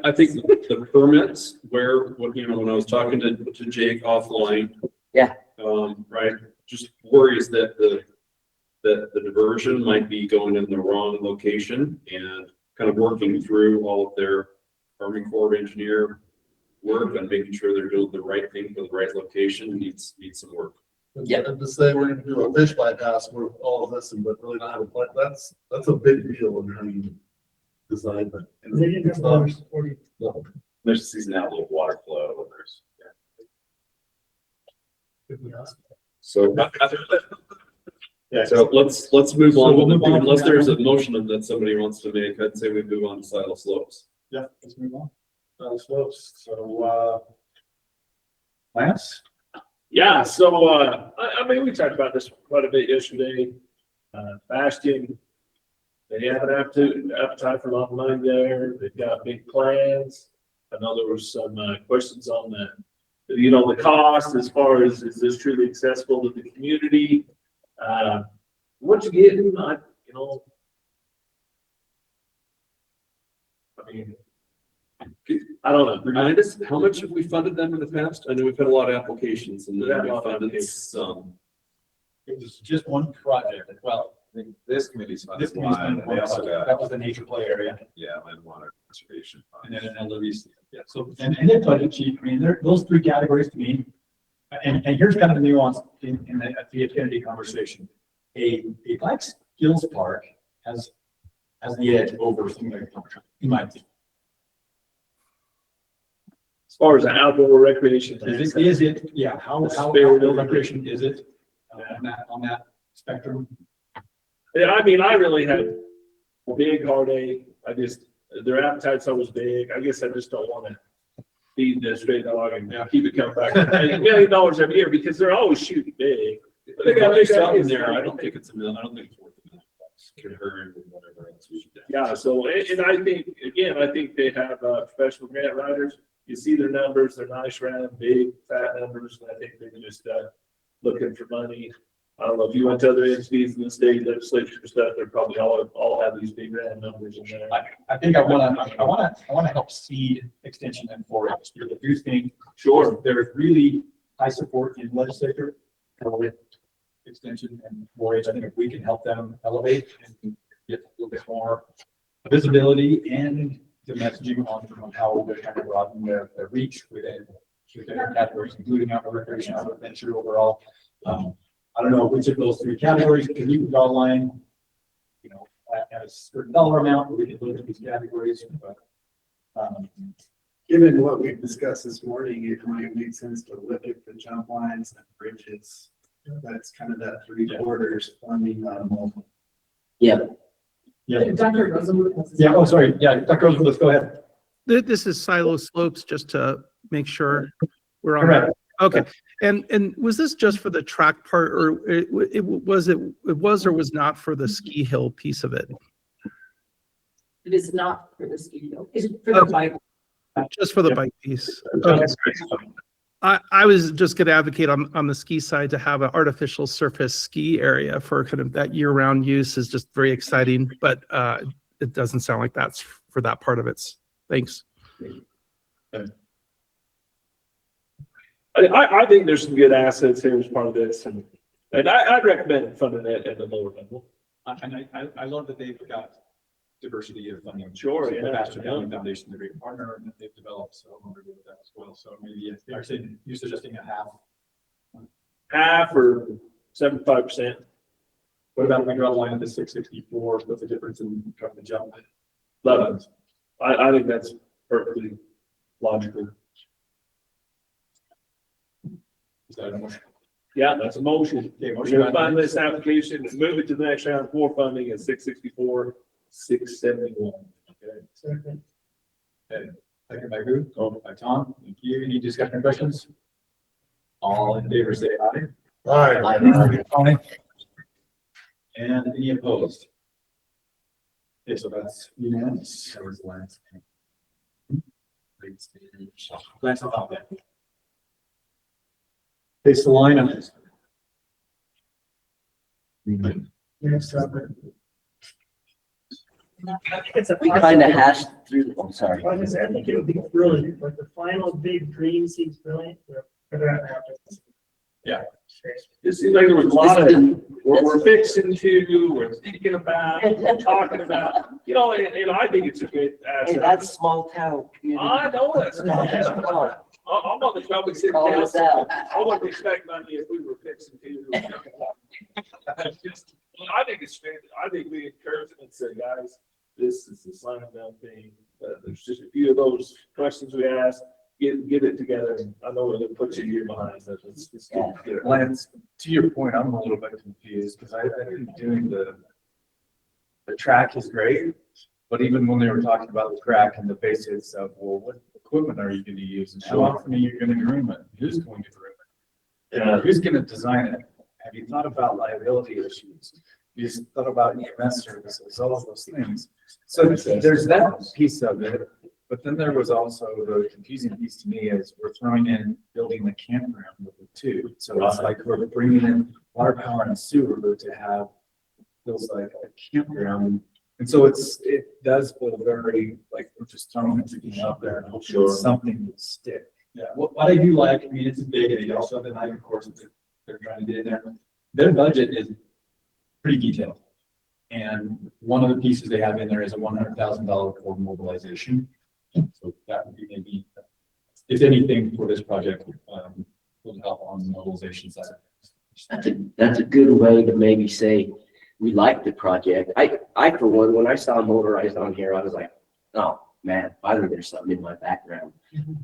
I think the permits where, when I was talking to Jake offline. Yeah. Right, just worries that the diversion might be going in the wrong location, and kind of working through all of their Army Corps of Engineer work and making sure they're doing the right thing for the right location needs some work. Yeah. And to say we're gonna do a fish bypass with all of this, and but really not have a plan, that's a big deal in how you design that. No, there's seasonality of water flow, there's. So, Yeah. so let's move So on, we'll move on from unless that there's a one. motion that somebody wants to make. I'd say we move on to Silo Slopes. Yeah, let's move on. Slopes, so, Lance? Yeah, so, I mean, we talked about this quite a bit yesterday. Bastion, they have an appetite for a lot of money there. They've got big plans. I know there was some questions on the cost as far as, is this truly accessible to the community? What you get, I mean, I don't know. Remind us, how much have we funded them in the past? I know we've had a lot of applications and then we funded some. It was just one project, well, This committee's funded this committee's one, been and they also got, that was the nature play area, yeah, land water conservation. and then an LWC. Yeah, so, and then budget chief, I mean, those 3 categories to me, and here's kind of the nuance in the affinity conversation. A black skills park has the edge over something like a pump track, in my opinion. As far as an outdoor recreation. Is it, yeah, how outdoor recreation is it on that spectrum? Yeah, I mean, I really had a big heartache. Their appetite's always big. I guess I just don't want to feed the stray dog and keep it coming back. $1 million every year because they're always shooting big. But They got stuff in there. I don't think it's $1 million. I don't think it's worth $1 million. Concurrent with whatever else we should do. Yeah, so, and I think, again, I think they have professional grant writers. You see their numbers, they're nice, round, big, fat numbers, and I think they're just looking for money. I don't know if you went to other entities in the state legislature stuff, they're probably all have these big round numbers in there. I think I want to help seed extension and forage. I do think, Sure. there's really high support in legislature. extension and voyage. I think if we can help them elevate and get a little bit more visibility and the messaging on how they're trying to broaden their reach within categories, including outdoor recreation, outdoor adventure overall. I don't know which of those three categories, can you draw a line, you know, at a certain dollar amount, where we can look at these categories, but Given what we've discussed this morning, it might make sense to look at the jump lines and bridges. That's kind of that 3/4 funding model. Yeah. Yeah. Dr. Rosenbluth. Yeah, oh, sorry. Yeah, Dr. Rosenbluth, go ahead. This is silo slopes, just to make sure we're on. Correct. Okay, and was this just for the track part, or it was or was not for the ski hill piece of it? It is not for the ski hill. It's for the bike. Just for the bike piece. Okay. I was just gonna advocate on the ski side to have an artificial surface ski area for kind of that year-round use is just very exciting, but it doesn't sound like that's for that part of it. Thanks. I think there's some good assets here as part of this, and I'd recommend funding it at the lower level. And I love that they've got diversity of funding. Sure, So yeah. the Pastor County Foundation, the great partner that they've developed, so I'm gonna go with that as well. So maybe if they're saying, you're suggesting a half. Or 75%. What about if we draw a line at the 664, what's the difference in trying to jump? 11. I think that's perfectly logical. Is that a motion? Yeah, that's a motion. Okay, We're motion gonna by fund this application and move it to the next round for funding at 664, 671. Okay. Second. Okay. Second by who? Oh, by Tom. Thank you. Any discussion or questions? All in favor, say aye. Aye. And any opposed? Okay, so that's unanimous. Glance on that. Okay, Salina. Next up. We kind of hashed through, I'm sorry. I was gonna say, I think it would be brilliant, like the final big green seems brilliant. But that happens. Yeah. It seems like there was a lot of, we're fixing to, we're thinking about, we're talking about, you know, and I think it's a good Hey, asset. that's small town community. I know that's not. I'm on the Shelby City Call us Council. out. I wouldn't expect money if we were fixing to. I think it's fair. I think we encourage them and say, guys, this is the sign down thing. There's just a few of those questions we asked. Get it together. I know we're gonna put you here behind, but let's get it. Lance, to your point, I'm a little bit confused because I think doing the track is great, but even when they were talking about the track and the basics of, well, what equipment are you going to use and how often are you going to groom it? Who's going to groom it? Yeah. Who's going to design it? Have you thought about liability issues? Have you thought about EMS services, all of those things? So there's that piece of it. But then there was also the confusing piece to me is we're throwing in building the campground with it too. So it's like we're bringing in water, power and sewer to have feels like a campground. And so it does feel very like we're just throwing everything out there and hoping something will stick. Yeah, what I do like, I mean, it's big, and they also have the night, of course, that they're trying to get in there. Their budget is pretty detailed. And one of the pieces they have in there is a $100,000 for mobilization. So that would be maybe, if anything, for this project, will help on the mobilization side. That's a good way to maybe say, we like the project. I for one, when I saw motorized on here, I was like, oh man, finally there's something in my background.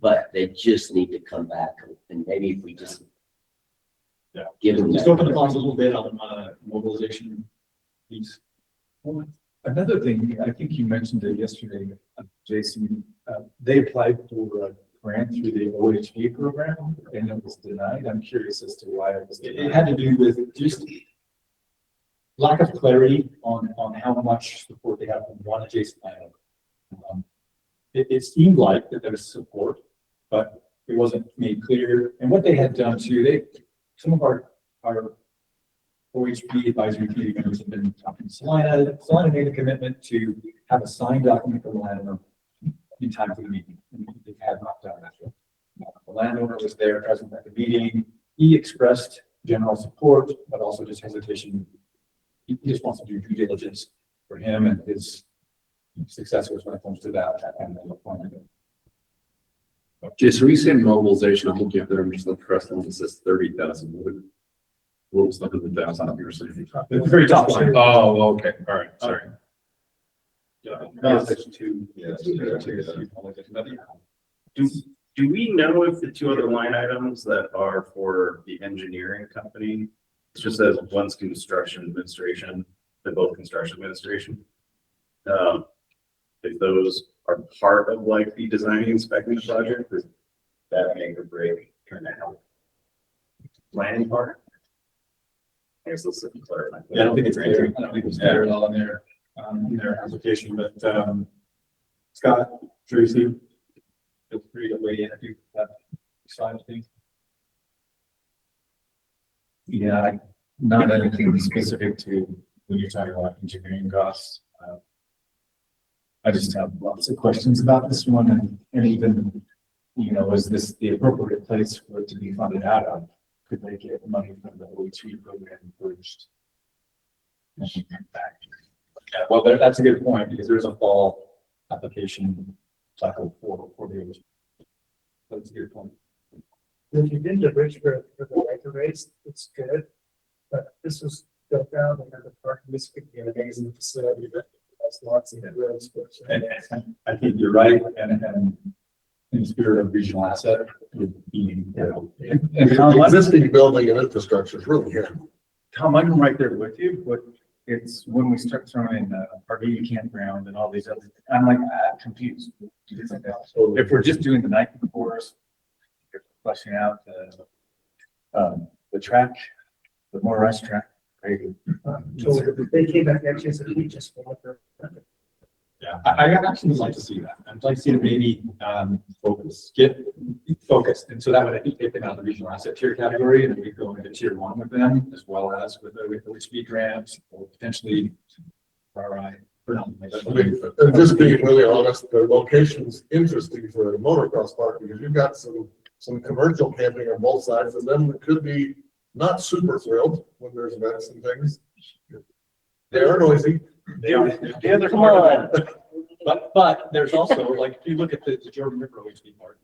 But they just need to come back and maybe if we just give them Just that. open the box a little bit on mobilization piece. Another thing, I think you mentioned it yesterday, Jason, they applied for a grant through the OHV program and it was denied. I'm curious as to why it was denied. It had to do with just lack of clarity on how much support they have from one adjacent island. It seemed like that there was support, but it wasn't made clear. And what they had done too, some of our OHP advisory committee members have been talking to Salina. Salina made a commitment to have a signed document from the landowner in time for the meeting. And they have not done that yet. The landowner was there present at the meeting. He expressed general support, but also just hesitation. He just wants to do due diligence for him and his successors when it comes to that kind of appointment. Okay, so we say mobilization, I'm looking at there, I'm just looking for us, it says 30,000. What was the 100,000 up here? The very top line. Oh, okay, all right, sorry. Do we know if the two other line items that are for the engineering company, it just says one's construction administration, they're both construction administration? If those are part of like the designing and inspecting the project, is that make or break kind of help? Planning part? I guess let's clarify. Yeah, I don't think it's clear. I don't think it's clear at all in their application, but Scott, Tracy, feel free to weigh in if you have side of things. Yeah, not anything specific to when you're talking about engineering costs. I just have lots of questions about this one and even, you know, is this the appropriate place for it to be funded out of? Could they get money from the OHV program first? Yeah, well, that's a good point because there's a fall application cycle for the OHV. That's a good point. If you've been to Richford for the right of race, it's good. But this was built out and the parking, this could be an amazing facility that has lots of roads. And I think you're right, and in the spirit of regional asset, would be, you know. Existing building and infrastructure is really here. Tom, I'm right there with you, but it's when we start throwing in RV campground and all these other, I'm like confused. If we're just doing the night before, fleshing out the track, the motorized track. So if they came back next year, so we just want to. Yeah, I actually would like to see that. I'd like to see it maybe get focused. And so that would, I think, take them out of the regional asset tier category and we go into tier 1 with them, as well as with the speed grants or potentially RI. And just being really honest, the location's interesting for a motocross park because you've got some commercial camping on both sides, and then it could be not super thrilled when there's events and things. They are noisy. They are. Yeah, they're part of that. But there's also, like, if you look at the Jordan River OHV park,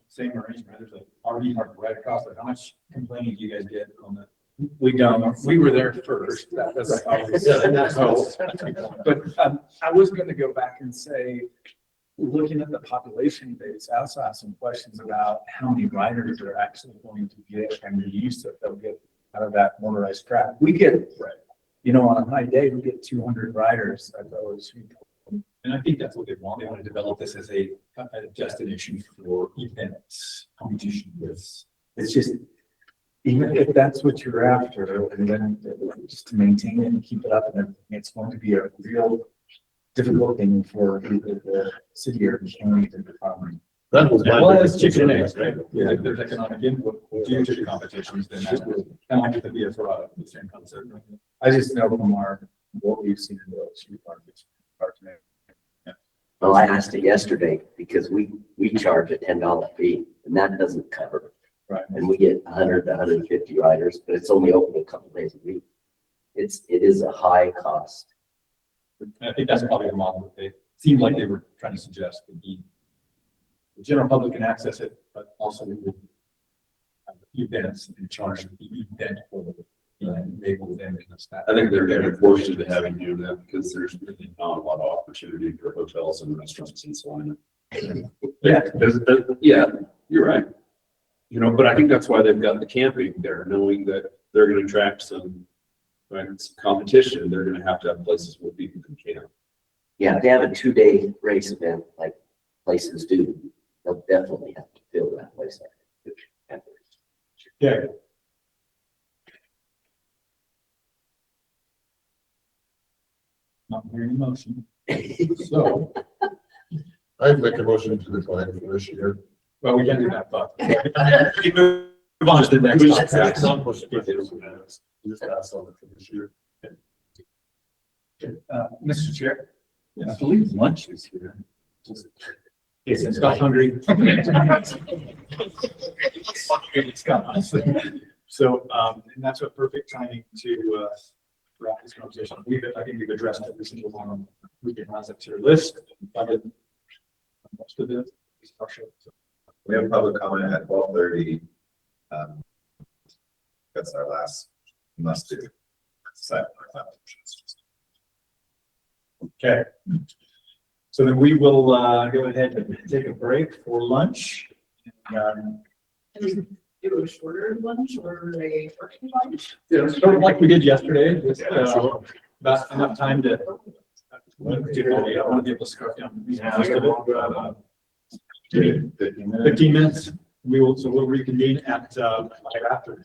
same arrangement. There's an RV park right across it. How much complaining do you guys get on that? We don't. We were there first. That's always. Yeah, and that's but I was going to go back and say, looking at the population base, I also have some questions about how many riders are actually going to get and the use that they'll get out of that motorized track. We get, you know, on a high day, we get 200 riders at those. And I think that's what they want. They want to develop this as a destination for events, competitions. It's just, even if that's what you're after, and then just to maintain it and keep it up, and everything, it's going to be a real difficult thing for either the city or the county to determine. That was my. Well, it's chicken and eggs, right? Yeah, if there's economic input due to the competitions, then that will kind of like the Ferrata, the same concept. I just know from what we've seen in those markets. Well, I asked it yesterday because we charge a $10 fee and that doesn't cover it. Right. And we get 100 to 150 riders, but it's only open a couple days a week. It is a high cost. And I think that's probably the model that they seemed like they were trying to suggest would be the general public can access it, but also we would have events and charge the event for the enable them in the staff. I think they're going to force you to having do that because there's really not a lot of opportunity for hotels and restaurants and so on. Yeah, yeah, you're right. You know, but I think that's why they've got the camping there, knowing that they're going to attract some competition. They're going to have places where people can camp. Yeah, if they have a 2-day race event like places do, they'll definitely have to fill that place up. Yeah. Not hearing a motion. So I'd make a motion to decline for this year. well, we can do that, but we move on to the next topic. Just pass on it for this year. Mr. Chair, I believe lunch is here. It's Scott's hungry. Scott, honestly. So, and that's a perfect timing to, wrap this conversation. I think we've addressed every single one. We can rise up to your list. Most of the structure. We have public comment at 12:30. That's our last must do. Okay. So then we will, go ahead and take a break for lunch. Do a shorter lunch or a working lunch? Yeah, sort of like we did yesterday, just, about enough time to. I want to be able to scarf down. Most of it. 15 minutes. We'll reconvene at, after.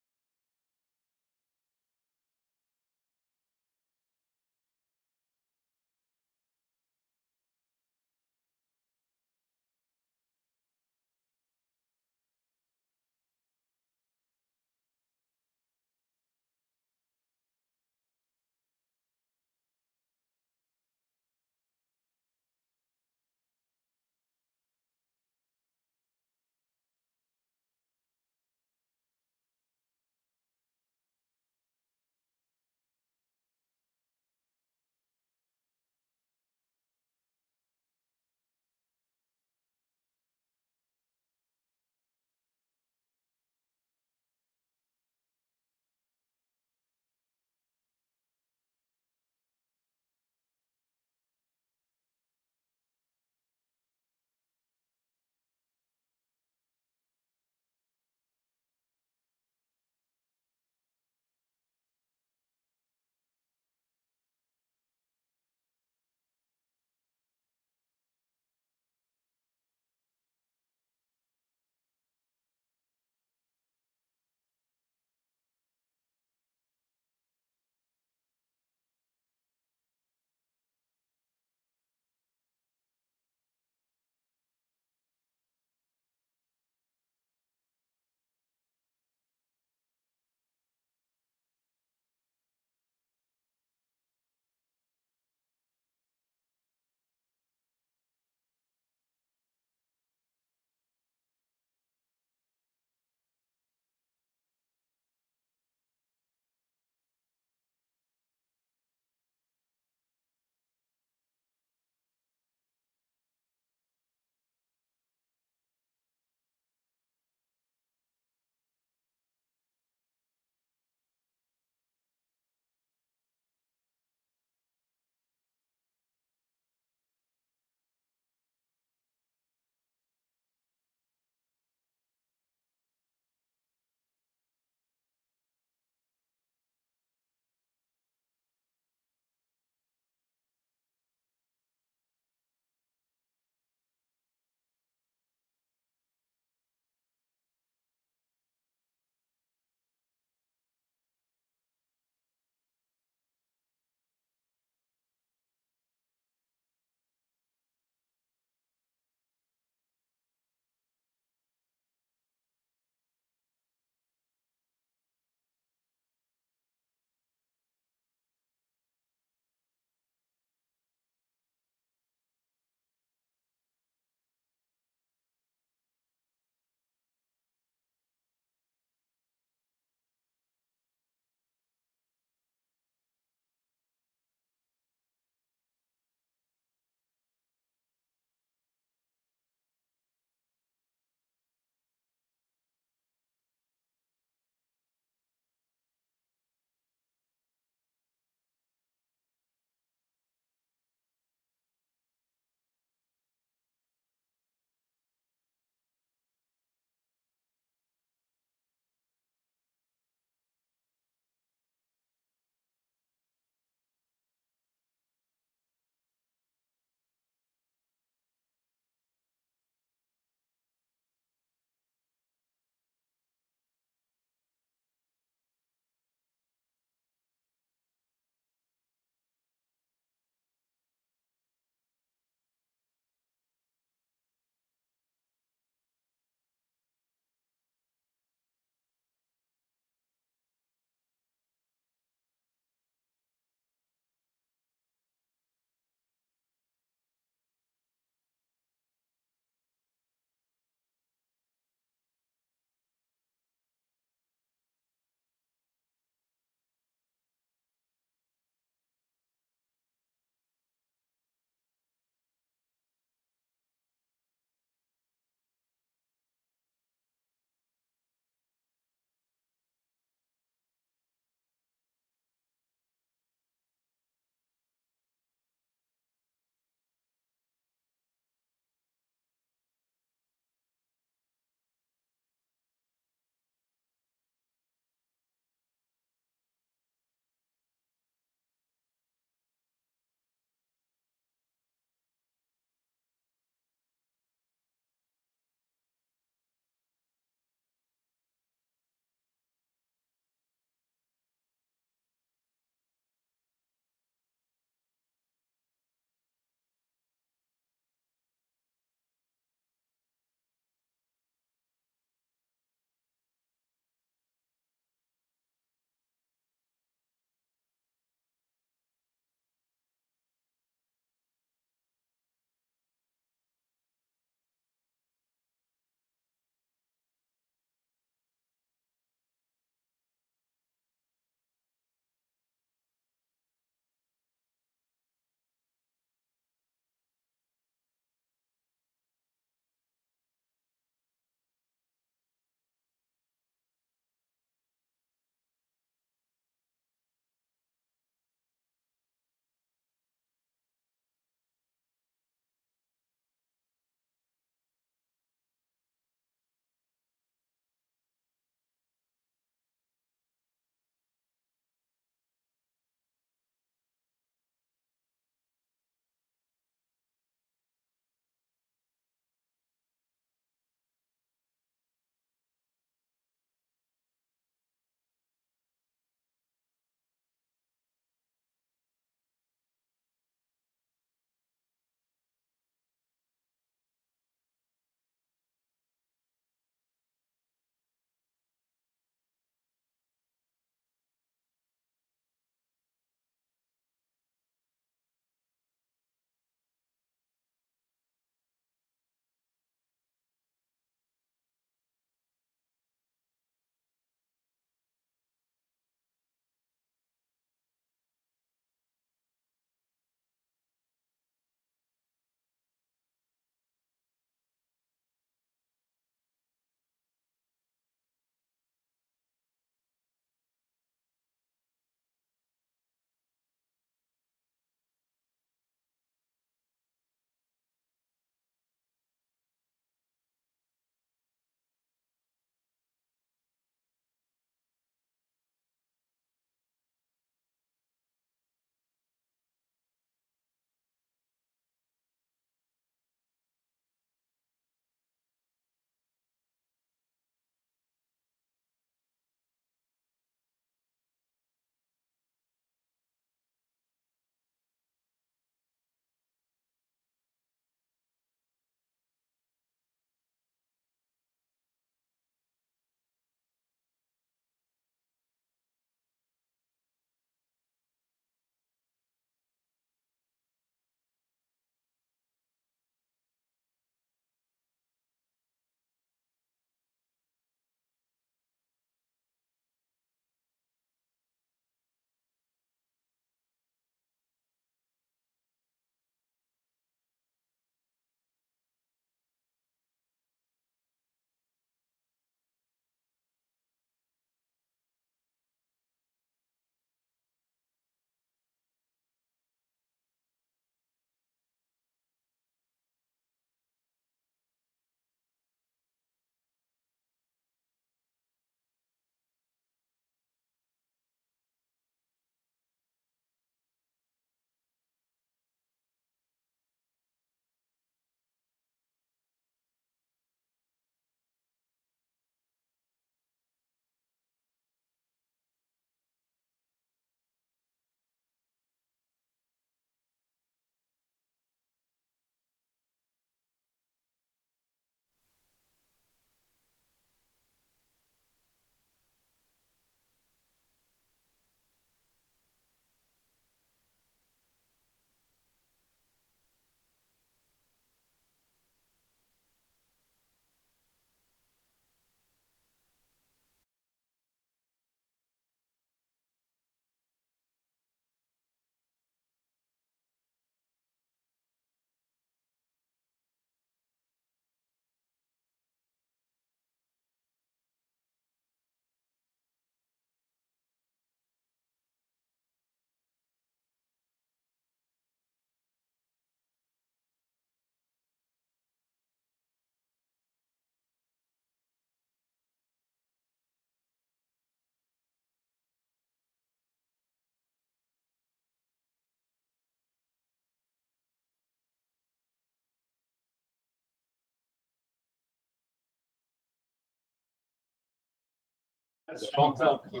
That's a strong town. Do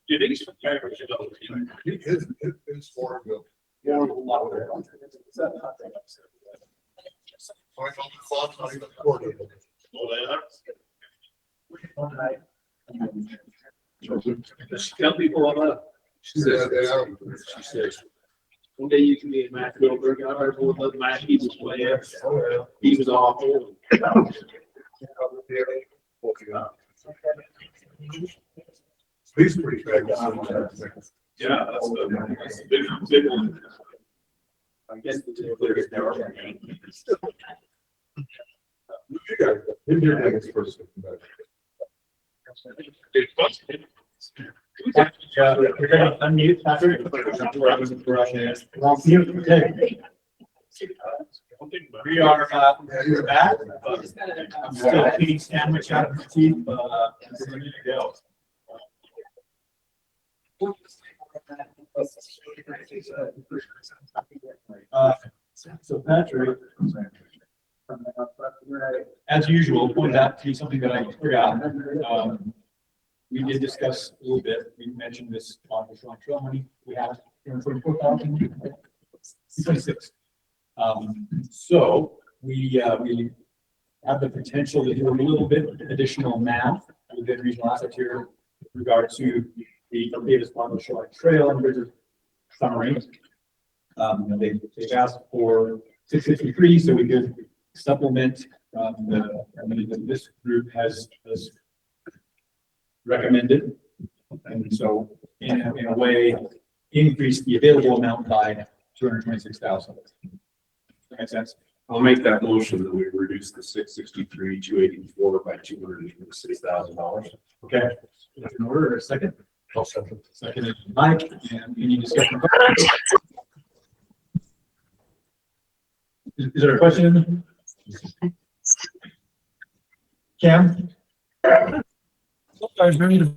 you think it's fair? It's for you. Yeah. Tell people I'm up. She says, one day you can be a Matt Goldberg. I heard one of Matt, he was playing. He was awful. He's pretty big. Yeah, that's a big one. I guess the two players there are. You got it. Him here next person. Yeah, we're gonna unmute Patrick. We are, back. I'm still eating sandwich out of the teeth, it's ready to go. So Patrick, as usual, pointed out to you something that I forgot. We did discuss a little bit, we mentioned this on the trail money, we have 244,000. 26. So we have the potential to do a little bit additional math within regional asset here with regard to the Davis Pond Shoreline Trail and there's a summary. They've asked for 653, so we could supplement this group has recommended, and so in a way increase the available amount by 226,000. Makes sense. I'll make that motion that we reduce the 663, 284 by $226,000. Okay. In order, a second. I'll second. Second, Mike, and any discussion? Is there a question? Cam? I was ready to.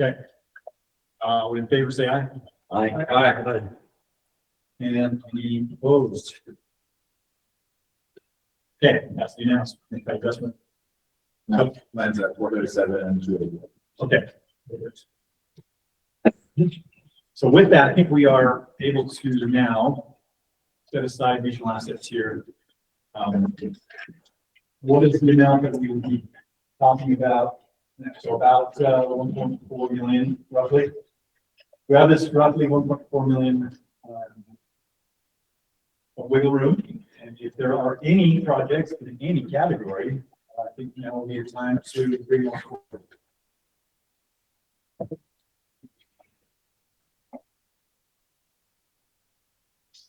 Okay. All in favor, say aye. Aye. Aye. And any opposed? Okay, that's the announcement. Make that adjustment. No, mine's at 437 and 280. Okay. So with that, I think we are able to now set aside regional assets here. What is the amount that we will be talking about? So about 1.4 million roughly. We have this roughly 1.4 million of wiggle room. And if there are any projects in any category, I think now will be a time to bring them forward.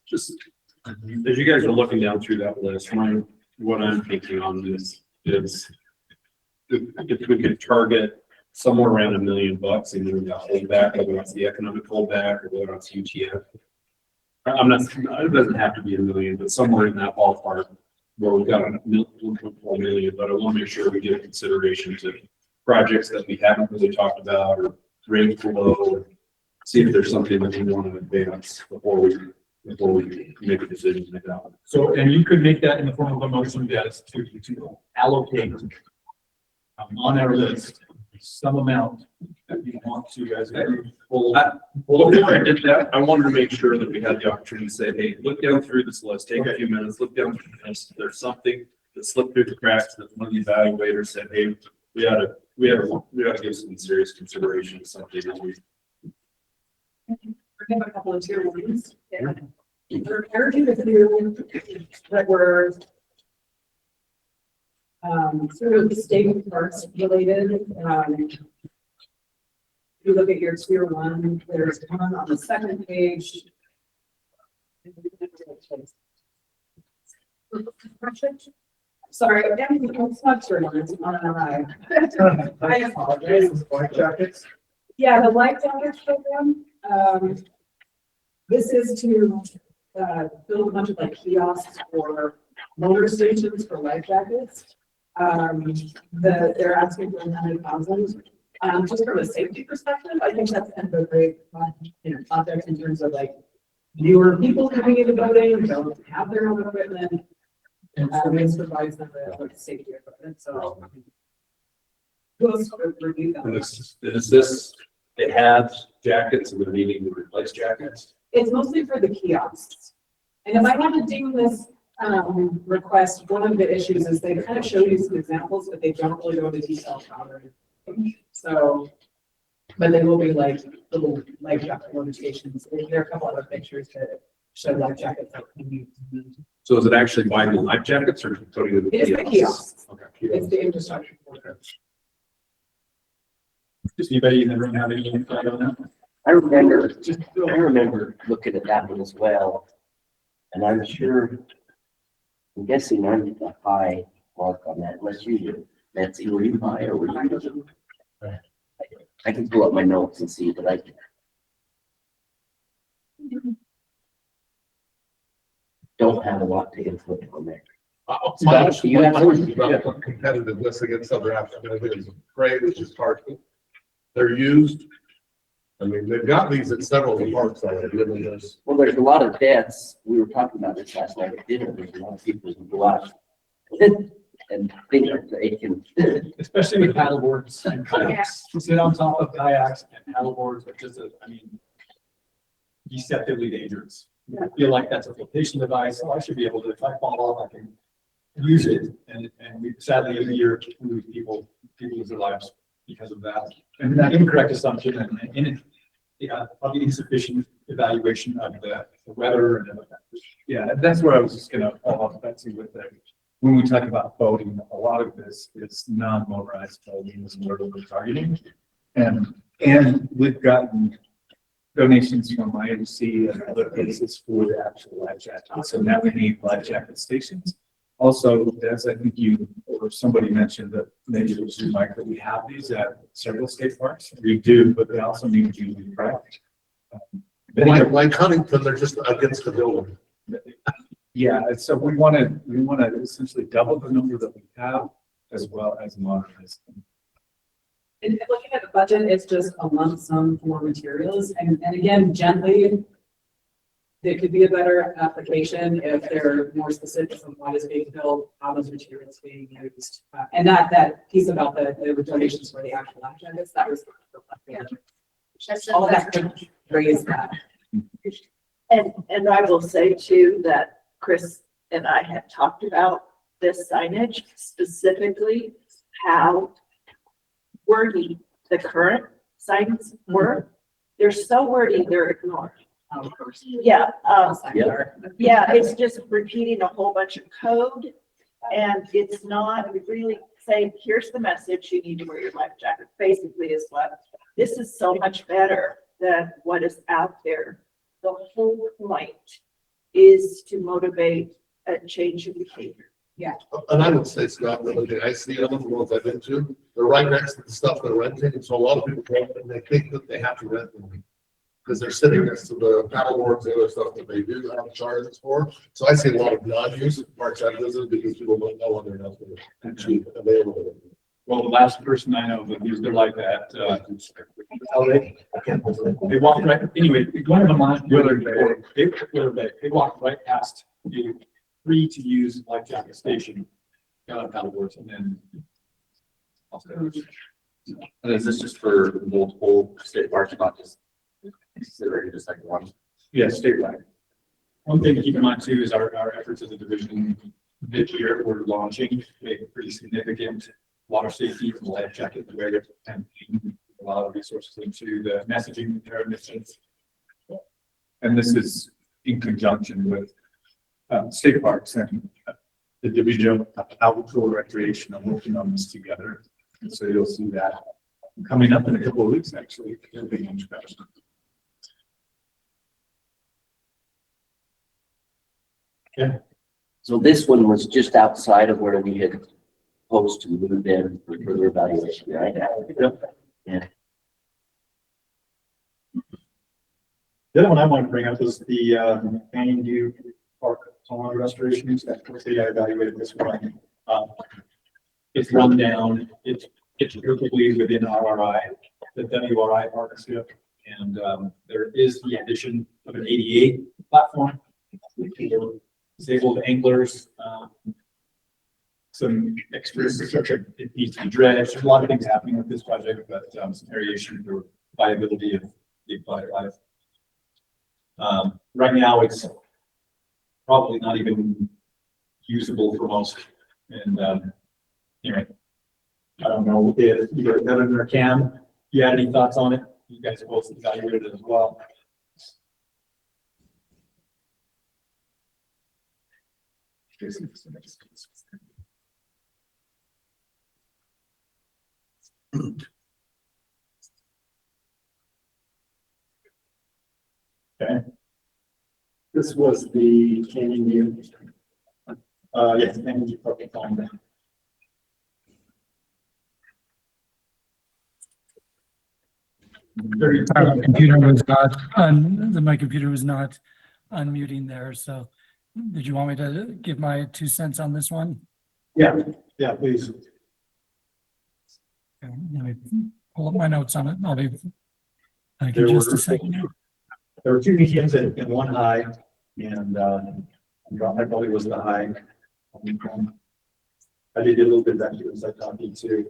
Just as you guys are looking down through that list, what I'm thinking on this is if we could target somewhere around $1 million and then the holdback, whether it's the economic holdback or whether it's UTF. I'm not, it doesn't have to be $1 million, but somewhere in that ballpark where we've got 1.4 million, but I want to make sure we give consideration to projects that we haven't really talked about or ranked below, or see if there's something that we want to advance before we make a decision like that. So, and you could make that in the form of a motion that is to allocate on our list some amount that you want to as a group. Well, before I did that, I wanted to make sure that we had the opportunity to say, hey, look down through this list, take a few minutes, look down through this. There's something that slipped through the cracks that one of the evaluators said, hey, we ought to give some serious consideration to something that we. We have a couple of tier ones. Yeah. There are two that were sort of state parks related. If you look at your tier one, there's one on the second page. Sorry, it's not tier one, it's on an RI. I apologize. White jackets. Yeah, the life jackets program. This is to build a bunch of like kiosks or motor stations for life jackets. They're asking for 100,000. Just from a safety perspective, I think that's kind of a great project in terms of like newer people coming into the building, don't have their own equipment. And this provides them with safety equipment. So And is this, it has jackets and they're needing to replace jackets? It's mostly for the kiosks. And if I had to do this, request, one of the issues is they kind of show you some examples, but they don't really go into detail about it. So, but they will be like little life jacket limitations. There are a couple other pictures that show life jackets that can be. So is it actually buying the life jackets or putting it in the It's the kiosks? kiosks. Okay. It's the infrastructure. Does anybody in the room have any insight on that? I remember looking at that one as well. And I'm guessing I'm at the high mark on that, unless you do. Nancy, were you high or were you? I can pull up my notes and see, but I don't have a lot to input on there. My Scott, do you have question about competitiveness against other apps, I mean, I think it's great, which is targeted. They're used. I mean, they've got these at several of the parks already. I mean, Well, there's a lot of deaths. We were talking about this last night at dinner. There's a lot of people who go out and think that they can. Especially with paddleboards and kayaks. You sit on top of kayaks and paddleboards, which is deceptively dangerous. I feel like that's a flotation device. So I should be able to, if I fall off, I can use it. And we sadly every year people lose their lives because of that. And that incorrect assumption and probably insufficient evaluation of the weather and everything. Yeah, that's where I was just gonna follow up, Betsy, with that. When we talk about boating, a lot of this is non-motorized boating is where we're targeting. And we've gotten donations from IMC and other places for the actual life jackets. So now we need life jacket stations. Also, as I think you or somebody mentioned that maybe it was you, Mike, that we have these at several state parks. We do, but they also need to be correct. like Huntington, they're just against the building. Yeah, and so we want to essentially double the number that we have as well as modernize them. And looking at the budget, it's just a lump sum for materials. And again, gently, there could be a better application if they're more specific on what is being built, how those materials being used. And that piece about the donations for the actual agendas, that was. Yeah. All of that could raise that. And I will say too, that Chris and I had talked about this signage, specifically how wordy the current signs were. They're so wordy, they're ignored. Yeah, yeah, it's just repeating a whole bunch of code, and it's not really saying, here's the message, you need to wear your life jacket, basically is what. This is so much better than what is out there. The whole point is to motivate a change in behavior. Yeah. And I would say, Scott, that I see other ones I've been to, they're right next to the stuff they're renting, and so a lot of people go and they think that they have to rent them. Because they're sitting next to the paddleboards, the other stuff that they do have charges for. So I see a lot of non-use parks I've visited because people don't know when they're not cheap available. Well, the last person I know that used their life at, they walked right, anyway, one of them on they walked right past the free to use life jacket station, got on paddleboards and then. And is this just for multiple state parks, not just considering just like one? Yeah, statewide. One thing to keep in mind too is our efforts as a division this year, we're launching a pretty significant water safety and life jacket awareness campaign. A lot of resources into the messaging initiatives. And this is in conjunction with state parks and the Division of Outdoor Recreation are working on this together. And so you'll see that coming up in a couple of weeks, actually. It'll be introduction. Okay. So this one was just outside of where we had proposed to move them for further evaluation, right? Yeah. The other one I want to bring up is the Canyon View Park Pond restoration. That I evaluated this one. It's run down. It's perfectly within RRI, the WRI partnership, and there is the addition of an ADA platform for disabled anglers, some extra infrastructure it needs to be dredged. There's a lot of things happening with this project, but some variation for viability of the aquatic life. Right now, it's probably not even usable for most. And anyway, I don't know if either Evan or Cam, you had any thoughts on it? You guys both evaluated it as well. Okay. This was the canyon view. Yes, thank you for calling that. My computer was not my computer was not unmuting there, so did you want me to give my 2 cents on this one? Yeah, please. Okay, let me pull up my notes on it. I'll be back There in just were- a second. There were 2 mediums and 1 high, and I probably was the high. I did a little bit of that here, I talking to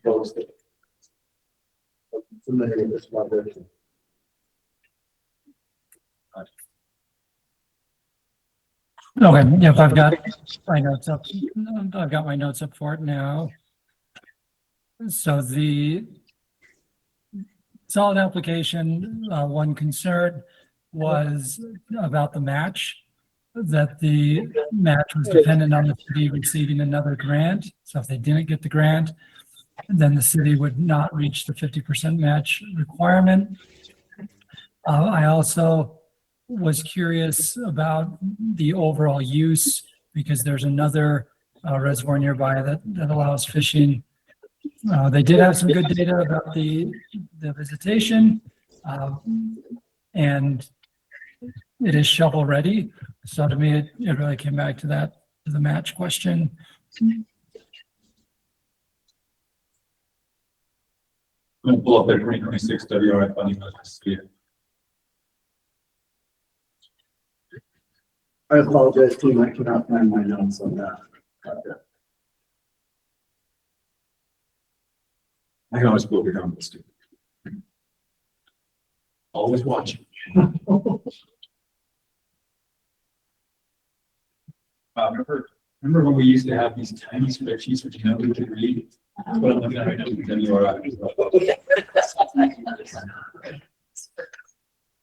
folks that familiar with this project. Okay, yep, I've got my notes up. I've got my notes up for it now. So the solid application, one concern was about the match, that the match was dependent on the city receiving another grant. So if they didn't get the grant, then the city would not reach the 50% match requirement. I also was curious about the overall use, because there's another reservoir nearby that allows fishing. They did have some good data about the visitation, and it is shovel ready. So to me, it really came back to that, to the match question. I'm going to pull up their 2026 WRF funding budget. I apologize, team, I cannot find my notes on that. I can always pull up your comments too. Always watching. Remember when we used to have these tiny spreadsheets which nobody could read? That's what I'm looking at right now.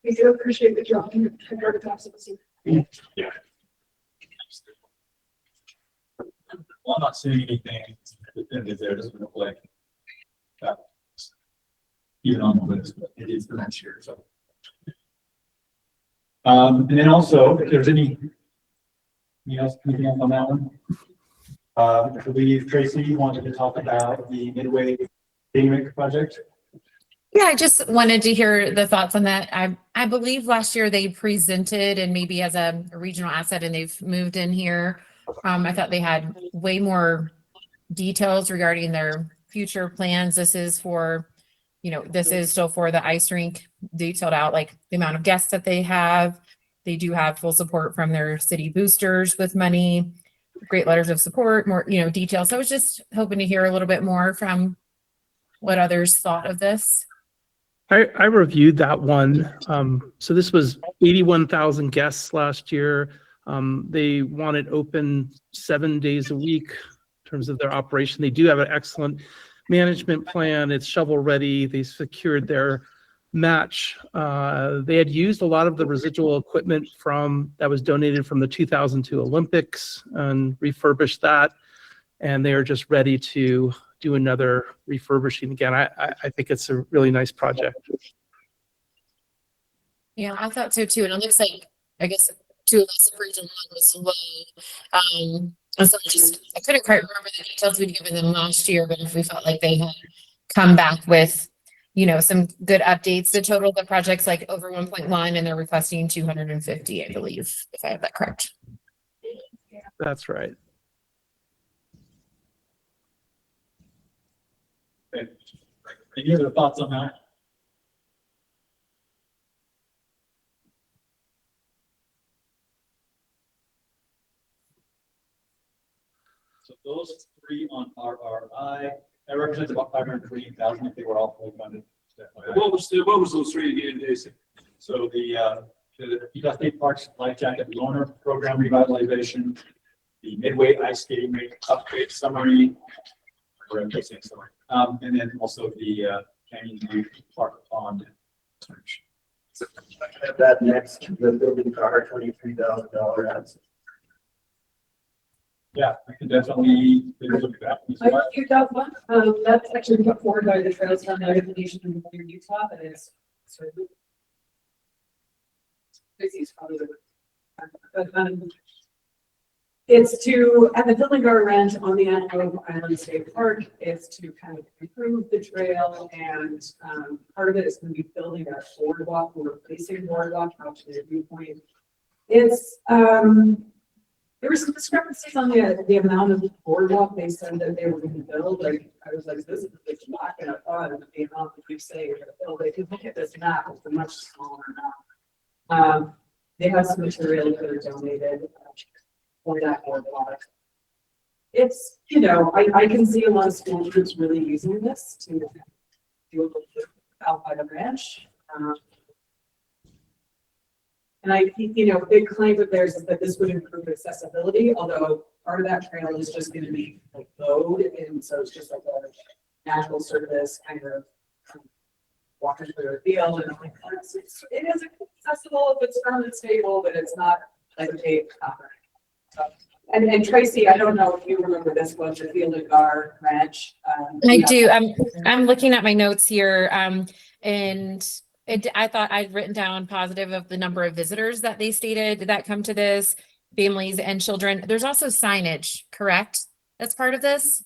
We do appreciate the drawing. Yeah. Well, I'm not seeing anything that there doesn't look like that. Even on the list, but it is the next year, so. And then also, if there's anything else on that one? I believe Tracy wanted to talk about the Midway Vineyard project. Yeah, I just wanted to hear the thoughts on that. I believe last year they presented and maybe as a regional asset and they've moved in here. I thought they had way more details regarding their future plans. This is for, this is still for the ice rink, detailed out like the amount of guests that they have. They do have full support from their city boosters with money, great letters of support, more, details. So I was just hoping to hear a little bit more from what others thought of this. I reviewed that one. So this was 81,000 guests last year. They want it open 7 days a week in terms of their operation. They do have an excellent management plan. It's shovel ready. They secured their match. They had used a lot of the residual equipment that was donated from the 2002 Olympics and refurbished that. And they are just ready to do another refurbishing again. I think it's a really nice project. Yeah, I thought so too. And it looks like, I guess, Tooele region 1 was low. And so I couldn't quite remember the details we'd given them last year, but if we felt like they had come back with, some good updates, the total of the project's like over 1.1 and they're requesting 250, I believe, if I have that correct. That's right. Okay. Any other thoughts on that? So those three on RRI. That represents about 528,000 if they were all fully funded. What was those three again, Jason? So the Utah State Parks Life Jacket Loaner Program revitalization, the Midway Ice Skating Rink upgrade summary, or I'm saying summary, and then also the Canyon View Park Pond. Have that next to the building car, $23,000 ads. Yeah, I can definitely take a look at that. You got one, that's actually put forward by the Trails Fund Nation in Utah, that is sort of. This is probably the. But, it's to, at the Building Guard Ranch on the Antelope Island State Park, it's to kind of improve the trail, and part of it is going to be building a boardwalk, or replacing boardwalk out to the viewpoint. It's there were some discrepancies on the amount of boardwalk they said that they were going to build. Like, I was like, this is a big block, and I thought of the amount that we say you're going to build. If you look at this map, it's a much smaller amount. They have some material that are donated for that boardwalk. It's, you know, I can see a lot of school groups really using this to do a little bit out by the ranch. And I think, you know, a big claim of theirs is that this would improve accessibility, although part of that trail is just going to be like mowed, and so it's just like a natural surface kind of walking through a field, and like, it is accessible if it's firm and stable, but it's not like a paved copper. So, and Tracy, I don't know if you remember this was the Field and Gar Ranch. I do. I'm looking at my notes here, and I thought I'd written down positive of the number of visitors that they stated that come to this, families and children. There's also signage, correct? That's part of this?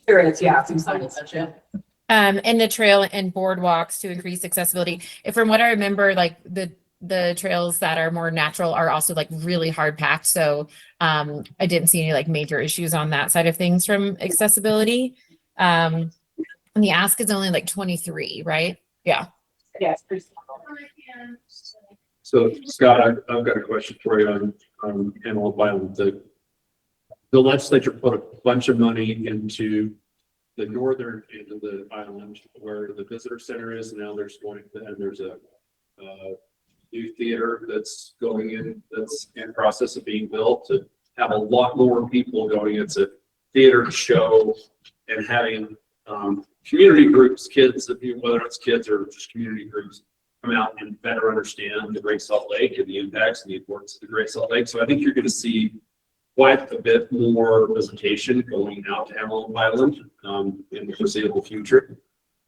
There is, yeah, some signage, yeah. And the trail and boardwalks to increase accessibility. If from what I remember, like the trails that are more natural are also like really hard packed. So I didn't see any like major issues on that side of things from accessibility. And the ask is only like 23, right? Yeah. Yes. So Scott, I've got a question for you on Antelope Island. The legislature put a bunch of money into the northern end of the island where the visitor center is. Now there's a new theater that's going in, that's in process of being built to have a lot more people going. It's a theater show, and having community groups, kids, whether it's kids or just community groups, come out and better understand the Great Salt Lake and the impacts and the importance of the Great Salt Lake. So I think you're going to see quite a bit more visitation going out to Antelope Island in the foreseeable future.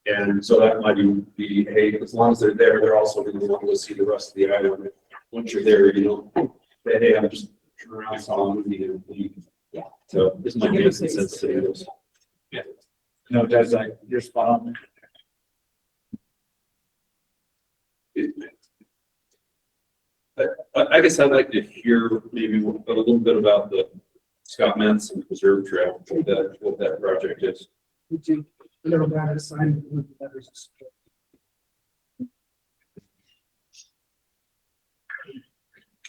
And so that might be, hey, as long as they're there, they're also going to want to go see the rest of the island. Once you're there, you know, hey, I'm just around saw and leave. Yeah. So this might make some sense to you. Yeah. No, Des, you're spot on. I guess I'd like to hear maybe a little bit about the Scott Manson Preserve Trail, what that project is. We do a little bit of sign with letters of support.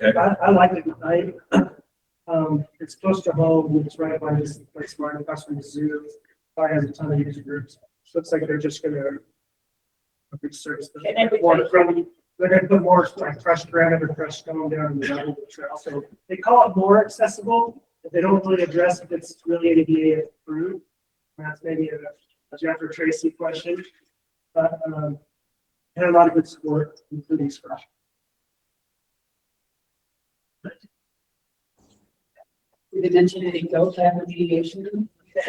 Okay. I like it. It's close to home. It's right by this place, right across from the zoo. Probably has a ton of user groups. Looks like they're just gonna research they're gonna put more like crushed granite or crushed stone down in the middle of the trail. So they call it more accessible, but they don't really address if it's really ADA approved. That's maybe a Jeff or Tracy question. But had a lot of good support, including Scott. We didn't mention any goat remediation. Yeah,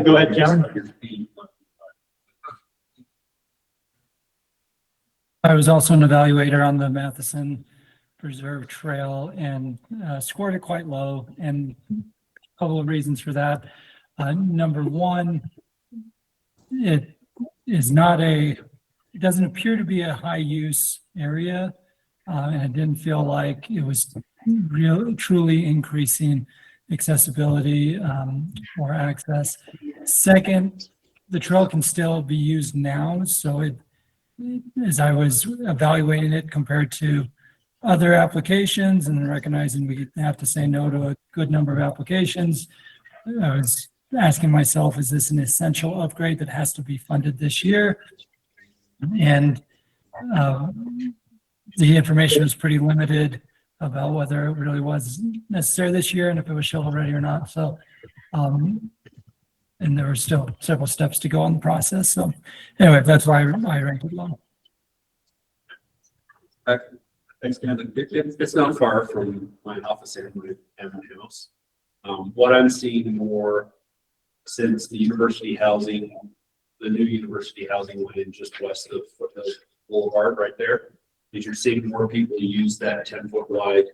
go ahead, Kevin. I was also an evaluator on the Matheson Preserve Trail and scored it quite low, and a couple of reasons for that. Number one, it doesn't appear to be a high use area, and it didn't feel like it was truly increasing accessibility or access. Second, the trail can still be used now, so as I was evaluating it compared to other applications and recognizing we have to say no to a good number of applications, I was asking myself, is this an essential upgrade that has to be funded this year? And the information was pretty limited about whether it really was necessary this year and if it was shovel ready or not. So, and there were still several steps to go on the process. So anyway, that's why I ranked it low. Thanks, Ken. It's not far from my office and my house. What I'm seeing more since the university housing, the new university housing went in just west of Foothills Boulevard right there, is you're seeing more people use that 10-foot wide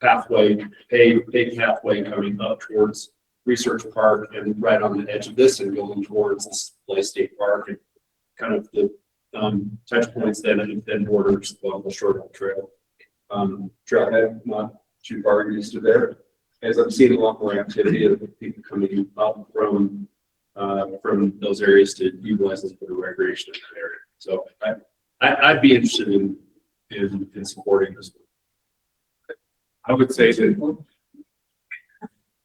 pathway, paved pathway coming up towards Research Park and right on the edge of this and going towards this Play State Park and kind of the touch points then borders along the short trail. Trailhead, not too far east of there. As I'm seeing a lot more activity of people coming up from those areas to utilize this for recreation in that area. So I'd be interested in supporting this. I would say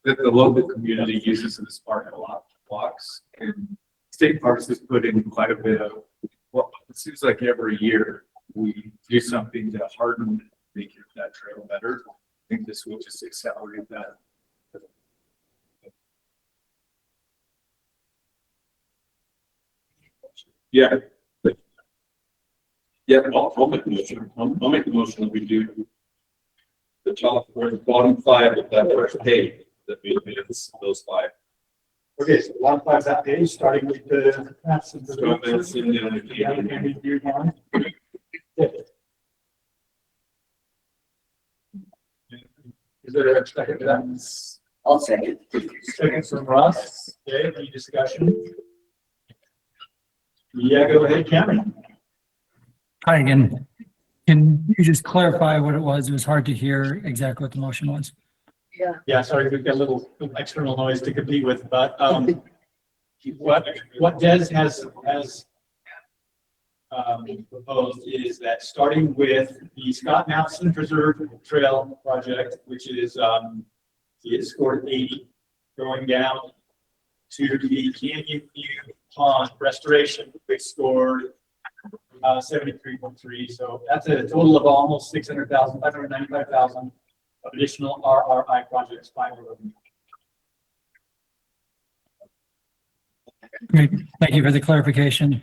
that the local community uses this park a lot of blocks, and State Parks has put in quite a bit of, well, it seems like every year we do something to harden, make that trail better. I think this will just accelerate that. Yeah. Yeah, I'll make the motion. I'll make the motion that we do the top or the bottom five of that first page that we advance those five. Okay, so bottom five of that page, starting with the maps and So that's in the Is there a second to that? I'll second. Second from Russ. Okay, any discussion? Yeah, go ahead, Cameron. Hi again. Can you just clarify what it was? It was hard to hear exactly what the motion was. Yeah, sorry, we've got a little external noise to compete with, but what Des has proposed is that starting with the Scott Mountain Preserve Trail project, which is it's scored 80, going down to the Canyon View Pond Restoration, which scored 73.3. So that's a total of almost 600,000, 595,000 additional RRI projects. 5 of them. Great. Thank you for the clarification.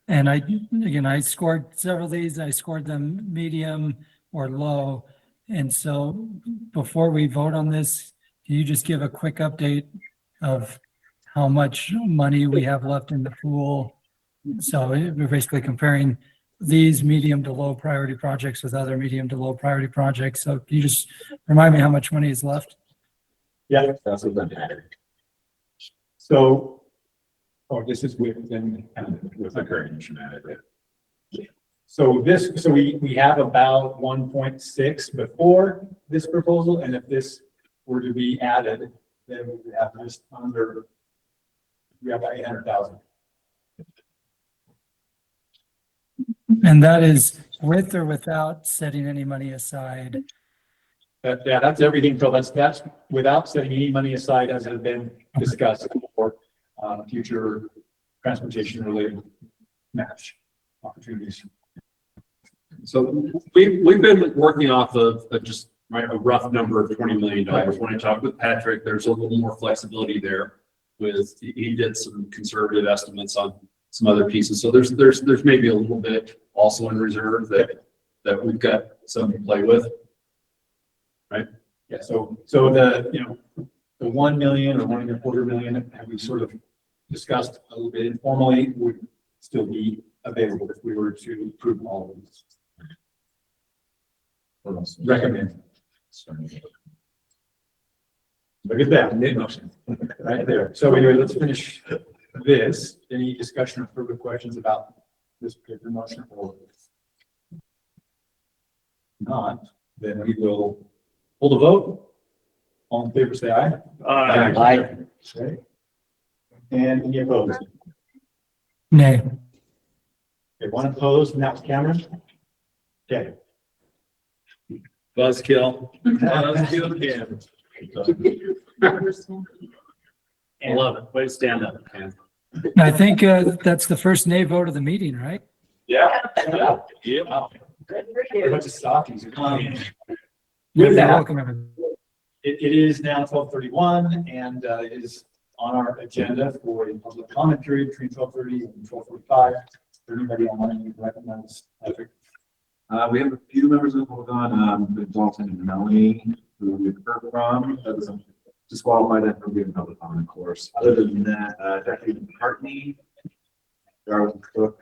And I scored several of these. I scored them medium or low. And so before we vote on this, can you just give a quick update of how much money we have left in the pool? So we're basically comparing these medium to low priority projects with other medium to low priority projects. So can you just remind me how much money is left? Yeah. That's what that mattered. So, this is with the current added. So we have about 1.6 before this proposal, and if this were to be added, then we would have just under, we have about 800,000. And that is with or without setting any money aside? Yeah, that's everything, Phil. That's without setting any money aside as has been discussed for future transportation related match opportunities. So we've been working off of just a rough number of $20 million. When I talked with Patrick, there's a little more flexibility there with, he did some conservative estimates on some other pieces. So there's maybe a little bit also in reserve that we've got some to play with. Right? Yeah, so the 1 million or 1.25 million that we sort of discussed a little bit informally would still be available if we were to approve all of these. Recommend. Look at that, mid-motion, right there. So anyway, let's finish this. Any discussion or further questions about this particular motion? Or not, then we will hold a vote. All in favor, say aye. Aye. Okay. And any opposed? Nay. Okay, one opposed, and that was Cameron. Okay. Buzzkill. Buzzkill again. I love it. Way to stand up, man. I think that's the first nay vote of the meeting, right? Yeah. Yeah. A bunch of stockies. With You're that, welcome, everyone. it is now 12:31 and it is on our agenda for a public comment period between 12:30 and 12:45. Is there anybody online you can recognize? Patrick? We have a few members of the public on, the Dalton and Melanie, who we've heard from, that was disqualified that from giving public comment, of course. Other than that, Deputy McCartney, Darwin Cook,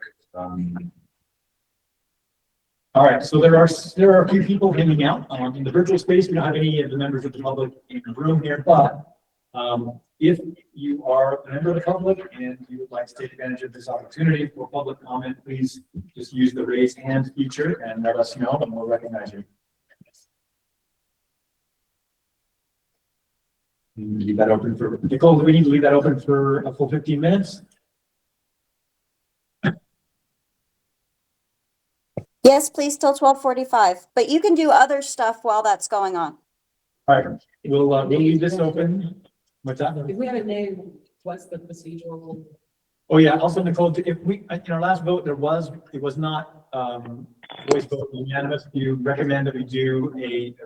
All right, so there are a few people hanging out in the virtual space. We don't have any of the members of the public in the room here, but if you are a member of the public and you would like to take advantage of this opportunity for public comment, please just use the raise hand feature and let us know and we'll recognize you. Leave that open for Nicole. Do we need to leave that open for a full 15 minutes? Yes, please, till 12:45, but you can do other stuff while that's going on. All right, we'll leave this open. What's that? If we have a name, what's the procedural? Oh, yeah, also Nicole, if we, in our last vote, it was not voice vote unanimous. Do you recommend that we do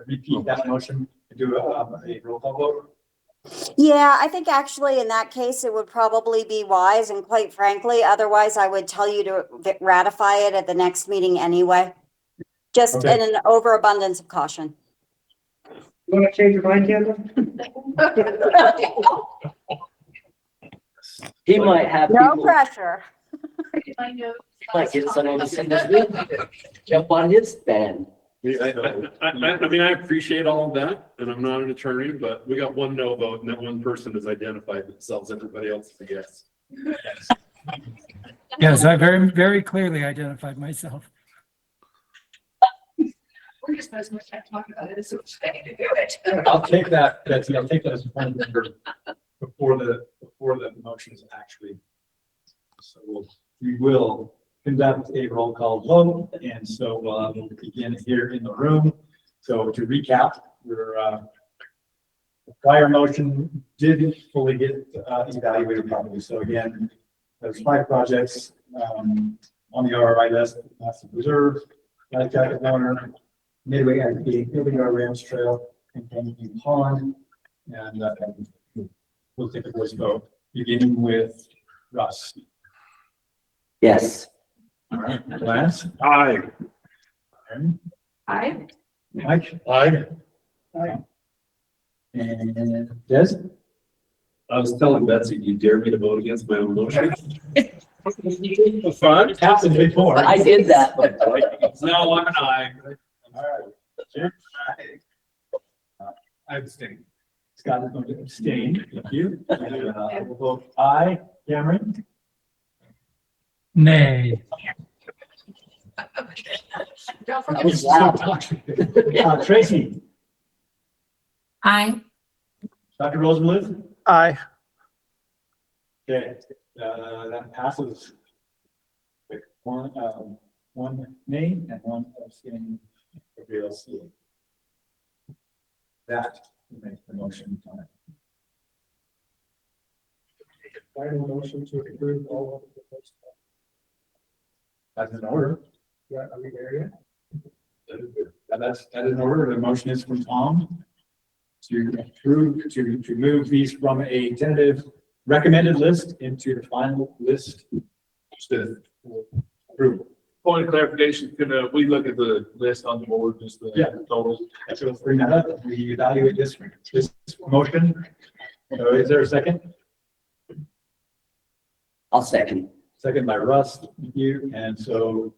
repeat that motion, do a roll call vote? Yeah, I think actually in that case, it would probably be wise, and quite frankly, otherwise I would tell you to ratify it at the next meeting anyway. Just Okay. in an overabundance of caution. You want to change your mind, Kendall? He might have No people, pressure. he might get someone to send us with him. Jump on his band. I mean, I appreciate all of that, and I'm not an attorney, but we got one no vote, and that one person has identified themselves, everybody else is a yes. Yes, I very, very clearly identified myself. We're just spending so much time talking about it, it's so exciting to do it. I'll take that, Betsy, I'll take that as a point of order before the motion is actually. So we will conduct a roll call vote, and so we'll begin here in the room. So to recap, the prior motion didn't fully get evaluated properly. So again, there's 5 projects on the RRI list: Massive Reserve, Life Jacket Loaner, Midway IP, Building Our Rams Trail, and Canyon Pond, and we'll take a voice vote, beginning with Russ. Yes. All right, Lance? Aye. Aaron? Aye. Mike? Aye. And Des? I was telling Betsy, do you dare me to vote against my own motion? Fun. It's happened before. I did that, but No, I'm an aye. All right. Jim? I abstain. Scott is going to abstain. Thank you. We'll vote aye. Cameron? Nay. Don't That forget. was so toxic. Tracy? Aye. Dr. Rosenbluth? Aye. Okay, that passes. With one name and one abstaining for VLC. That makes the motion on it. Final motion to approve all of the proposed. That's in order. Yeah, are we there yet? That's in order. The motion is from Tom to approve, to move these from a tentative recommended list into the final list. To approve. Point of clarification, can we look at the list on the board, just the totals? So let's bring that up. We evaluate this motion. So is there a second? I'll second. Second by Russ. Thank you. And so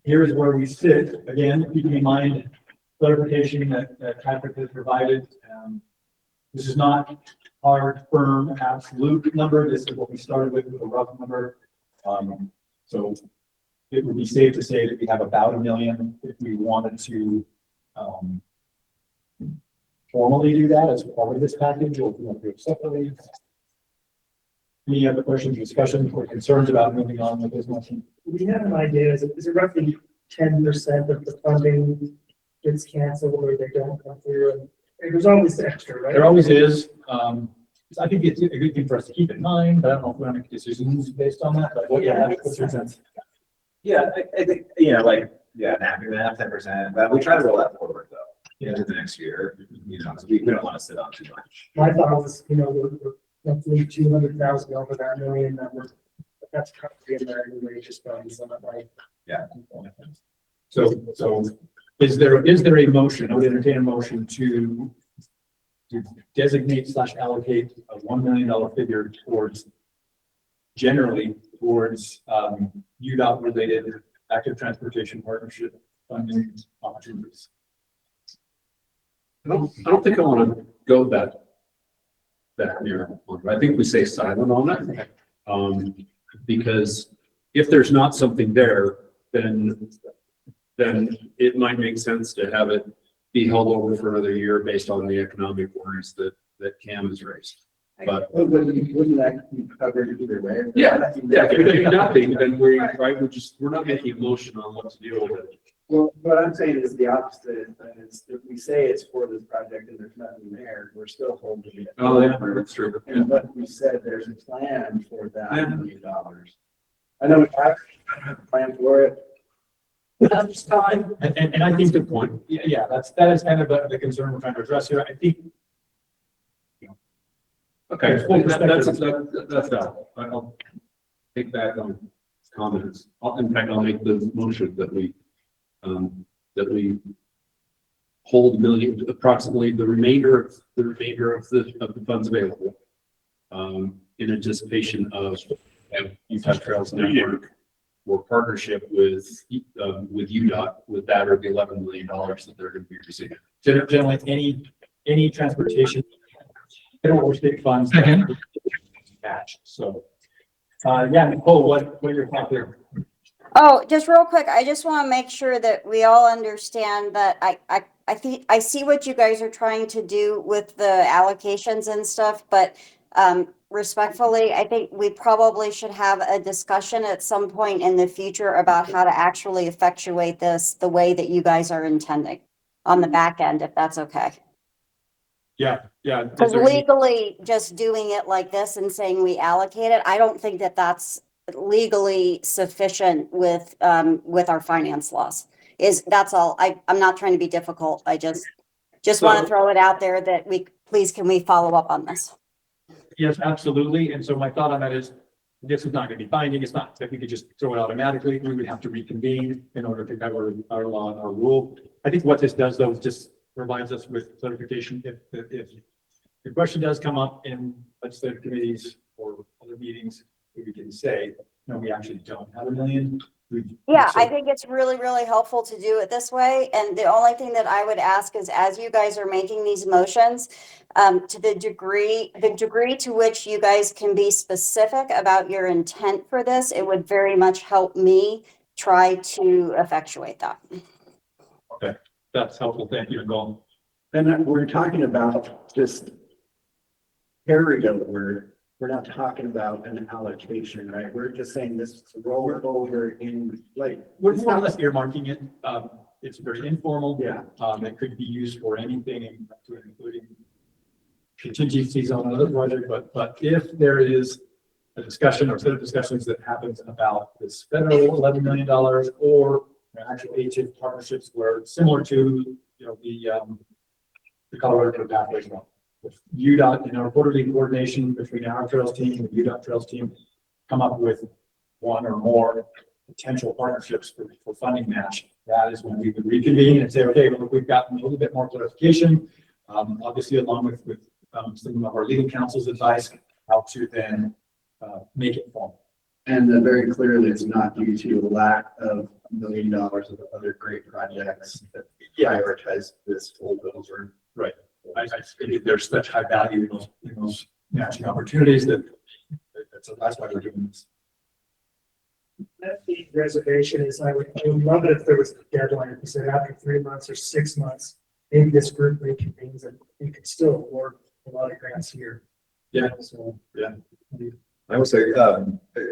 here is where we sit. Again, keeping in mind clarification that Patrick has provided. This is not hard, firm, absolute number. This is what we started with a rough number. So it would be safe to say that we have about $1 million if we wanted to formally do that as part of this package, or if we want to do it separately. Any other questions, discussions, or concerns about moving on with this motion? We have an idea, is it roughly 10% of the funding gets canceled or they don't come through? And there's always extra, right? There always is. I think it's a good thing for us to keep in mind, but I don't know if we want to make decisions based on that, but what's your sense? Yeah, I think, like, an aftermath, 10%, but we try to roll that forward though, into the next year, so we don't want to sit on too much. My thought was, we're roughly 200,000 over that million number. But that's probably in there anyway, just funds on it, like. Yeah. So is there a motion? I would entertain a motion to designate / allocate a $1 million figure generally towards UDOT related active transportation partnership funding opportunities. I don't think I want to go that near. I think we say silent on that. Because if there's not something there, then it might make sense to have it be held over for another year based on the economic worries that Cam has raised. But Wouldn't that be covered either way? yeah, if nothing, then we're not making a motion on what to do with it. Well, what I'm saying is the opposite, is if we say it's for this project and there's nothing there, we're still holding it. Oh, yeah, that's true. And but we said there's a plan for that $1 million. I know we have a plan for it. That's fine. And I think the point, yeah, that is kind of the concern we're trying to address here. I think. Okay, that's that. I'll take back on comments. In fact, I'll make the motion that we hold approximately the remainder of the funds available in anticipation of Uintah Trails Network or partnership with UDOT with that or the $11 million that they're going to be receiving. Generally, any transportation, federal or state funds. Match. So, Nicole, what are your thoughts there? Oh, just real quick, I just want to make sure that we all understand that I see what you guys are trying to do with the allocations and stuff, but respectfully, I think we probably should have a discussion at some point in the future about how to actually effectuate this the way that you guys are intending on the back end, if that's okay. Yeah. Because legally, just doing it like this and saying we allocate it, I don't think that that's legally sufficient with our finance laws. That's all. I'm not trying to be difficult. I just want to throw it out there that can we follow up on this? Yes, absolutely. And so my thought on that is this is not going to be binding. It's not that we could just throw it automatically. We would have to reconvene in order to cover our law and our rule. I think what this does though is just provides us with clarification. If the question does come up in legislative committees or other meetings, we can say, no, we actually don't have $1 million. Yeah, I think it's really, really helpful to do it this way. And the only thing that I would ask is as you guys are making these motions, to the degree to which you guys can be specific about your intent for this, it would very much help me try to effectuate that. Okay, that's helpful. Thank you, Nicole. And we're talking about just carryover. We're not talking about an allocation, right? We're just saying this is roll it over in like. We're more or less earmarking it. It's very informal. Yeah. It could be used for anything, including contingencies on another project. But if there is a discussion or set of discussions that happens about this federal $11 million or actual HF partnerships where similar to the Colorado Pathways one. With UDOT and our quarterly coordination between our trails team and the UDOT trails team come up with one or more potential partnerships for funding match. That is when we would reconvene and say, okay, well, we've gotten a little bit more clarification, obviously along with some of our legal counsel's advice, how to then make it formal. And very clearly, it's not due to a lack of $1 million of other great projects that prioritize this hold over. Right. I think there's such high value in those matching opportunities that's why we're doing this. That the reservation is, I would love it if there was a deadline. If you said after 3 months or 6 months, maybe this group reconvenes and we could still award a lot of grants here. Yeah. So yeah. I would say,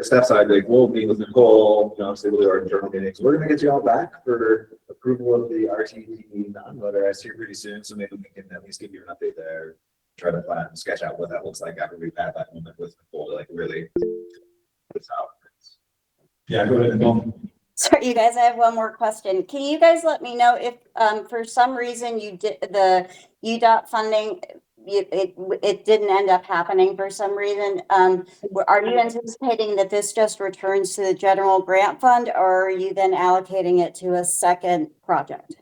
staff side, like, we'll meet with Nicole, you know, obviously with our internal meetings. We're gonna get you all back for approval of the RTD non-letter as here pretty soon, so maybe we can at least give you an update there. Try to plan, sketch out what that looks like after we've had that moment with Nicole to like really put this out. Yeah, go ahead. Sorry, you guys, I have one more question. Can you guys let me know if, for some reason you did the UDOT funding, it didn't end up happening for some reason? Are you anticipating that this just returns to the general grant fund, or are you then allocating it to a second project?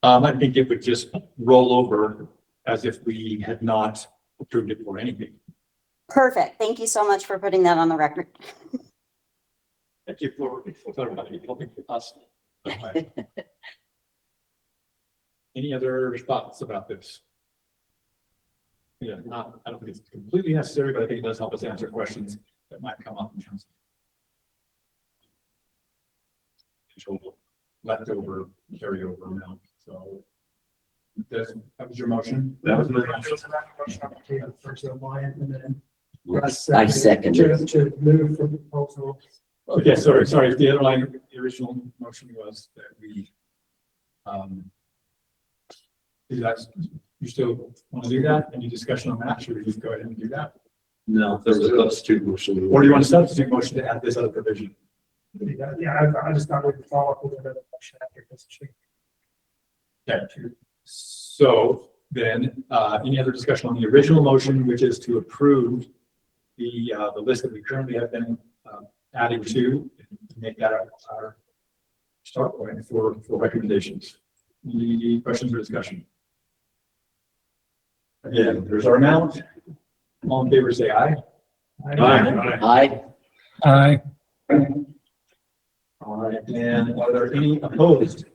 I think it would just roll over as if we had not approved it for anything. Perfect. Thank you so much for putting that on the record. Thank you for helping us. Any other thoughts about this? Yeah, I don't think it's completely necessary, but I think it does help us answer questions that might come up in terms of leftover carryover amount. So that was your motion. That was my motion. First of all, and then I second it. to move from proposal. Okay, sorry. The underlying, the original motion was that we, you still want to do that? Any discussion on that? Should we just go ahead and do that? No, there's a substitute motion. Or do you want a substitute motion to add this other provision? Yeah, I just thought we'd follow up with another motion after this. Okay. So then, any other discussion on the original motion, which is to approve the list that we currently have been adding to, make that our start point for recommendations. Any questions or discussion? Again, there's our amount. All in favor, say aye. Aye. Aye. All right, and are there any opposed?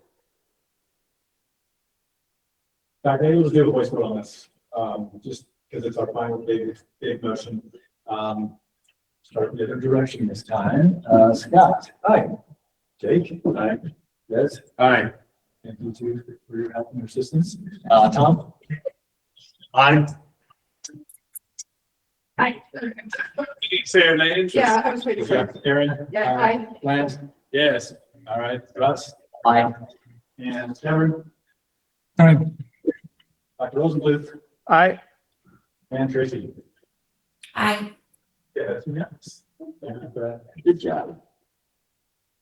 In fact, maybe we'll do a voice vote on this, just because it's our final big motion. Start the other direction this time. Scott, aye. Jake, aye. Yes, aye. Thank you too for your help and your assistance. Tom? Aye. Aye. Say your name. Yeah, I was waiting for. Aaron? Yeah, aye. Lance? Yes. All right, Russ? Aye. And Cameron? Aye. Dr. Rosenbluth? Aye. And Tracy? Aye. Yes, yes. Thank you for that. Good job.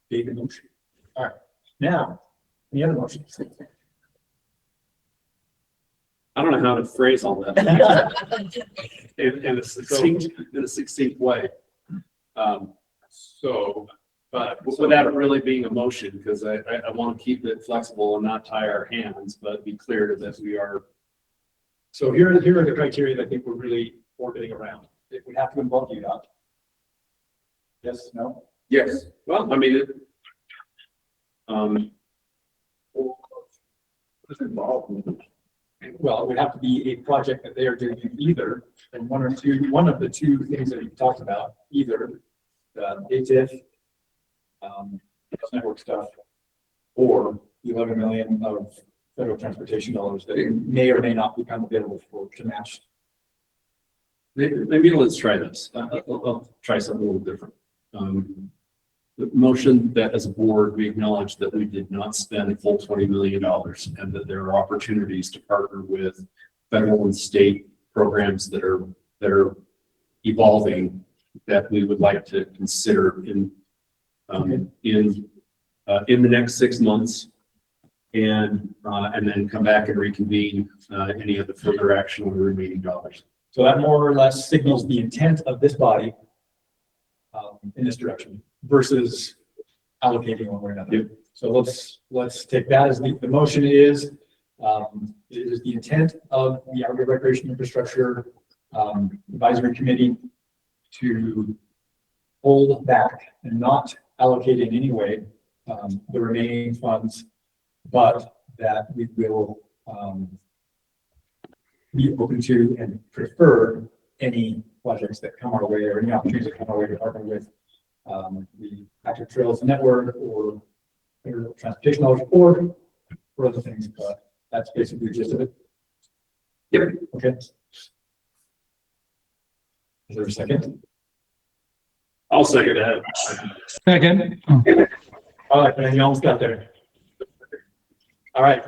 Big motion. All right, now, any other motions? I don't know how to phrase all that in a succinct way. But without it really being a motion, because I want to keep it flexible and not tie our hands, but be clear that we are. So here are the criteria that I think we're really orbiting around. If we have to involve you, not. Yes, no? Yes, well, I mean, What's involved? Well, it would have to be a project that they are doing either, and one of the two things that you talked about, either the ATIF, network stuff, or the 11 million of federal transportation dollars that may or may not become available to match. maybe let's try this. I'll try something a little different. The motion that as a board, we acknowledge that we did not spend the full $20 million and that there are opportunities to partner with federal and state programs that are evolving that we would like to consider in the next 6 months, and then come back and reconvene any of the further action on the remaining dollars. So that more or less signals the intent of this body in this direction versus allocating one way or another. Yep. So let's take that as the motion is. It is the intent of the Outdoor Recreation Infrastructure Advisory Committee to hold back and not allocate in any way the remaining funds, but that we will be open to and prefer any projects that come our way or any opportunities that come our way to partner with the Active Trails Network or transportation knowledge or for other things, but that's basically the gist of it. Yep. Okay. Is there a second? I'll second that. Second. All right, man, you almost got there. All right.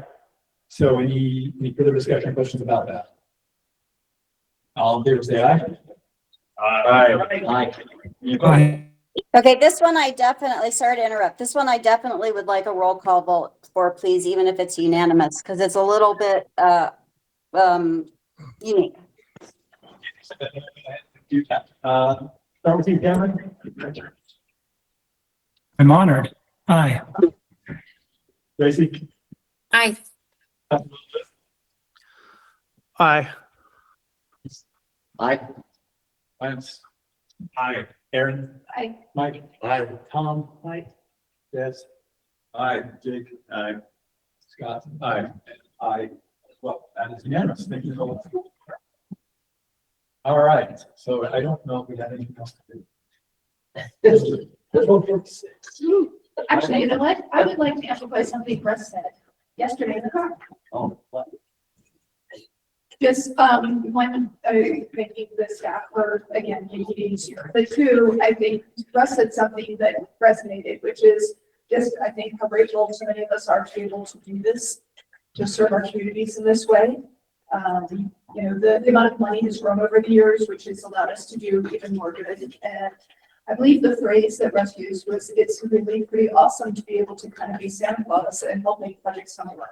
So any further discussion, questions about that? All in favor, say aye. Aye. Aye. Okay, this one I definitely, sorry to interrupt, this one I definitely would like a roll call vote for, please, even if it's unanimous, because it's a little bit, unique. Start with you, Cameron. I'm honored. Aye. Tracy. Aye. Aye. Aye. Lance. Aye. Aaron. Aye. Mike. Aye. Tom. Aye. Des. Aye. Jake. Aye. Scott. Aye. Aye. Well, that is unanimous. Thank you so much. All right. So I don't know if we have anything else to do. Actually, you know what? I would like to amplify something Russ said yesterday in the car. Oh, what? Just, one, thanking the staff for, again, making it easier. But two, I think Russ said something that resonated, which is just, I think, how grateful so many of us are to be able to do this, to serve our communities in this way. You know, the amount of money has grown over the years, which has allowed us to do even more good. And I believe the phrase that Russ used was, it's really pretty awesome to be able to kind of be Santa Claus and help make projects come alive.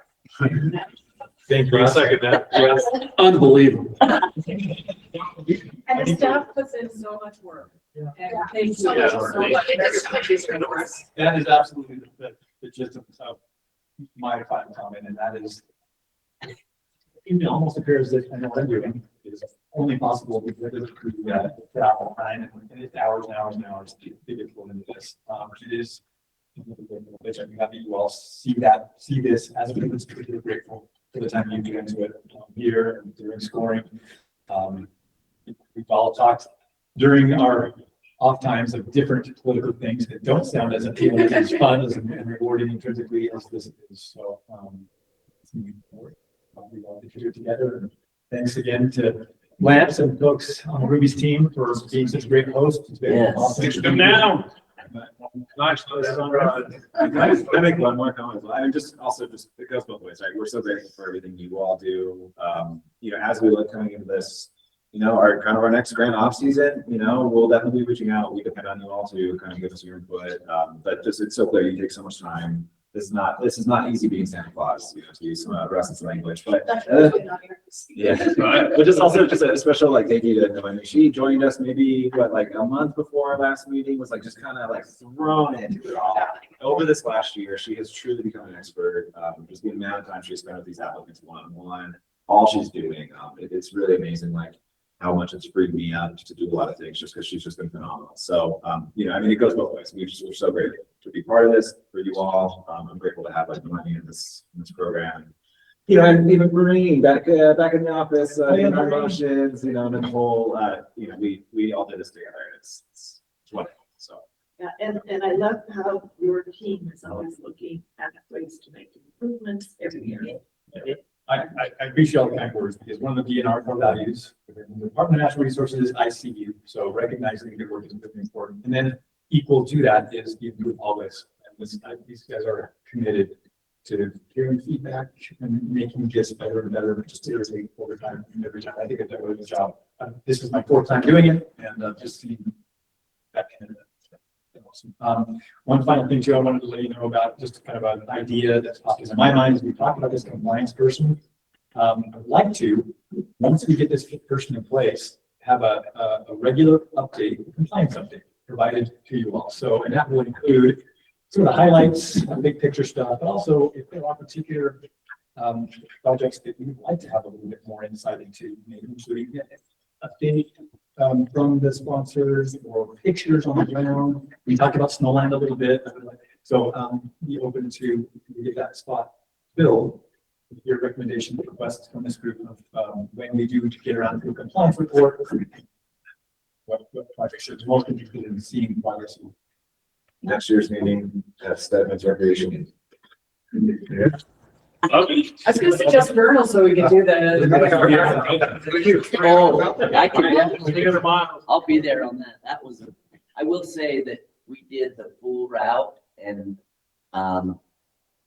Thank you. I second that. Yes. Unbelievable. And the staff puts in so much work. And thank you so much. That is absolutely the gist of my final comment, and that is, it almost appears that I know what I'm doing is only possible because of that travel time and it's hours and hours and hours to get pulled into this. It is, I'm happy you all see this as we was truly grateful for the time you get into it here and during scoring. We've all talked during our off times of different political things that don't sound as appealing as fun and rewarding intrinsically as this is. So, we all get to do it together. And thanks again to Lance and folks on Ruby's team for being such a great host. It's been Yes. awesome. Come down. Nice. Can I make one more comment? I'm just also just, it goes both ways, right? We're so grateful for everything you all do. You know, as we look coming into this, you know, our next grand off season, you know, we'll definitely be reaching out. We depend on you all to kind of give us your input. But just, it's so clear you take so much time. This is not easy being Santa Claus, you know, to use some Russ's language, but yeah, but just also just a special like thank you to Noemi. She joined us maybe like a month before our last meeting, was like just kind of like thrown into it all. Over this last year, she has truly become an expert. Just the amount of time she spent with these applicants one-on-one, all she's doing, it's really amazing. Like how much it's freed me up to do a lot of things just because she's just been phenomenal. So, you know, I mean, it goes both ways. We're so grateful to be part of this for you all. I'm grateful to have like money in this program. You know, and even Maureen back in the office, in our motions, you know, and the whole, you know, we all did this together. It's wonderful. So. Yeah, and I love how your team is always looking at ways to make improvements every year. Yeah. I appreciate all the kind words because one of the DNR core values, the Department of Natural Resources is ICU. So recognizing the good work is really important. And then equal to that is the improve always. And these guys are committed to hearing feedback and making this better and better, just iterating over time and every time. I think I've done a really good job. This is my fourth time doing it and just seeing that kind of awesome. One final thing too, I wanted to let you know about just kind of an idea that's popping in my mind as we talk about this compliance person. I'd like to, once we get this person in place, have a regular update, compliance update provided to you all. So, and that will include sort of highlights, big picture stuff, but also if there are particular projects that we'd like to have a little bit more insight into, maybe including update from the sponsors or pictures on the ground. We talked about Snowland a little bit. So be open to get that spot filled with your recommendation requests from this group of when we do get around to a compliance report. What projects are most interested in seeing progress? Next year's meeting at Stedman's Recreation. I was gonna suggest Vernal so we can do the. Oh, I can definitely, I'll be there on that. That was, I will say that we did the full route and,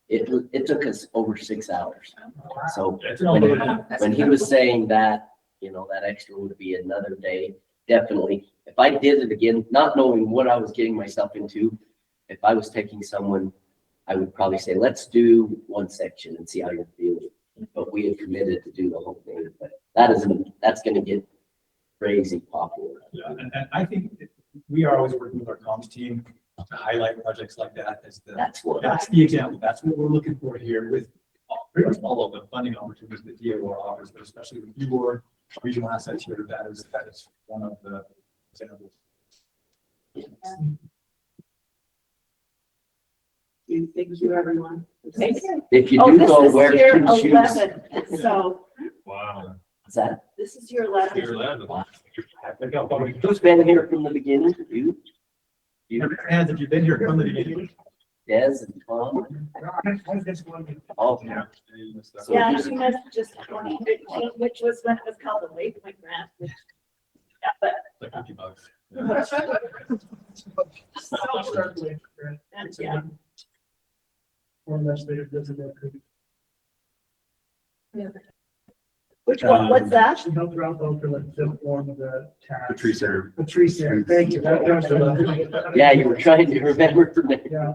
it took us over 6 hours. So when he was saying that, you know, that extra would be another day, definitely. If I did it again, not knowing what I was getting myself into, if I was taking someone, I would probably say, let's do one section and see how you're feeling. But we have committed to do the whole thing, but that's gonna get crazy popular. Yeah, and I think we are always working with our comms team to highlight projects like that as That's the example. That's what we're looking for here with pretty much all of the funding opportunities that DOR offers, but especially with your regional assets here, that is one of the examples. Thank you, everyone. Thank you. If you Oh, do this go, is wear year shoes. 11, so Wow. Is that? this is year 11. You're landing. Who's been here from the beginning? You? And if you've been here from the beginning. Des and Tom? Oh, yeah. So Yeah, just- she missed just 2015, which was when it was called a Waypoint grant. Which, yeah, but Like $50. and, yeah. Which one? What's that? She helped her out though for like the form of the tax. The tree center. The tree center, thank you. Yeah, you were trying to remember for me. Yeah.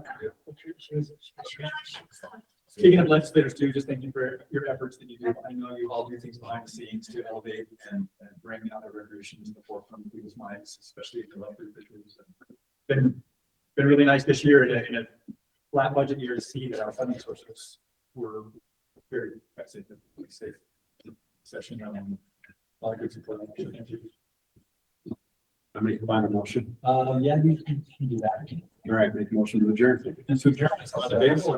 Speaking of legislators too, just thank you for your efforts that you do. I know you all do things behind the scenes to elevate and bring other resolutions to the forefront of people's minds, especially the elected officials. Been really nice this year in a flat budget year to see that our funding sources were very, safe session. A lot of good support. Thank you. I make a final motion. Yeah, you can do that. All right, make a motion to adjourn. And so adjourn. It's on the table.